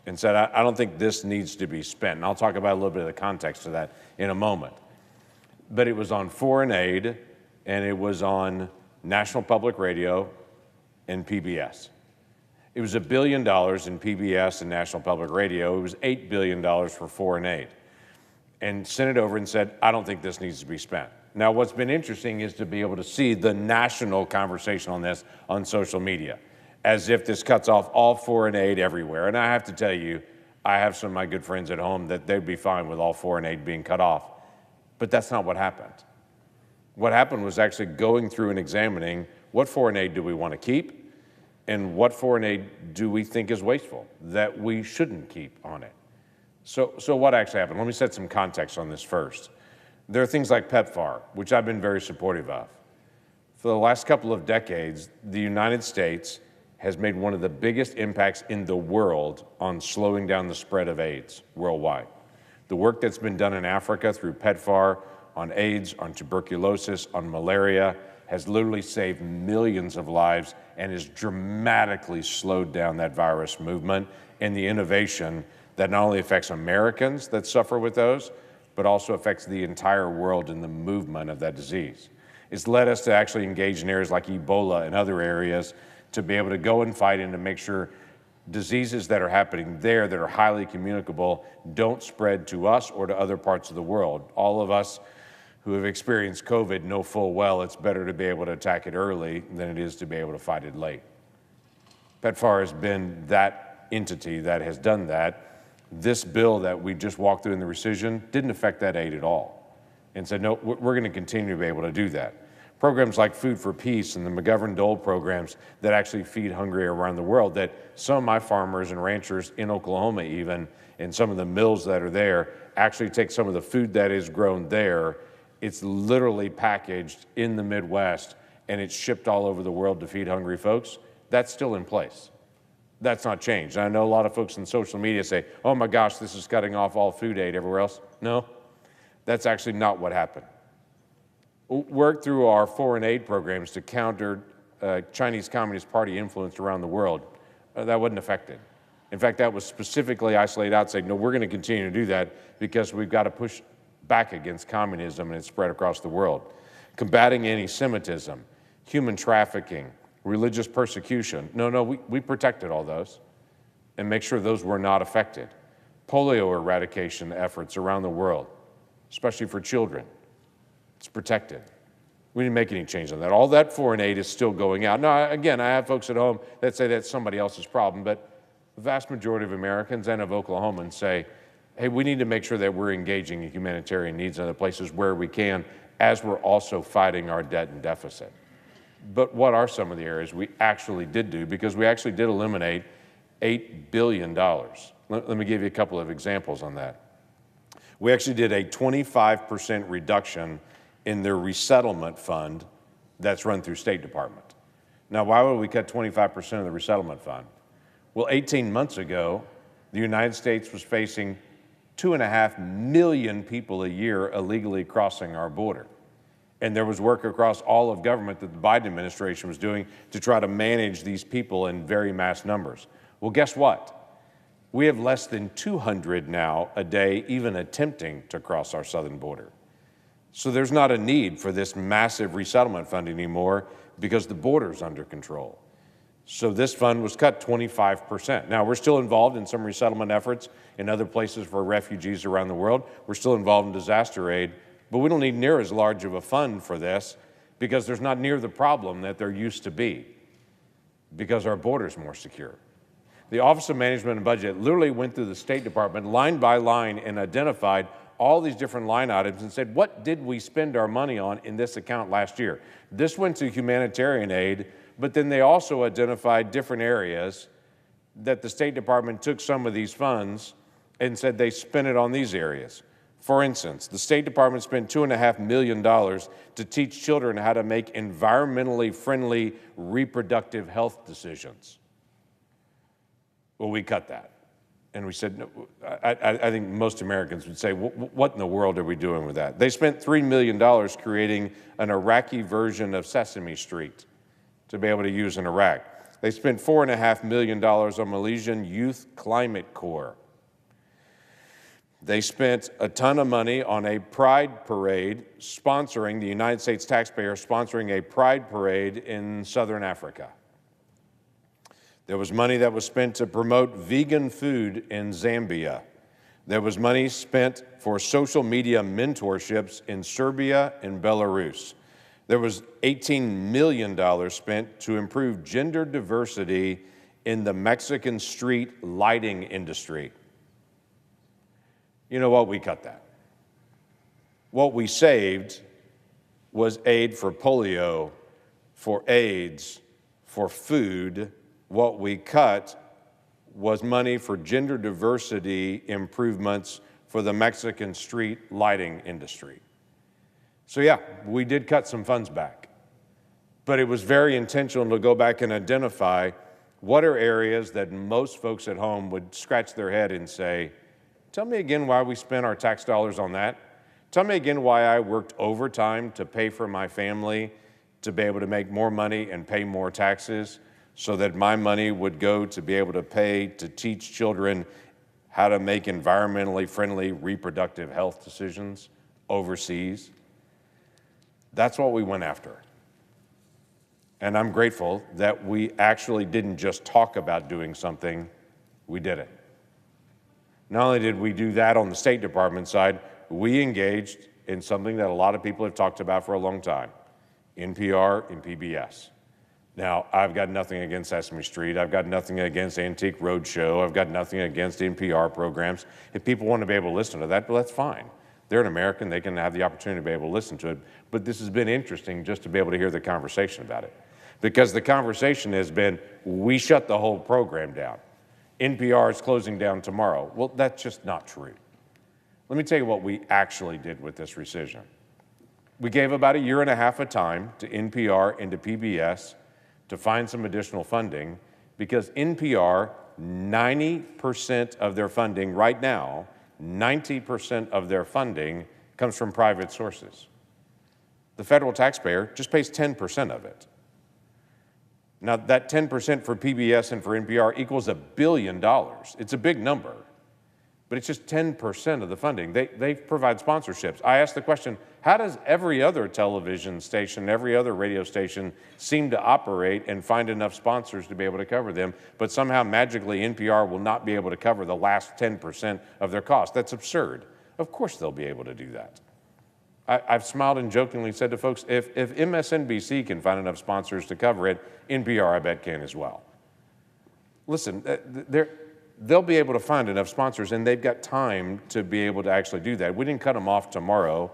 and said, I don't think this needs to be spent. And I'll talk about a little bit of the context of that in a moment. But it was on foreign aid, and it was on National Public Radio and PBS. It was $1 billion in PBS and National Public Radio. It was $8 billion for foreign aid. And sent it over and said, I don't think this needs to be spent. Now, what's been interesting is to be able to see the national conversation on this on social media, as if this cuts off all foreign aid everywhere. And I have to tell you, I have some of my good friends at home that they'd be fine with all foreign aid being cut off. But that's not what happened. What happened was actually going through and examining what foreign aid do we want to keep and what foreign aid do we think is wasteful, that we shouldn't keep on it. So what actually happened? Let me set some context on this first. There are things like PEPFAR, which I've been very supportive of. For the last couple of decades, the United States has made one of the biggest impacts in the world on slowing down the spread of AIDS worldwide. The work that's been done in Africa through PEPFAR on AIDS, on tuberculosis, on malaria, has literally saved millions of lives and has dramatically slowed down that virus movement and the innovation that not only affects Americans that suffer with those, but also affects the entire world in the movement of that disease. It's led us to actually engage in areas like Ebola and other areas to be able to go and fight and to make sure diseases that are happening there that are highly communicable don't spread to us or to other parts of the world. All of us who have experienced COVID know full well it's better to be able to attack it early than it is to be able to fight it late. PEPFAR has been that entity that has done that. This bill that we just walked through in the rescission didn't affect that aid at all and said, no, we're going to continue to be able to do that. Programs like Food for Peace and the McGovern-Dole programs that actually feed hungry around the world, that some of my farmers and ranchers in Oklahoma even, and some of the mills that are there, actually take some of the food that is grown there. It's literally packaged in the Midwest, and it's shipped all over the world to feed hungry folks. That's still in place. That's not changed. And I know a lot of folks on social media say, oh my gosh, this is cutting off all food aid everywhere else. No, that's actually not what happened. Worked through our foreign aid programs to counter Chinese Communist Party influence around the world. That wasn't affected. In fact, that was specifically isolated out, saying, no, we're going to continue to do that because we've got to push back against communism and its spread across the world. Combating anti-Semitism, human trafficking, religious persecution. No, we protected all those and make sure those were not affected. Polio eradication efforts around the world, especially for children. It's protected. We didn't make any change on that. All that foreign aid is still going out. Now, again, I have folks at home that say that's somebody else's problem, but the vast majority of Americans and of Oklahomans say, hey, we need to make sure that we're engaging in humanitarian needs in other places where we can, as we're also fighting our debt and deficit. But what are some of the areas we actually did do? Because we actually did eliminate $8 billion. Let me give you a couple of examples on that. We actually did a 25% reduction in their resettlement fund that's run through State Department. Now, why would we cut 25% of the resettlement fund? Well, 18 months ago, the United States was facing 2.5 million people a year illegally crossing our border. And there was work across all of government that the Biden administration was doing to try to manage these people in very mass numbers. Well, guess what? We have less than 200 now a day even attempting to cross our southern border. So there's not a need for this massive resettlement fund anymore because the border's under control. So this fund was cut 25%. Now, we're still involved in some resettlement efforts in other places for refugees around the world. We're still involved in disaster aid, but we don't need near as large of a fund for this because there's not near the problem that there used to be because our border's more secure. The Office of Management and Budget literally went through the State Department line by line and identified all these different line items and said, what did we spend our money on in this account last year? This went to humanitarian aid, but then they also identified different areas that the State Department took some of these funds and said they spent it on these areas. For instance, the State Department spent $2.5 million to teach children how to make environmentally friendly reproductive health decisions. Well, we cut that. And we said, no, I think most Americans would say, what in the world are we doing with that? They spent $3 million creating an Iraqi version of Sesame Street to be able to use in Iraq. They spent $4.5 million on Malaysian Youth Climate Corps. They spent a ton of money on a pride parade sponsoring, the United States taxpayer sponsoring a pride parade in Southern Africa. There was money that was spent to promote vegan food in Zambia. There was money spent for social media mentorships in Serbia and Belarus. There was $18 million spent to improve gender diversity in the Mexican street lighting industry. You know what? We cut that. What we saved was aid for polio, for AIDS, for food. What we cut was money for gender diversity improvements for the Mexican street lighting industry. So yeah, we did cut some funds back, but it was very intentional to go back and identify what are areas that most folks at home would scratch their head and say, tell me again why we spent our tax dollars on that. Tell me again why I worked overtime to pay for my family, to be able to make more money and pay more taxes, so that my money would go to be able to pay to teach children how to make environmentally friendly reproductive health decisions overseas. That's what we went after. And I'm grateful that we actually didn't just talk about doing something, we did it. Not only did we do that on the State Department side, we engaged in something that a lot of people have talked about for a long time, NPR and PBS. Now, I've got nothing against Sesame Street. I've got nothing against Antique Roadshow. I've got nothing against NPR programs. If people want to be able to listen to that, well, that's fine. They're an American. They can have the opportunity to be able to listen to it. But this has been interesting just to be able to hear the conversation about it. Because the conversation has been, we shut the whole program down. NPR is closing down tomorrow. Well, that's just not true. Let me tell you what we actually did with this rescission. We gave about 1.5 years of time to NPR and to PBS to find some additional funding, because NPR, 90% of their funding right now, 90% of their funding comes from private sources. The federal taxpayer just pays 10% of it. Now, that 10% for PBS and for NPR equals $1 billion. It's a big number, but it's just 10% of the funding. They provide sponsorships. I asked the question, how does every other television station, every other radio station seem to operate and find enough sponsors to be able to cover them, but somehow magically NPR will not be able to cover the last 10% of their cost? That's absurd. Of course they'll be able to do that. I've smiled and jokingly said to folks, if MSNBC can find enough sponsors to cover it, NPR I bet can as well. Listen, they'll be able to find enough sponsors, and they've got time to be able to actually do that. We didn't cut them off tomorrow.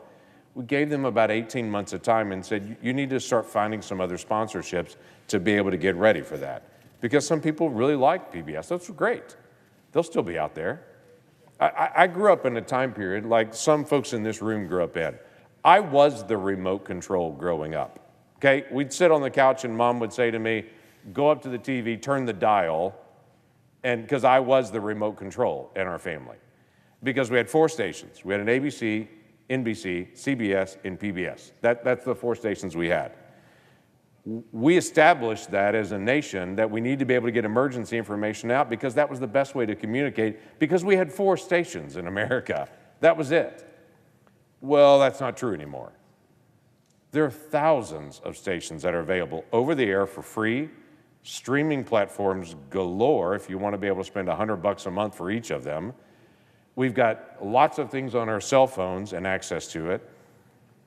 We gave them about 18 months of time and said, you need to start finding some other sponsorships to be able to get ready for that. Because some people really like PBS. That's great. They'll still be out there. I grew up in a time period like some folks in this room grew up in. I was the remote control growing up, okay? We'd sit on the couch and Mom would say to me, go up to the TV, turn the dial, and because I was the remote control in our family. Because we had 4 stations. We had an ABC, NBC, CBS, and PBS. That's the 4 stations we had. We established that as a nation that we need to be able to get emergency information out because that was the best way to communicate because we had 4 stations in America. That was it. Well, that's not true anymore. There are thousands of stations that are available over the air for free, streaming platforms galore if you want to be able to spend $100 a month for each of them. We've got lots of things on our cell phones and access to it.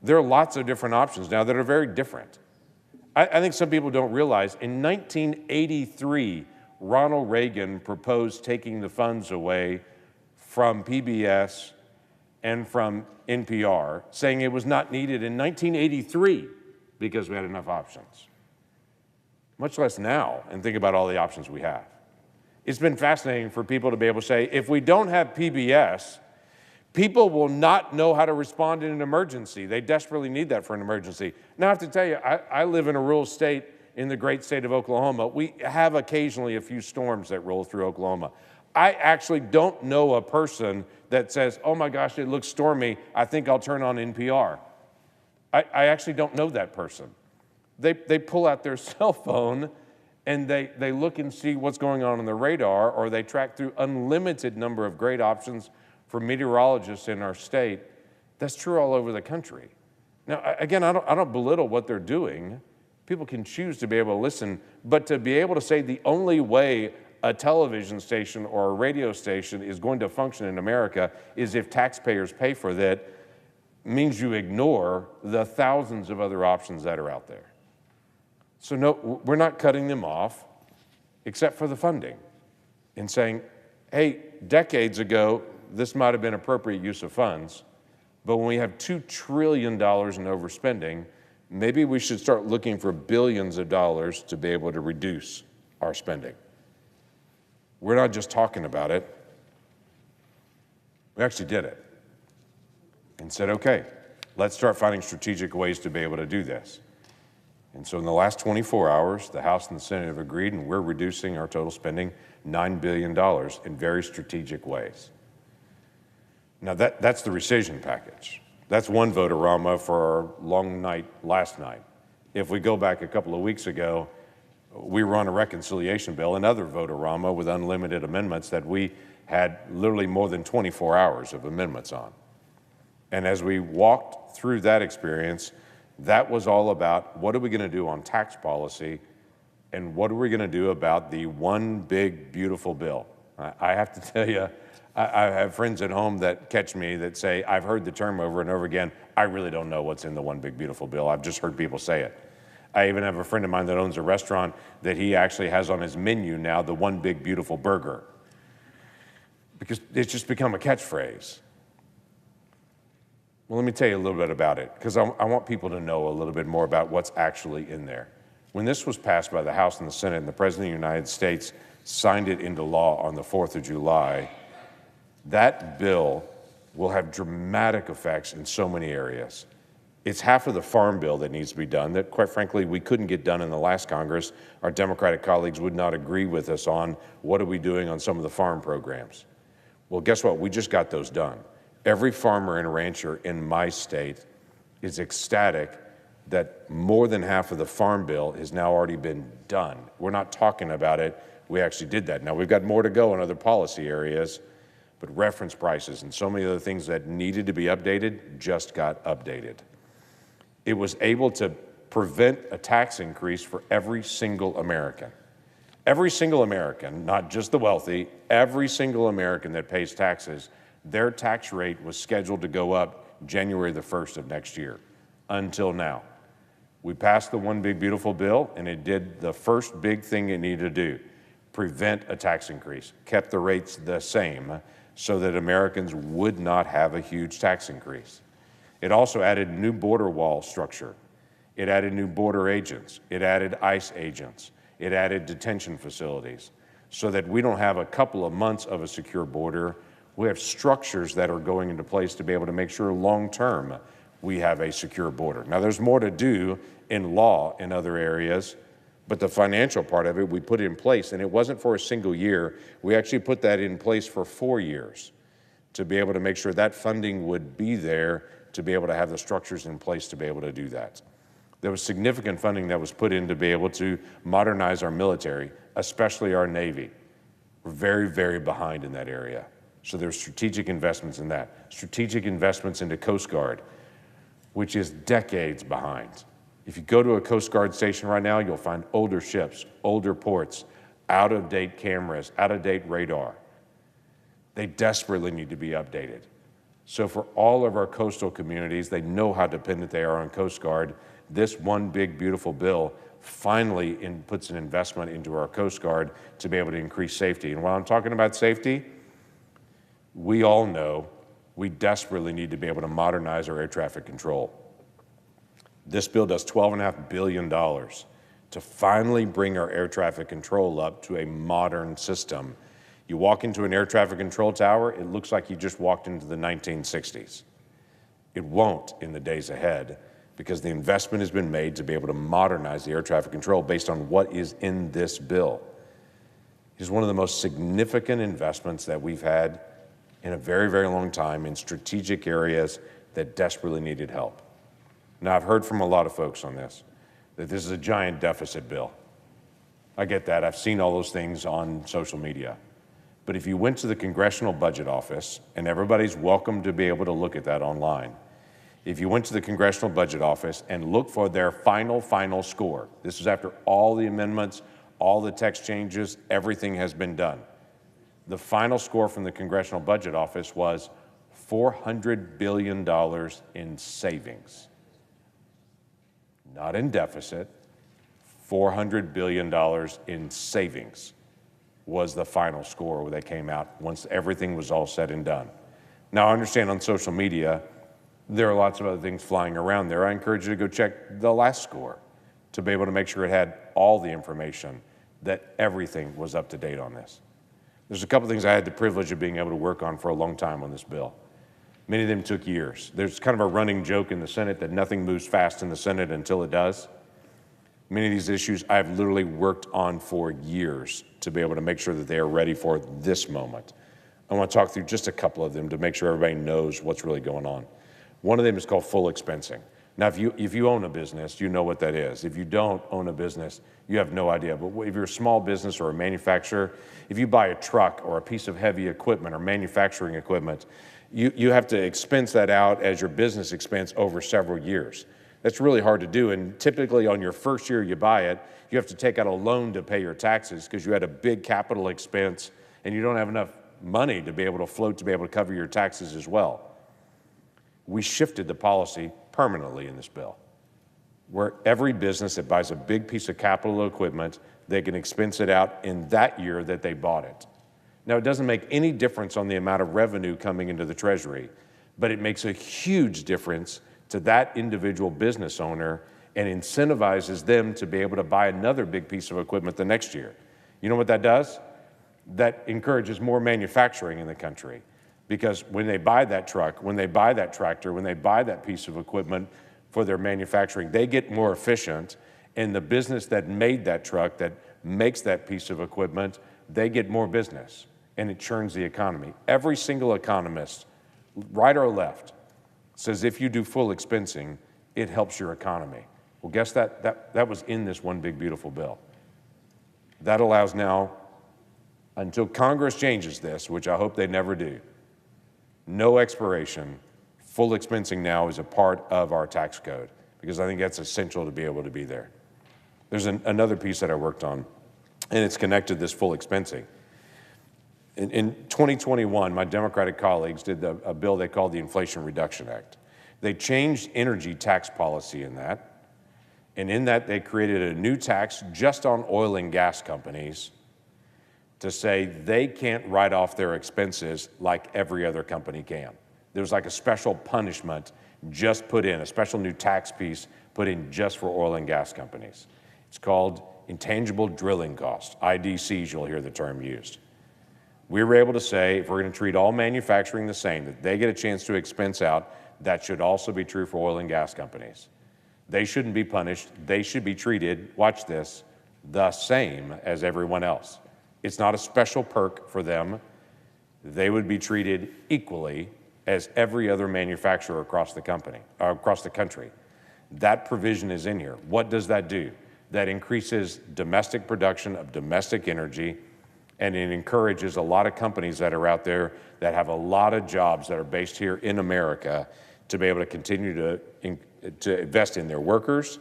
There are lots of different options now that are very different. I think some people don't realize in 1983, Ronald Reagan proposed taking the funds away from PBS and from NPR, saying it was not needed in 1983 because we had enough options. Much less now, and think about all the options we have. It's been fascinating for people to be able to say, if we don't have PBS, people will not know how to respond in an emergency. They desperately need that for an emergency. Now, I have to tell you, I live in a rural state in the great state of Oklahoma. We have occasionally a few storms that roll through Oklahoma. I actually don't know a person that says, oh my gosh, it looks stormy, I think I'll turn on NPR. I actually don't know that person. They pull out their cell phone and they look and see what's going on the radar, or they track through unlimited number of great options for meteorologists in our state. That's true all over the country. Now, again, I don't belittle what they're doing. People can choose to be able to listen, but to be able to say the only way a television station or a radio station is going to function in America is if taxpayers pay for that means you ignore the thousands of other options that are out there. So no, we're not cutting them off except for the funding and saying, hey, decades ago, this might have been appropriate use of funds, but when we have $2 trillion in overspending, maybe we should start looking for billions of dollars to be able to reduce our spending. We're not just talking about it. We actually did it and said, okay, let's start finding strategic ways to be able to do this. And so in the last 24 hours, the House and the Senate have agreed, and we're reducing our total spending $9 billion in very strategic ways. Now, that's the rescission package. That's one vote-a-rama for our long night last night. If we go back a couple of weeks ago, we were on a reconciliation bill, another vote-a-rama with unlimited amendments that we had literally more than 24 hours of amendments on. And as we walked through that experience, that was all about what are we going to do on tax policy and what are we going to do about the one big, beautiful bill. I have to tell you, I have friends at home that catch me that say, I've heard the term over and over again, I really don't know what's in the one big, beautiful bill. I've just heard people say it. I even have a friend of mine that owns a restaurant that he actually has on his menu now the one big, beautiful burger, because it's just become a catchphrase. Well, let me tell you a little bit about it, because I want people to know a little bit more about what's actually in there. When this was passed by the House and the Senate and the President of the United States signed it into law on the 4th of July, that bill will have dramatic effects in so many areas. It's half of the farm bill that needs to be done that, quite frankly, we couldn't get done in the last Congress. Our Democratic colleagues would not agree with us on what are we doing on some of the farm programs. Well, guess what? We just got those done. Every farmer and rancher in my state is ecstatic that more than half of the farm bill has now already been done. We're not talking about it. We actually did that. Now, we've got more to go in other policy areas, but reference prices and so many other things that needed to be updated just got updated. It was able to prevent a tax increase for every single American. Every single American, not just the wealthy, every single American that pays taxes, their tax rate was scheduled to go up January the 1st of next year, until now. We passed the One Big Beautiful Bill, and it did the first big thing it needed to do, prevent a tax increase, kept the rates the same so that Americans would not have a huge tax increase. It also added new border wall structure. It added new border agents. It added ICE agents. It added detention facilities so that we don't have a couple of months of a secure border. We have structures that are going into place to be able to make sure long-term we have a secure border. Now, there's more to do in law in other areas, but the financial part of it, we put in place, and it wasn't for a single year. We actually put that in place for 4 years to be able to make sure that funding would be there to be able to have the structures in place to be able to do that. There was significant funding that was put in to be able to modernize our military, especially our Navy. We're very, very behind in that area. So there's strategic investments in that. Strategic investments into Coast Guard, which is decades behind. If you go to a Coast Guard station right now, you'll find older ships, older ports, out-of-date cameras, out-of-date radar. They desperately need to be updated. So for all of our coastal communities, they know how dependent they are on Coast Guard. This One Big Beautiful Bill finally puts an investment into our Coast Guard to be able to increase safety. And while I'm talking about safety, we all know we desperately need to be able to modernize our air traffic control. This bill does $12.5 billion to finally bring our air traffic control up to a modern system. You walk into an air traffic control tower, it looks like you just walked into the 1960s. It won't in the days ahead, because the investment has been made to be able to modernize the air traffic control based on what is in this bill. It is one of the most significant investments that we've had in a very, very long time in strategic areas that desperately needed help. Now, I've heard from a lot of folks on this, that this is a giant deficit bill. I get that. I've seen all those things on social media. But if you went to the Congressional Budget Office, and everybody's welcome to be able to look at that online, if you went to the Congressional Budget Office and looked for their final score, this is after all the amendments, all the text changes, everything has been done. The final score from the Congressional Budget Office was $400 billion in savings. Not in deficit, $400 billion in savings was the final score that came out once everything was all said and done. Now, I understand on social media, there are lots of other things flying around there. I encourage you to go check the last score to be able to make sure it had all the information, that everything was up to date on this. There's a couple things I had the privilege of being able to work on for a long time on this bill. Many of them took years. There's kind of a running joke in the Senate that nothing moves fast in the Senate until it does. Many of these issues I've literally worked on for years to be able to make sure that they are ready for this moment. I want to talk through just a couple of them to make sure everybody knows what's really going on. One of them is called full expensing. Now, if you own a business, you know what that is. If you don't own a business, you have no idea. But if you're a small business or a manufacturer, if you buy a truck or a piece of heavy equipment or manufacturing equipment, you have to expense that out as your business expense over several years. That's really hard to do, and typically on your first year you buy it, you have to take out a loan to pay your taxes because you had a big capital expense and you don't have enough money to be able to float to be able to cover your taxes as well. We shifted the policy permanently in this bill, where every business that buys a big piece of capital equipment, they can expense it out in that year that they bought it. Now, it doesn't make any difference on the amount of revenue coming into the Treasury, but it makes a huge difference to that individual business owner and incentivizes them to be able to buy another big piece of equipment the next year. You know what that does? That encourages more manufacturing in the country, because when they buy that truck, when they buy that tractor, when they buy that piece of equipment, for their manufacturing. They get more efficient, and the business that made that truck, that makes that piece of equipment, they get more business, and it churns the economy. Every single economist, right or left, says if you do full expensing, it helps your economy. Well, guess that was in this one big beautiful bill. That allows now, until Congress changes this, which I hope they never do, no expiration, full expensing now is a part of our tax code, because I think that's essential to be able to be there. There's another piece that I worked on, and it's connected to this full expensing. In 2021, my Democratic colleagues did a bill they called the Inflation Reduction Act. They changed energy tax policy in that, and in that they created a new tax just on oil and gas companies to say they can't write off their expenses like every other company can. There's like a special punishment just put in, a special new tax piece put in just for oil and gas companies. It's called intangible drilling cost, IDCs, you'll hear the term used. We were able to say, if we're going to treat all manufacturing the same, that they get a chance to expense out, that should also be true for oil and gas companies. They shouldn't be punished. They should be treated, watch this, the same as everyone else. It's not a special perk for them. They would be treated equally as every other manufacturer across the country. That provision is in here. What does that do? That increases domestic production of domestic energy, and it encourages a lot of companies that are out there that have a lot of jobs that are based here in America to be able to continue to invest in their workers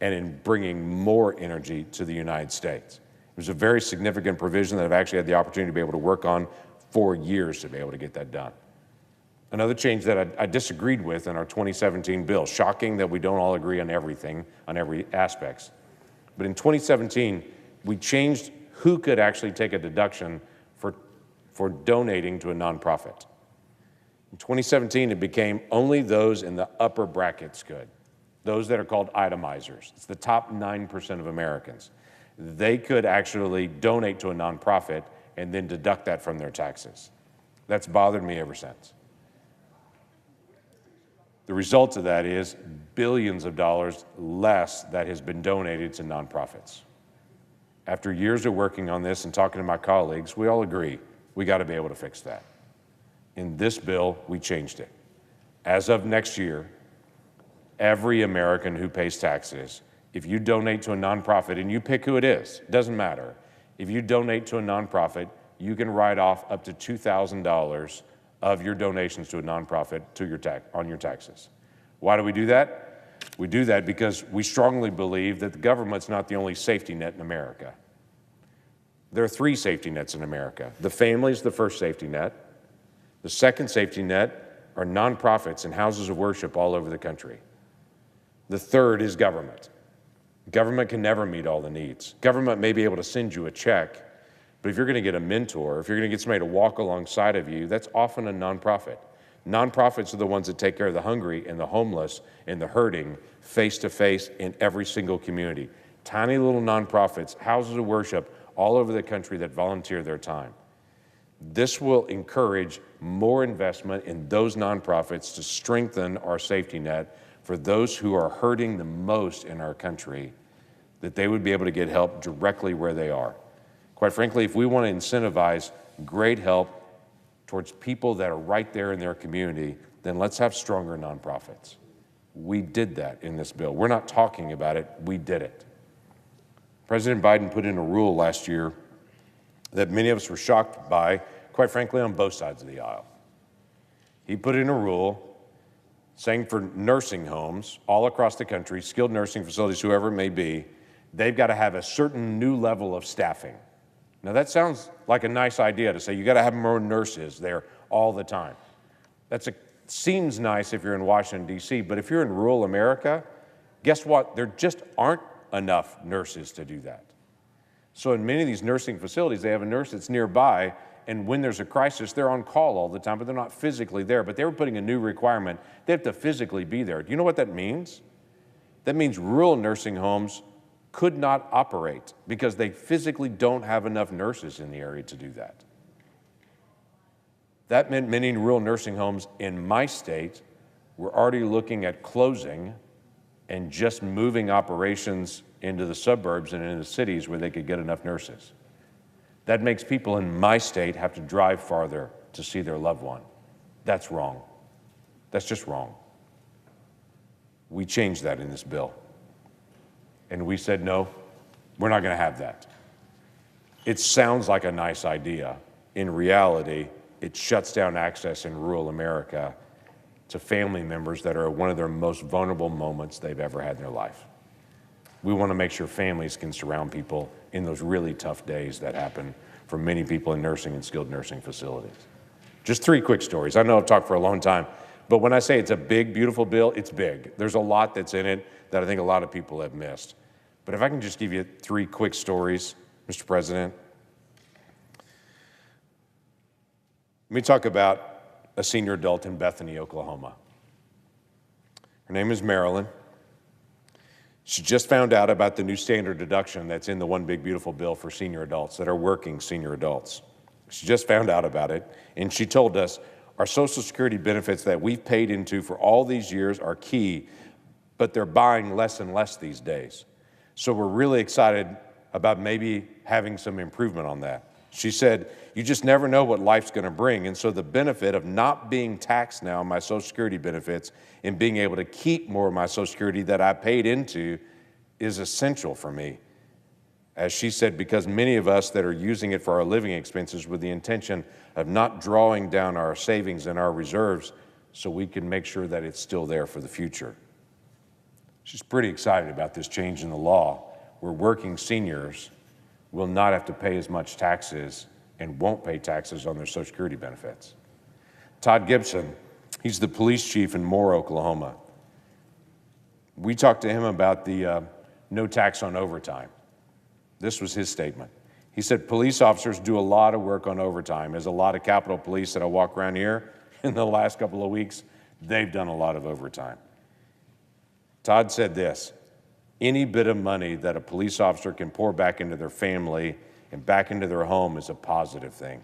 and in bringing more energy to the United States. It was a very significant provision that I've actually had the opportunity to be able to work on for years to be able to get that done. Another change that I disagreed with in our 2017 bill, shocking that we don't all agree on everything, on every aspect. But in 2017, we changed who could actually take a deduction for donating to a nonprofit. In 2017, it became only those in the upper brackets could, those that are called itemizers. It's the top 9% of Americans. They could actually donate to a nonprofit and then deduct that from their taxes. That's bothered me ever since. The result of that is billions of dollars less that has been donated to nonprofits. After years of working on this and talking to my colleagues, we all agree we got to be able to fix that. In this bill, we changed it. As of next year, every American who pays taxes, if you donate to a nonprofit, and you pick who it is, it doesn't matter. If you donate to a nonprofit, you can write off up to $2,000 of your donations to a nonprofit on your taxes. Why do we do that? We do that because we strongly believe that the government's not the only safety net in America. There are three safety nets in America. The family's the first safety net. The second safety net are nonprofits and houses of worship all over the country. The third is government. Government can never meet all the needs. Government may be able to send you a check, but if you're going to get a mentor, if you're going to get somebody to walk alongside of you, that's often a nonprofit. Nonprofits are the ones that take care of the hungry and the homeless and the hurting face to face in every single community. Tiny little nonprofits, houses of worship all over the country that volunteer their time. This will encourage more investment in those nonprofits to strengthen our safety net for those who are hurting the most in our country, that they would be able to get help directly where they are. Quite frankly, if we want to incentivize great help towards people that are right there in their community, then let's have stronger nonprofits. We did that in this bill. We're not talking about it, we did it. President Biden put in a rule last year that many of us were shocked by, quite frankly, on both sides of the aisle. He put in a rule saying for nursing homes all across the country, skilled nursing facilities, whoever it may be, they've got to have a certain new level of staffing. Now that sounds like a nice idea to say you got to have more nurses there all the time. Seems nice if you're in Washington, D.C., but if you're in rural America, guess what? There just aren't enough nurses to do that. So in many of these nursing facilities, they have a nurse that's nearby, and when there's a crisis, they're on call all the time, but they're not physically there. But they were putting a new requirement. They have to physically be there. Do you know what that means? That means rural nursing homes could not operate because they physically don't have enough nurses in the area to do that. That meant many rural nursing homes in my state were already looking at closing and just moving operations into the suburbs and into cities where they could get enough nurses. That makes people in my state have to drive farther to see their loved one. That's wrong. That's just wrong. We changed that in this bill. And we said, no, we're not going to have that. It sounds like a nice idea. In reality, it shuts down access in rural America to family members that are at one of their most vulnerable moments they've ever had in their life. We want to make sure families can surround people in those really tough days that happen for many people in nursing and skilled nursing facilities. Just 3 quick stories. I know I've talked for a long time, but when I say it's a big, beautiful bill, it's big. There's a lot that's in it that I think a lot of people have missed. But if I can just give you 3 quick stories, Mr. President. Let me talk about a senior adult in Bethany, Oklahoma. Her name is Marilyn. She just found out about the new standard deduction that's in the One Big Beautiful Bill for senior adults that are working senior adults. She just found out about it, and she told us, our Social Security benefits that we've paid into for all these years are key, but they're buying less and less these days. So we're really excited about maybe having some improvement on that. She said, you just never know what life's going to bring, and so the benefit of not being taxed now on my Social Security benefits and being able to keep more of my Social Security that I paid into is essential for me. As she said, because many of us that are using it for our living expenses with the intention of not drawing down our savings and our reserves so we can make sure that it's still there for the future. She's pretty excited about this change in the law where working seniors will not have to pay as much taxes and won't pay taxes on their Social Security benefits. Todd Gibson, he's the police chief in Moore, Oklahoma. We talked to him about the no tax on overtime. This was his statement. He said, police officers do a lot of work on overtime. There's a lot of Capitol Police that I walk around here in the last couple of weeks. They've done a lot of overtime. Todd said this, any bit of money that a police officer can pour back into their family and back into their home is a positive thing.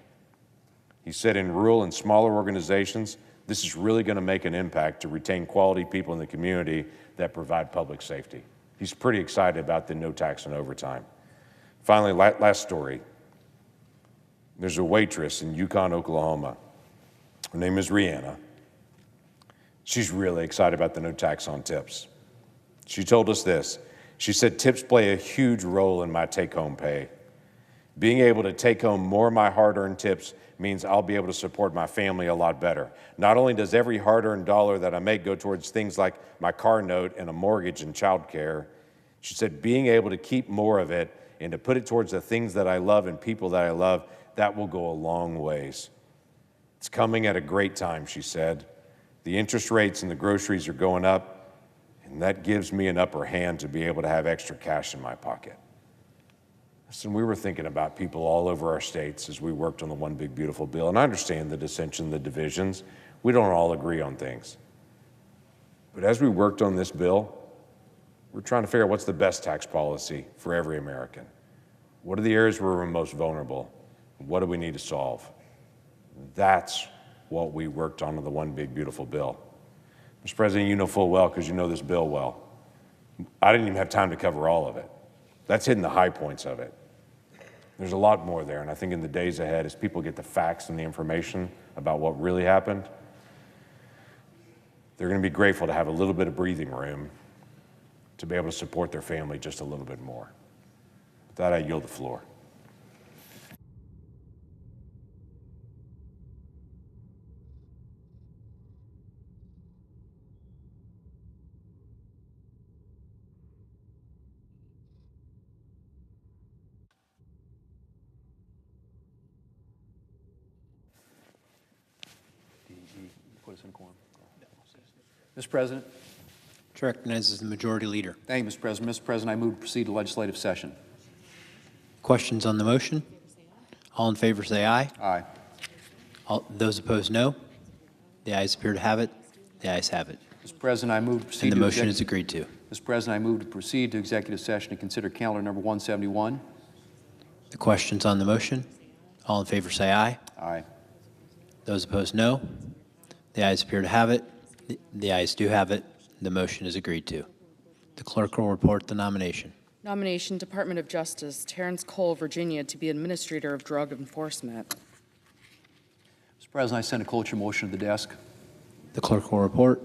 He said in rural and smaller organizations, this is really going to make an impact to retain quality people in the community that provide public safety. He's pretty excited about the no tax on overtime. Finally, last story. There's a waitress in Yukon, Oklahoma. Her name is Rihanna. She's really excited about the no tax on tips. She told us this. She said, tips play a huge role in my take-home pay. Being able to take home more of my hard-earned tips means I'll be able to support my family a lot better. Not only does every hard-earned dollar that I make go towards things like my car note and a mortgage and child care, she said being able to keep more of it and to put it towards the things that I love and people that I love, that will go a long ways. It's coming at a great time, she said. The interest rates and the groceries are going up, and that gives me an upper hand to be able to have extra cash in my pocket. Listen, we were thinking about people all over our states as we worked on the One Big Beautiful Bill, and I understand the dissension, the divisions. We don't all agree on things. But as we worked on this bill, we're trying to figure out what's the best tax policy for every American. What are the areas where we're most vulnerable? What do we need to solve? That's what we worked on in the One Big Beautiful Bill. Mr. President, you know full well, because you know this bill well, I didn't even have time to cover all of it. That's hitting the high points of it. There's a lot more there, and I think in the days ahead, as people get the facts and the information about what really happened, they're going to be grateful to have a little bit of breathing room to be able to support their family just a little bit more. With that, I yield the floor. Mr. President. Chair recognizes the Majority Leader. Thank you, Mr. President. Mr. President, I move to proceed to legislative session. Questions on the motion? All in favor say aye. Aye. Those opposed, no. The ayes appear to have it. The ayes have it. Mr. President, I move to proceed And the motion is agreed to. Mr. President, I move to proceed to executive session to consider calendar number 171. The questions on the motion? All in favor say aye. Aye. Those opposed, no. The ayes appear to have it. The ayes do have it. The motion is agreed to. The clerk will report the nomination. Nomination, Department of Justice, Terrence Cole, Virginia, to be Administrator of Drug Enforcement. Mr. President, I send a cloture motion to the desk. The clerk will report.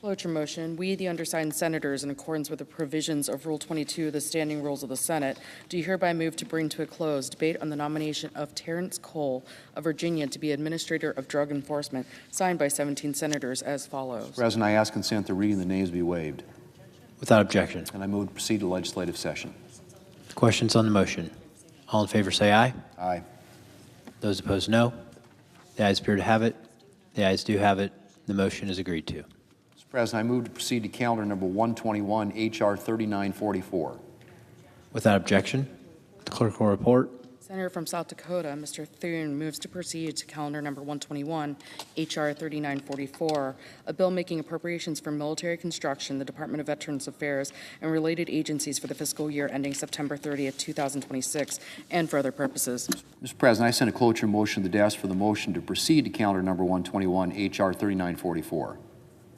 Cloture motion. We, the undersigned senators, in accordance with the provisions of Rule 22 of the Standing Rules of the Senate, do hereby move to bring to a close debate on the nomination of Terrence Cole of Virginia to be Administrator of Drug Enforcement, signed by 17 senators as follows. Mr. President, I ask consent the reading of the names be waived. Without objection. And I move to proceed to legislative session. Questions on the motion? All in favor say aye. Aye. Those opposed, no. The ayes appear to have it. The ayes do have it. The motion is agreed to. Mr. President, I move to proceed to calendar number 121, H.R. 3944. Without objection, the clerk will report. Senator from South Dakota, Mr. Thune, moves to proceed to calendar number 121, H.R. 3944, a bill making appropriations for military construction, the Department of Veterans Affairs, and related agencies for the fiscal year ending September 30th, 2026, and for other purposes. Mr. President, I send a cloture motion to the desk for the motion to proceed to calendar number 121, H.R. 3944.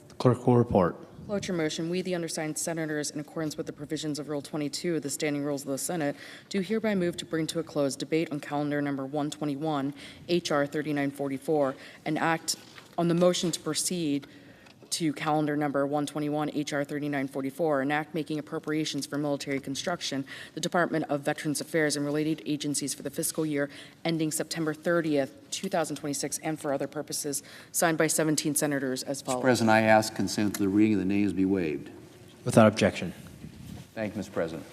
The clerk will report. Cloture motion. We, the undersigned senators, in accordance with the provisions of Rule 22 of the Standing Rules of the Senate, do hereby move to bring to a close debate on calendar number 121, H.R. 3944, and act on the motion to proceed to calendar number 121, H.R. 3944, an act making appropriations for military construction, the Department of Veterans Affairs, and related agencies for the fiscal year ending September 30th, 2026, and for other purposes, signed by 17 senators as follows. Mr. President, I ask consent to the reading of the names be waived. Without objection. Thank you, Mr. President.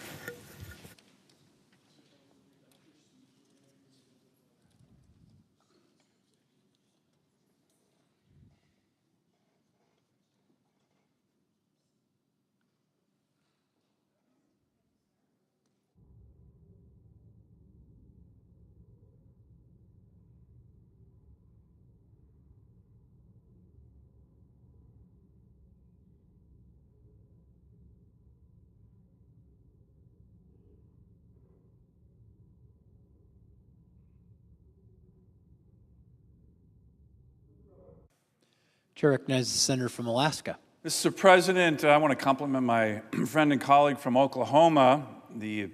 Chair recognizes the senator from Alaska. Mr. President, I want to compliment my friend and colleague from Oklahoma. The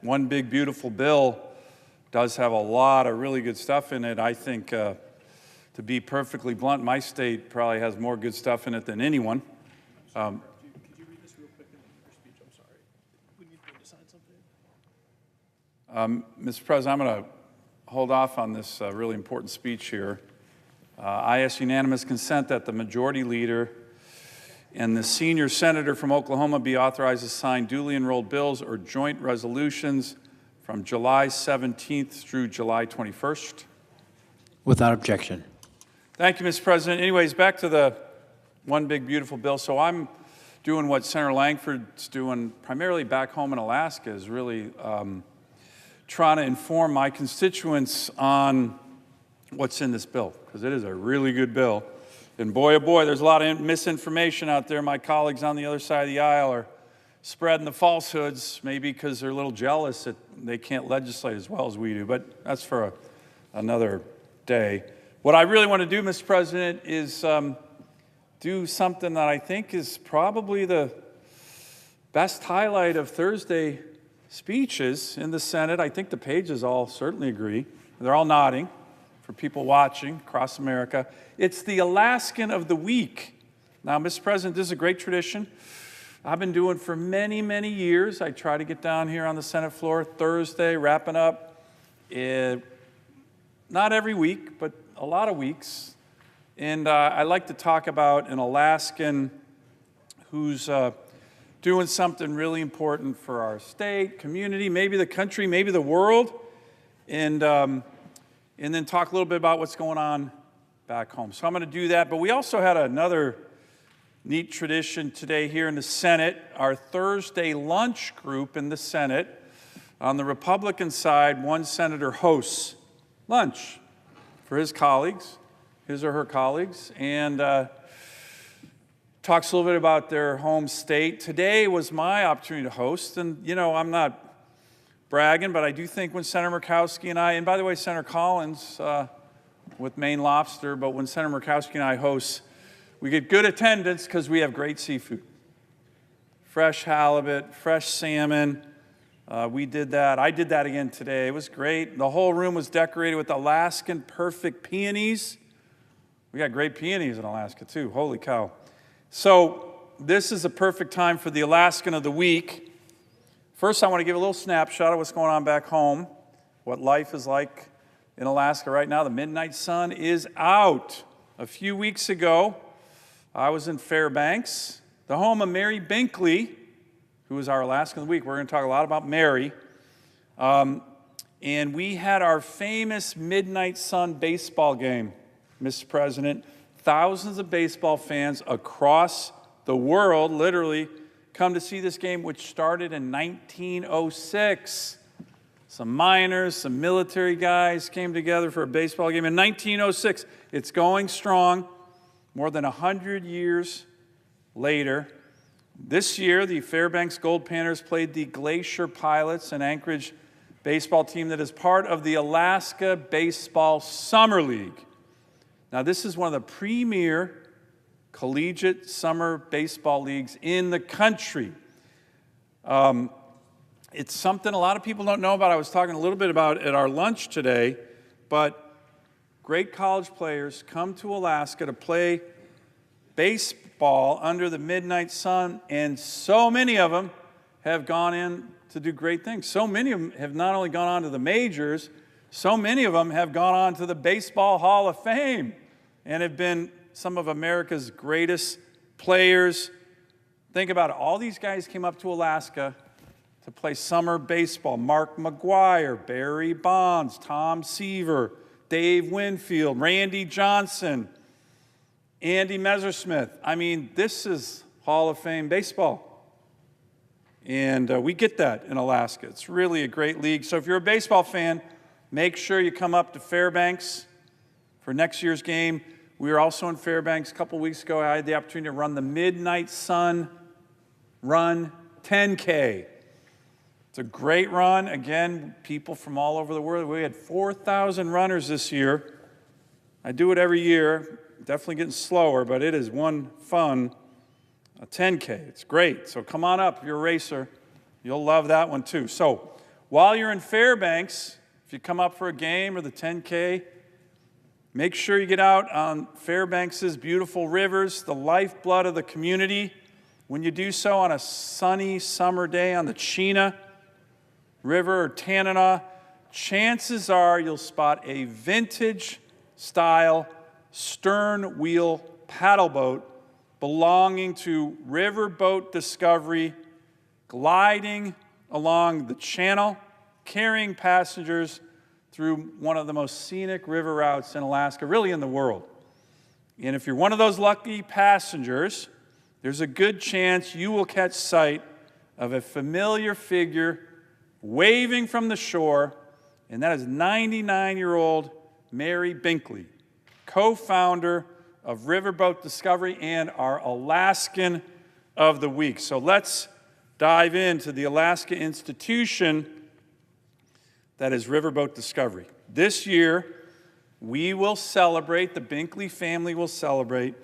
One Big Beautiful Bill does have a lot of really good stuff in it. I think, to be perfectly blunt, my state probably has more good stuff in it than anyone. Could you read this real quick in your speech? I'm sorry. We need to decide something. Mr. President, I'm going to hold off on this really important speech here. I ask unanimous consent that the majority leader and the senior senator from Oklahoma be authorized to sign duly enrolled bills or joint resolutions from July 17th through July 21st. Without objection. Thank you, Mr. President. Anyways, back to the One Big Beautiful Bill. So I'm doing what Senator Langford's doing primarily back home in Alaska, is really trying to inform my constituents on what's in this bill, because it is a really good bill. And boy, oh boy, there's a lot of misinformation out there. My colleagues on the other side of the aisle are spreading the falsehoods, maybe because they're a little jealous that they can't legislate as well as we do, but that's for another day. What I really want to do, Mr. President, is do something that I think is probably the best highlight of Thursday speeches in the Senate. I think the pages all certainly agree. They're all nodding. For people watching across America, it's the Alaskan of the Week. Now, Mr. President, this is a great tradition I've been doing for many, many years. I try to get down here on the Senate floor Thursday, wrapping up, not every week, but a lot of weeks. And I like to talk about an Alaskan who's doing something really important for our state, community, maybe the country, maybe the world. And then talk a little bit about what's going on back home. So I'm going to do that. But we also had another neat tradition today here in the Senate. Our Thursday lunch group in the Senate, on the Republican side, one senator hosts lunch for his colleagues, his or her colleagues, and talks a little bit about their home state. Today was my opportunity to host, and you know, I'm not bragging, but I do think when Senator Murkowski and I, and by the way, Senator Collins with Maine Lobster, but when Senator Murkowski and I host, we get good attendance because we have great seafood. fresh halibut, fresh salmon. We did that. I did that again today. It was great. The whole room was decorated with Alaskan perfect peonies. We got great peonies in Alaska too. Holy cow. So this is a perfect time for the Alaskan of the Week. First, I want to give a little snapshot of what's going on back home, what life is like in Alaska right now. The midnight sun is out. A few weeks ago, I was in Fairbanks, the home of Mary Binkley, who is our Alaskan of the Week. We're going to talk a lot about Mary. And we had our famous midnight sun baseball game, Mr. President. Thousands of baseball fans across the world literally come to see this game, which started in 1906. Some miners, some military guys came together for a baseball game in 1906. It's going strong. More than 100 years later, this year, the Fairbanks Gold Panthers played the Glacier Pilots, an Anchorage baseball team that is part of the Alaska Baseball Summer League. Now, this is one of the premier collegiate summer baseball leagues in the country. It's something a lot of people don't know about. I was talking a little bit about it at our lunch today, but great college players come to Alaska to play baseball under the midnight sun, and so many of them have gone in to do great things. So many of them have not only gone on to the majors, so many of them have gone on to the Baseball Hall of Fame and have been some of America's greatest players. Think about it. All these guys came up to Alaska to play summer baseball. Mark McGuire, Barry Bonds, Tom Seaver, Dave Winfield, Randy Johnson, Andy Messersmith. I mean, this is Hall of Fame baseball. And we get that in Alaska. It's really a great league. So if you're a baseball fan, make sure you come up to Fairbanks for next year's game. We were also in Fairbanks a couple weeks ago. I had the opportunity to run the Midnight Sun Run 10K. It's a great run. Again, people from all over the world. We had 4,000 runners this year. I do it every year. Definitely getting slower, but it is one fun 10K. It's great. So come on up if you're a racer. You'll love that one too. So while you're in Fairbanks, if you come up for a game or the 10K, make sure you get out on Fairbanks' beautiful rivers, the lifeblood of the community. When you do so on a sunny summer day on the Chena River or Tanana, chances are you'll spot a vintage-style stern wheel paddle boat belonging to Riverboat Discovery, gliding along the channel, carrying passengers through one of the most scenic river routes in Alaska, really in the world. And if you're one of those lucky passengers, there's a good chance you will catch sight of a familiar figure waving from the shore, and that is 99-year-old Mary Binkley, co-founder of Riverboat Discovery and our Alaskan of the Week. So let's dive into the Alaska institution that is Riverboat Discovery. This year, we will celebrate, the Binkley family will celebrate,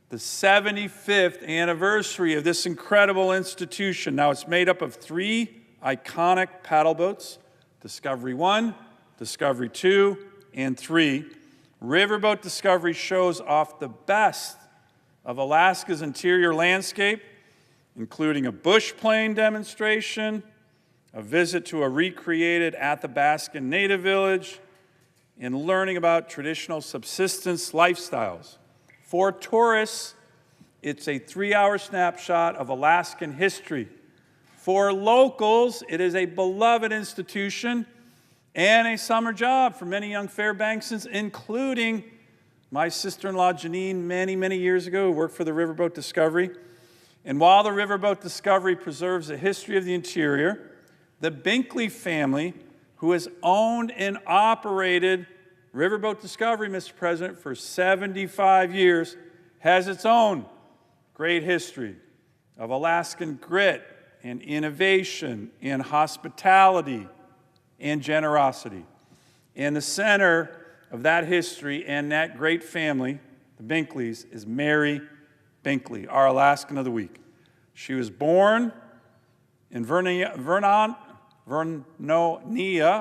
the 75th anniversary of this incredible institution. Now, it's made up of 3 iconic paddle boats, Discovery 1, Discovery 2, and 3. Riverboat Discovery shows off the best of Alaska's interior landscape, including a bush plane demonstration, a visit to a recreated Athabascan native village, and learning about traditional subsistence lifestyles. For tourists, it's a 3-hour snapshot of Alaskan history. For locals, it is a beloved institution and a summer job for many young Fairbanksans, including my sister-in-law Janine many years ago, who worked for the Riverboat Discovery. And while the Riverboat Discovery preserves the history of the interior, the Binkley family, who has owned and operated Riverboat Discovery, Mr. President, for 75 years, has its own great history of Alaskan grit and innovation and hospitality and generosity. And the center of that history and that great family, the Binkleys, is Mary Binkley, our Alaskan of the Week. She was born in Vernonia,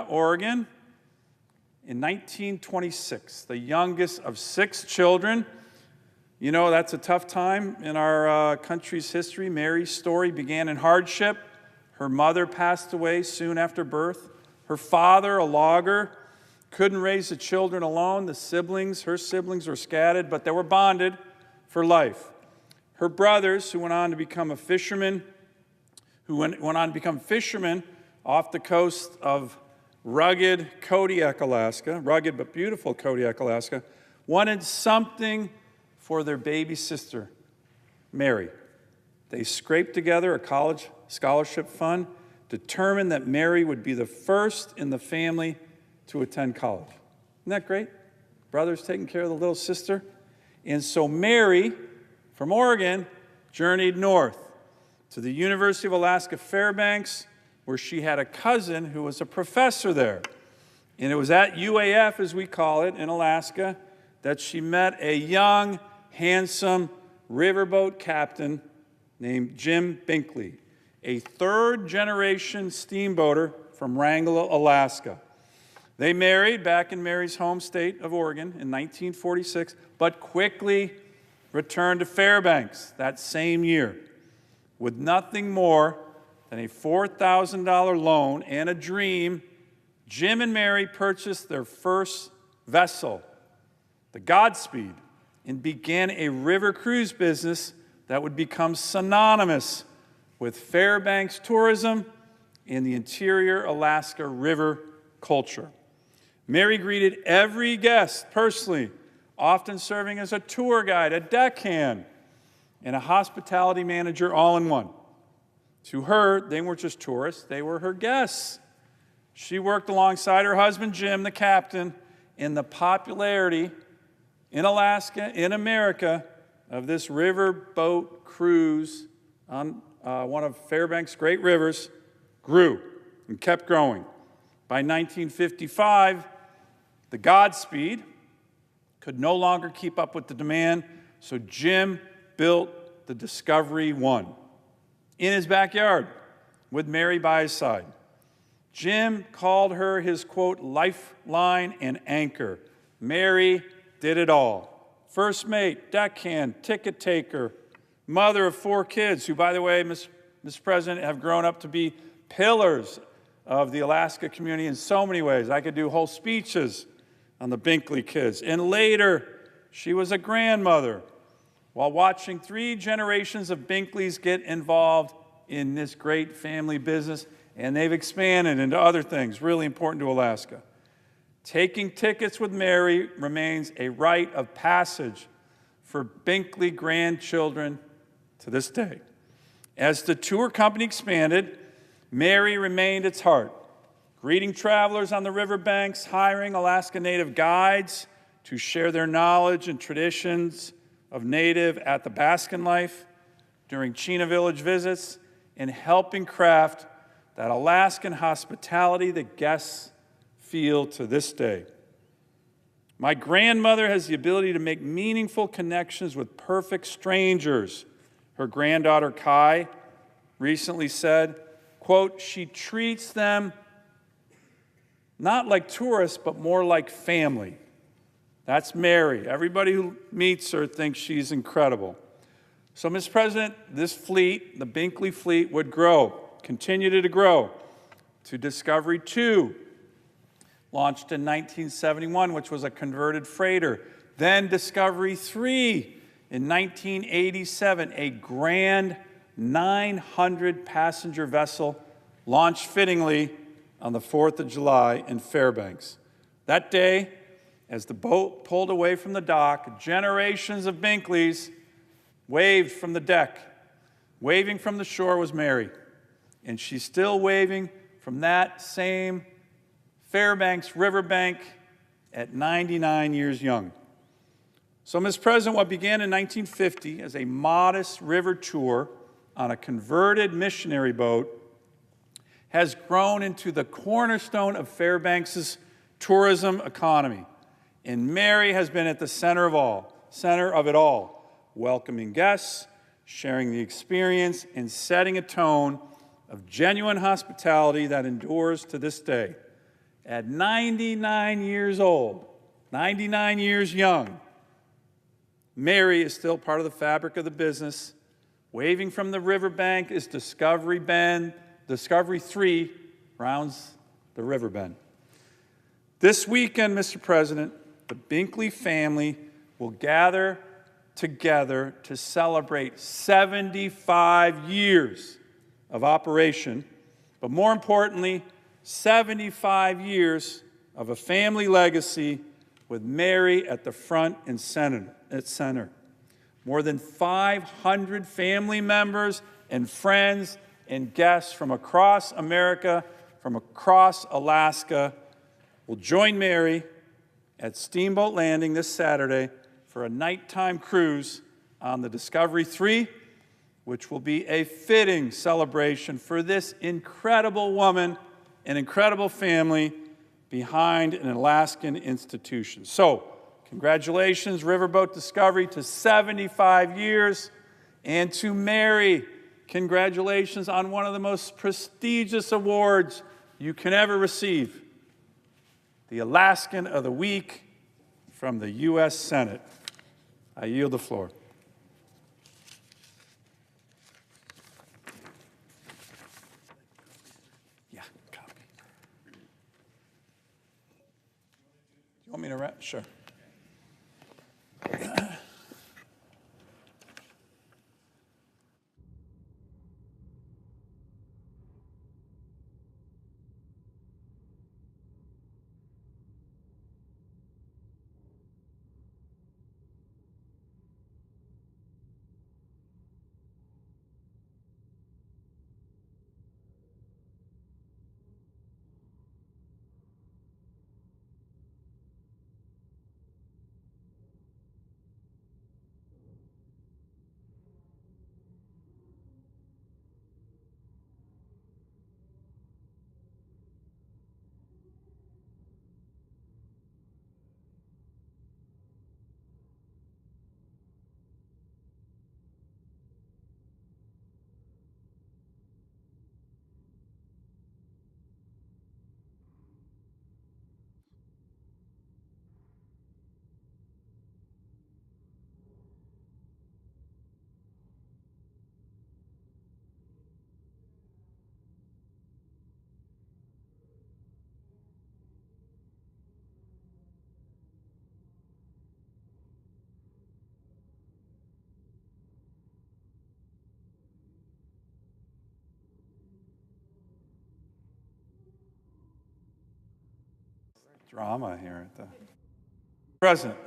Oregon in 1926, the youngest of 6 children. You know, that's a tough time in our country's history. Mary's story began in hardship. Her mother passed away soon after birth. Her father, a logger, couldn't raise the children alone. Her siblings were scattered, but they were bonded for life. Her brothers, who went on to become fishermen off the coast of rugged Kodiak, Alaska, rugged but beautiful Kodiak, Alaska, wanted something for their baby sister, Mary. They scraped together a college scholarship fund, determined that Mary would be the first in the family to attend college. Isn't that great? Brothers taking care of the little sister. And so Mary, from Oregon, journeyed north to the University of Alaska Fairbanks, where she had a cousin who was a professor there. And it was at UAF, as we call it, in Alaska, that she met a young, handsome riverboat captain named Jim Binkley, a third-generation steamboater from Wrangell, Alaska. They married back in Mary's home state of Oregon in 1946, but quickly returned to Fairbanks that same year with nothing more than a $4,000 loan and a dream. Jim and Mary purchased their first vessel, the Godspeed, and began a river cruise business that would become synonymous with Fairbanks tourism and the interior Alaska river culture. Mary greeted every guest personally, often serving as a tour guide, a deckhand, and a hospitality manager all in one. To her, they weren't just tourists, they were her guests. She worked alongside her husband, Jim, the captain, in the popularity in Alaska, in America, of this riverboat cruise on one of Fairbanks' great rivers grew and kept growing. By 1955, the Godspeed could no longer keep up with the demand, so Jim built the Discovery One in his backyard with Mary by his side. Jim called her his, quote, lifeline and anchor. Mary did it all. First mate, deckhand, ticket taker, mother of 4 kids, who, by the way, Mr. President, have grown up to be pillars of the Alaska community in so many ways. I could do whole speeches on the Binkley kids. And later, she was a grandmother while watching 3 generations of Binkleys get involved in this great family business, and they've expanded into other things really important to Alaska. Taking tickets with Mary remains a rite of passage for Binkley grandchildren to this day. As the tour company expanded, Mary remained its heart, greeting travelers on the riverbanks, hiring Alaska Native guides to share their knowledge and traditions of Native Athabascan life during Chena Village visits, and helping craft that Alaskan hospitality that guests feel to this day. My grandmother has the ability to make meaningful connections with perfect strangers. Her granddaughter, Kai, recently said, quote, she treats them not like tourists, but more like family. That's Mary. Everybody who meets her thinks she's incredible. So, Mr. President, this fleet, the Binkley fleet, would grow, continue to grow, to Discovery 2, launched in 1971, which was a converted freighter. Then Discovery 3 in 1987, a grand 900-passenger vessel launched fittingly on the 4th of July in Fairbanks. That day, as the boat pulled away from the dock, generations of Binkleys waved from the deck. Waving from the shore was Mary, and she's still waving from that same Fairbanks riverbank at 99 years young. So, Mr. President, what began in 1950 as a modest river tour on a converted missionary boat has grown into the cornerstone of Fairbanks' tourism economy. And Mary has been at the center of it all, welcoming guests, sharing the experience and setting a tone of genuine hospitality that endures to this day. At 99 years old, 99 years young, Mary is still part of the fabric of the business. Waving from the riverbank is Discovery Bend. Discovery 3 rounds the river bend. This weekend, Mr. President, the Binkley family will gather together to celebrate 75 years of operation, but more importantly, 75 years of a family legacy with Mary at the front and center. More than 500 family members and friends and guests from across America, from across Alaska, will join Mary at Steamboat Landing this Saturday for a nighttime cruise on the Discovery 3, which will be a fitting celebration for this incredible woman and incredible family behind an Alaskan institution. So, congratulations, Riverboat Discovery, to 75 years, and to Mary, congratulations on one of the most prestigious awards you can ever receive, the Alaskan of the Week from the U.S. Senate. I yield the floor. Yeah, copy. You want me to wrap? Sure. Drama here at the President.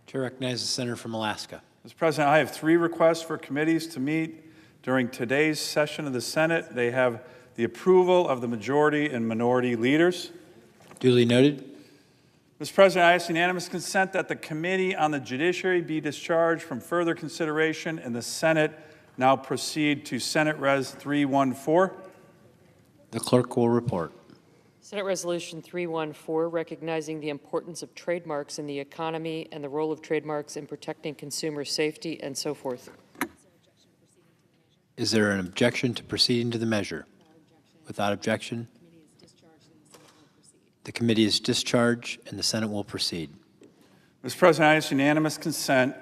Chair recognizes the senator from Alaska. Mr. President, I have 3 requests for committees to meet during today's session of the Senate. They have the approval of the majority and minority leaders. Duly noted. Mr. President, I ask unanimous consent that the Committee on the Judiciary be discharged from further consideration and the Senate now proceed to Senate Res 314. The clerk will report. Senate Resolution 314, recognizing the importance of trademarks in the economy and the role of trademarks in protecting consumer safety and so forth. Is there an objection to proceeding to the measure? Without objection, the committee is discharged and the Senate will proceed. Mr. President, I ask unanimous consent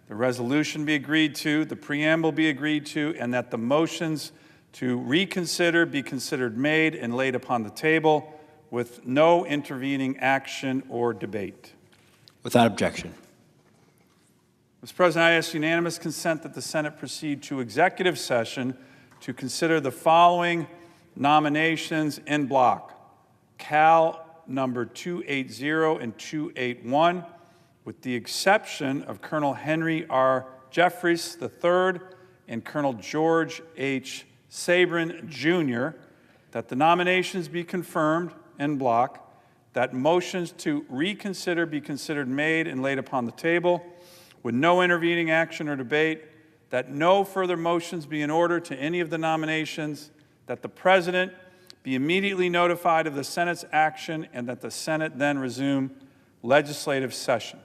the resolution be agreed to, the preamble be agreed to, and that the motions to reconsider be considered made and laid upon the table with no intervening action or debate. Without objection. Mr. President, I ask unanimous consent that the Senate proceed to executive session to consider the following nominations in block. Cal number 280 and 281, with the exception of Colonel Henry R. Jeffries III and Colonel George H. Sabrin, Jr., that the nominations be confirmed en bloc, that motions to reconsider be considered made and laid upon the table with no intervening action or debate, that no further motions be in order to any of the nominations, that the President be immediately notified of the Senate's action, and that the Senate then resume legislative session.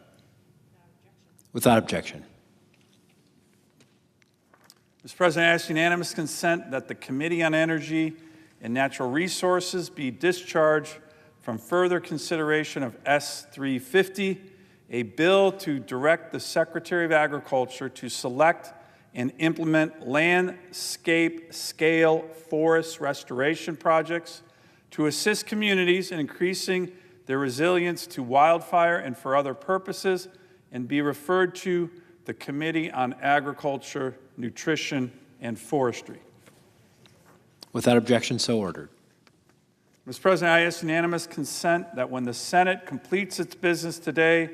Without objection. Mr. President, I ask unanimous consent that the Committee on Energy and Natural Resources be discharged from further consideration of S-350, a bill to direct the Secretary of Agriculture to select and implement landscape-scale forest restoration projects to assist communities in increasing their resilience to wildfire and for other purposes, and be referred to the Committee on Agriculture, Nutrition, and Forestry. Without objection, so ordered. Mr. President, I ask unanimous consent that when the Senate completes its business today,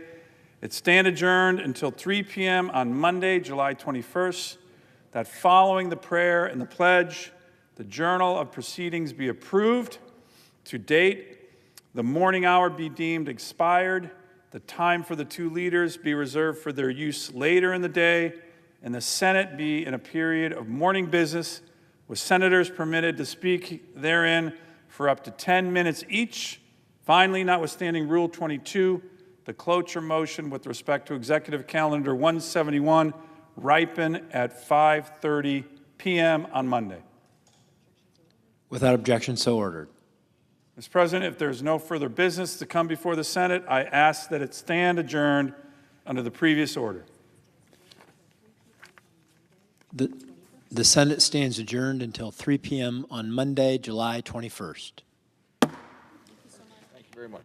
it stand adjourned until 3 p.m. on Monday, July 21st, that following the prayer and the pledge, the journal of proceedings be approved. To date, the morning hour be deemed expired, the time for the two leaders be reserved for their use later in the day, and the Senate be in a period of morning business with senators permitted to speak therein for up to 10 minutes each. Finally, notwithstanding Rule 22, the cloture motion with respect to Executive Calendar 171 ripen at 5:30 p.m. on Monday. Without objection, so ordered. Mr. President, if there's no further business to come before the Senate, I ask that it stand adjourned under the previous order. The Senate stands adjourned until 3 p.m. on Monday, July 21st. Thank you very much.